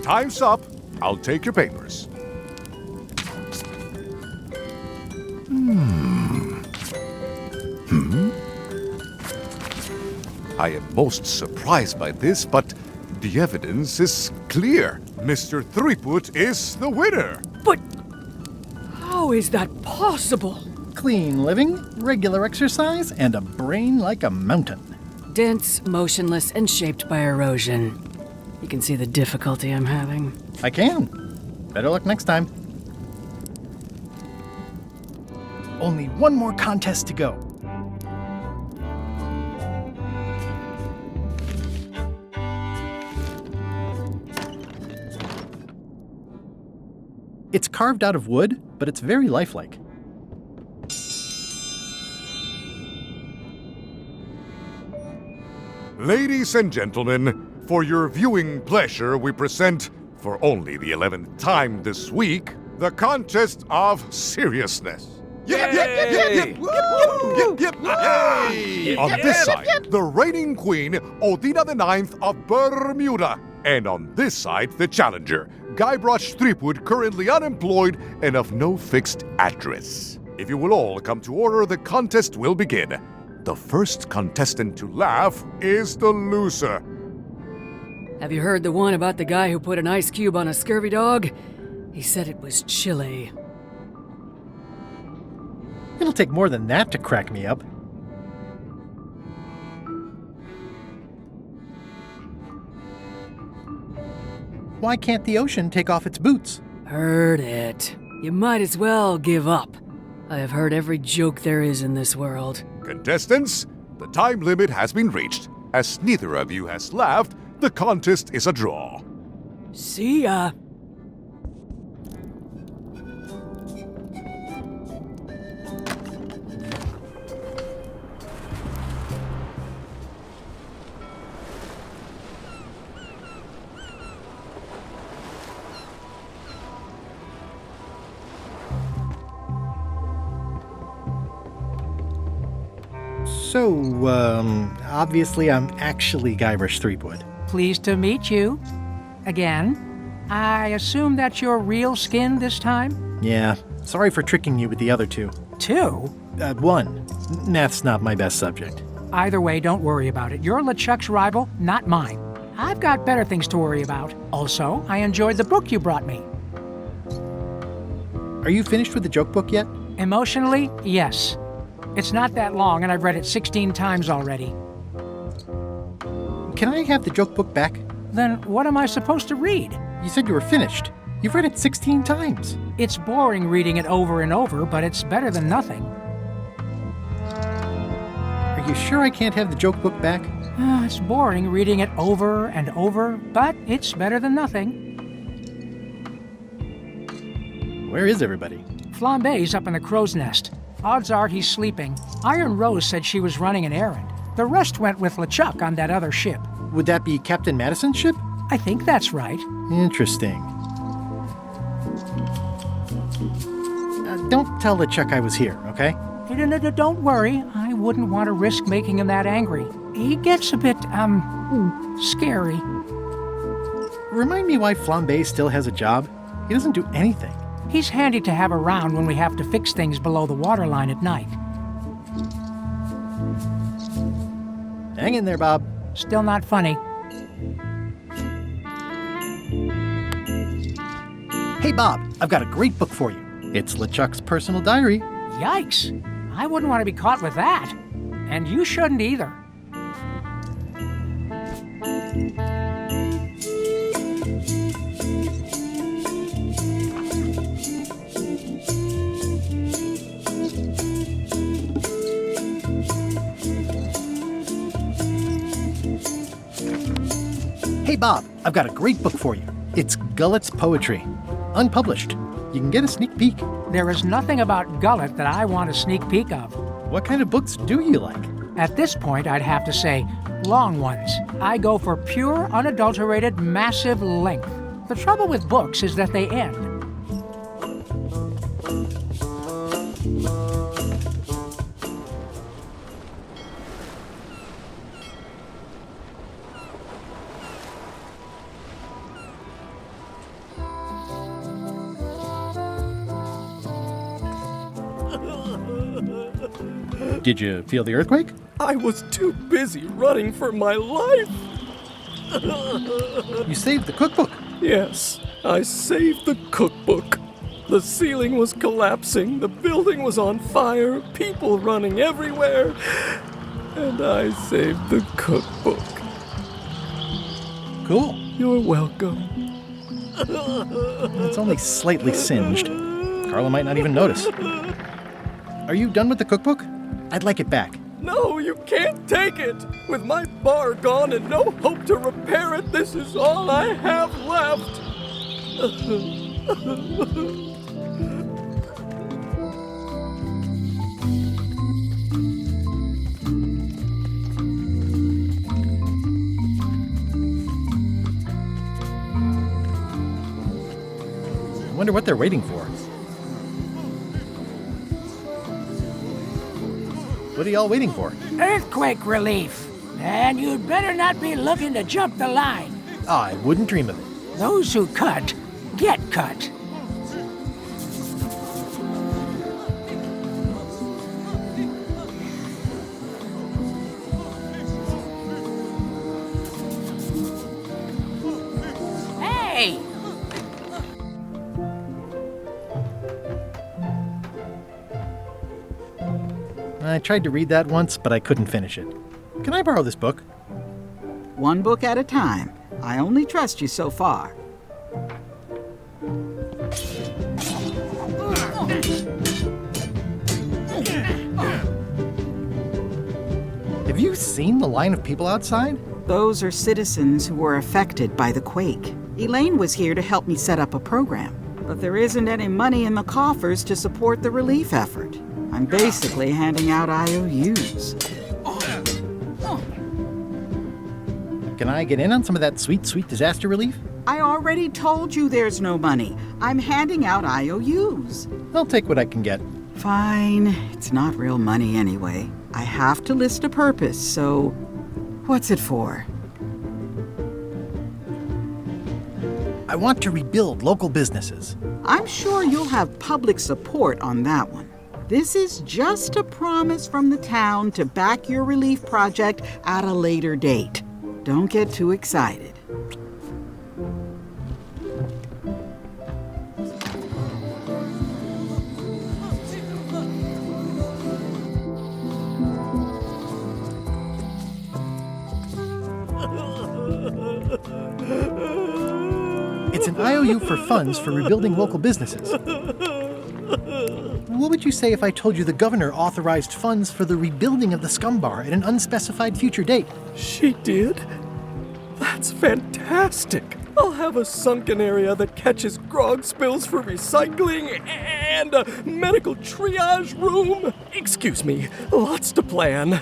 Time's up. I'll take your papers. I am most surprised by this, but the evidence is clear. Mr. Threepwood is the winner. But how is that possible? Clean living, regular exercise, and a brain like a mountain. Dense, motionless, and shaped by erosion. You can see the difficulty I'm having. I can. Better luck next time. Only one more contest to go. It's carved out of wood, but it's very lifelike. Ladies and gentlemen, for your viewing pleasure, we present, for only the 11th time this week, the contest of seriousness. On this side, the reigning queen, Odina IX of Bermuda. And on this side, the challenger, Guybrush Threepwood, currently unemployed and of no fixed address. If you will all come to order, the contest will begin. The first contestant to laugh is the loser. Have you heard the one about the guy who put an ice cube on a scurvy dog? He said it was chilly. It'll take more than that to crack me up. Why can't the ocean take off its boots? Heard it. You might as well give up. I have heard every joke there is in this world. Contestants, the time limit has been reached. As neither of you has laughed, the contest is a draw. See ya. So, obviously I'm actually Guybrush Threepwood. Pleased to meet you. Again. I assume that's your real skin this time? Yeah, sorry for tricking you with the other two. Two? One. Math's not my best subject. Either way, don't worry about it. You're LeChuck's rival, not mine. I've got better things to worry about. Also, I enjoyed the book you brought me. Are you finished with the joke book yet? Emotionally, yes. It's not that long, and I've read it 16 times already. Can I have the joke book back? Then what am I supposed to read? You said you were finished. You've read it 16 times. It's boring reading it over and over, but it's better than nothing. Are you sure I can't have the joke book back? It's boring reading it over and over, but it's better than nothing. Where is everybody? Flambe's up in the crow's nest. Odds are he's sleeping. Iron Rose said she was running an errand. The rest went with LeChuck on that other ship. Would that be Captain Madison's ship? I think that's right. Interesting. Don't tell LeChuck I was here, okay? Don't worry. I wouldn't want to risk making him that angry. He gets a bit, scary. Remind me why Flambe still has a job. He doesn't do anything. He's handy to have around when we have to fix things below the waterline at night. Hang in there, Bob. Still not funny. Hey, Bob, I've got a great book for you. It's LeChuck's personal diary. Yikes! I wouldn't want to be caught with that. And you shouldn't either. Hey Bob, I've got a great book for you. It's Gullet's Poetry. Unpublished. You can get a sneak peek. There is nothing about Gullet that I want a sneak peek of. What kind of books do you like? At this point, I'd have to say long ones. I go for pure, unadulterated, massive length. The trouble with books is that they end. Did you feel the earthquake? I was too busy running for my life. You saved the cookbook. Yes, I saved the cookbook. The ceiling was collapsing, the building was on fire, people running everywhere, and I saved the cookbook. Cool. You're welcome. It's only slightly singed. Carla might not even notice. Are you done with the cookbook? I'd like it back. No, you can't take it! With my bar gone and no hope to repair it, this is all I have left! I wonder what they're waiting for. What are y'all waiting for? Earthquake relief. And you'd better not be looking to jump the line. I wouldn't dream of it. Those who cut, get cut. Hey! I tried to read that once, but I couldn't finish it. Can I borrow this book? One book at a time. I only trust you so far. Have you seen the line of people outside? Those are citizens who were affected by the quake. Elaine was here to help me set up a program, but there isn't any money in the coffers to support the relief effort. I'm basically handing out IOUs. Can I get in on some of that sweet, sweet disaster relief? I already told you there's no money. I'm handing out IOUs. I'll take what I can get. Fine. It's not real money anyway. I have to list a purpose, so what's it for? I want to rebuild local businesses. I'm sure you'll have public support on that one. This is just a promise from the town to back your relief project at a later date. Don't get too excited. It's an IOU for funds for rebuilding local businesses. What would you say if I told you the governor authorized funds for the rebuilding of the scum bar at an unspecified future date? She did? That's fantastic! I'll have a sunken area that catches grog spills for recycling and a medical triage room. Excuse me, lots to plan.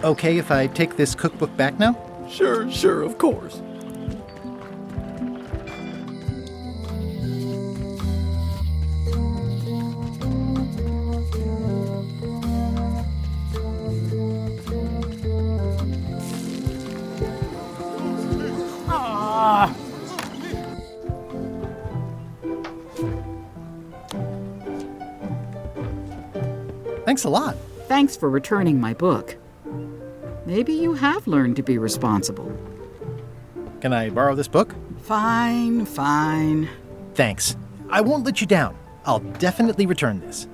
Okay if I take this cookbook back now? Sure, of course. Thanks a lot. Thanks for returning my book. Maybe you have learned to be responsible. Can I borrow this book? Fine. Thanks. I won't let you down. I'll definitely return this.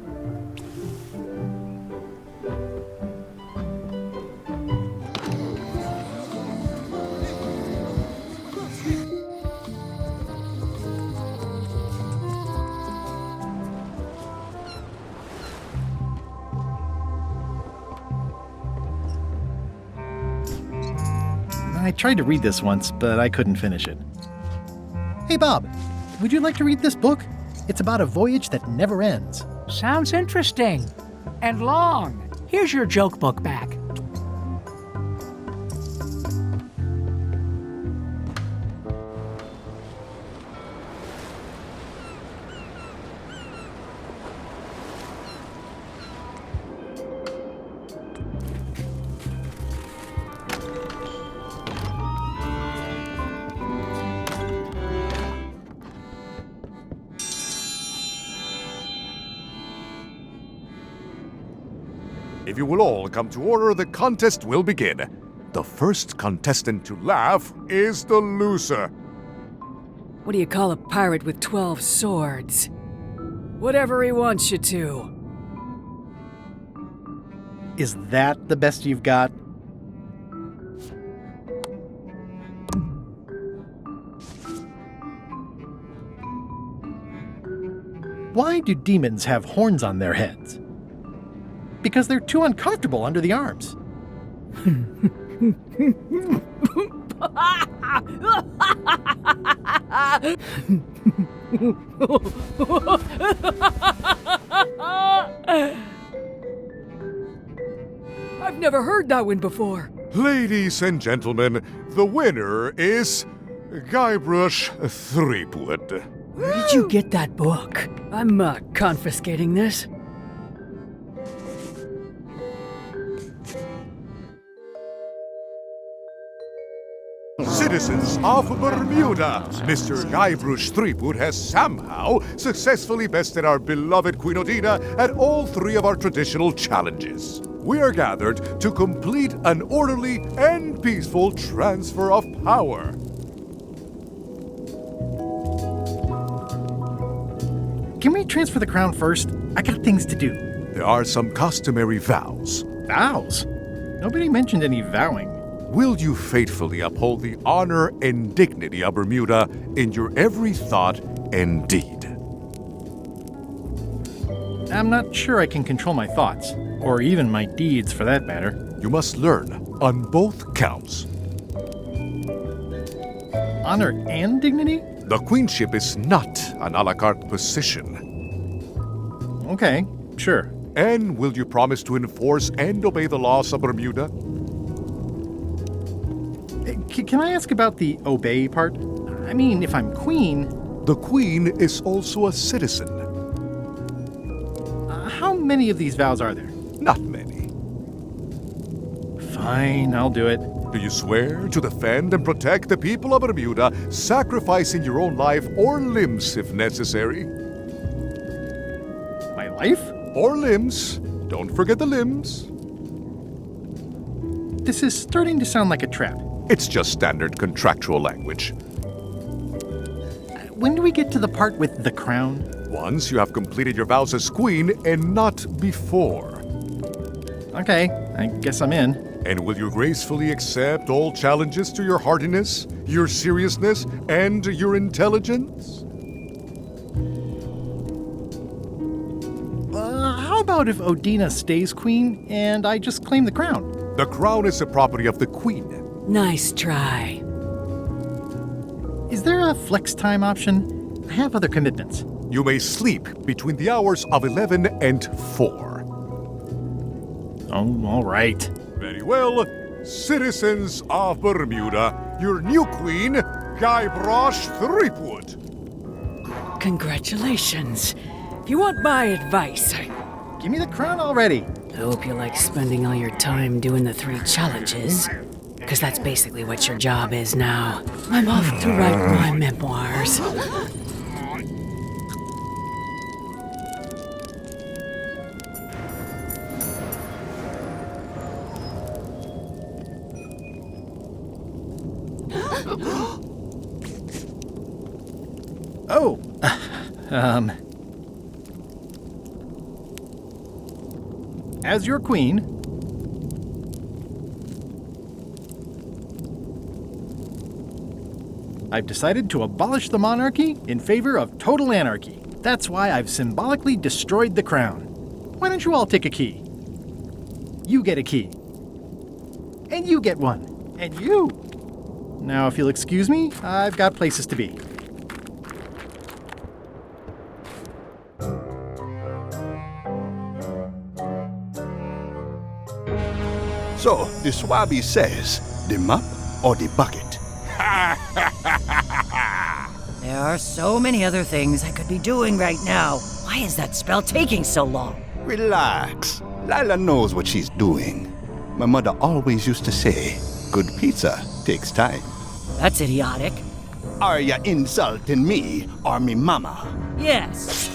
I tried to read this once, but I couldn't finish it. Hey, Bob, would you like to read this book? It's about a voyage that never ends. Sounds interesting. And long. Here's your joke book back. If you will all come to order, the contest will begin. The first contestant to laugh is the loser. What do you call a pirate with 12 swords? Whatever he wants you to. Is that the best you've got? Why do demons have horns on their heads? Because they're too uncomfortable under the arms. I've never heard that one before. Ladies and gentlemen, the winner is Guybrush Threepwood. Where did you get that book? I'm confiscating this. Citizens of Bermuda, Mr. Guybrush Threepwood has somehow successfully bested our beloved Queen Odina at all three of our traditional challenges. We are gathered to complete an orderly and peaceful transfer of power. Can we transfer the crown first? I got things to do. There are some customary vows. Vows? Nobody mentioned any vowing. Will you faithfully uphold the honor and dignity of Bermuda in your every thought and deed? I'm not sure I can control my thoughts, or even my deeds for that matter. You must learn on both counts. Honor and dignity? The queenship is not an a la carte position. Okay, sure. And will you promise to enforce and obey the laws of Bermuda? Can I ask about the obey part? I mean, if I'm queen... The queen is also a citizen. How many of these vows are there? Not many. Fine, I'll do it. Do you swear to defend and protect the people of Bermuda, sacrificing your own life or limbs if necessary? My life? Or limbs. Don't forget the limbs. This is starting to sound like a trap. It's just standard contractual language. When do we get to the part with the crown? Once you have completed your vows as queen and not before. Okay, I guess I'm in. And will you gracefully accept all challenges to your hardiness, your seriousness, and your intelligence? How about if Odina stays queen and I just claim the crown? The crown is the property of the queen. Nice try. Is there a flex time option? I have other commitments. You may sleep between the hours of 11 and 4. Oh, all right. Very well. Citizens of Bermuda, your new queen, Guybrush Threepwood. Congratulations. If you want my advice, Give me the crown already. I hope you like spending all your time doing the 3 challenges. Because that's basically what your job is now. I'm off to write my memoirs. Oh, As your queen, I've decided to abolish the monarchy in favor of total anarchy. That's why I've symbolically destroyed the crown. Why don't you all take a key? You get a key. And you get one. And you. Now, if you'll excuse me, I've got places to be. So, the Swabby says, the mop or the bucket? There are so many other things I could be doing right now. Why is that spell taking so long? Relax. Lila knows what she's doing. My mother always used to say, good pizza takes time. That's idiotic. Are ya insulting me or me mama? Yes.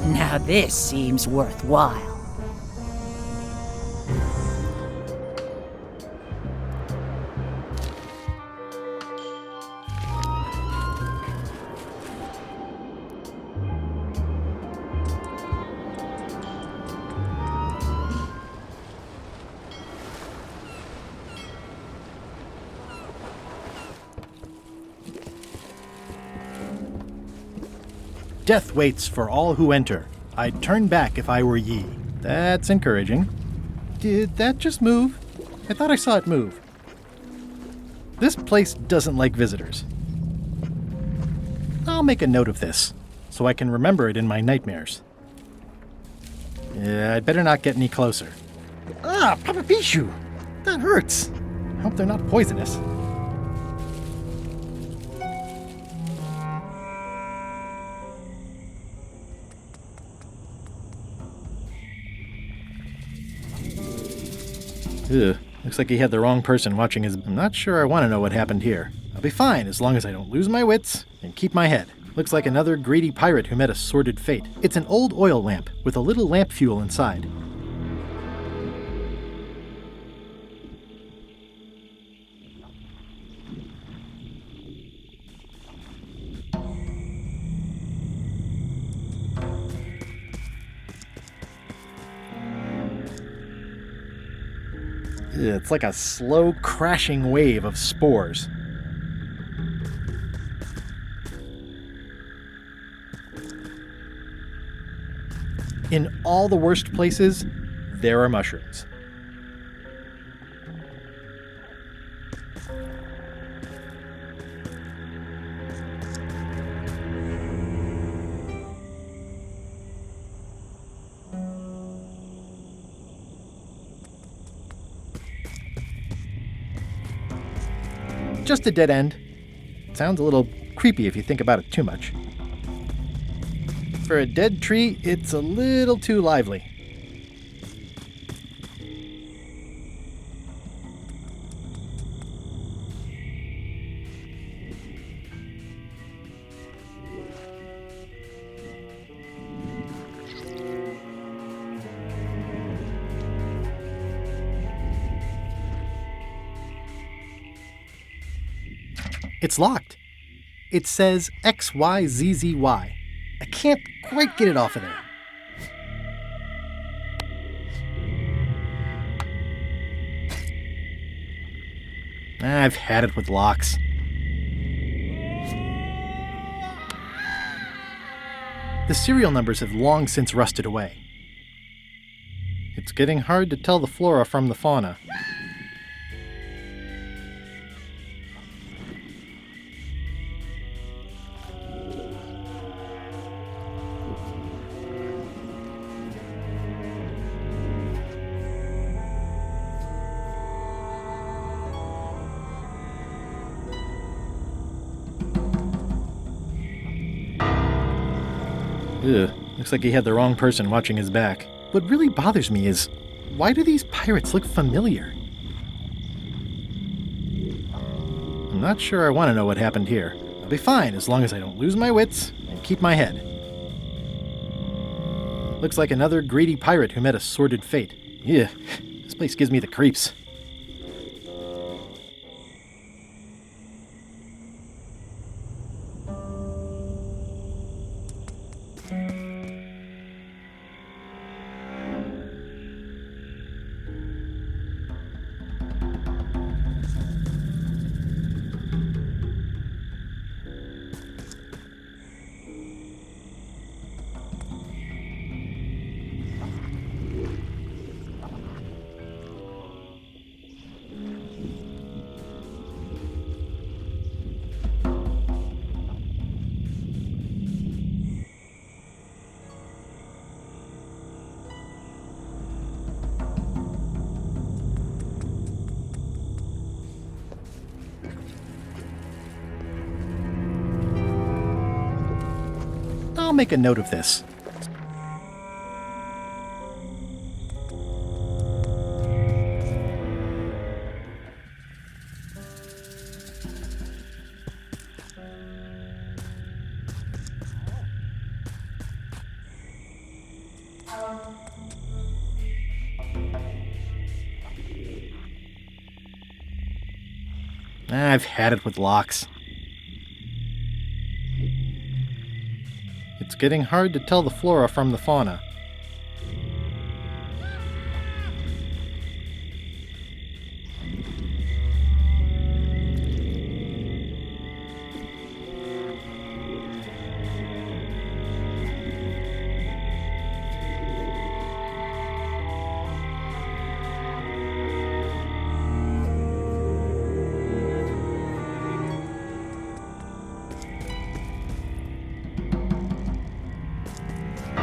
Now this seems worthwhile. Death waits for all who enter. I'd turn back if I were ye. That's encouraging. Did that just move? I thought I saw it move. This place doesn't like visitors. I'll make a note of this, so I can remember it in my nightmares. Yeah, I'd better not get any closer. Ah, Papa Pichu! That hurts. Hope they're not poisonous. Ugh, looks like he had the wrong person watching his... I'm not sure I want to know what happened here. I'll be fine as long as I don't lose my wits and keep my head. Looks like another greedy pirate who met a sordid fate. It's an old oil lamp with a little lamp fuel inside. It's like a slow crashing wave of spores. In all the worst places, there are mushrooms. Just a dead end. Sounds a little creepy if you think about it too much. For a dead tree, it's a little too lively. It's locked. It says XYZZY. I can't quite get it off of there. I've had it with locks. The serial numbers have long since rusted away. It's getting hard to tell the flora from the fauna. Ugh, looks like he had the wrong person watching his back. What really bothers me is, why do these pirates look familiar? I'm not sure I want to know what happened here. I'll be fine as long as I don't lose my wits and keep my head. Looks like another greedy pirate who met a sordid fate. Yeah, this place gives me the creeps. make a note of this. I've had it with locks. It's getting hard to tell the flora from the fauna.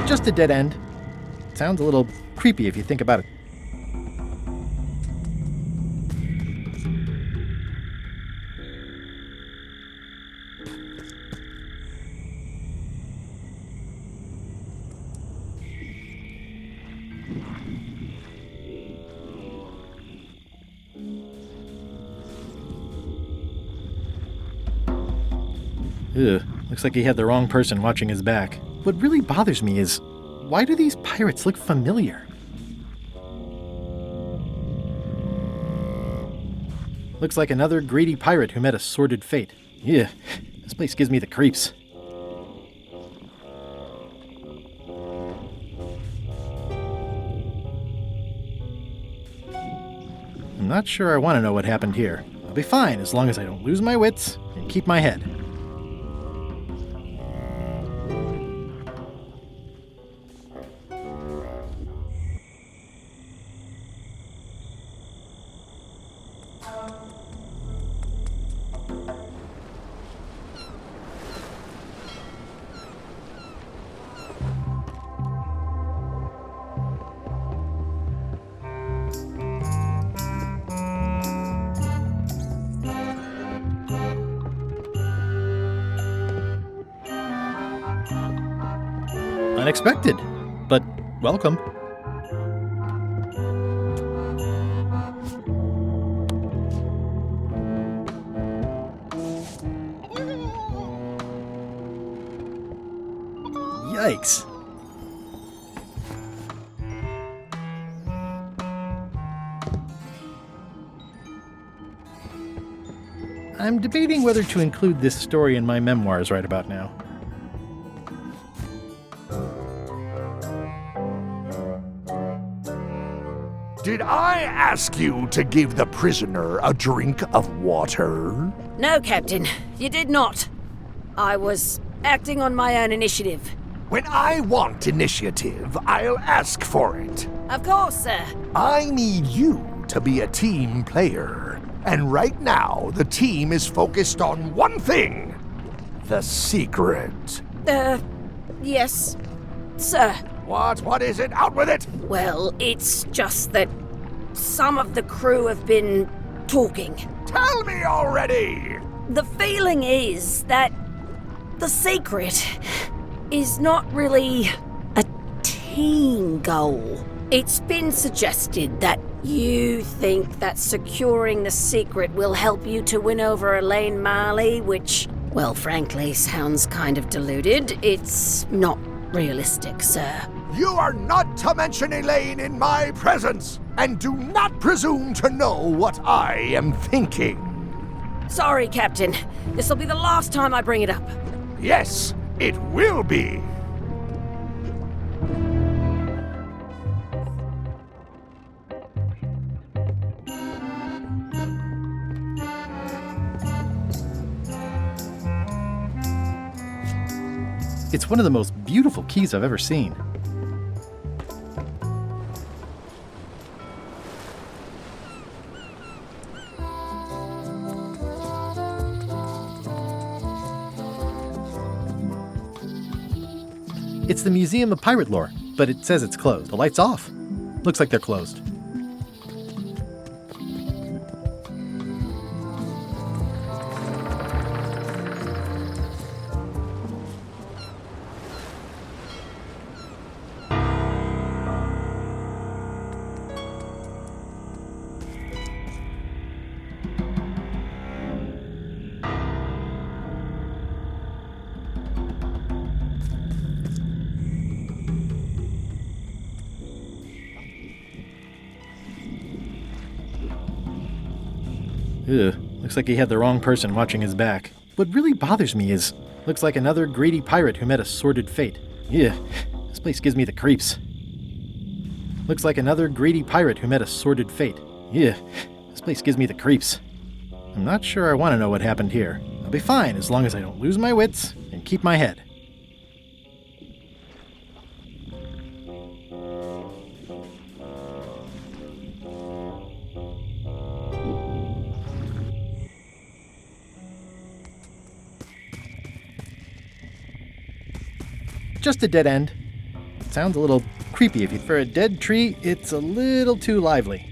Just a dead end. Sounds a little creepy if you think about it. Ugh, looks like he had the wrong person watching his back. What really bothers me is, why do these pirates look familiar? Looks like another greedy pirate who met a sordid fate. Yeah, this place gives me the creeps. I'm not sure I want to know what happened here. I'll be fine as long as I don't lose my wits and keep my head. Unexpected, but welcome. Yikes. I'm debating whether to include this story in my memoirs right about now. Did I ask you to give the prisoner a drink of water? No, Captain, you did not. I was acting on my own initiative. When I want initiative, I'll ask for it. Of course, sir. I need you to be a team player. And right now, the team is focused on one thing. The secret. Yes, sir. What is it? Out with it! Well, it's just that some of the crew have been talking. Tell me already! The feeling is that the secret is not really a team goal. It's been suggested that you think that securing the secret will help you to win over Elaine Marley, which, well, frankly, sounds kind of deluded. It's not realistic, sir. You are not to mention Elaine in my presence, and do not presume to know what I am thinking. Sorry, Captain. This'll be the last time I bring it up. Yes, it will be. It's one of the most beautiful keys I've ever seen. It's the Museum of Pirate Lore, but it says it's closed. The light's off. Looks like they're closed. Ugh, looks like he had the wrong person watching his back. What really bothers me is, looks like another greedy pirate who met a sordid fate. Yeah, this place gives me the creeps. Looks like another greedy pirate who met a sordid fate. Yeah, this place gives me the creeps. I'm not sure I want to know what happened here. I'll be fine as long as I don't lose my wits and keep my head. Just a dead end. Sounds a little creepy if you... For a dead tree, it's a little too lively.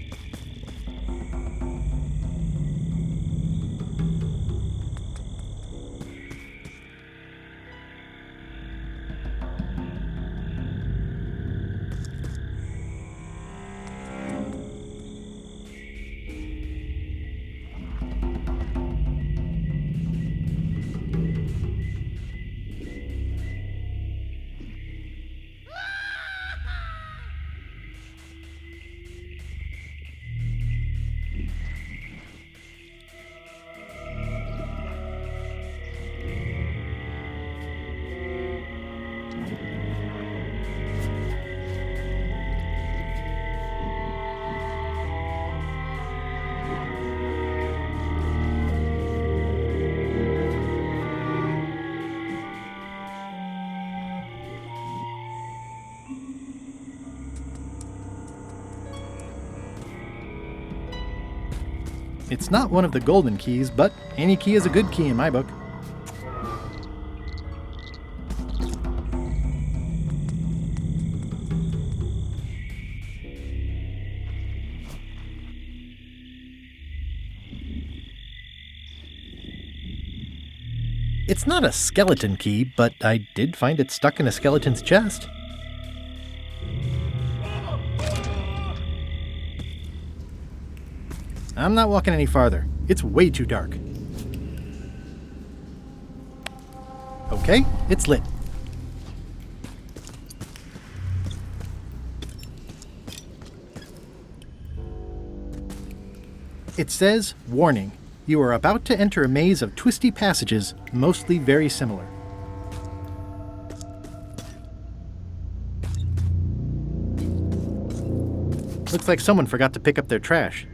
It's not one of the golden keys, but any key is a good key in my book. It's not a skeleton key, but I did find it stuck in a skeleton's chest. I'm not walking any farther. It's way too dark. Okay, it's lit. It says, "Warning, you are about to enter a maze of twisty passages, mostly very similar." Looks like someone forgot to pick up their trash.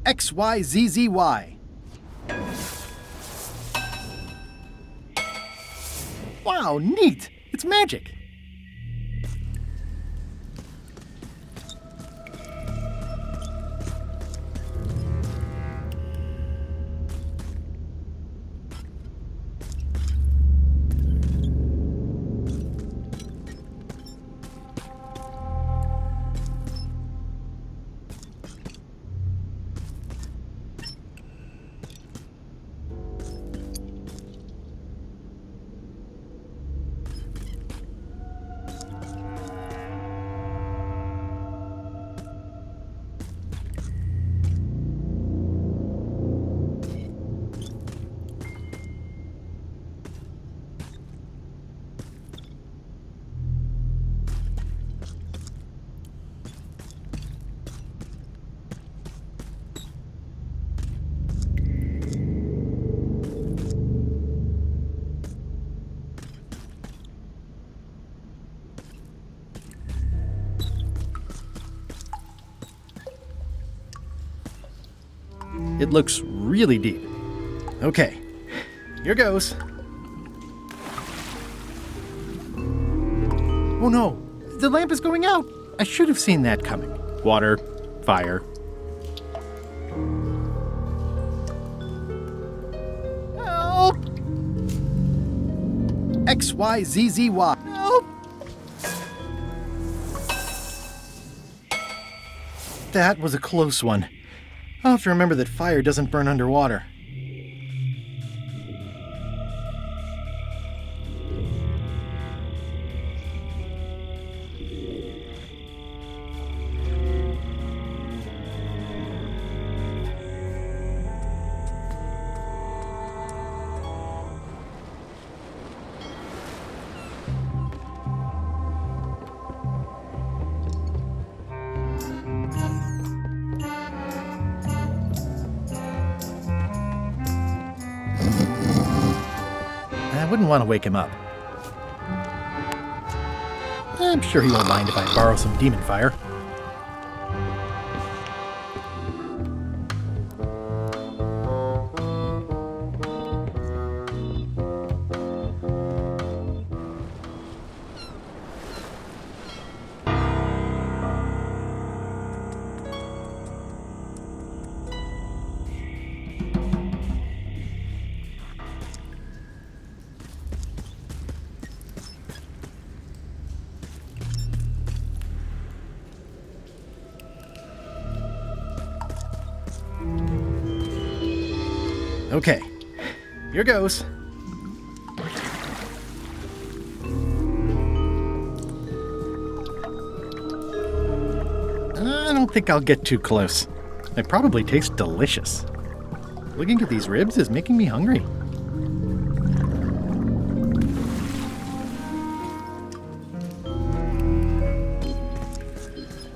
XYZZY. Wow, neat! It's magic! It looks really deep. Okay, here goes. Oh no, the lamp is going out. I should have seen that coming. Water, fire. Help! XYZZY. Help! That was a close one. I'll have to remember that fire doesn't burn underwater. I wouldn't want to wake him up. I'm sure he won't mind if I borrow some demon fire. Okay, here goes. I don't think I'll get too close. They probably taste delicious. Looking at these ribs is making me hungry.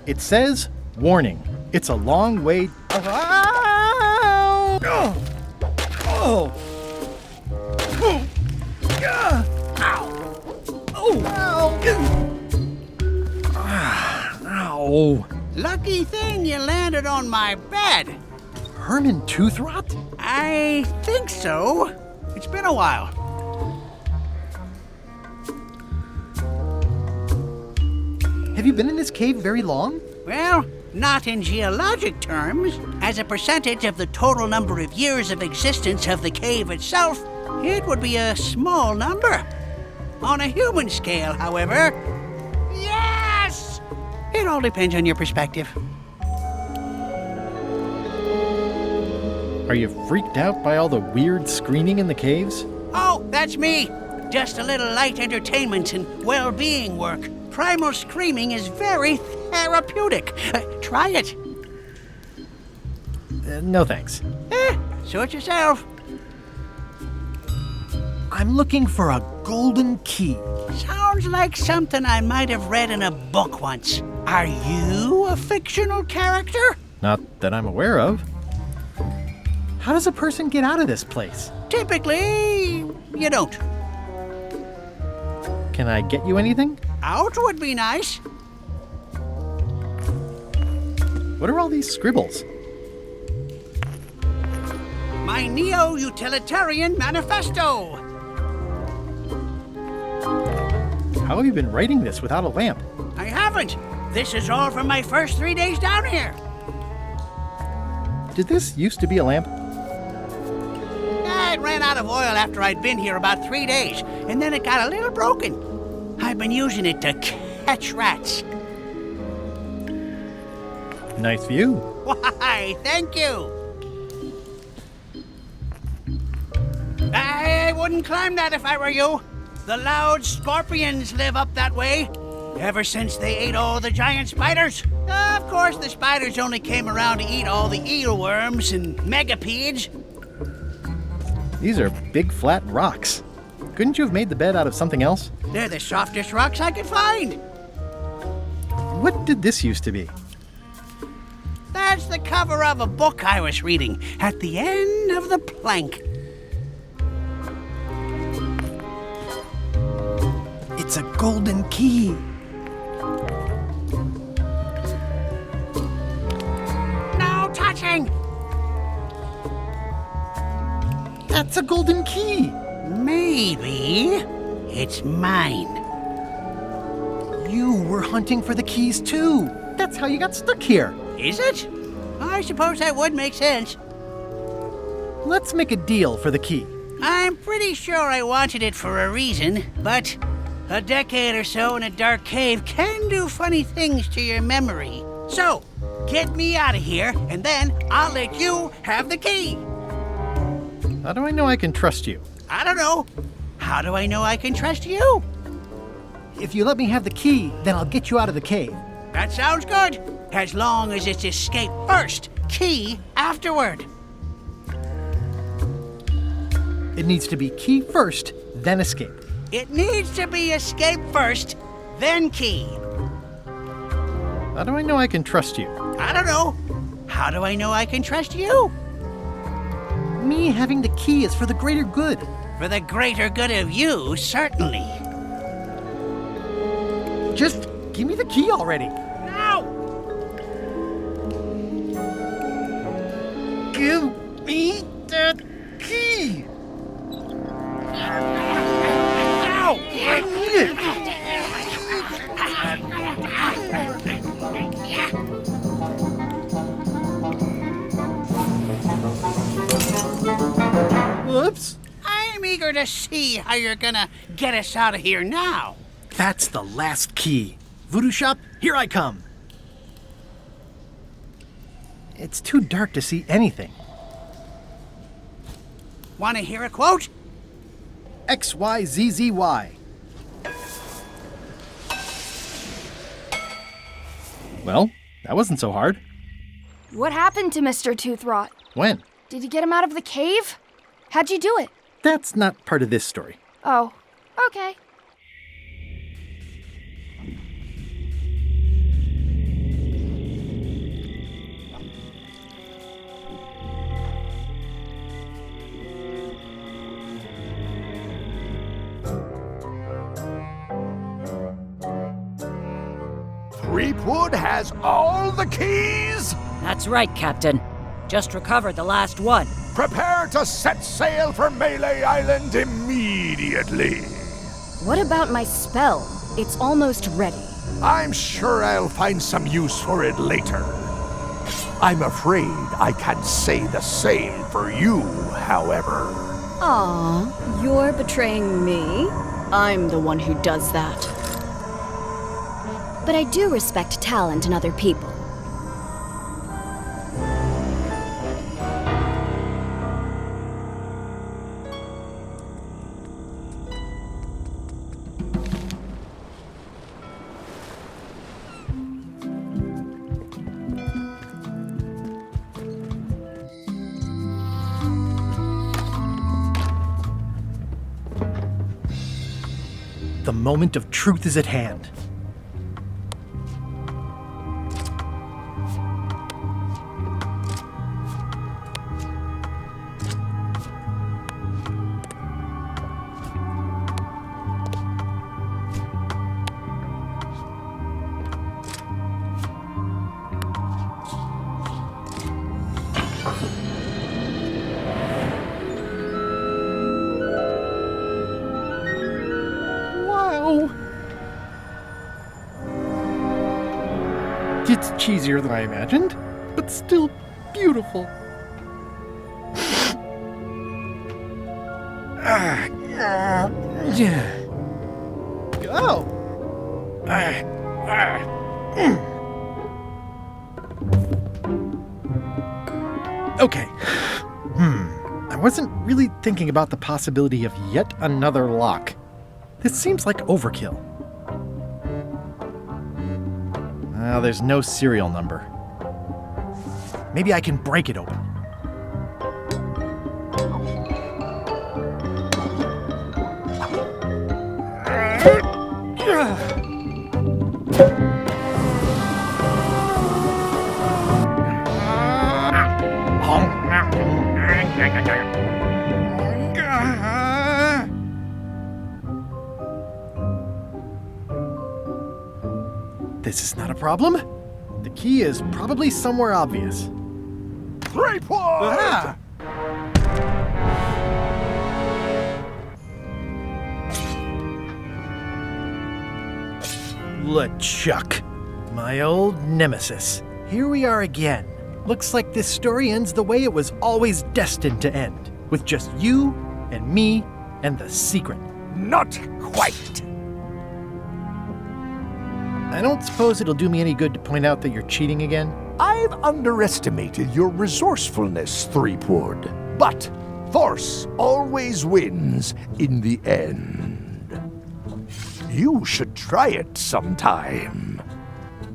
It says, warning, it's a long way... Oh! Ow! Lucky thing you landed on my bed. Herman tooth rot? I think so. It's been a while. Have you been in this cave very long? Well, not in geologic terms. As a percentage of the total number of years of existence of the cave itself, it would be a small number. On a human scale, however, yes! It all depends on your perspective. Are you freaked out by all the weird screaming in the caves? Oh, that's me. Just a little light entertainment and well-being work. Primal screaming is very therapeutic. Try it. No thanks. Suit yourself. I'm looking for a golden key. Sounds like something I might have read in a book once. Are you a fictional character? Not that I'm aware of. How does a person get out of this place? Typically, you don't. Can I get you anything? Out would be nice. What are all these scribbles? My neo-utilitarian manifesto. How have you been writing this without a lamp? I haven't. This is all from my first 3 days down here. Did this used to be a lamp? It ran out of oil after I'd been here about 3 days, and then it got a little broken. I've been using it to catch rats. Nice view. Why, thank you. I wouldn't climb that if I were you. The loud scorpions live up that way, ever since they ate all the giant spiders. Of course, the spiders only came around to eat all the eelworms and megapedes. These are big flat rocks. Couldn't you have made the bed out of something else? They're the softest rocks I could find. What did this used to be? That's the cover of a book I was reading at the end of the plank. It's a golden key. No touching! That's a golden key. Maybe it's mine. You were hunting for the keys too. That's how you got stuck here. Is it? I suppose that would make sense. Let's make a deal for the key. I'm pretty sure I wanted it for a reason, but a decade or so in a dark cave can do funny things to your memory. So, get me out of here, and then I'll let you have the key. How do I know I can trust you? I don't know. How do I know I can trust you? If you let me have the key, then I'll get you out of the cave. That sounds good. As long as it's escape first, key afterward. It needs to be key first, then escape. It needs to be escape first, then key. How do I know I can trust you? I don't know. How do I know I can trust you? Me having the key is for the greater good. For the greater good of you, certainly. Just give me the key already. No! Give me that key. No! I need it. Whoops. I'm eager to see how you're gonna get us out of here now. That's the last key. Voodoo shop, here I come. It's too dark to see anything. Want to hear a quote? XYZZY. Well, that wasn't so hard. What happened to Mr. Toothrot? When? Did you get him out of the cave? How'd you do it? That's not part of this story. Oh, okay. Threepwood has all the keys? That's right, Captain. Just recovered the last one. Prepare to set sail for Melee Island immediately. What about my spell? It's almost ready. I'm sure I'll find some use for it later. I'm afraid I can't say the same for you, however. Aw, you're betraying me? I'm the one who does that. But I do respect talent in other people. The moment of truth is at hand. It's cheesier than I imagined, but still beautiful. Oh! Okay. I wasn't really thinking about the possibility of yet another lock. This seems like overkill. Well, there's no serial number. Maybe I can break it open. This is not a problem. The key is probably somewhere obvious. 3 points! Ah! LeChuck, my old nemesis. Here we are again. Looks like this story ends the way it was always destined to end, with just you and me and the secret. Not quite. I don't suppose it'll do me any good to point out that you're cheating again? I've underestimated your resourcefulness, Threepwood. But force always wins in the end. You should try it sometime.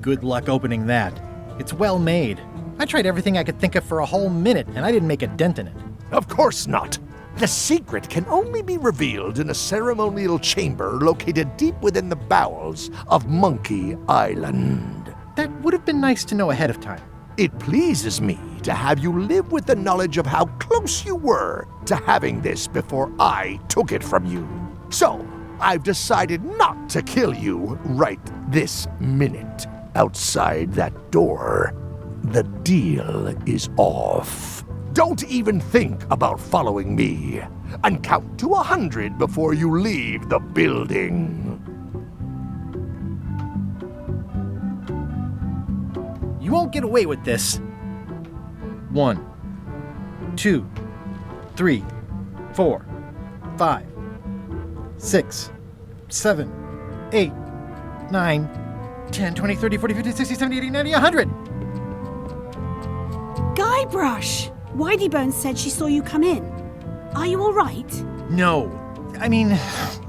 Good luck opening that. It's well made. I tried everything I could think of for a whole minute, and I didn't make a dent in it. Of course not. The secret can only be revealed in a ceremonial chamber located deep within the bowels of Monkey Island. That would have been nice to know ahead of time. It pleases me to have you live with the knowledge of how close you were to having this before I took it from you. So, I've decided not to kill you right this minute. Outside that door, the deal is off. Don't even think about following me, and count to 100 before you leave the building. You won't get away with this. 1, 2, 3, 4, 5, 6, 7, 8, 9, 10, 20, 30, 40, 50, 60, 70, 80, 90, 100! Guybrush! Whiteybones said she saw you come in. Are you all right? No. I mean,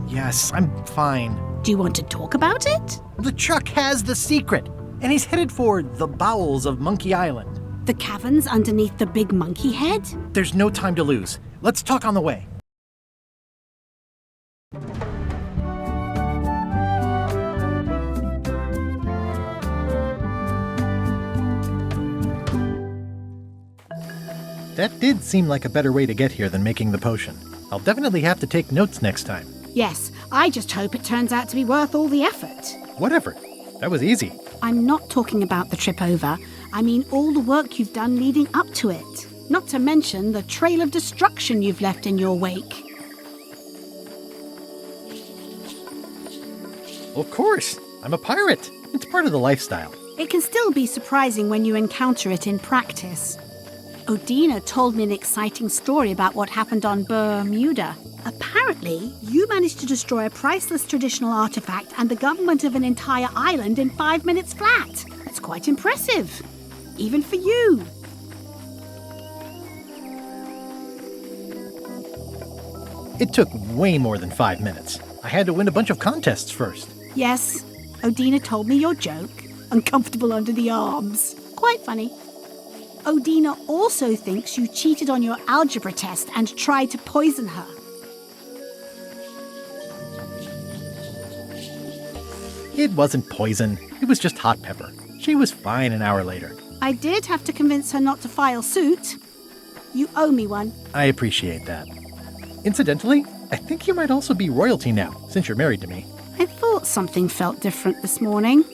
yes, I'm fine. Do you want to talk about it? LeChuck has the secret, and he's headed for the bowels of Monkey Island. The caverns underneath the big monkey head? There's no time to lose. Let's talk on the way. That did seem like a better way to get here than making the potion. I'll definitely have to take notes next time. Yes, I just hope it turns out to be worth all the effort. What effort? That was easy. I'm not talking about the trip over. I mean all the work you've done leading up to it. Not to mention the trail of destruction you've left in your wake. Of course. I'm a pirate. It's part of the lifestyle. It can still be surprising when you encounter it in practice. Odina told me an exciting story about what happened on Bermuda. Apparently, you managed to destroy a priceless traditional artifact and the government of an entire island in 5 minutes flat. That's quite impressive. Even for you. It took way more than 5 minutes. I had to win a bunch of contests first. Yes, Odina told me your joke. Uncomfortable under the arms. Quite funny. Odina also thinks you cheated on your algebra test and tried to poison her. It wasn't poison. It was just hot pepper. She was fine an hour later. I did have to convince her not to file suit. You owe me one. I appreciate that. Incidentally, I think you might also be royalty now, since you're married to me. I thought something felt different this morning.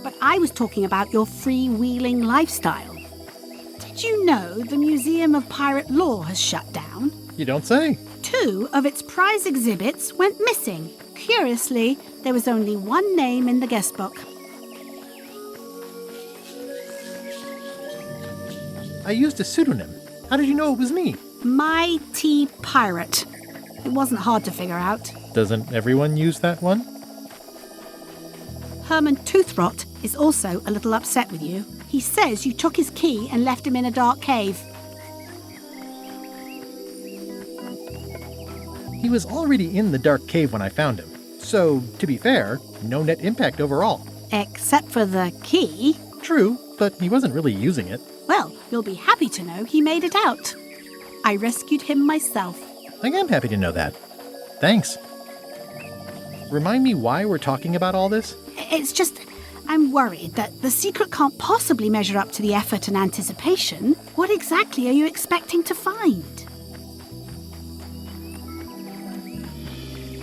But I was talking about your freewheeling lifestyle. Did you know the Museum of Pirate Lore has shut down? You don't say. 2 of its prize exhibits went missing. Curiously, there was only one name in the guest book. I used a pseudonym. How did you know it was me? Mighty Pirate. It wasn't hard to figure out. Doesn't everyone use that one? Herman Toothrot is also a little upset with you. He says you took his key and left him in a dark cave. He was already in the dark cave when I found him. So, to be fair, no net impact overall. Except for the key. True, but he wasn't really using it. Well, you'll be happy to know he made it out. I rescued him myself. I am happy to know that. Thanks. Remind me why we're talking about all this? It's just, I'm worried that the secret can't possibly measure up to the effort and anticipation. What exactly are you expecting to find?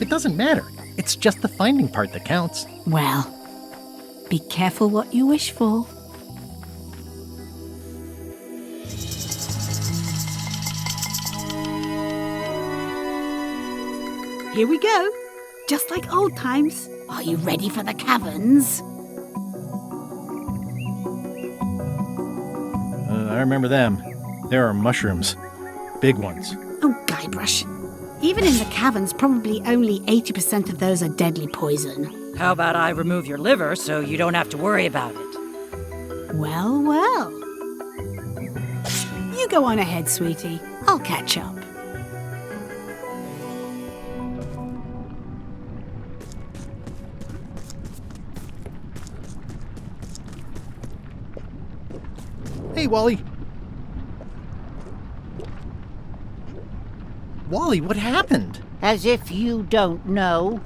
It doesn't matter. It's just the finding part that counts. Well, be careful what you wish for. Here we go. Just like old times. Are you ready for the caverns? I remember them. There are mushrooms. Big ones. Oh, Guybrush. Even in the caverns, probably only 80% of those are deadly poison. How about I remove your liver so you don't have to worry about it? Well, well. You go on ahead, sweetie. I'll catch up. Hey, Wally. Wally, what happened? As if you don't know.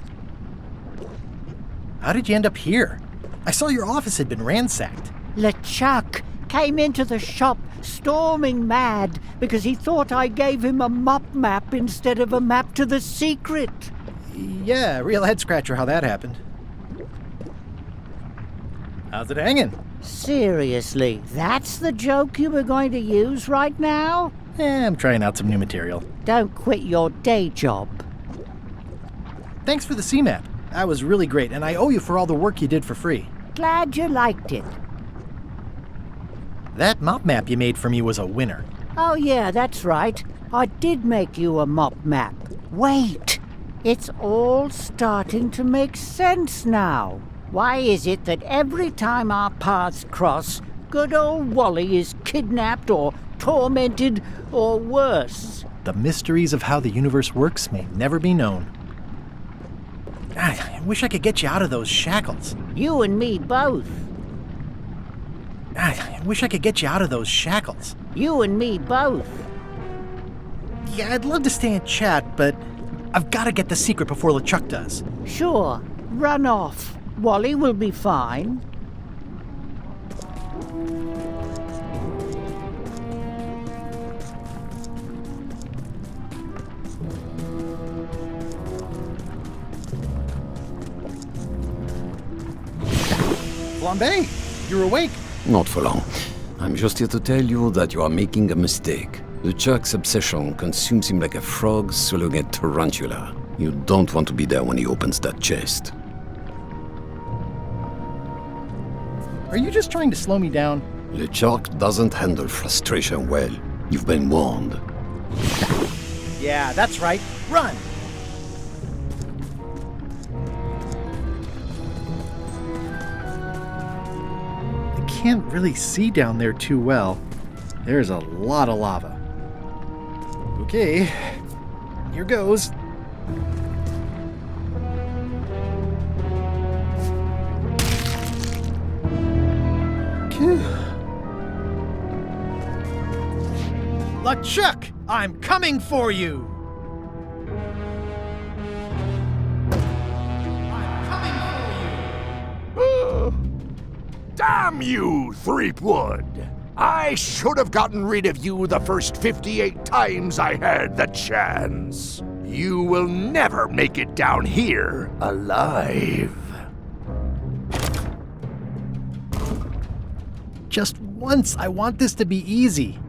How did you end up here? I saw your office had been ransacked. LeChuck came into the shop storming mad because he thought I gave him a mop map instead of a map to the secret. Yeah, real head scratcher how that happened. How's it hanging? Seriously, that's the joke you were going to use right now? I'm trying out some new material. Don't quit your day job. Thanks for the C-map. That was really great, and I owe you for all the work you did for free. Glad you liked it. That mop map you made for me was a winner. Oh yeah, that's right. I did make you a mop map. Wait, it's all starting to make sense now. Why is it that every time our paths cross, good old Wally is kidnapped or tormented or worse? The mysteries of how the universe works may never be known. I wish I could get you out of those shackles. You and me both. I wish I could get you out of those shackles. You and me both. Yeah, I'd love to stay and chat, but I've got to get the secret before LeChuck does. Sure, run off. Wally will be fine. Flambe, you're awake. Not for long. I'm just here to tell you that you are making a mistake. LeChuck's obsession consumes him like a frog swallowing a tarantula. You don't want to be there when he opens that chest. Are you just trying to slow me down? LeChuck doesn't handle frustration well. You've been warned. Yeah, that's right. Run! I can't really see down there too well. There's a lot of lava. Okay, here goes. LeChuck, I'm coming for you! Damn you, Threepwood! I should have gotten rid of you the first 58 times I had the chance. You will never make it down here alive. Just once, I want this to be easy.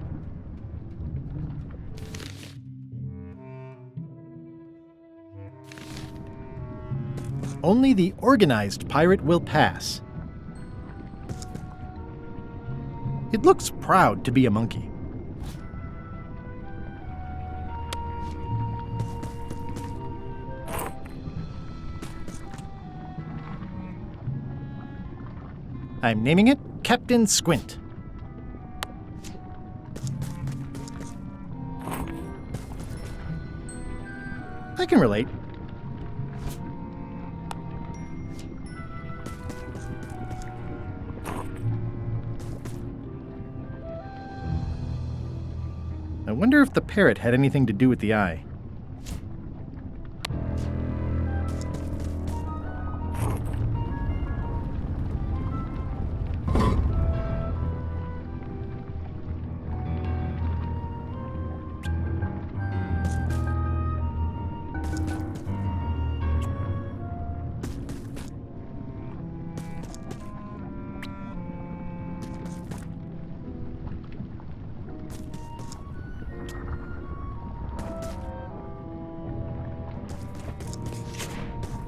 Only the organized pirate will pass. It looks proud to be a monkey. I'm naming it Captain Squint. I can relate. I wonder if the parrot had anything to do with the eye.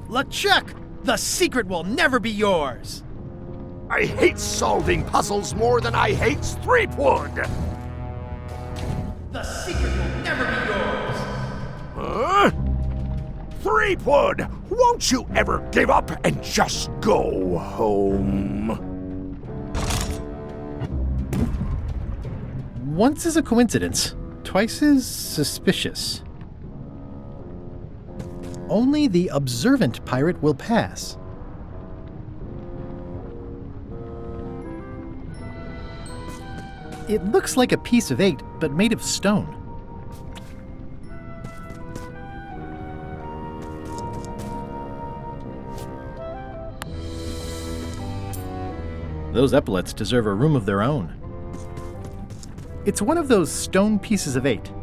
LeChuck, the secret will never be yours. I hate solving puzzles more than I hate Threepwood. The secret will never be yours. Huh? Threepwood, won't you ever give up and just go home? Once is a coincidence, twice is suspicious. Only the observant pirate will pass. It looks like a piece of 8, but made of stone. Those epaulets deserve a room of their own. It's one of those stone pieces of 8.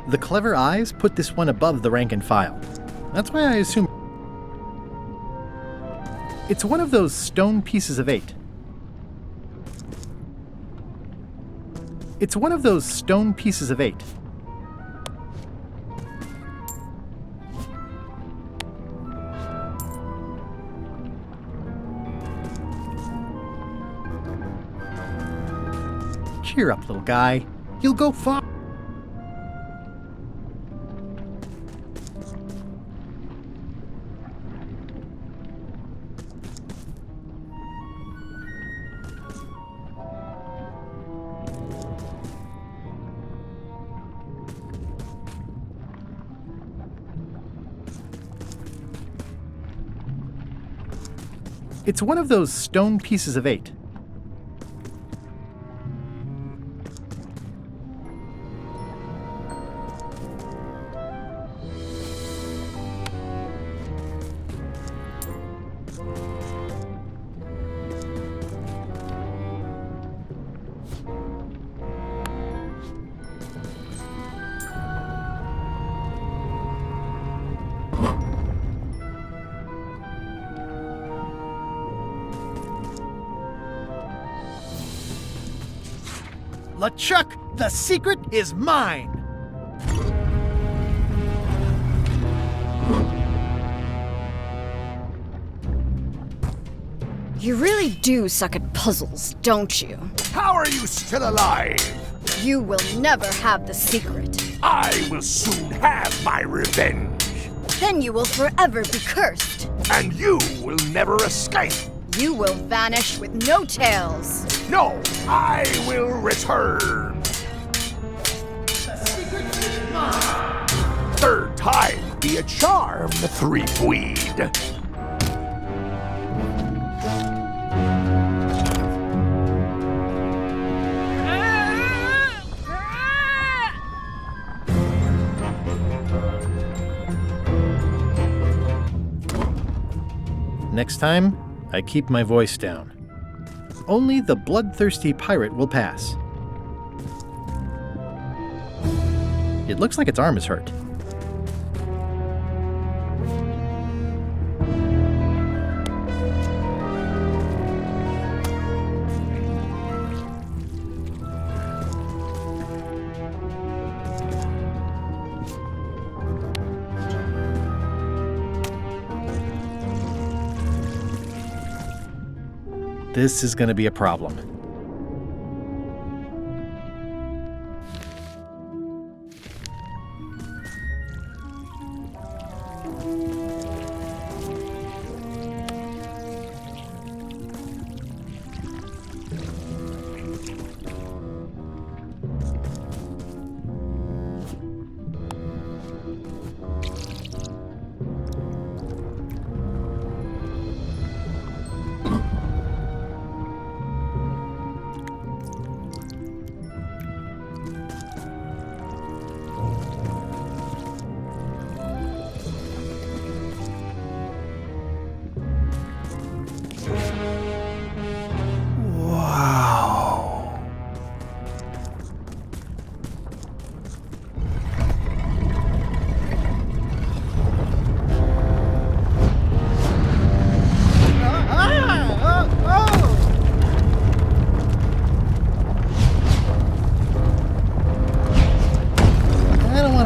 The clever eyes put this one above the rank and file. That's why I assume it's one of those stone pieces of 8. It's one of those stone pieces of 8. Cheer up, little guy. You'll go far. It's one of those stone pieces of 8. LeChuck, the secret is mine. You really do suck at puzzles, don't you? How are you still alive? You will never have the secret. I will soon have my revenge. Then you will forever be cursed. And you will never escape. You will vanish with no tails. No, I will return. The secret is mine. Third time be a charm, Threepweed. Next time, I keep my voice down. Only the bloodthirsty pirate will pass. It looks like its arm is hurt. This is going to be a problem.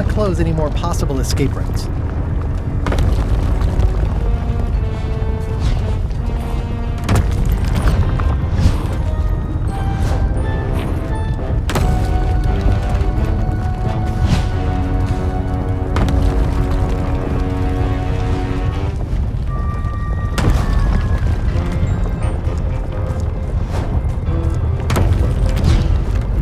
Close any more possible escape routes.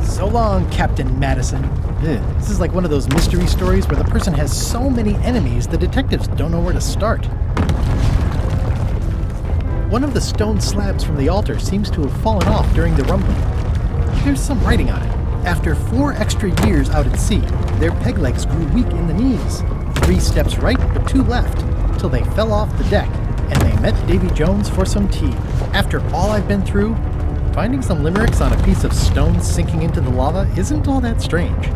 So long, Captain Madison. This is like one of those mystery stories where the person has so many enemies the detectives don't know where to start. One of the stone slabs from the altar seems to have fallen off during the rumbling. There's some writing on it. After 4 extra years out at sea, their peg legs grew weak in the knees. 3 steps right, but 2 left, till they fell off the deck, and they met Davy Jones for some tea. After all I've been through, finding some limericks on a piece of stone sinking into the lava isn't all that strange.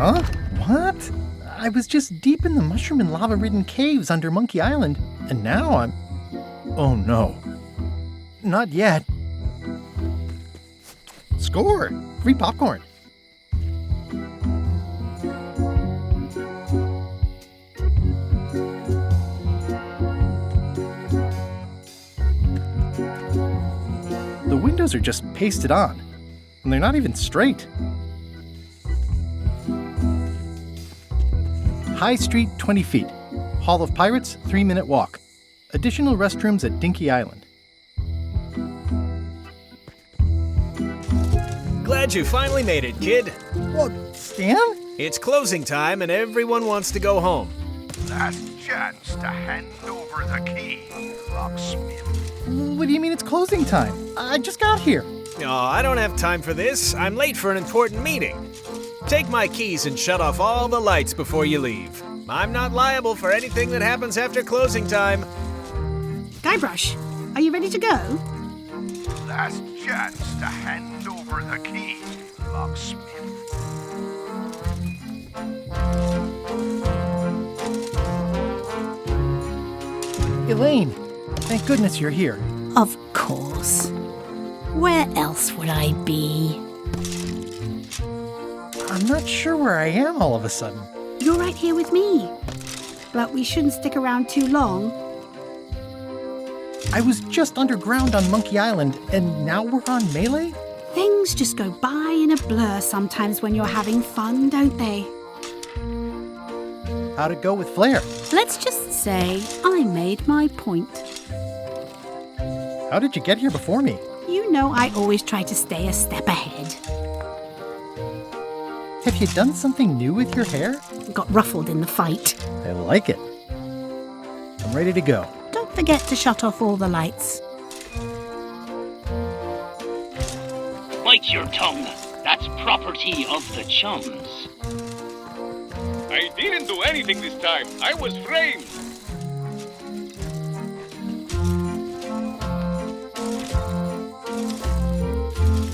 Huh? What? I was just deep in the mushroom and lava-ridden caves under Monkey Island, and now I'm... Oh no. Not yet. Score! Free popcorn. The windows are just pasted on, and they're not even straight. High Street, 20 feet. Hall of Pirates, 3-minute walk. Additional restrooms at Dinky Island. Glad you finally made it, kid. What, Stan? It's closing time and everyone wants to go home. Last chance to hand over the key, locksmith. What do you mean it's closing time? I just got here. Oh, I don't have time for this. I'm late for an important meeting. Take my keys and shut off all the lights before you leave. I'm not liable for anything that happens after closing time. Guybrush, are you ready to go? Last chance to hand over the key, locksmith. Elaine, thank goodness you're here. Of course. Where else would I be? I'm not sure where I am all of a sudden. You're right here with me. But we shouldn't stick around too long. I was just underground on Monkey Island, and now we're on Melee? Things just go by in a blur sometimes when you're having fun, don't they? How'd it go with Flair? Let's just say I made my point. How did you get here before me? You know I always try to stay a step ahead. Have you done something new with your hair? Got ruffled in the fight. I like it. I'm ready to go. Don't forget to shut off all the lights. Bite your tongue. That's property of the chums. I didn't do anything this time. I was framed.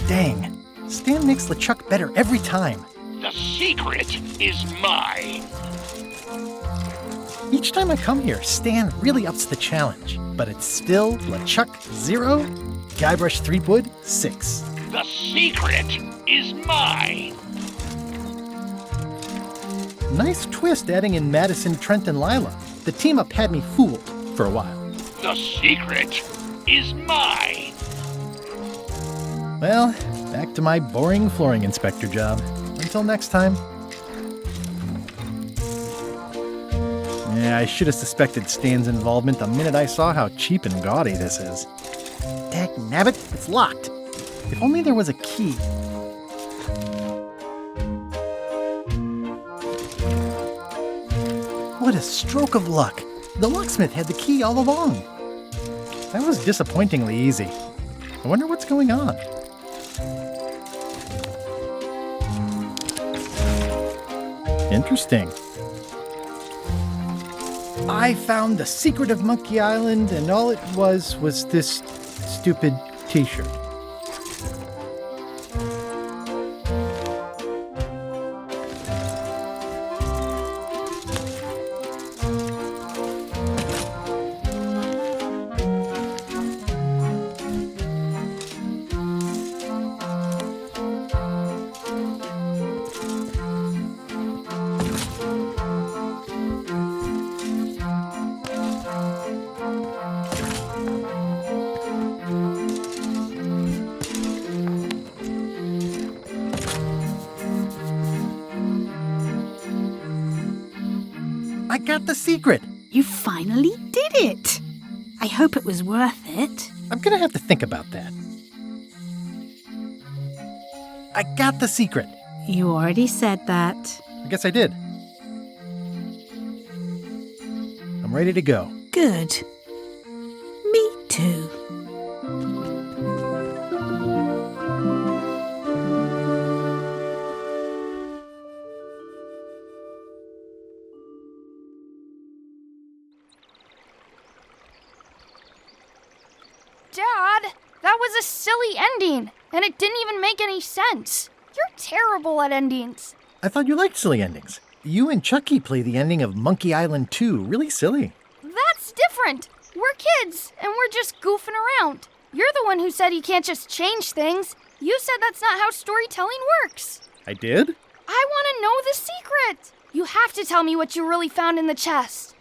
Dang. Stan makes LeChuck better every time. The secret is mine. Each time I come here, Stan really ups the challenge. But it's still LeChuck 0, Guybrush Threepwood 6. The secret is mine. Nice twist adding in Madison, Trent, and Lila. The team up had me fooled for a while. The secret is mine. Well, back to my boring flooring inspector job. Until next time. Yeah, I should have suspected Stan's involvement the minute I saw how cheap and gaudy this is. Dagnabbit, it's locked. If only there was a key. What a stroke of luck. The locksmith had the key all along. That was disappointingly easy. I wonder what's going on. Interesting. I found the secret of Monkey Island, and all it was this stupid t-shirt. I got the secret! You finally did it! I hope it was worth it. I'm gonna have to think about that. I got the secret! You already said that. I guess I did. I'm ready to go. Good. Me too. Dad, that was a silly ending, and it didn't even make any sense. You're terrible at endings. I thought you liked silly endings. You and Chucky play the ending of Monkey Island 2 really silly. That's different. We're kids, and we're just goofing around. You're the one who said you can't just change things. You said that's not how storytelling works. I did? I want to know the secret. You have to tell me what you really found in the chest.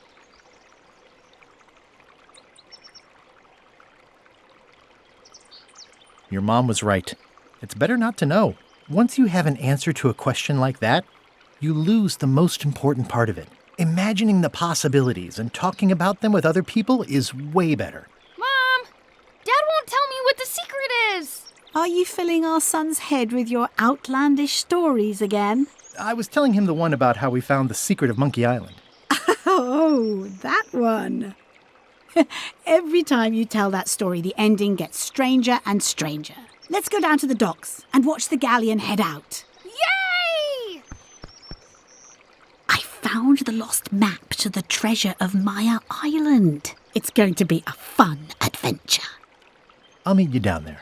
Your mom was right. It's better not to know. Once you have an answer to a question like that, you lose the most important part of it. Imagining the possibilities and talking about them with other people is way better. Mom! Dad won't tell me what the secret is! Are you filling our son's head with your outlandish stories again? I was telling him the one about how we found the secret of Monkey Island. Oh, that one. Every time you tell that story, the ending gets stranger and stranger. Let's go down to the docks and watch the galleon head out. Yay! I found the lost map to the treasure of Maya Island. It's going to be a fun adventure. I'll meet you down there.